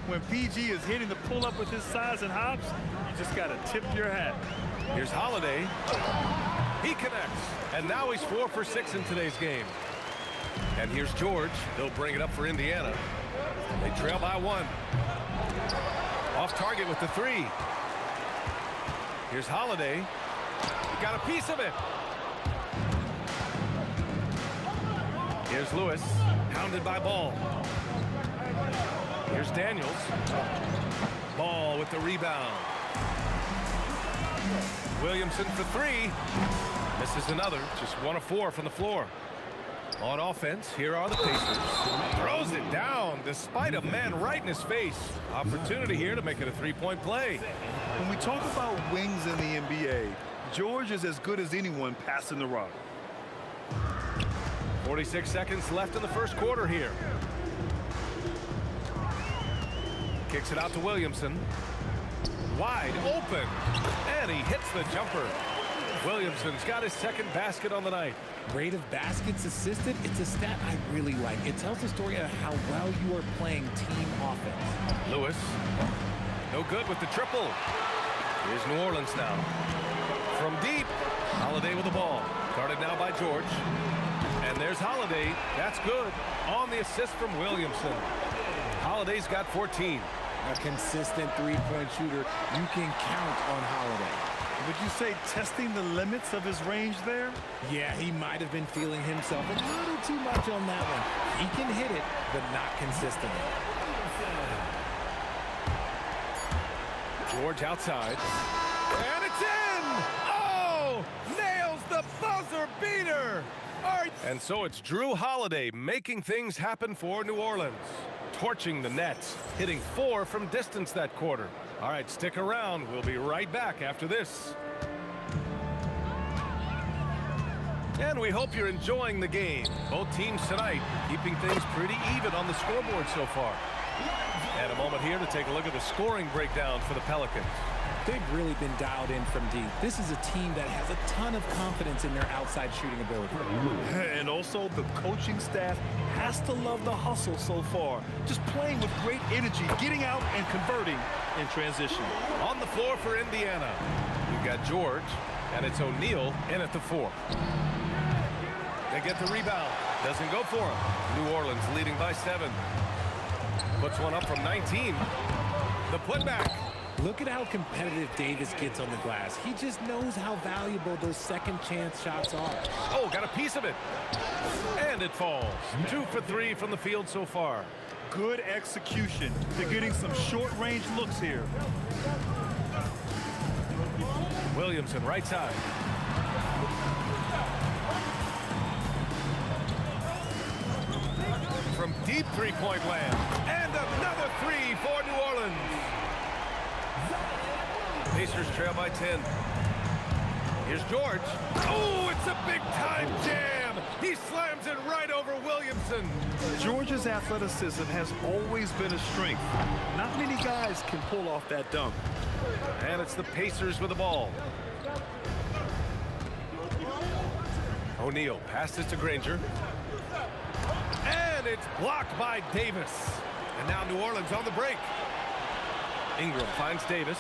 When PG is hitting the pull-up with his size and hops, you just got to tip your hat. Here's Holiday. He connects. And now he's 4 for 6 in today's game. And here's George. He'll bring it up for Indiana. They trail by 1. Off target with the 3. Here's Holiday. He got a piece of it. Here's Lewis. Hounded by Ball. Here's Daniels. Ball with the rebound. Williamson for 3. Misses another. Just 1 of 4 from the floor. On offense, here are the Pacers. Throws it down despite a man right in his face. Opportunity here to make it a 3-point play. When we talk about wings in the NBA, George is as good as anyone passing the rock. 46 seconds left in the first quarter here. Kicks it out to Williamson. Wide open. And he hits the jumper. Williamson's got his second basket on the night. Rate of baskets assisted, it's a stat I really like. It tells the story of how well you are playing team offense. Lewis. No good with the triple. Here's New Orleans now. From deep. Holiday with the ball. Guarded now by George. And there's Holiday. That's good. On the assist from Williamson. Holiday's got 14. A consistent three-point shooter. You can count on Holiday. Would you say testing the limits of his range there? Yeah, he might have been feeling himself a little too much on that one. He can hit it, but not consistently. George outside. And it's in! Oh! Nails the buzzer beater! And so it's Drew Holiday making things happen for New Orleans. Torching the Nets, hitting 4 from distance that quarter. All right, stick around. We'll be right back after this. And we hope you're enjoying the game. Both teams tonight keeping things pretty even on the scoreboard so far. And a moment here to take a look at the scoring breakdown for the Pelicans. They've really been dialed in from deep. This is a team that has a ton of confidence in their outside shooting ability. And also, the coaching staff has to love the hustle so far. Just playing with great energy, getting out and converting in transition. On the floor for Indiana, we've got George, and it's O'Neal in at the 4. They get the rebound. Doesn't go for him. New Orleans leading by 7. Puts one up from 19. The putback. Look at how competitive Davis gets on the glass. He just knows how valuable those second chance shots are. Oh, got a piece of it. And it falls. 2 for 3 from the field so far. Good execution. They're getting some short-range looks here. Williamson right side. From deep three-point land. And another 3 for New Orleans. Pacers trail by 10. Here's George. Oh, it's a big-time jam. He slams it right over Williamson. George's athleticism has always been a strength. Not many guys can pull off that dunk. And it's the Pacers with the ball. O'Neal passes to Granger. And it's blocked by Davis. And now New Orleans on the break. Ingram finds Davis.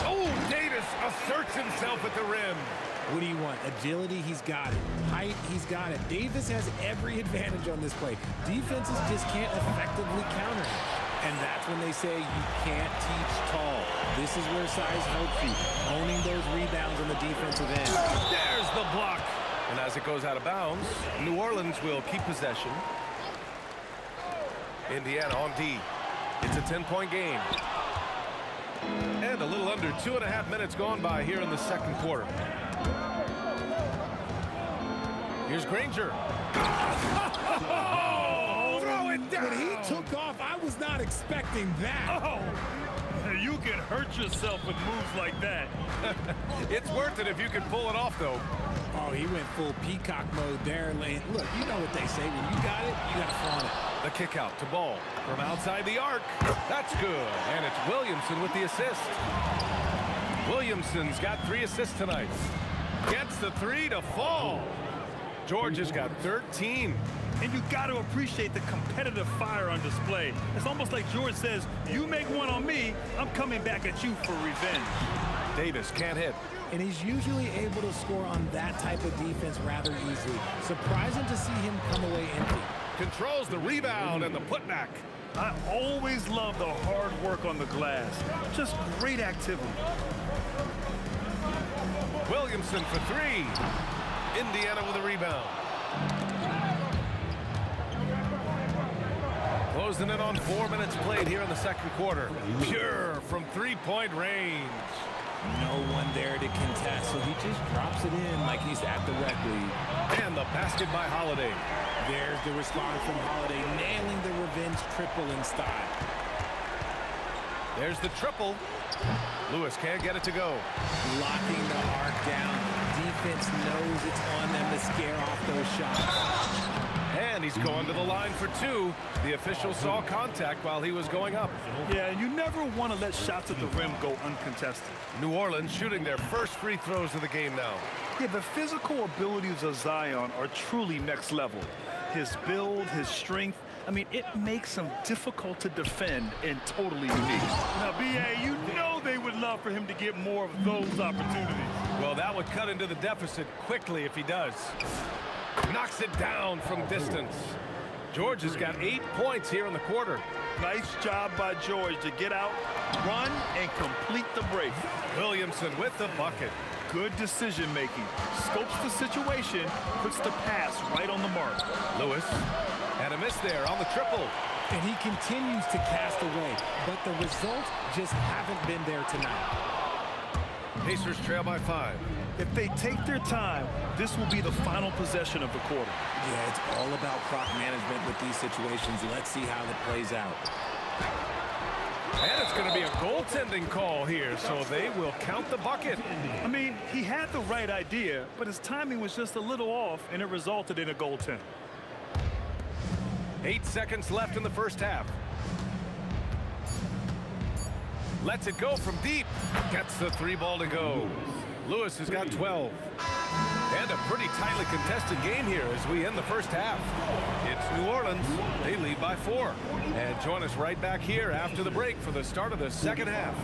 Oh, Davis asserts himself at the rim. What do you want? Agility, he's got it. Height, he's got it. Davis has every advantage on this play. Defenses just can't effectively counter him. And that's when they say you can't teach tall. This is where size helps you. Owning those rebounds on the defensive end. There's the block. And as it goes out of bounds, New Orleans will keep possession. Indiana on D. It's a 10-point game. And a little under 2.5 minutes gone by here in the second quarter. Here's Granger. Oh, throw it down. When he took off, I was not expecting that. Oh, you can hurt yourself with moves like that. It's worth it if you can pull it off, though. Oh, he went full peacock mode there. Look, you know what they say. When you got it, you got to flaunt it. The kick out to Ball from outside the arc. That's good. And it's Williamson with the assist. Williamson's got 3 assists tonight. Gets the 3 to fall. George has got 13. And you got to appreciate the competitive fire on display. It's almost like George says, you make one on me, I'm coming back at you for revenge. Davis can't hit. And he's usually able to score on that type of defense rather easily. Surprising to see him come away empty. Controls the rebound and the putback. I always love the hard work on the glass. Just great activity. Williamson for 3. Indiana with a rebound. Closing in on 4 minutes played here in the second quarter. Pure from 3-point range. No one there to contest, so he just drops it in like he's at the rec league. And the basket by Holiday. There's the response from Holiday, nailing the revenge triple in style. There's the triple. Lewis can't get it to go. Locking the arc down. Defense knows it's on them to scare off those shots. And he's going to the line for 2. The official saw contact while he was going up. Yeah, and you never want to let shots at the rim go uncontested. New Orleans shooting their first free throws of the game now. Yeah, the physical abilities of Zion are truly next level. His build, his strength, I mean, it makes him difficult to defend and totally unique. Now, B.A., you know they would love for him to get more of those opportunities. Well, that would cut into the deficit quickly if he does. Knocks it down from distance. George has got 8 points here in the quarter. Nice job by George to get out, run, and complete the break. Williamson with the bucket. Good decision-making. Scopes the situation, puts the pass right on the mark. Lewis, and a miss there on the triple. And he continues to cast away, but the results just haven't been there tonight. Pacers trail by 5. If they take their time, this will be the final possession of the quarter. Yeah, it's all about clock management with these situations. Let's see how it plays out. And it's going to be a goaltending call here, so they will count the bucket. I mean, he had the right idea, but his timing was just a little off, and it resulted in a goaltend. 8 seconds left in the first half. Lets it go from deep. Gets the 3 ball to go. Lewis has got 12. And a pretty tightly contested game here as we end the first half. It's New Orleans. They lead by 4. And join us right back here after the break for the start of the second half.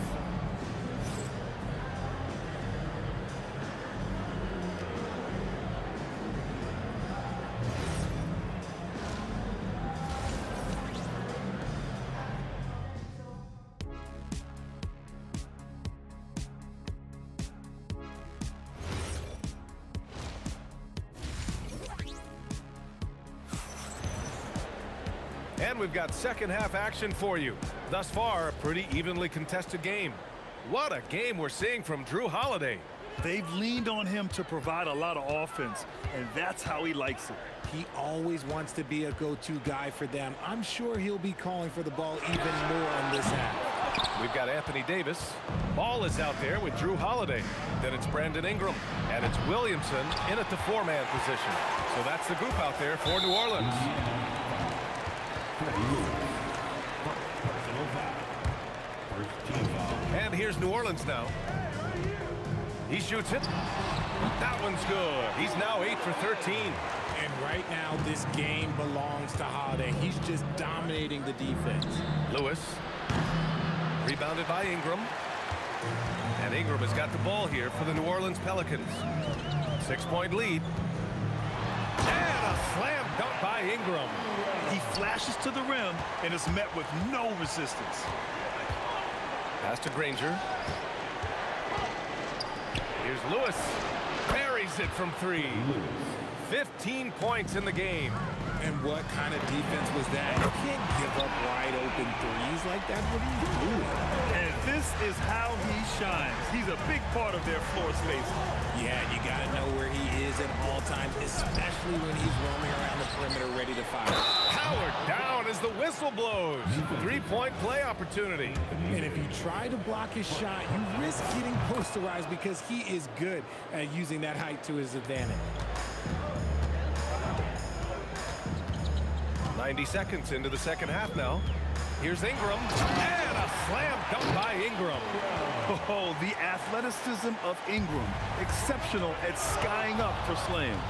And we've got second half action for you. Thus far, a pretty evenly contested game. What a game we're seeing from Drew Holiday. They've leaned on him to provide a lot of offense, and that's how he likes it. He always wants to be a go-to guy for them. I'm sure he'll be calling for the ball even more in this half. We've got Anthony Davis. Ball is out there with Drew Holiday. Then it's Brandon Ingram. And it's Williamson in at the 4-man position. So that's the group out there for New Orleans. And here's New Orleans now. He shoots it. That one's good. He's now 8 for 13. And right now, this game belongs to Holiday. He's just dominating the defense. Lewis. Rebounded by Ingram. And Ingram has got the ball here for the New Orleans Pelicans. 6-point lead. And a slam dunk by Ingram. He flashes to the rim and is met with no resistance. Pass to Granger. Here's Lewis. Buries it from 3. 15 points in the game. And what kind of defense was that? You can't give up wide open threes like that. What are you doing? And this is how he shines. He's a big part of their floor space. Yeah, you got to know where he is at all times, especially when he's roaming around the perimeter ready to fire. Powered down as the whistle blows. 3-point play opportunity. And if you try to block his shot, you risk getting posterized because he is good at using that height to his advantage. 90 seconds into the second half now. Here's Ingram. And a slam dunk by Ingram. Oh, the athleticism of Ingram. Exceptional at skying up for slams.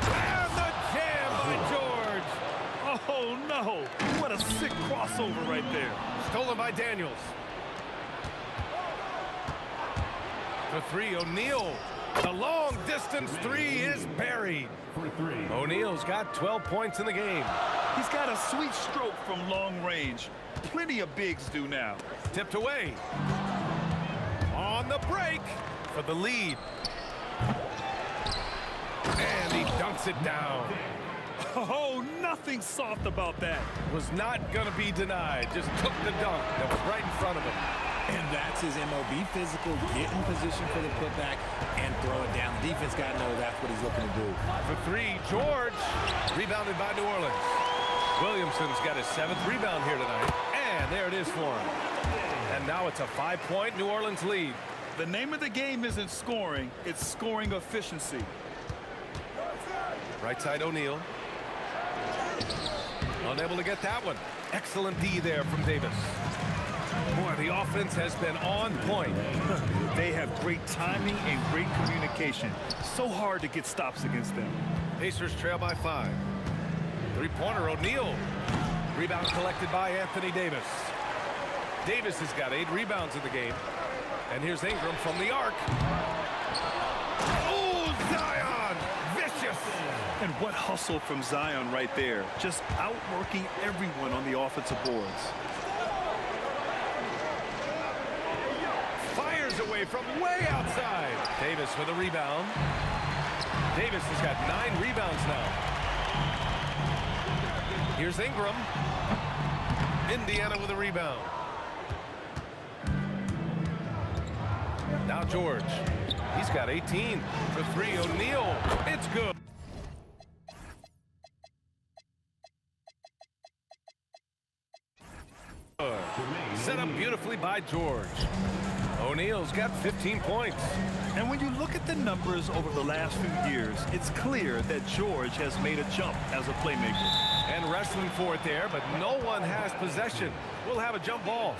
And the jam by George. Oh, no. What a sick crossover right there. Stolen by Daniels. For 3, O'Neal. The long distance 3 is buried. O'Neal's got 12 points in the game. He's got a sweet stroke from long range. Plenty of bigs do now. Tipped away. On the break for the lead. And he dunks it down. Oh, nothing soft about that. Was not going to be denied. Just took the dunk that was right in front of him. And that's his MOB physical, get in position for the putback and throw it down. The defense got to know that's what he's looking to do. For 3, George. Rebounded by New Orleans. Williamson's got his 7th rebound here tonight. And there it is for him. And now it's a 5-point New Orleans lead. The name of the game isn't scoring, it's scoring efficiency. Right side O'Neal. Unable to get that one. Excellent D there from Davis. Boy, the offense has been on point. They have great timing and great communication. So hard to get stops against them. Pacers trail by 5. 3-pointer O'Neal. Rebound collected by Anthony Davis. Davis has got 8 rebounds in the game. And here's Ingram from the arc. Oh, Zion! Vicious! And what hustle from Zion right there. Just outworking everyone on the offensive boards. Fires away from way outside. Davis for the rebound. Davis has got 9 rebounds now. Here's Ingram. Indiana with a rebound. Now George. He's got 18 for three. O'Neal. It's good. Set up beautifully by George. O'Neal's got 15 points. And when you look at the numbers over the last few years, it's clear that George has made a jump as a playmaker. And wrestling for it there, but no one has possession. We'll have a jump ball.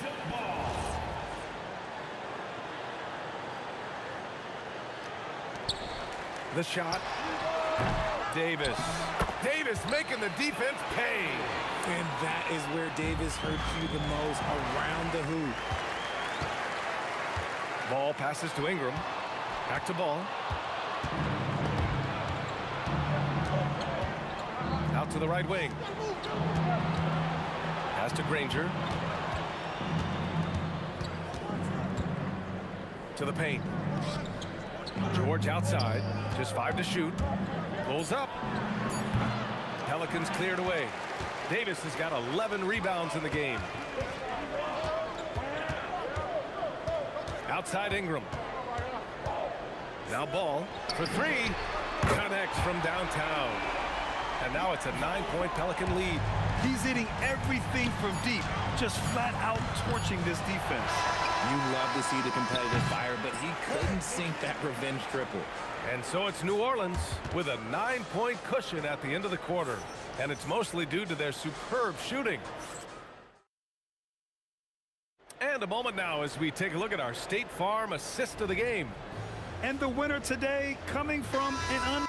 The shot. Davis. Davis making the defense pay. And that is where Davis hurts you the most, around the hoop. Ball passes to Ingram. Back to Ball. Out to the right wing. Pass to Granger. To the paint. George outside. Just 5 to shoot. Pulls up. Pelicans cleared away. Davis has got 11 rebounds in the game. Outside Ingram. Now Ball for three. Connects from downtown. And now it's a 9-point Pelican lead. He's hitting everything from deep, just flat out torching this defense. You love to see the competitive fire, but he couldn't sink that revenge triple. And so it's New Orleans with a 9-point cushion at the end of the quarter. And it's mostly due to their superb shooting. And a moment now as we take a look at our State Farm assist of the game. And the winner today coming from an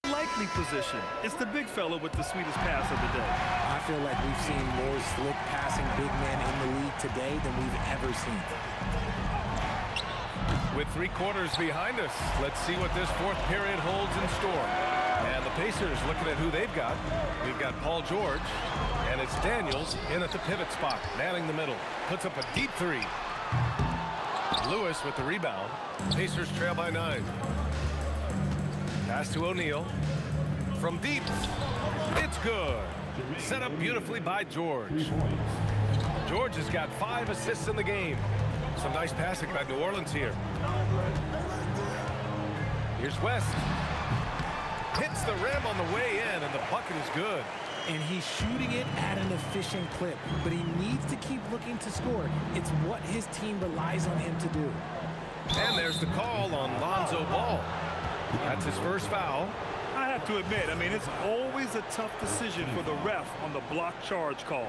unlikely position. It's the big fella with the sweetest pass of the day. I feel like we've seen more slick passing big men in the league today than we've ever seen. With 3 quarters behind us, let's see what this fourth period holds in store. And the Pacers looking at who they've got. We've got Paul George, and it's Daniels in at the pivot spot, manning the middle. Puts up a deep 3. Lewis with the rebound. Pacers trail by 9. Pass to O'Neal. From deep. It's good. Set up beautifully by George. George has got 5 assists in the game. Some nice passing by New Orleans here. Here's West. Hits the rim on the way in, and the bucket is good. And he's shooting it at an efficient clip, but he needs to keep looking to score. It's what his team relies on him to do. And there's the call on Lonzo Ball. That's his first foul. I have to admit, I mean, it's always a tough decision for the ref on the block charge call.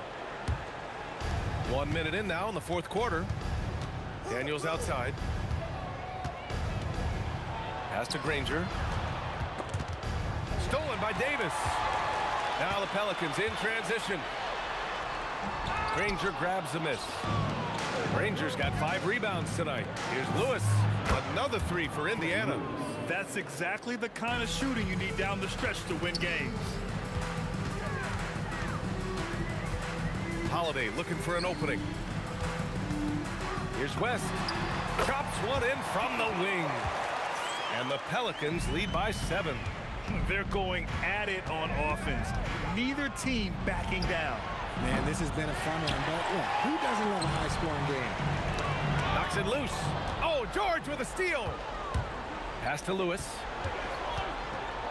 1 minute in now in the fourth quarter. Daniels outside. Pass to Granger. Stolen by Davis. Now the Pelicans in transition. Granger grabs the miss. Granger's got 5 rebounds tonight. Here's Lewis. Another 3 for Indiana. That's exactly the kind of shooting you need down the stretch to win games. Holiday looking for an opening. Here's West. Chops one in from the wing. And the Pelicans lead by 7. They're going at it on offense. Neither team backing down. Man, this has been a fun one, but look, who doesn't love a high-scoring game? Knocks it loose. Oh, George with a steal. Pass to Lewis.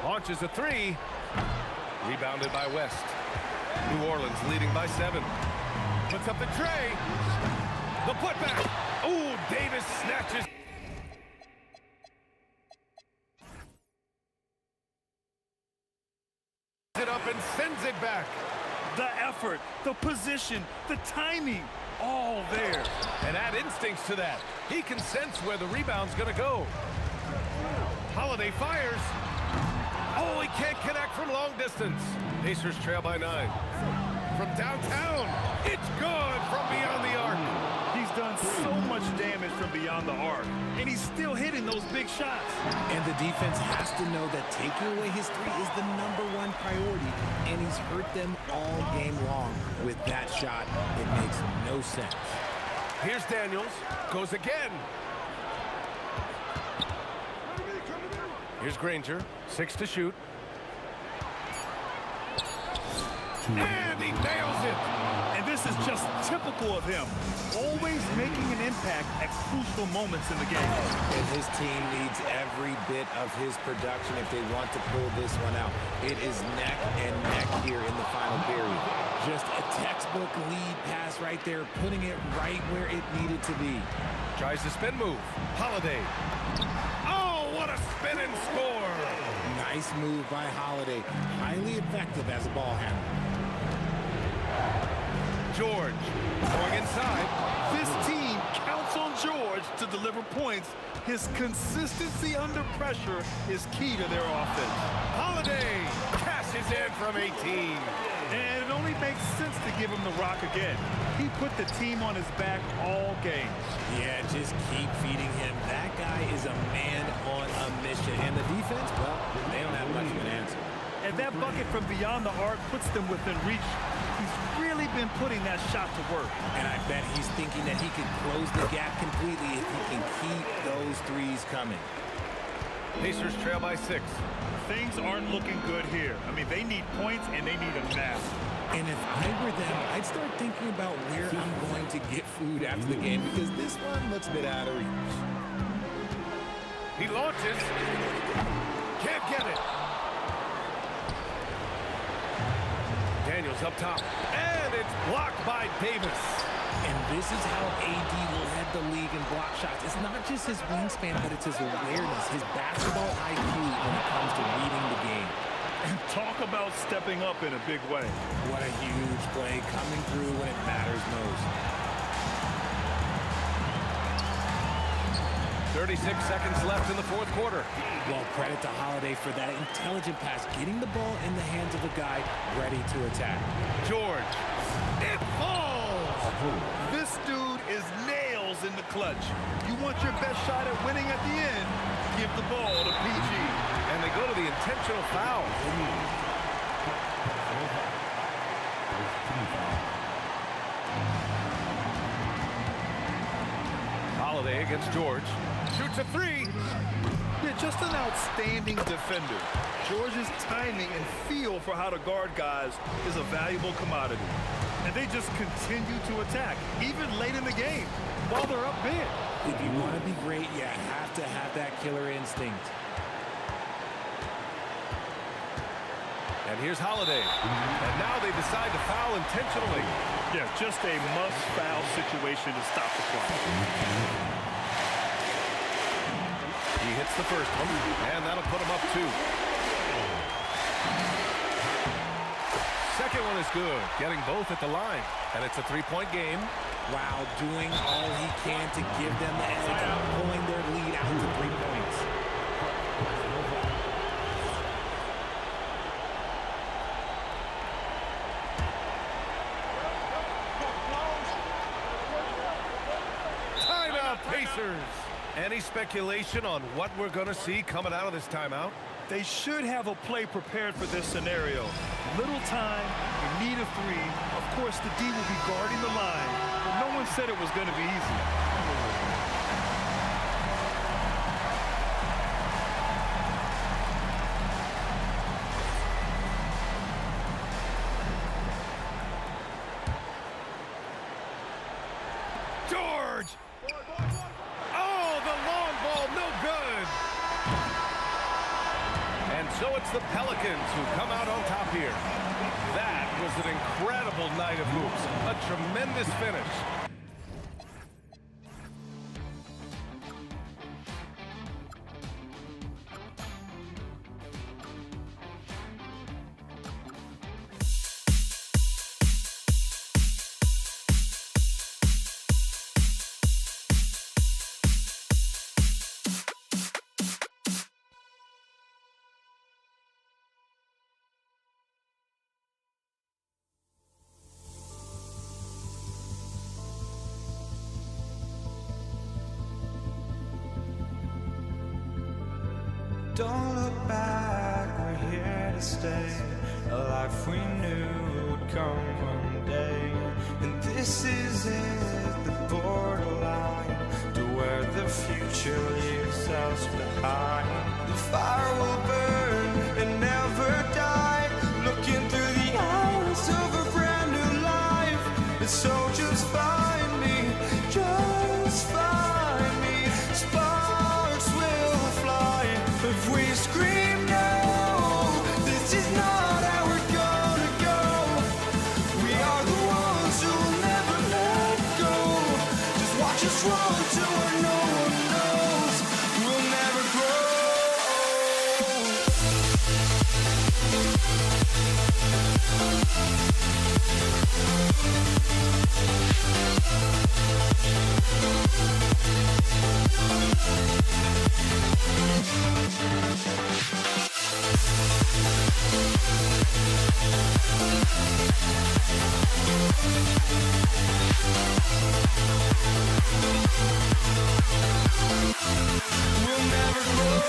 Launches a 3. Rebounded by West. New Orleans leading by 7. Puts up the tray. The putback. Oh, Davis snatches. It up and sends it back. The effort, the position, the timing, all there. And add instincts to that. He can sense where the rebound's going to go. Holiday fires. Oh, he can't connect from long distance. Pacers trail by 9. From downtown, it's good from beyond the arc. He's done so much damage from beyond the arc, and he's still hitting those big shots. And the defense has to know that taking away his 3 is the #1 priority, and he's hurt them all game long. With that shot, it makes no sense. Here's Daniels. Goes again. Here's Granger, 6 to shoot. And he nails it. And this is just typical of him. Always making an impact at crucial moments in the game. And his team needs every bit of his production if they want to pull this one out. It is neck and neck here in the final period. Just a textbook lead pass right there, putting it right where it needed to be. Tries the spin move. Holiday. Oh, what a spin and score. Nice move by Holiday. Highly effective as a ball handler. George going inside. This team counts on George to deliver points. His consistency under pressure is key to their offense. Holiday cashes in from 18. And it only makes sense to give him the rock again. He put the team on his back all game. Yeah, just keep feeding him. That guy is a man on a mission. And the defense, well, they don't have much of an answer. And that bucket from beyond the arc puts them within reach. He's really been putting that shot to work. And I bet he's thinking that he can close the gap completely if he can keep those threes coming. Pacers trail by 6. Things aren't looking good here. I mean, they need points and they need them now. And if I were them, I'd start thinking about where I'm going to get food after the game because this one looks a bit out of reach. He launches. Can't get it. Daniels up top. And it's blocked by Davis. And this is how AD led the league in block shots. It's not just his wingspan, but it's his awareness, his basketball IQ when it comes to reading the game. And talk about stepping up in a big way. What a huge play coming through when it matters most. 36 seconds left in the fourth quarter. Well, credit to Holiday for that intelligent pass, getting the ball in the hands of a guy ready to attack. George. It falls. This dude is nails in the clutch. You want your best shot at winning at the end, give the ball to PG. And they go to the intentional foul. Holiday against George. Shoots a 3. Yeah, just an outstanding defender. George's timing and feel for how to guard guys is a valuable commodity. And they just continue to attack, even late in the game, while they're up big. If you want to be great, you have to have that killer instinct. And here's Holiday. And now they decide to foul intentionally. Yeah, just a must-foul situation to stop the clock. He hits the first one, and that'll put him up 2. Second one is good, getting both at the line. And it's a 3-point game. Wow, doing all he can to give them the edge, pulling their lead out to 3 points. Timeout, Pacers. Any speculation on what we're going to see coming out of this timeout? They should have a play prepared for this scenario. Little time, in need of 3. Of course, the D will be guarding the line, but no one said it was going to be easy. George! Oh, the long ball, no good! And so it's the Pelicans who come out on top here. That was an incredible night of hoops. A tremendous finish. Don't look back, we're here to stay. A life we knew would come one day. And this is it, the borderline to where the future leads us. yourselves behind. The fire will burn and never die. Looking through the eyes of a brand new life. And so just find me, just find me. Sparks will fly if we scream no. This is not how we're gonna go. We are the ones who will never let go. Just watch us run to where no one knows. We'll never grow. We'll never grow.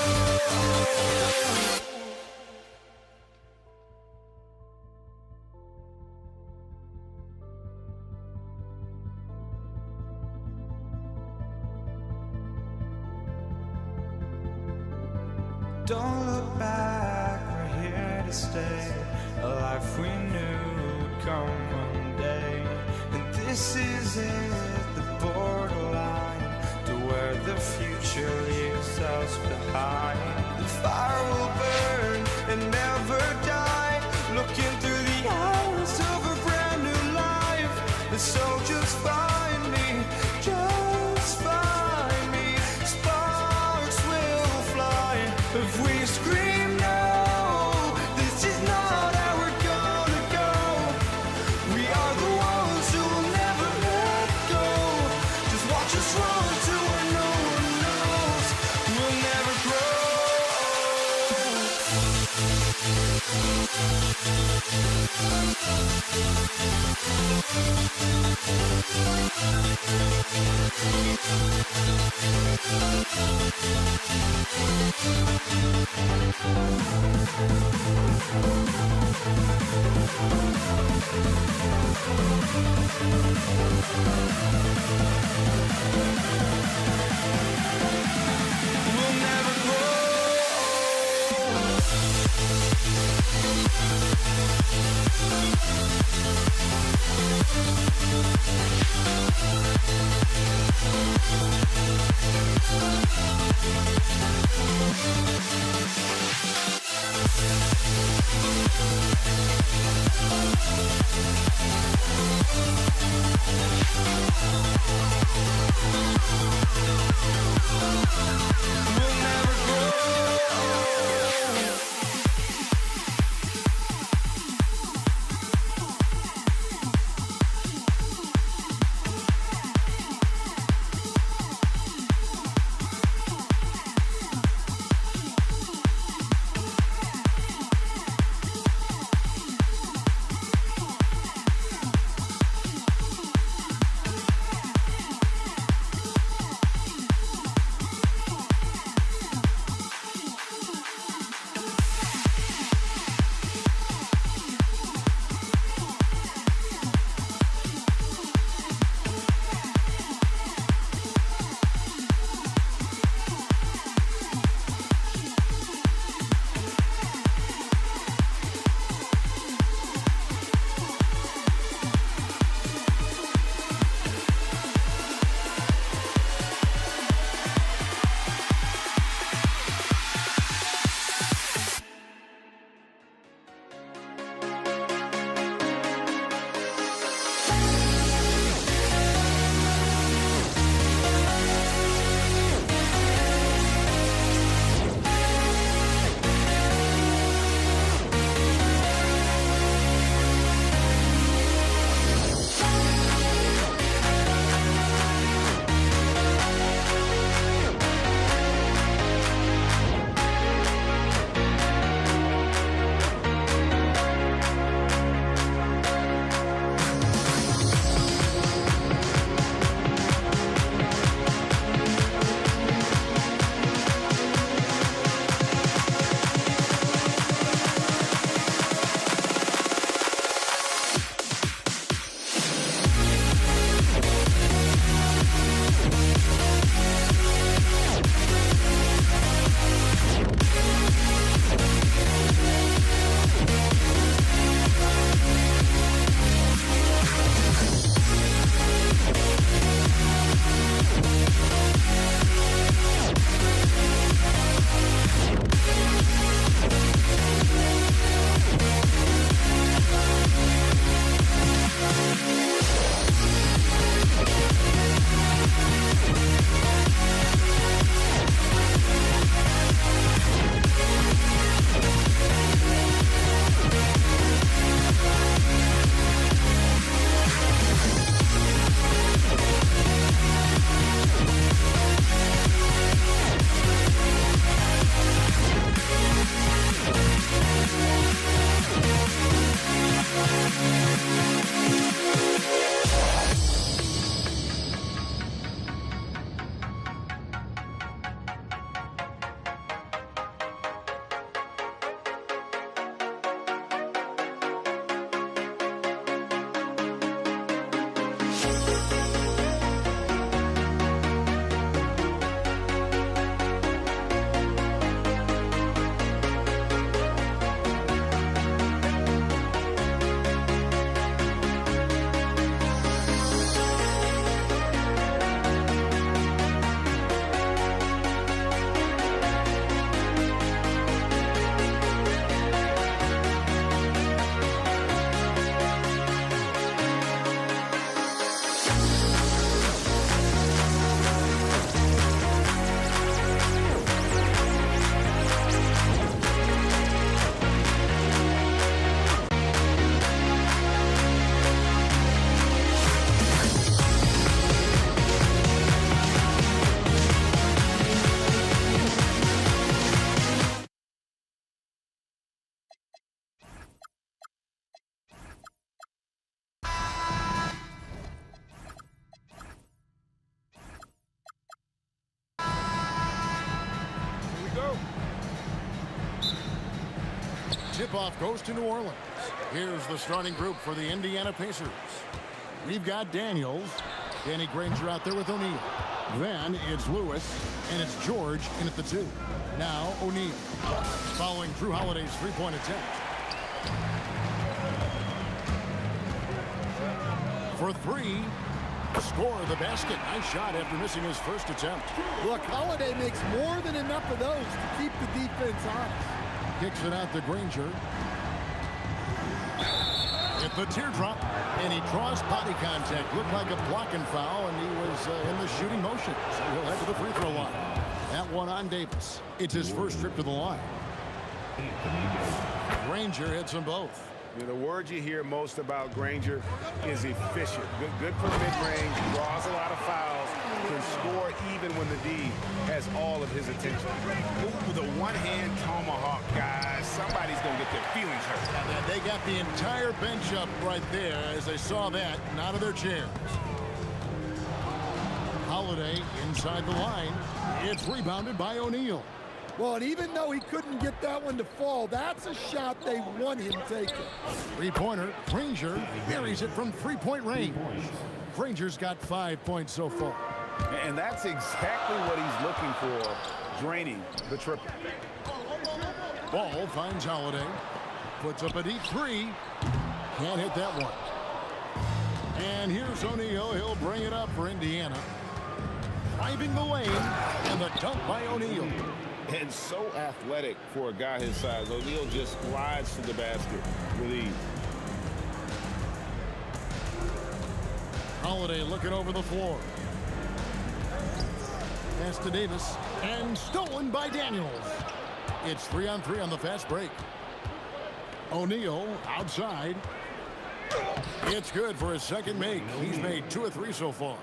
Don't look back, we're here to stay. A life we knew would come one day. And this is it, the borderline to where the future leaves us behind. The fire will burn and never die. Looking through the eyes of a brand new life. And so just find me, just find me. Sparks will fly if we scream no. This is not how we're gonna go. We are the ones who will never let go. Just watch us run to where no one knows. We'll never grow. We'll never grow. We'll never grow. tip-off goes to New Orleans. Here's the starting group for the Indiana Pacers. We've got Daniels. Danny Granger out there with O'Neal. Then it's Lewis, and it's George in at the 2. Now O'Neal. Following Drew Holiday's three-point attempt. For 3. Score the basket. Nice shot after missing his first attempt. Look, Holiday makes more than enough of those to keep the defense honest. Kicks it out to Granger. Hit the teardrop, and he draws body contact. Looked like a blocking foul, and he was in the shooting motion. So he'll head to the free throw line. That one on Davis. It's his first trip to the line. Granger hits them both. The word you hear most about Granger is efficient. Good for mid-range, draws a lot of fouls, can score even when the D has all of his attention. Ooh, the one-hand tomahawk, guys. Somebody's going to get their feelings hurt. And they got the entire bench up right there as they saw that and out of their chairs. Holiday inside the line. It's rebounded by O'Neal. Well, and even though he couldn't get that one to fall, that's a shot they want him taking. Three-pointer, Granger buries it from three-point range. Granger's got 5 points so far. And that's exactly what he's looking for, draining the triple. Ball finds Holiday. Puts up a deep 3. Can't hit that one. And here's O'Neal. He'll bring it up for Indiana. Driving the lane, and the dunk by O'Neal. And so athletic for a guy his size. O'Neal just slides to the basket with ease. Holiday looking over the floor. Pass to Davis, and stolen by Daniels. It's 3-on-3 on the fast break. O'Neal outside. It's good for his second make. He's made 2 of 3 so far.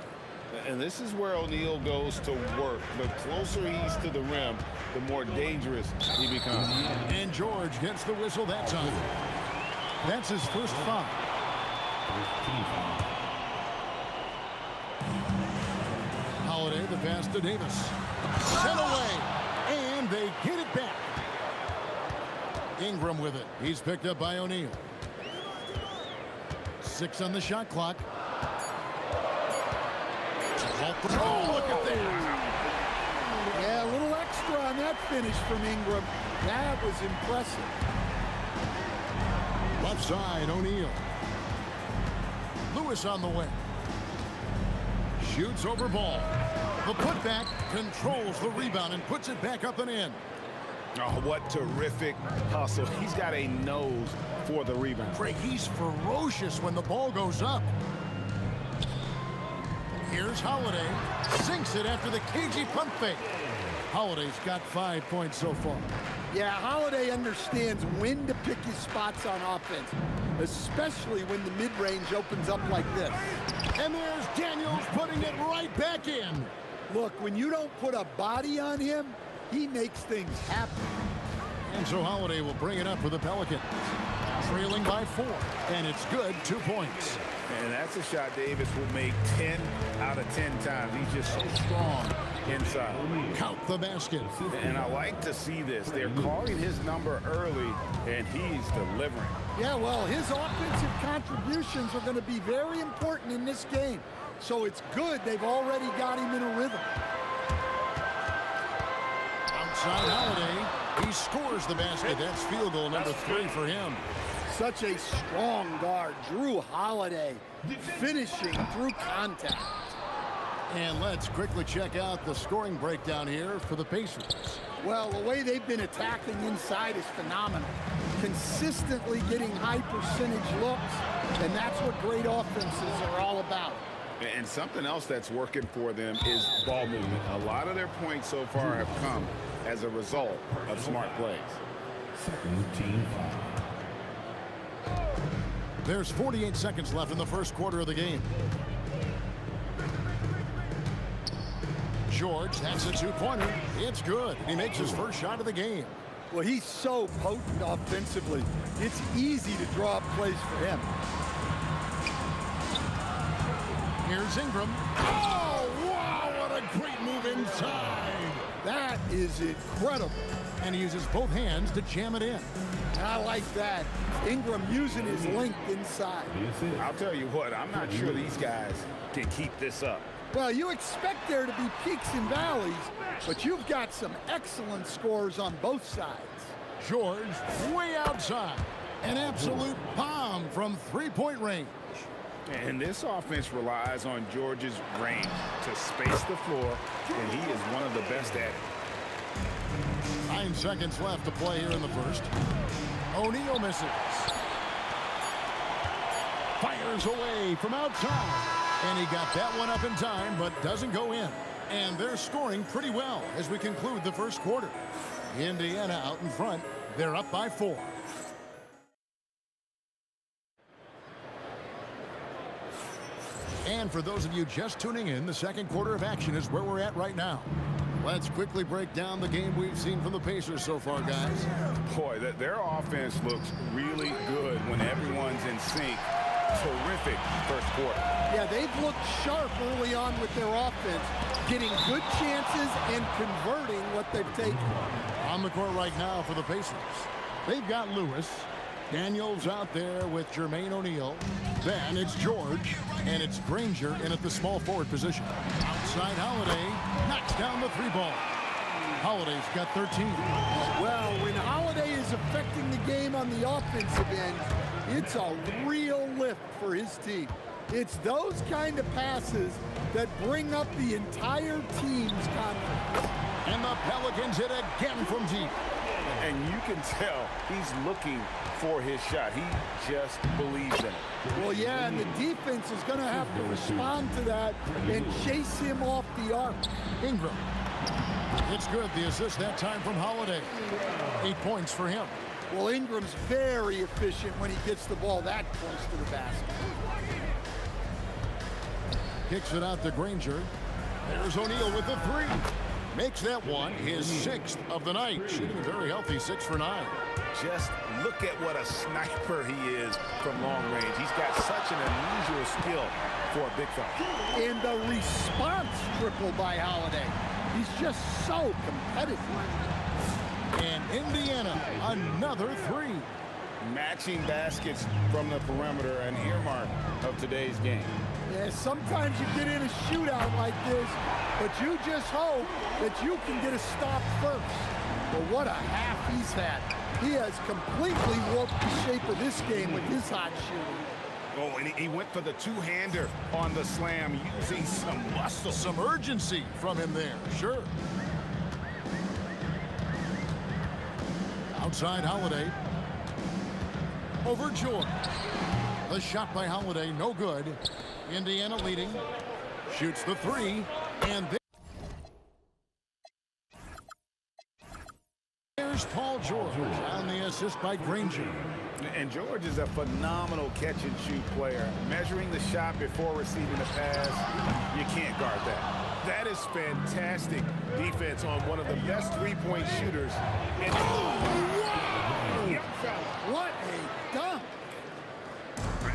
And this is where O'Neal goes to work. The closer he's to the rim, the more dangerous he becomes. And George gets the whistle that time. That's his first foul. Holiday, the pass to Davis. Sent away, and they get it back. Ingram with it. He's picked up by O'Neal. 6 on the shot clock. Oh, look at that. Yeah, a little extra on that finish from Ingram. That was impressive. Left side, O'Neal. Lewis on the way. Shoots over ball. The putback controls the rebound and puts it back up and in. Oh, what terrific hustle. He's got a nose for the rebound. Craig, he's ferocious when the ball goes up. Here's Holiday. Sinks it after the cagey pump fake. Holiday's got 5 points so far. Yeah, Holiday understands when to pick his spots on offense, especially when the mid-range opens up like this. And there's Daniels putting it right back in. Look, when you don't put a body on him, he makes things happen. And so Holiday will bring it up for the Pelicans. Trailing by 4, and it's good, 2 points. And that's a shot Davis will make 10 out of 10 times. He's just so strong inside. Count the basket. And I like to see this. They're calling his number early, and he's delivering. Yeah, well, his offensive contributions are going to be very important in this game. So it's good they've already got him in a rhythm. Outside Holiday, he scores the basket. That's field goal number 3 for him. Such a strong guard, Drew Holiday, finishing through contact. And let's quickly check out the scoring breakdown here for the Pacers. Well, the way they've been attacking inside is phenomenal. Consistently getting high percentage looks, and that's what great offenses are all about. And something else that's working for them is ball movement. A lot of their points so far have come as a result of smart plays. Second team foul. There's 48 seconds left in the first quarter of the game. George, that's a 2-pointer. It's good. He makes his first shot of the game. Well, he's so potent offensively. It's easy to draw up plays for him. Here's Ingram. Oh, wow, what a great move inside. That is incredible. And he uses both hands to jam it in. I like that. Ingram using his length inside. I'll tell you what, I'm not sure these guys can keep this up. Well, you expect there to be peaks and valleys, but you've got some excellent scores on both sides. George way outside. An absolute bomb from three-point range. And this offense relies on George's range to space the floor, and he is one of the best at it. 9 seconds left to play here in the first. O'Neal misses. Fires away from outside. And he got that one up in time, but doesn't go in. And they're scoring pretty well as we conclude the first quarter. Indiana out in front. They're up by 4. And for those of you just tuning in, the second quarter of action is where we're at right now. Let's quickly break down the game we've seen from the Pacers so far, guys. Boy, their offense looks really good when everyone's in sync. Terrific first quarter. Yeah, they've looked sharp early on with their offense, getting good chances and converting what they've taken. On the court right now for the Pacers. They've got Lewis. Daniels out there with Jermaine O'Neal. Then it's George, and it's Granger in at the small forward position. Outside Holiday knocks down the 3-ball. Holiday's got 13. Well, when Holiday is affecting the game on the offensive end, it's a real lift for his team. It's those kind of passes that bring up the entire team's confidence. And the Pelicans hit again from deep. And you can tell he's looking for his shot. He just believes in it. Well, yeah, and the defense is going to have to respond to that and chase him off the arc. Ingram. It's good. The assist that time from Holiday. 8 points for him. Well, Ingram's very efficient when he gets the ball that close to the basket. Kicks it out to Granger. There's O'Neal with the 3. Makes that one his 6th of the night. Shooting very healthy, 6 for 9. Just look at what a sniper he is from long range. He's got such an unusual skill for a big fella. And the response triple by Holiday. He's just so competitive. And Indiana, another 3. Matching baskets from the perimeter, an earmark of today's game. Yeah, sometimes you get in a shootout like this, but you just hope that you can get a stop first. But what a half he's had. He has completely warped the shape of this game with his hot shooting. Oh, and he went for the two-hander on the slam, using some muscle. Some urgency from him there, sure. Outside Holiday. Over George. The shot by Holiday, no good. Indiana leading. Shoots the 3. And there's Paul George on the assist by Granger. And George is a phenomenal catch-and-shoot player. Measuring the shot before receiving the pass, you can't guard that. That is fantastic defense on one of the best three-point shooters. And what a dunk!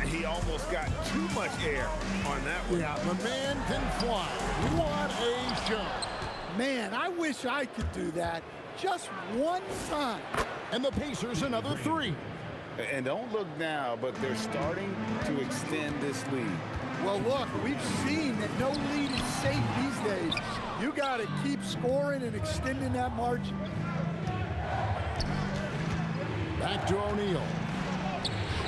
He almost got too much air on that one. Yeah, the man can fly. What a shot. Man, I wish I could do that just one time. And the Pacers another 3. And don't look now, but they're starting to extend this lead. Well, look, we've seen that no lead is safe these days. You got to keep scoring and extending that margin. Back to O'Neal.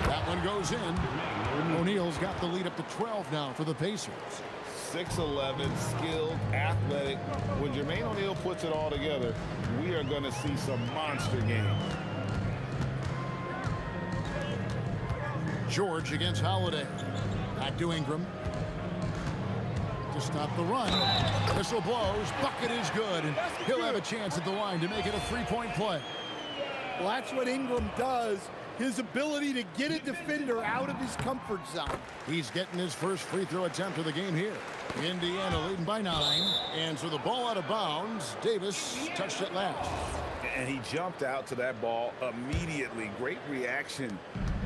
That one goes in. O'Neal's got the lead up to 12 now for the Pacers. 6'11", skilled, athletic. When Jermaine O'Neal puts it all together, we are going to see some monster games. George against Holiday. Back to Ingram. To stop the run. Whistle blows. Bucket is good. And he'll have a chance at the line to make it a 3-point play. Well, that's what Ingram does. His ability to get a defender out of his comfort zone. He's getting his first free throw attempt of the game here. Indiana leading by 9. And so the ball out of bounds. Davis touched it last. And he jumped out to that ball immediately. Great reaction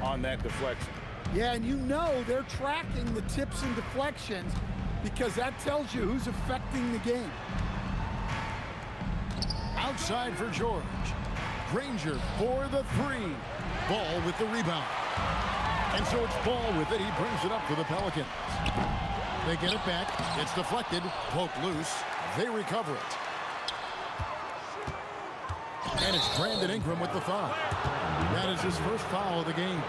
on that deflection. Yeah, and you know they're tracking the tips and deflections because that tells you who's affecting the game. outside for George. Granger for the three. Ball with the rebound. And so it's Ball with it. He brings it up for the Pelicans. They get it back. It's deflected. Poked loose. They recover it. And it's Brandon Ingram with the foul. That is his first foul of the game.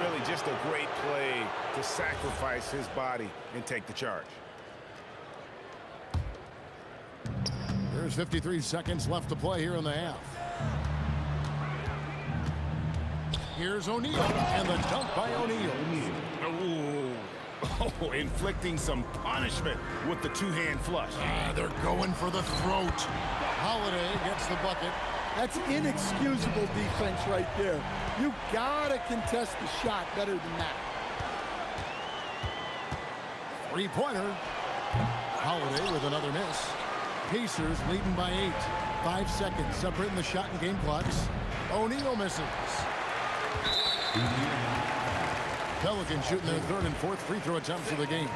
Really just a great play to sacrifice his body and take the charge. There's 53 seconds left to play here in the half. Here's O'Neal, and the dunk by O'Neal. Oh, inflicting some punishment with the two-hand flush. They're going for the throat. Holiday gets the bucket. That's inexcusable defense right there. You gotta contest the shot better than that. Three-pointer. Holiday with another miss. Pacers leading by 8. 5 seconds separating the shot and game clocks. O'Neal misses. Pelicans shooting their third and fourth free throw attempts of the game.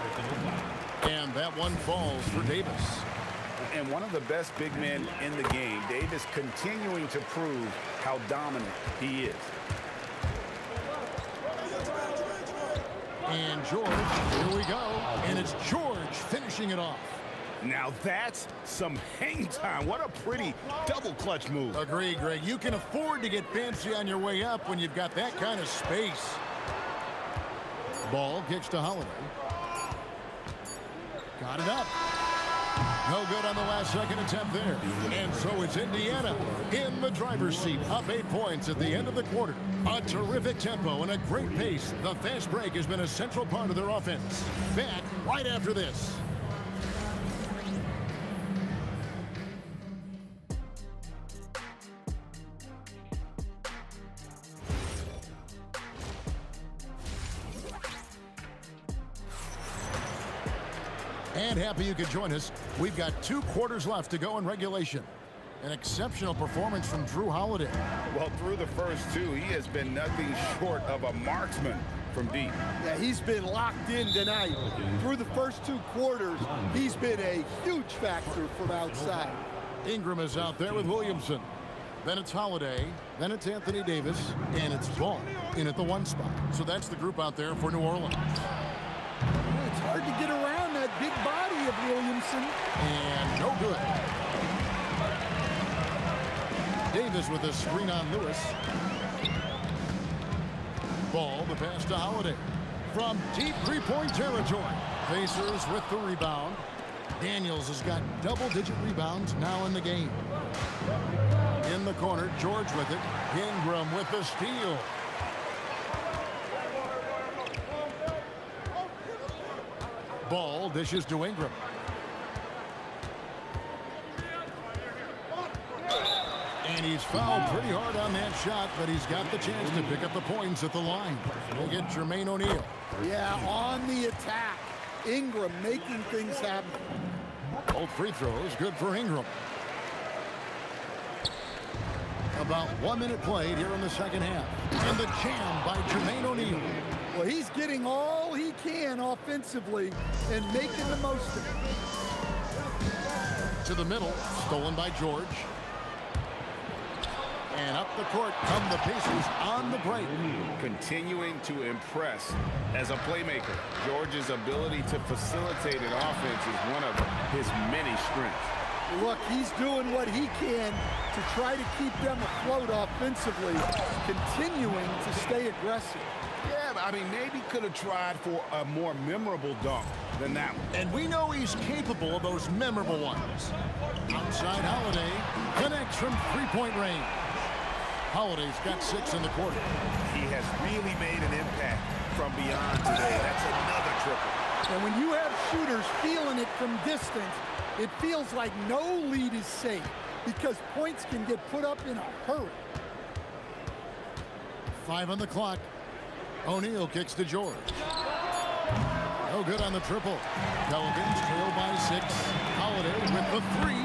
And that one falls for Davis. And one of the best big men in the game, Davis, continuing to prove how dominant he is. And George, here we go. And it's George finishing it off. Now that's some hang time. What a pretty double clutch move. Agree, Greg. You can afford to get fancy on your way up when you've got that kind of space. Ball kicks to Holiday. Got it up. No good on the last second attempt there. And so it's Indiana in the driver's seat, up 8 points at the end of the quarter. A terrific tempo and a great pace. The fast break has been a central part of their offense. Back right after this. And happy you could join us. We've got 2 quarters left to go in regulation. An exceptional performance from Drew Holiday. Well, through the first 2, he has been nothing short of a marksman from deep. Yeah, he's been locked in tonight. Through the first 2 quarters, he's been a huge factor from outside. Ingram is out there with Williamson. Then it's Holiday. Then it's Anthony Davis. And it's Ball in at the 1 spot. So that's the group out there for New Orleans. It's hard to get around that big body of Williamson. And no good. Davis with a screen on Lewis. Ball, the pass to Holiday. From deep three-point territory. Pacers with the rebound. Daniels has got double-digit rebounds now in the game. In the corner, George with it. Ingram with the steal. Ball dishes to Ingram. And he's fouled pretty hard on that shot, but he's got the chance to pick up the points at the line. We'll get Jermaine O'Neal. Yeah, on the attack. Ingram making things happen. Both free throws, good for Ingram. About 1 minute played here in the second half. And the jam by Jermaine O'Neal. Well, he's getting all he can offensively and making the most of it. To the middle, stolen by George. And up the court come the Pacers on the break. Continuing to impress as a playmaker. George's ability to facilitate an offense is one of his many strengths. Look, he's doing what he can to try to keep them afloat offensively, continuing to stay aggressive. Yeah, but I mean, maybe could have tried for a more memorable dunk than that one. And we know he's capable of those memorable ones. Outside Holiday connects from three-point range. Holiday's got 6 in the quarter. He has really made an impact from beyond today. That's another triple. And when you have shooters feeling it from distance, it feels like no lead is safe because points can get put up in a hurry. 5 on the clock. O'Neal kicks to George. No good on the triple. Pelicans trail by 6. Holiday with the 3.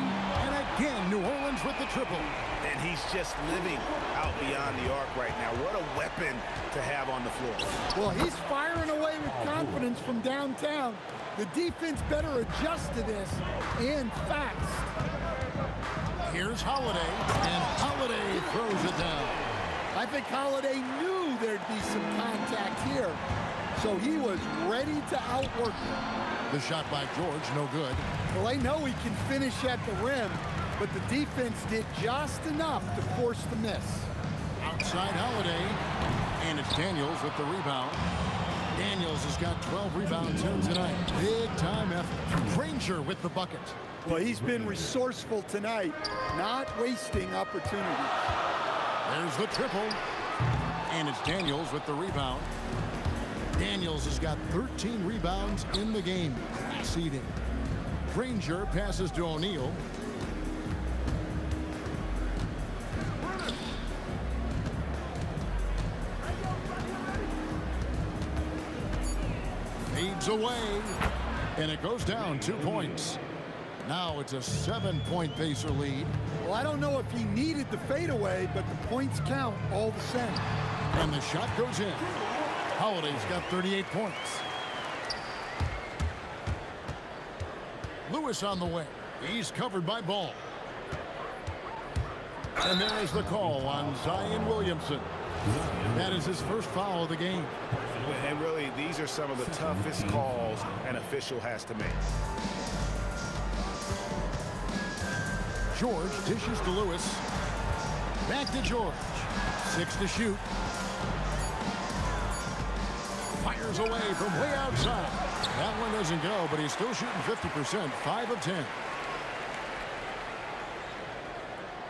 And again, New Orleans with the triple. And he's just living out beyond the arc right now. What a weapon to have on the floor. Well, he's firing away with confidence from downtown. The defense better adjust to this and fast. Here's Holiday, and Holiday throws it down. I think Holiday knew there'd be some contact here, so he was ready to outwork it. The shot by George, no good. Well, I know he can finish at the rim, but the defense did just enough to force the miss. Outside Holiday, and it's Daniels with the rebound. Daniels has got 12 rebounds here tonight. Big time effort. Granger with the bucket. Well, he's been resourceful tonight, not wasting opportunities. There's the triple. And it's Daniels with the rebound. Daniels has got 13 rebounds in the game. Seeding. Granger passes to O'Neal. Fades away. And it goes down 2 points. Now it's a 7-point Pacer lead. Well, I don't know if he needed the fadeaway, but the points count all the same. And the shot goes in. Holiday's got 38 points. Lewis on the way. He's covered by Ball. And there is the call on Zion Williamson. That is his first foul of the game. And really, these are some of the toughest calls an official has to make. George dishes to Lewis. Back to George. 6 to shoot. Fires away from way outside. That one doesn't go, but he's still shooting 50%. 5 of 10.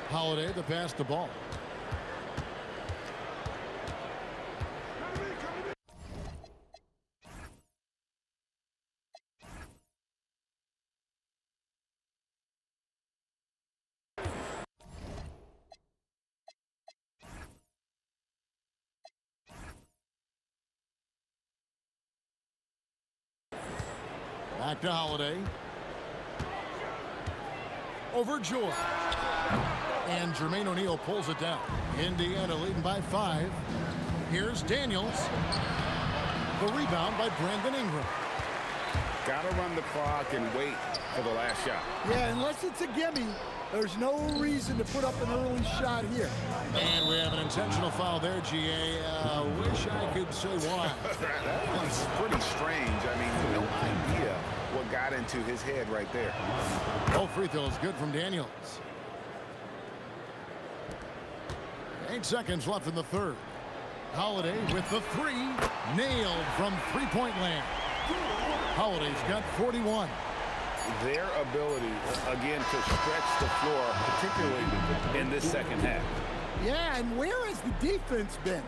Holiday to pass the ball. Back to Holiday. Over George. And Jermaine O'Neal pulls it down. Indiana leading by 5. Here's Daniels. The rebound by Brandon Ingram. Got to run the clock and wait for the last shot. Yeah, unless it's a gimme, there's no reason to put up an early shot here. And we have an intentional foul there, GA. Wish I could say why. That was pretty strange. I mean, no idea what got into his head right there. Both free throws good from Daniels. 8 seconds left in the third. Holiday with the 3. Nailed from three-point land. Holiday's got 41. Their ability, again, to stretch the floor, particularly in this second half. Yeah, and where has the defense been?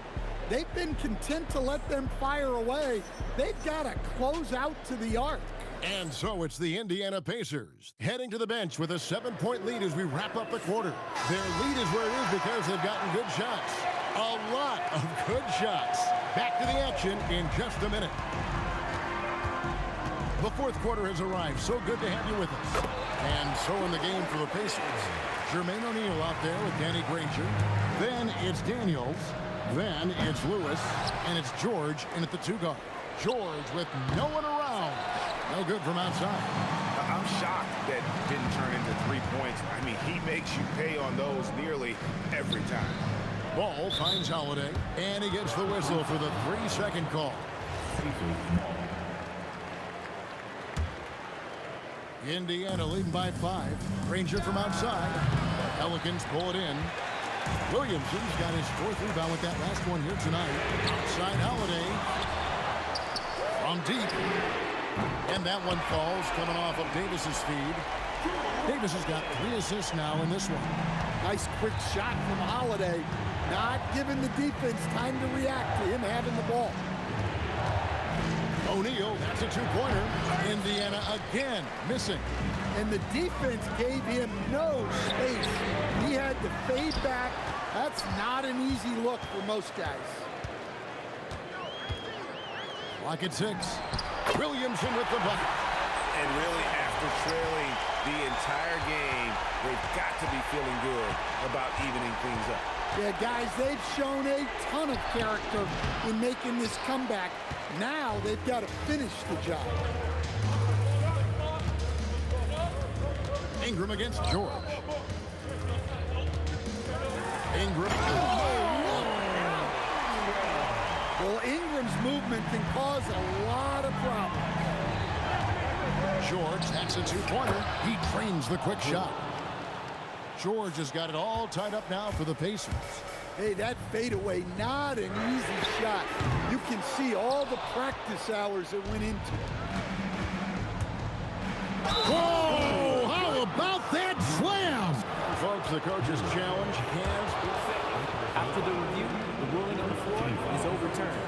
They've been content to let them fire away. They've got to close out to the arc. And so it's the Indiana Pacers heading to the bench with a 7-point lead as we wrap up the quarter. Their lead is where it is because they've gotten good shots. A lot of good shots. Back to the action in just a minute. The fourth quarter has arrived. So good to have you with us. And so in the game for the Pacers, Jermaine O'Neal out there with Danny Granger. Then it's Daniels. Then it's Lewis. And it's George in at the 2 guard. George with no one around. No good from outside. I'm shocked that didn't turn into 3 points. I mean, he makes you pay on those nearly every time. Ball finds Holiday. And he gets the whistle for the 3-second call. Indiana leading by 5. Granger from outside. Pelicans pull it in. Williamson's got his 4th rebound with that last one here tonight. Outside Holiday. From deep. And that one falls coming off of Davis's feed. Davis has got 3 assists now in this one. Nice quick shot from Holiday. Not giving the defense time to react to him having the ball. O'Neal, that's a 2-pointer. Indiana again missing. And the defense gave him no space. He had to fade back. That's not an easy look for most guys. Clock at 6. Williamson with the bucket. And really, after trailing the entire game, they've got to be feeling good about evening things up. Yeah, guys, they've shown a ton of character in making this comeback. Now they've got to finish the job. Ingram against George. Ingram. Well, Ingram's movement can cause a lot of problems. George hacks a two-pointer. He drains the quick shot. George has got it all tied up now for the Pacers. Hey, that fadeaway, not an easy shot. You can see all the practice hours that went into it. Whoa! How about that slam? Folks, the coach's challenge has been... After the review, the ruling on the floor is overturned.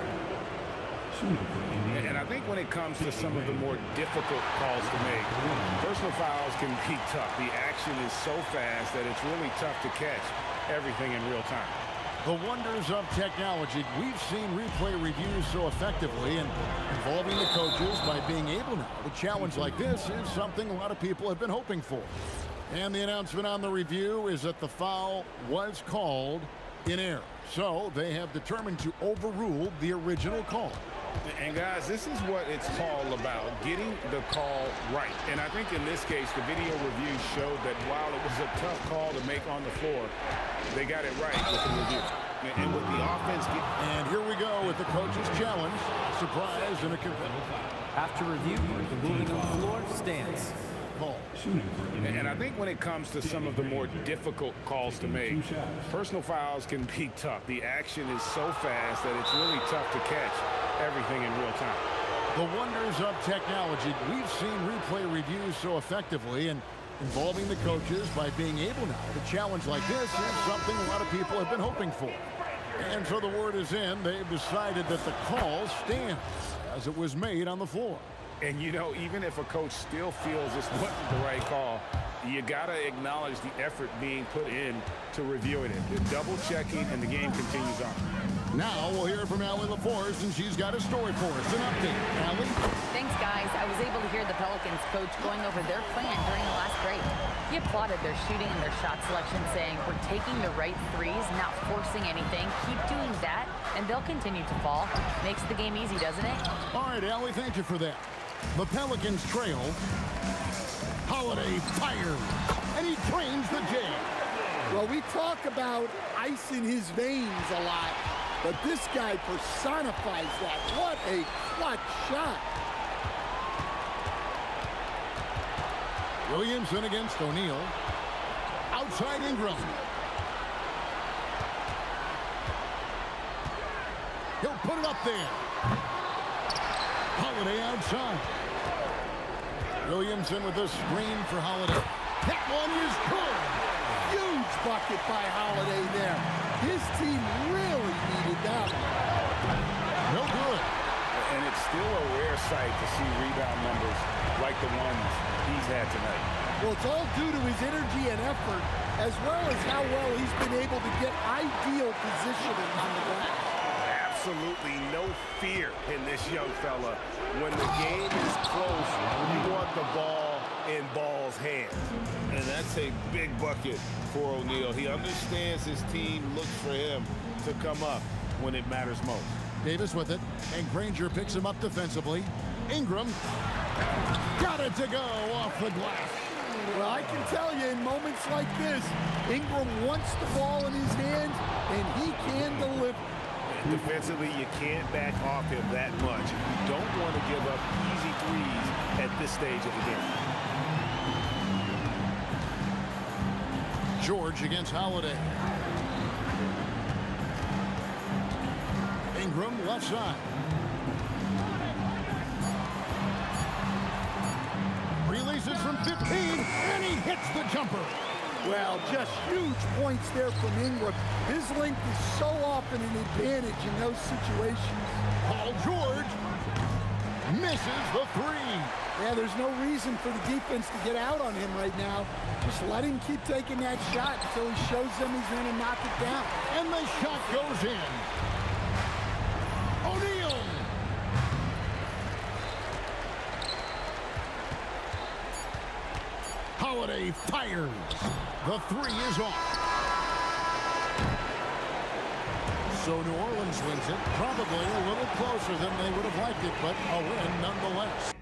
And I think when it comes to some of the more difficult calls to make, personal fouls can be tough. The action is so fast that it's really tough to catch everything in real time. The wonders of technology. We've seen replay reviews so effectively, and involving the coaches by being able now to challenge like this is something a lot of people have been hoping for. And the announcement on the review is that the foul was called in error. So they have determined to overrule the original call. And guys, this is what it's all about, getting the call right. And I think in this case, the video review showed that while it was a tough call to make on the floor, they got it right with the review. And with the offense... And here we go with the coach's challenge. Surprise and a conviction. After review, the ruling on the floor stands. Call. And I think when it comes to some of the more difficult calls to make, personal fouls can be tough. The action is so fast that it's really tough to catch everything in real time. The wonders of technology. We've seen replay reviews so effectively, and involving the coaches by being able now to challenge like this is something a lot of people have been hoping for. And so the word is in. They've decided that the call stands as it was made on the floor. And, you know, even if a coach still feels this wasn't the right call, you got to acknowledge the effort being put in to reviewing it. The double-checking, and the game continues on. Now we'll hear from Allie LaForce, and she's got a story for us. An update. Allie? Thanks, guys. I was able to hear the Pelicans coach going over their plan during the last break. He applauded their shooting and their shot selection, saying, "We're taking the right threes, not forcing anything. Keep doing that, and they'll continue to fall." Makes the game easy, doesn't it? All right, Allie, thank you for that. The Pelicans trail. Holiday fired, and he trains the Jazz. Well, we talk about ice in his veins a lot, but this guy personifies that. What a clutch shot. Williamson against O'Neal. Outside Ingram. He'll put it up there. Holiday outside. Williamson with a screen for Holiday. That one is good. Huge bucket by Holiday there. His team really needed that one. No good. And it's still a rare sight to see rebound numbers like the ones he's had tonight. Well, it's all due to his energy and effort, as well as how well he's been able to get ideal positioning on the glass. Absolutely no fear in this young fella. When the game is close, you want the ball in Ball's hands. And that's a big bucket for O'Neal. He understands his team looks for him to come up when it matters most. Davis with it, and Granger picks him up defensively. Ingram got it to go off the glass. Well, I can tell you, in moments like this, Ingram wants the ball in his hands, and he can deliver. Defensively, you can't back off him that much. You don't want to give up easy threes at this stage of the game. George against Holiday. Ingram left side. Releases from 15, and he hits the jumper. Well, just huge points there from Ingram. His length is so often an advantage in those situations. Paul George misses the three. Yeah, there's no reason for the defense to get out on him right now. Just let him keep taking that shot until he shows them he's going to knock it down. And the shot goes in. O'Neal. Holiday fires. The three is off. So New Orleans wins it. Probably a little closer than they would have liked it, but a win nonetheless.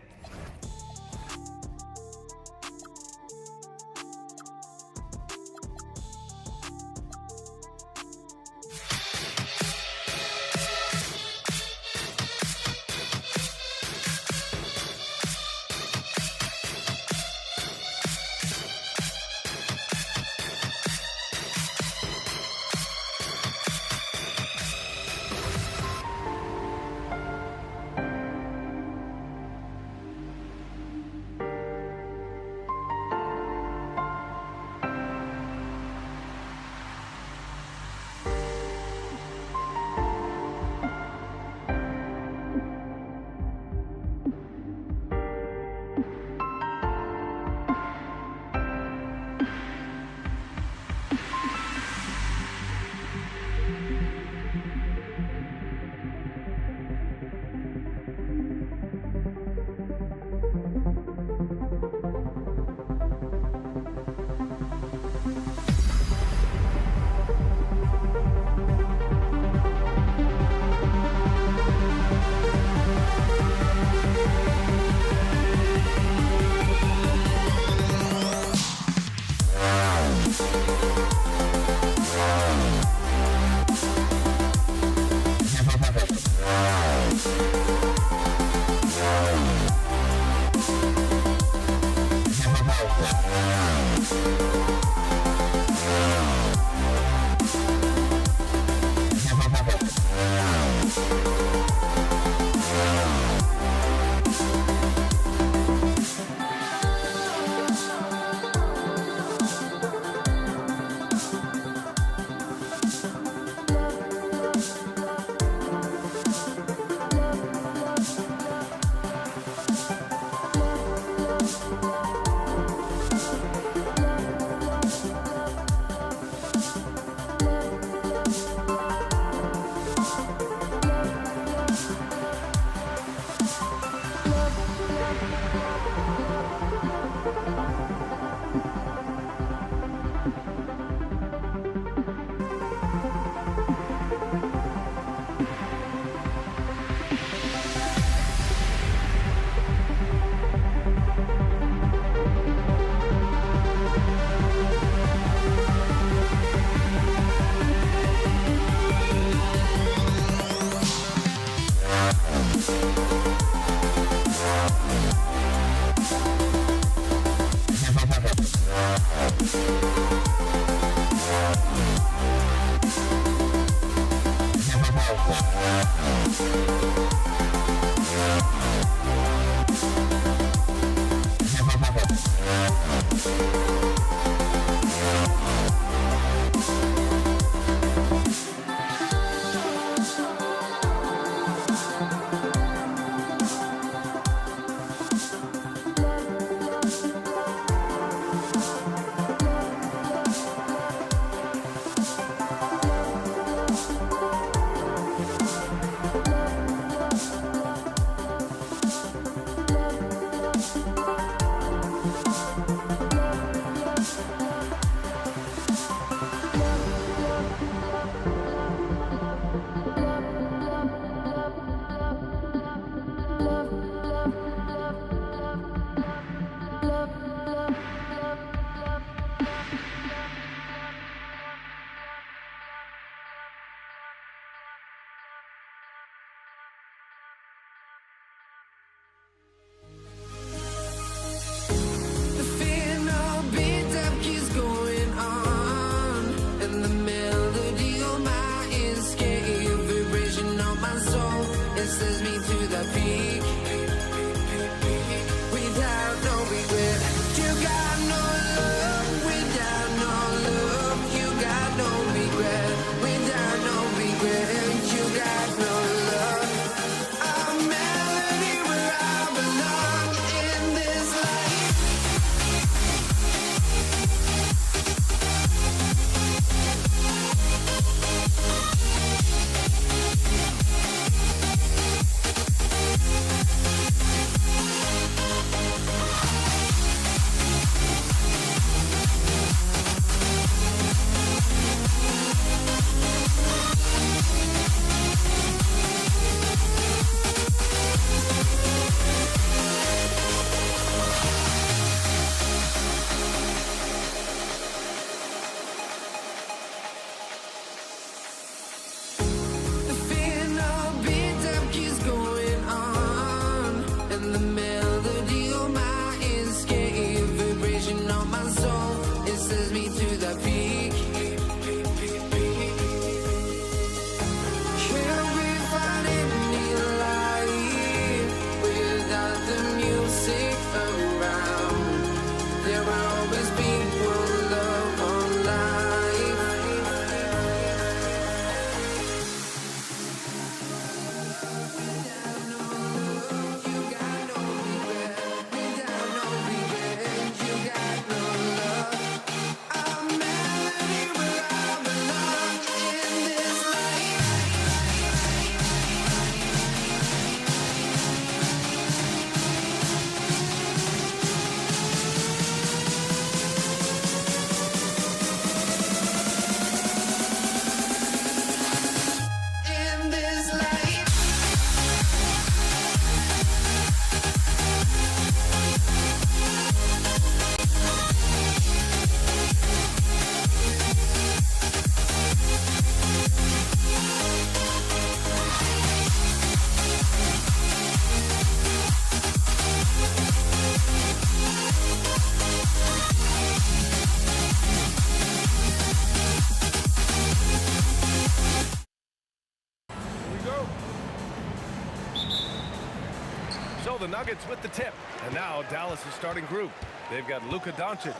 The Nuggets with the tip. And now Dallas' starting group. They've got Luka Doncic.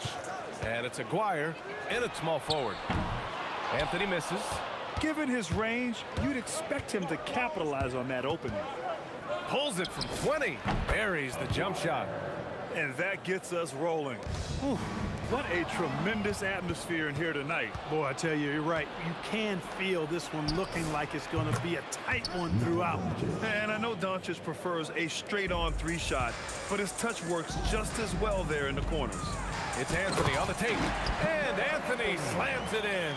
And it's Aguirre in at small forward. Anthony misses. Given his range, you'd expect him to capitalize on that opening. Pulls it from 20. Buries the jump shot. And that gets us rolling. Whew. What a tremendous atmosphere in here tonight. Boy, I tell you, you're right. You can feel this one looking like it's going to be a tight one throughout. And I know Doncic prefers a straight-on three-shot, but his touch works just as well there in the corners. It's Anthony on the tape, and Anthony slams it in.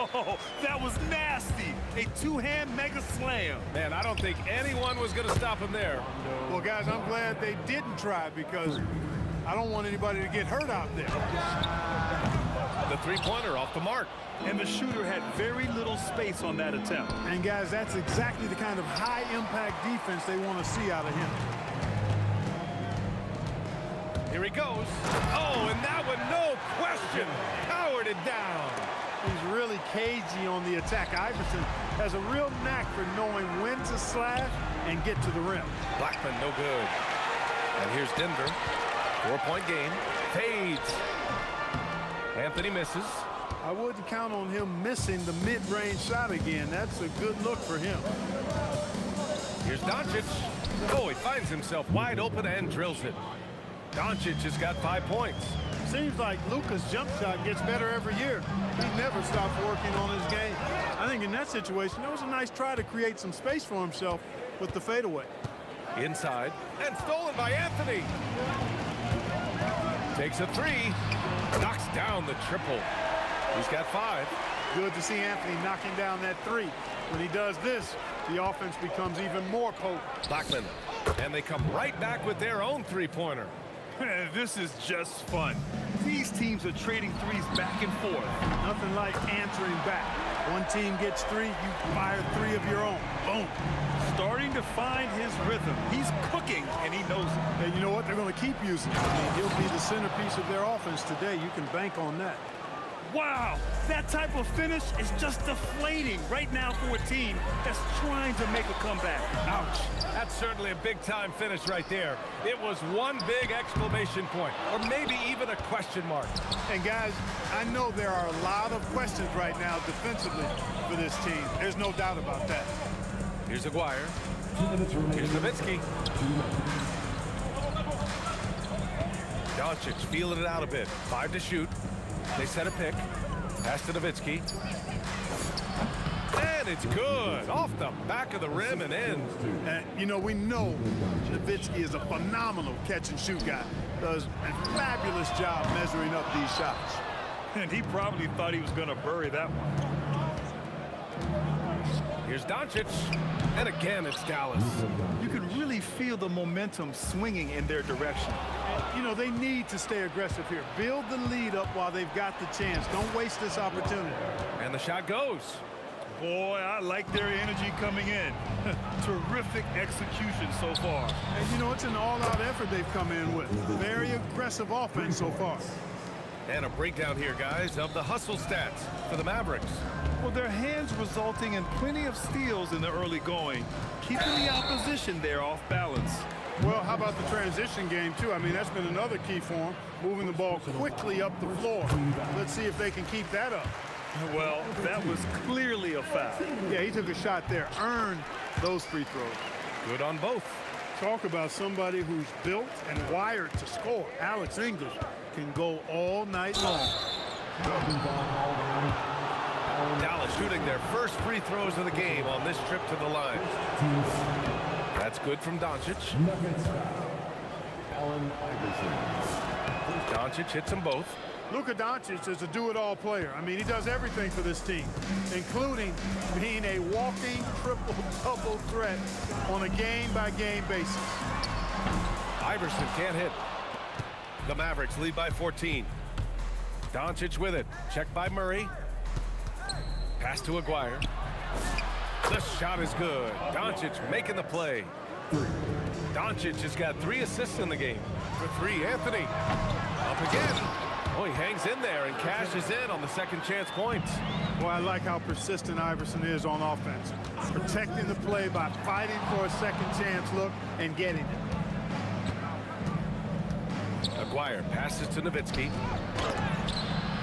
Oh, that was nasty. A two-hand mega slam. Man, I don't think anyone was going to stop him there. Well, guys, I'm glad they didn't try because I don't want anybody to get hurt out there. The three-pointer off the mark. And the shooter had very little space on that attempt. And, guys, that's exactly the kind of high-impact defense they want to see out of him. Here he goes. Oh, and that one, no question, powered it down. He's really cagey on the attack. Iverson has a real knack for knowing when to slash and get to the rim. Blackman, no good. And here's Denver. 4-point game. Fades. Anthony misses. I wouldn't count on him missing the mid-range shot again. That's a good look for him. Here's Doncic. Oh, he finds himself wide open and drills it. Doncic has got 5 points. Seems like Luka's jump shot gets better every year. He never stops working on his game. I think in that situation, it was a nice try to create some space for himself with the fadeaway. Inside, and stolen by Anthony. Takes a three, knocks down the triple. He's got 5. Good to see Anthony knocking down that three. When he does this, the offense becomes even more potent. Blackman, and they come right back with their own three-pointer. This is just fun. These teams are trading threes back and forth. Nothing like answering back. One team gets 3, you fire 3 of your own. Boom. Starting to find his rhythm. He's cooking, and he knows it. And you know what? They're going to keep using him. I mean, he'll be the centerpiece of their offense today. You can bank on that. Wow, that type of finish is just deflating right now for a team that's trying to make a comeback. Ouch. That's certainly a big-time finish right there. It was one big exclamation point, or maybe even a question mark. And guys, I know there are a lot of questions right now defensively for this team. There's no doubt about that. Here's Aguirre. Here's Nowitzki. Doncic feeling it out a bit. 5 to shoot. They set a pick. Pass to Nowitzki. And it's good. Off the back of the rim and in. And, you know, we know Nowitzki is a phenomenal catch-and-shoot guy. Does a fabulous job measuring up these shots. And he probably thought he was going to bury that one. Here's Doncic. And again, it's Dallas. You can really feel the momentum swinging in their direction. You know, they need to stay aggressive here. Build the lead up while they've got the chance. Don't waste this opportunity. And the shot goes. Boy, I like their energy coming in. Terrific execution so far. And, you know, it's an all-out effort they've come in with. Very aggressive offense so far. And a breakdown here, guys, of the hustle stats for the Mavericks. Well, their hands resulting in plenty of steals in the early going, keeping the opposition there off balance. Well, how about the transition game, too? I mean, that's been another key for them, moving the ball quickly up the floor. Let's see if they can keep that up. Well, that was clearly a foul. Yeah, he took a shot there, earned those free throws. Good on both. Talk about somebody who's built and wired to score. Alex English can go all night long. Dallas shooting their first free throws of the game on this trip to the line. That's good from Doncic. Doncic hits them both. Luka Doncic is a do-it-all player. I mean, he does everything for this team, including being a walking triple-double threat on a game-by-game basis. Iverson can't hit. The Mavericks lead by 14. Doncic with it. Checked by Murray. Pass to Aguirre. The shot is good. Doncic making the play. Doncic has got 3 assists in the game. For 3, Anthony. Up again. Oh, he hangs in there and cashes in on the second chance points. Well, I like how persistent Iverson is on offense. Protecting the play by fighting for a second chance look and getting it. Aguirre passes to Nowitzki.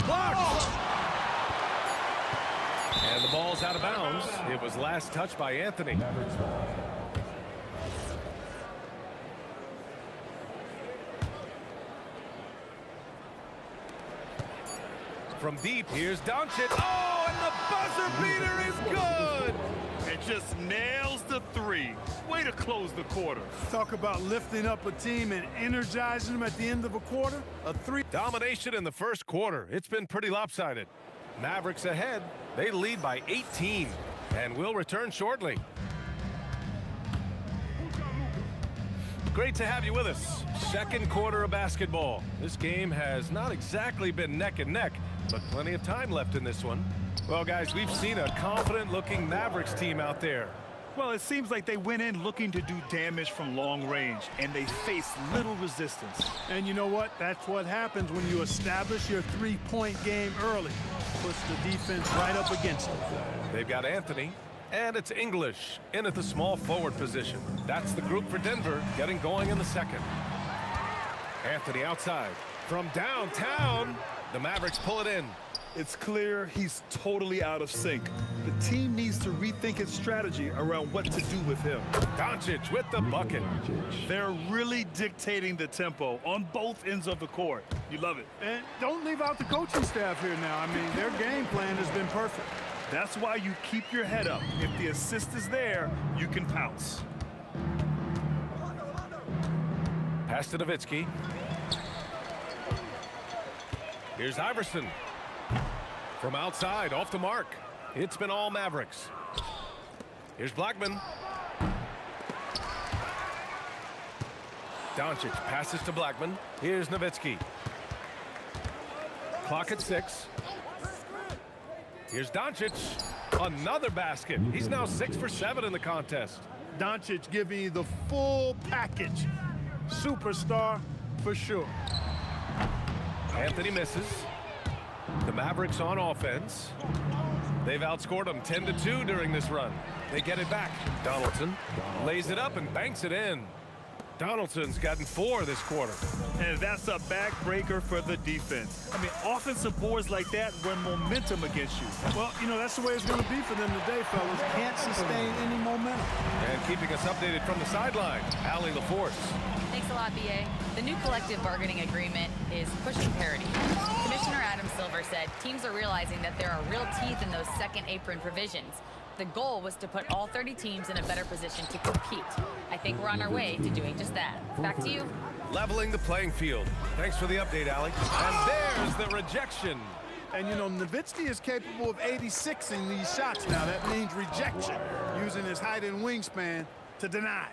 Blocked! And the ball's out of bounds. It was last touched by Anthony. From deep, here's Doncic. Oh, and the buzzer beater is good! It just nails the 3. Way to close the quarter. Talk about lifting up a team and energizing them at the end of a quarter. A 3. Domination in the first quarter. It's been pretty lopsided. Mavericks ahead. They lead by 18 and will return shortly. Great to have you with us. Second quarter of basketball. This game has not exactly been neck and neck, but plenty of time left in this one. Well, guys, we've seen a confident-looking Mavericks team out there. Well, it seems like they went in looking to do damage from long range, and they faced little resistance. And you know what? That's what happens when you establish your three-point game early. puts the defense right up against it. They've got Anthony, and it's English in at the small forward position. That's the group for Denver getting going in the second. Anthony outside. From downtown, the Mavericks pull it in. It's clear he's totally out of sync. The team needs to rethink its strategy around what to do with him. Doncic with the bucket. They're really dictating the tempo on both ends of the court. You love it. And don't leave out the coaching staff here now. I mean, their game plan has been perfect. That's why you keep your head up. If the assist is there, you can pounce. Pass to Nowitzki. Here's Iverson. From outside, off the mark. It's been all Mavericks. Here's Blackman. Doncic passes to Blackman. Here's Nowitzki. Clock at 6. Here's Doncic. Another basket. He's now 6 for 7 in the contest. Doncic giving you the full package. Superstar for sure. Anthony misses. The Mavericks on offense. They've outscored them 10-2 during this run. They get it back. Donaldson lays it up and banks it in. Donaldson's gotten 4 this quarter. And that's a backbreaker for the defense. I mean, offensive boards like that run momentum against you. Well, you know, that's the way it's going to be for them today, fellas. Can't sustain any momentum. And keeping us updated from the sideline, Allie LaForce. Thanks a lot, BA. The new collective bargaining agreement is pushing parity. Commissioner Adam Silver said teams are realizing that there are real teeth in those second apron provisions. The goal was to put all 30 teams in a better position to compete. I think we're on our way to doing just that. Back to you. Leveling the playing field. Thanks for the update, Allie. And there's the rejection. And, you know, Nowitzki is capable of 86ing these shots now. That means rejection, using his height and wingspan to deny.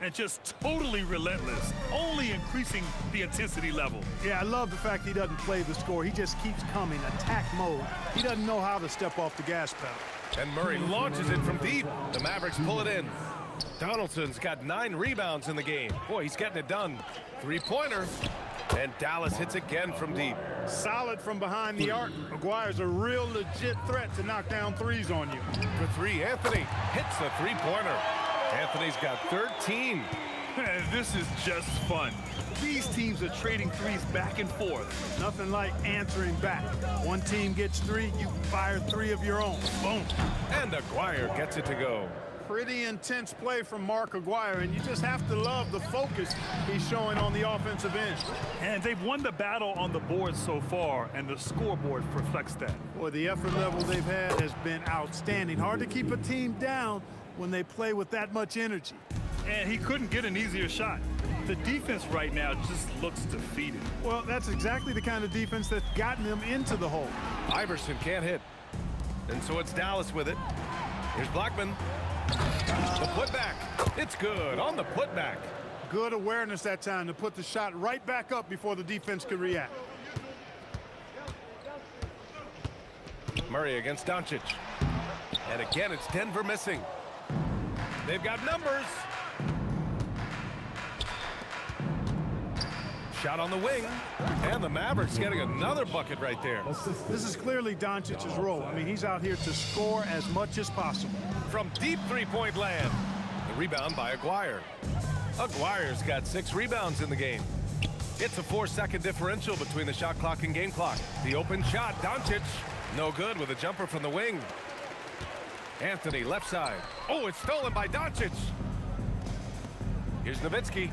And just totally relentless, only increasing the intensity level. Yeah, I love the fact he doesn't play the score. He just keeps coming, attack mode. He doesn't know how to step off the gas pedal. And Murray launches it from deep. The Mavericks pull it in. Donaldson's got 9 rebounds in the game. Boy, he's getting it done. 3-pointer. And Dallas hits again from deep. Solid from behind the arc. McGuire's a real legit threat to knock down threes on you. For 3, Anthony hits the 3-pointer. Anthony's got 13. This is just fun. These teams are trading threes back and forth. Nothing like answering back. One team gets 3, you fire 3 of your own. Boom. And Aguirre gets it to go. Pretty intense play from Mark Aguirre, and you just have to love the focus he's showing on the offensive end. And they've won the battle on the board so far, and the scoreboard reflects that. Boy, the effort level they've had has been outstanding. Hard to keep a team down when they play with that much energy. And he couldn't get an easier shot. The defense right now just looks defeated. Well, that's exactly the kind of defense that's gotten them into the hole. Iverson can't hit. And so it's Dallas with it. Here's Blackman. The putback. It's good on the putback. Good awareness that time to put the shot right back up before the defense could react. Murray against Doncic. And again, it's Denver missing. They've got numbers. Shot on the wing. And the Mavericks getting another bucket right there. This is clearly Doncic's role. I mean, he's out here to score as much as possible. From deep three-point land. The rebound by Aguirre. Aguirre's got 6 rebounds in the game. It's a 4-second differential between the shot clock and game clock. The open shot, Doncic. No good with a jumper from the wing. Anthony, left side. Oh, it's stolen by Doncic. Here's Nowitzki.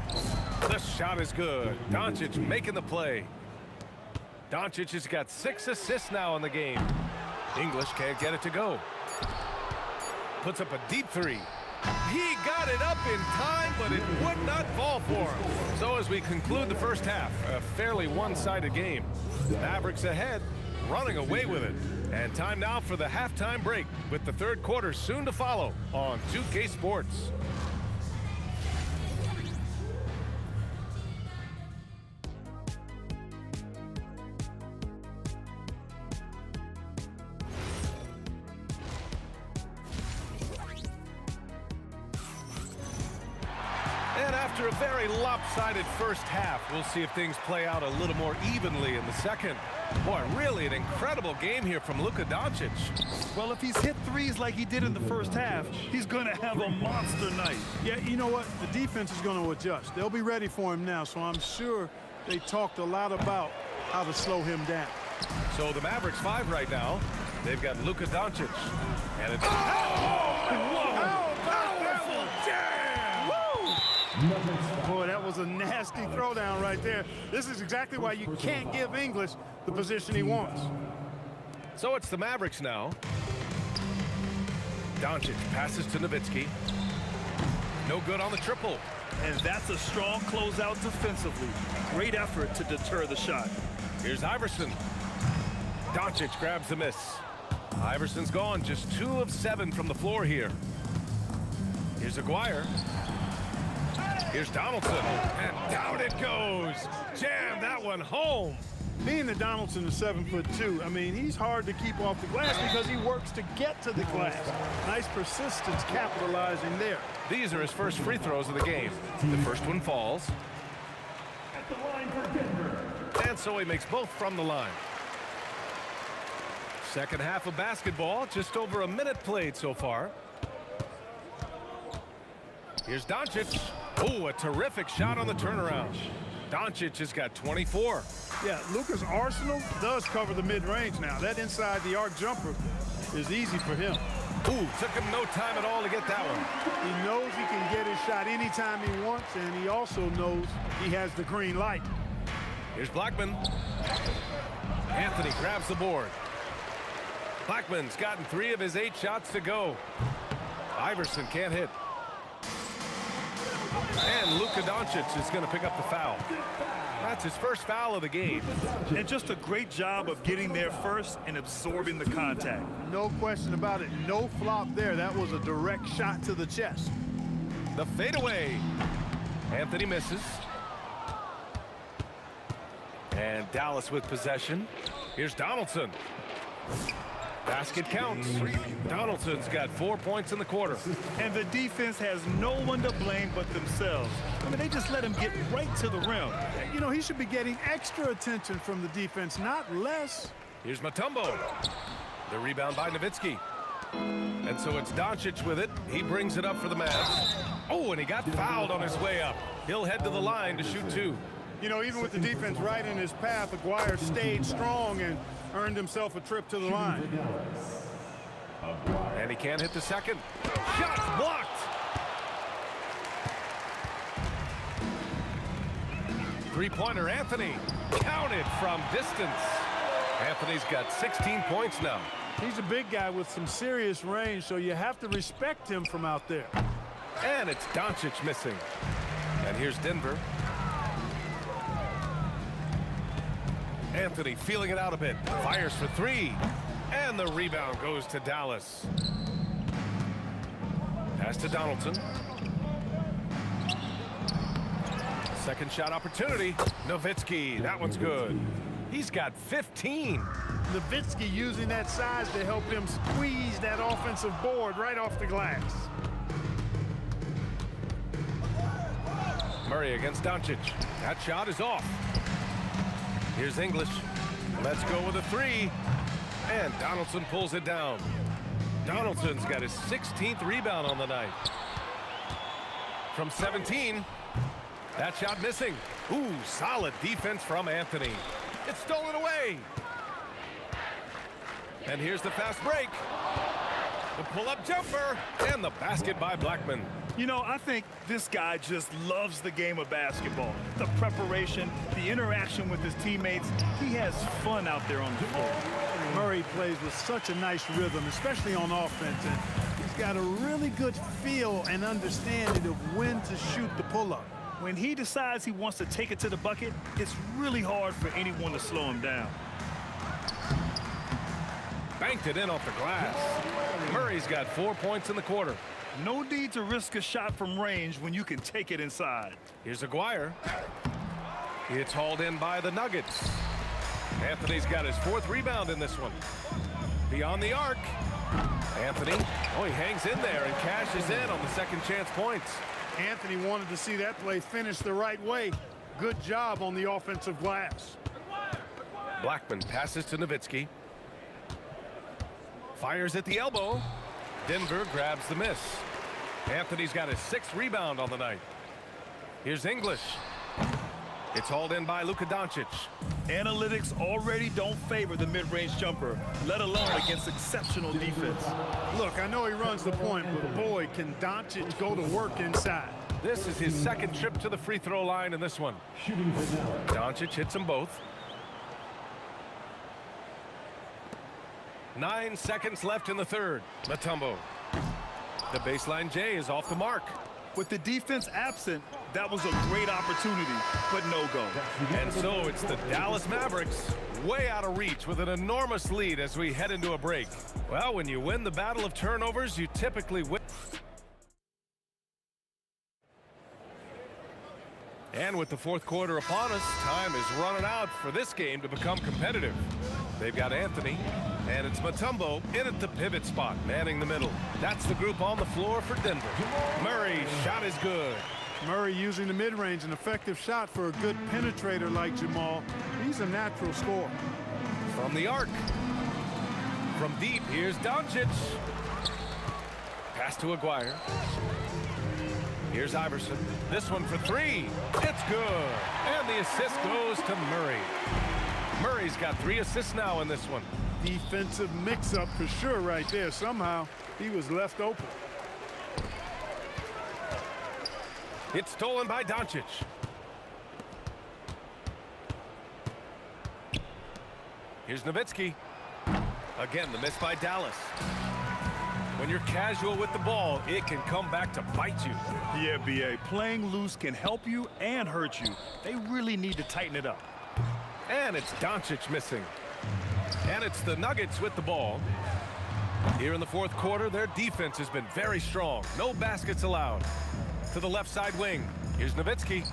The shot is good. Doncic making the play. Doncic has got 6 assists now in the game. English can't get it to go. Puts up a deep 3. He got it up in time, but it would not fall for him. So as we conclude the first half, a fairly one-sided game. Mavericks ahead, running away with it. And time now for the halftime break, with the third quarter soon to follow on 2K Sports. And after a very lopsided first half, we'll see if things play out a little more evenly in the second. Boy, really an incredible game here from Luka Doncic. Well, if he's hit threes like he did in the first half, he's going to have a monster night. Yeah, you know what? The defense is going to adjust. They'll be ready for him now, so I'm sure they talked a lot about how to slow him down. So the Mavericks 5 right now. They've got Luka Doncic. And it's... Boy, that was a nasty throwdown right there. This is exactly why you can't give English the position he wants. So it's the Mavericks now. Doncic passes to Nowitzki. No good on the triple. And that's a strong closeout defensively. Great effort to deter the shot. Here's Iverson. Doncic grabs the miss. Iverson's gone, just 2 of 7 from the floor here. Here's Aguirre. Here's Donaldson, and down it goes. Jam that one home. Being that Donaldson is 7'2", I mean, he's hard to keep off the glass because he works to get to the glass. Nice persistence capitalizing there. These are his first free throws of the game. The first one falls. At the line for Denver. And so he makes both from the line. Second half of basketball, just over a minute played so far. Here's Doncic. Oh, a terrific shot on the turnaround. Doncic has got 24. Yeah, Luka's arsenal does cover the mid-range now. That inside the arc jumper is easy for him. Ooh, took him no time at all to get that one. He knows he can get his shot anytime he wants, and he also knows he has the green light. Here's Blackman. Anthony grabs the board. Blackman's gotten 3 of his 8 shots to go. Iverson can't hit. And Luka Doncic is going to pick up the foul. That's his first foul of the game. And just a great job of getting there first and absorbing the contact. No question about it. No flop there. That was a direct shot to the chest. The fadeaway. Anthony misses. And Dallas with possession. Here's Donaldson. Basket counts. Donaldson's got 4 points in the quarter. And the defense has no one to blame but themselves. I mean, they just let him get right to the rim. You know, he should be getting extra attention from the defense, not less. Here's Mutombo. The rebound by Nowitzki. And so it's Doncic with it. He brings it up for the Mavs. Oh, and he got fouled on his way up. He'll head to the line to shoot 2. You know, even with the defense right in his path, Aguirre stayed strong and earned himself a trip to the line. And he can't hit the second. Shots blocked. Three-pointer Anthony. Counted from distance. Anthony's got 16 points now. He's a big guy with some serious range, so you have to respect him from out there. And it's Doncic missing. And here's Denver. Anthony feeling it out a bit. Fires for 3. And the rebound goes to Dallas. Pass to Donaldson. Second shot opportunity. Nowitzki. That one's good. He's got 15. Nowitzki using that size to help him squeeze that offensive board right off the glass. Murray against Doncic. That shot is off. Here's English. Let's go with a 3. And Donaldson pulls it down. Donaldson's got his 16th rebound on the night. From 17. That shot missing. Ooh, solid defense from Anthony. It's stolen away. And here's the fast break. The pull-up jumper. And the basket by Blackman. You know, I think this guy just loves the game of basketball. The preparation, the interaction with his teammates. He has fun out there on the floor. Murray plays with such a nice rhythm, especially on offense. And he's got a really good feel and understanding of when to shoot the pull-up. When he decides he wants to take it to the bucket, it's really hard for anyone to slow him down. Banked it in off the glass. Murray's got 4 points in the quarter. No need to risk a shot from range when you can take it inside. Here's Aguirre. It's hauled in by the Nuggets. Anthony's got his 4th rebound in this one. Beyond the arc. Anthony, oh, he hangs in there and cashes in on the second chance points. Anthony wanted to see that play finish the right way. Good job on the offensive glass. Blackman passes to Nowitzki. Fires at the elbow. Denver grabs the miss. Anthony's got his 6th rebound on the night. Here's English. It's hauled in by Luka Doncic. Analytics already don't favor the mid-range jumper, let alone against exceptional defense. Look, I know he runs the point, but boy, can Doncic go to work inside. This is his 2nd trip to the free throw line in this one. Doncic hits them both. 9 seconds left in the 3rd. Mutombo. The baseline J is off the mark. With the defense absent, that was a great opportunity, but no go. And so it's the Dallas Mavericks way out of reach with an enormous lead as we head into a break. Well, when you win the battle of turnovers, you typically win. And with the 4th quarter upon us, time is running out for this game to become competitive. They've got Anthony, and it's Mutombo in at the pivot spot, manning the middle. That's the group on the floor for Denver. Murray's shot is good. Murray using the mid-range, an effective shot for a good penetrator like Jamal. He's a natural scorer. From the arc. From deep, here's Doncic. Pass to Aguirre. Here's Iverson. This one for 3. It's good. And the assist goes to Murray. Murray's got 3 assists now in this one. Defensive mix-up for sure right there. Somehow he was left open. It's stolen by Doncic. Here's Nowitzki. Again, the miss by Dallas. When you're casual with the ball, it can come back to bite you. Yeah, B.A., playing loose can help you and hurt you. They really need to tighten it up. And it's Doncic missing. And it's the Nuggets with the ball. Here in the 4th quarter, their defense has been very strong. No baskets allowed. To the left side wing. Here's Nowitzki.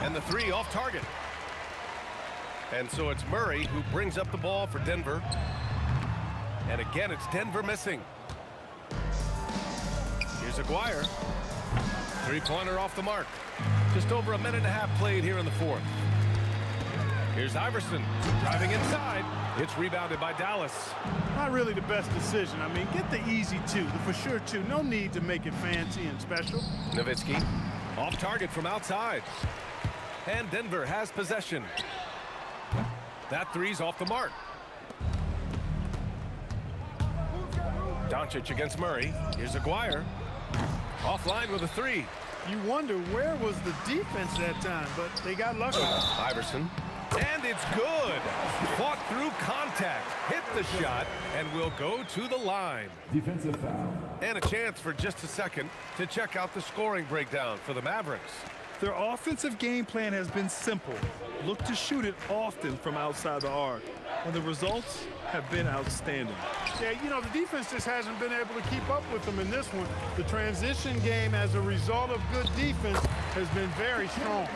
And the 3 off target. And so it's Murray who brings up the ball for Denver. And again, it's Denver missing. Here's Aguirre. 3-pointer off the mark. Just over a minute and a half played here in the 4th. Here's Iverson driving inside. It's rebounded by Dallas. Not really the best decision. I mean, get the easy 2, the for sure 2. No need to make it fancy and special. Nowitzki off target from outside. And Denver has possession. That 3's off the mark. Doncic against Murray. Here's Aguirre. Offline with a 3. You wonder where was the defense that time, but they got lucky. Iverson. And it's good. Fought through contact. Hit the shot and will go to the line. Defensive foul. And a chance for just a second to check out the scoring breakdown for the Mavericks. Their offensive game plan has been simple. Look to shoot it often from outside the arc. And the results have been outstanding. Yeah, you know, the defense just hasn't been able to keep up with them in this one. The transition game, as a result of good defense, has been very strong.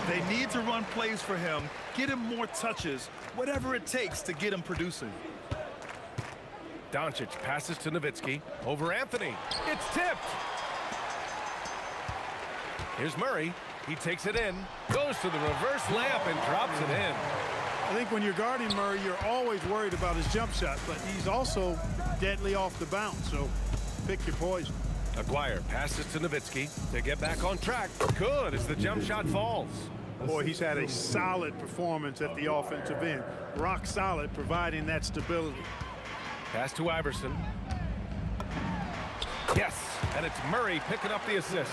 They need to run plays for him, get him more touches, whatever it takes to get him producing. Doncic passes to Nowitzki over Anthony. It's tipped. Here's Murray. He takes it in, goes to the reverse layup and drops it in. I think when you're guarding Murray, you're always worried about his jump shot, but he's also deadly off the bounce, so pick your poison. Aguirre passes to Nowitzki to get back on track. Good as the jump shot falls. Boy, he's had a solid performance at the offensive end. Rock solid, providing that stability. Pass to Iverson. Yes, and it's Murray picking up the assist.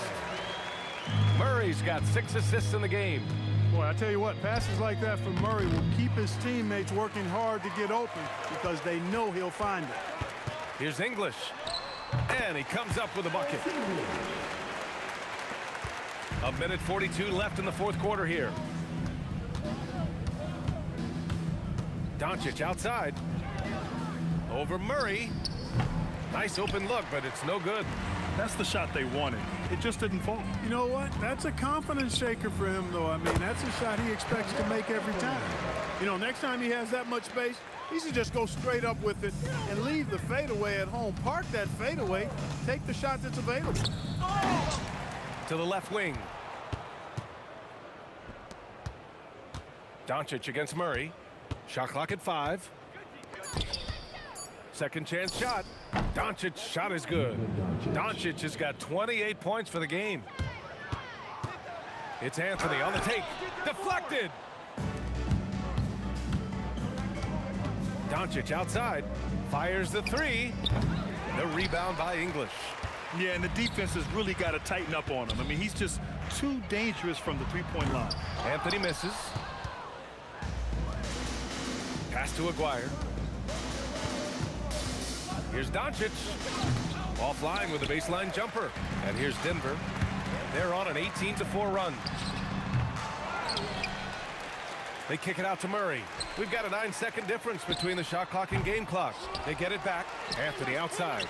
Murray's got 6 assists in the game. Boy, I tell you what, passes like that from Murray will keep his teammates working hard to get open because they know he'll find it. Here's English. And he comes up with a bucket. A minute 42 left in the 4th quarter here. Doncic outside. Over Murray. Nice open look, but it's no good. That's the shot they wanted. It just didn't fall. You know what? That's a confidence shaker for him, though. I mean, that's a shot he expects to make every time. You know, next time he has that much space, he should just go straight up with it and leave the fadeaway at home. Park that fadeaway, take the shot that's available. To the left wing. Doncic against Murray. Shot clock at 5. Second chance shot. Doncic shot is good. Doncic has got 28 points for the game. It's Anthony on the take. Deflected. Doncic outside. Fires the 3. The rebound by English. Yeah, and the defense has really got to tighten up on him. I mean, he's just too dangerous from the three-point line. Anthony misses. Pass to Aguirre. Here's Doncic. Offline with a baseline jumper. And here's Denver. They're on an 18-4 run. They kick it out to Murray. We've got a 9-second difference between the shot clock and game clock. They get it back. Anthony outside.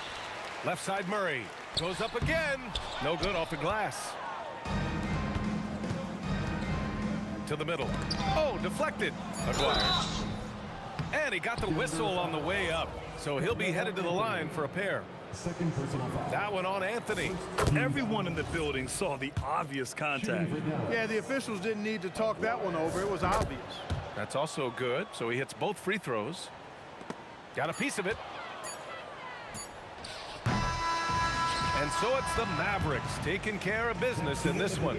Left side Murray. Goes up again. No good off the glass. To the middle. Oh, deflected. Aguirre. And he got the whistle on the way up. So he'll be headed to the line for a pair. Second personal foul. That one on Anthony. Everyone in the building saw the obvious contact. Yeah, the officials didn't need to talk that one over. It was obvious. That's also good. So he hits both free throws. Got a piece of it. And so it's the Mavericks taking care of business in this one.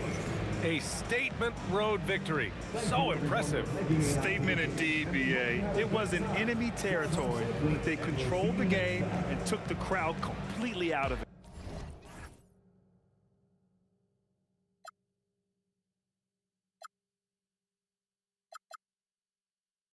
A statement road victory. So impressive. Statement indeed, B.A. It was in enemy territory, but they controlled the game and took the crowd completely out of it.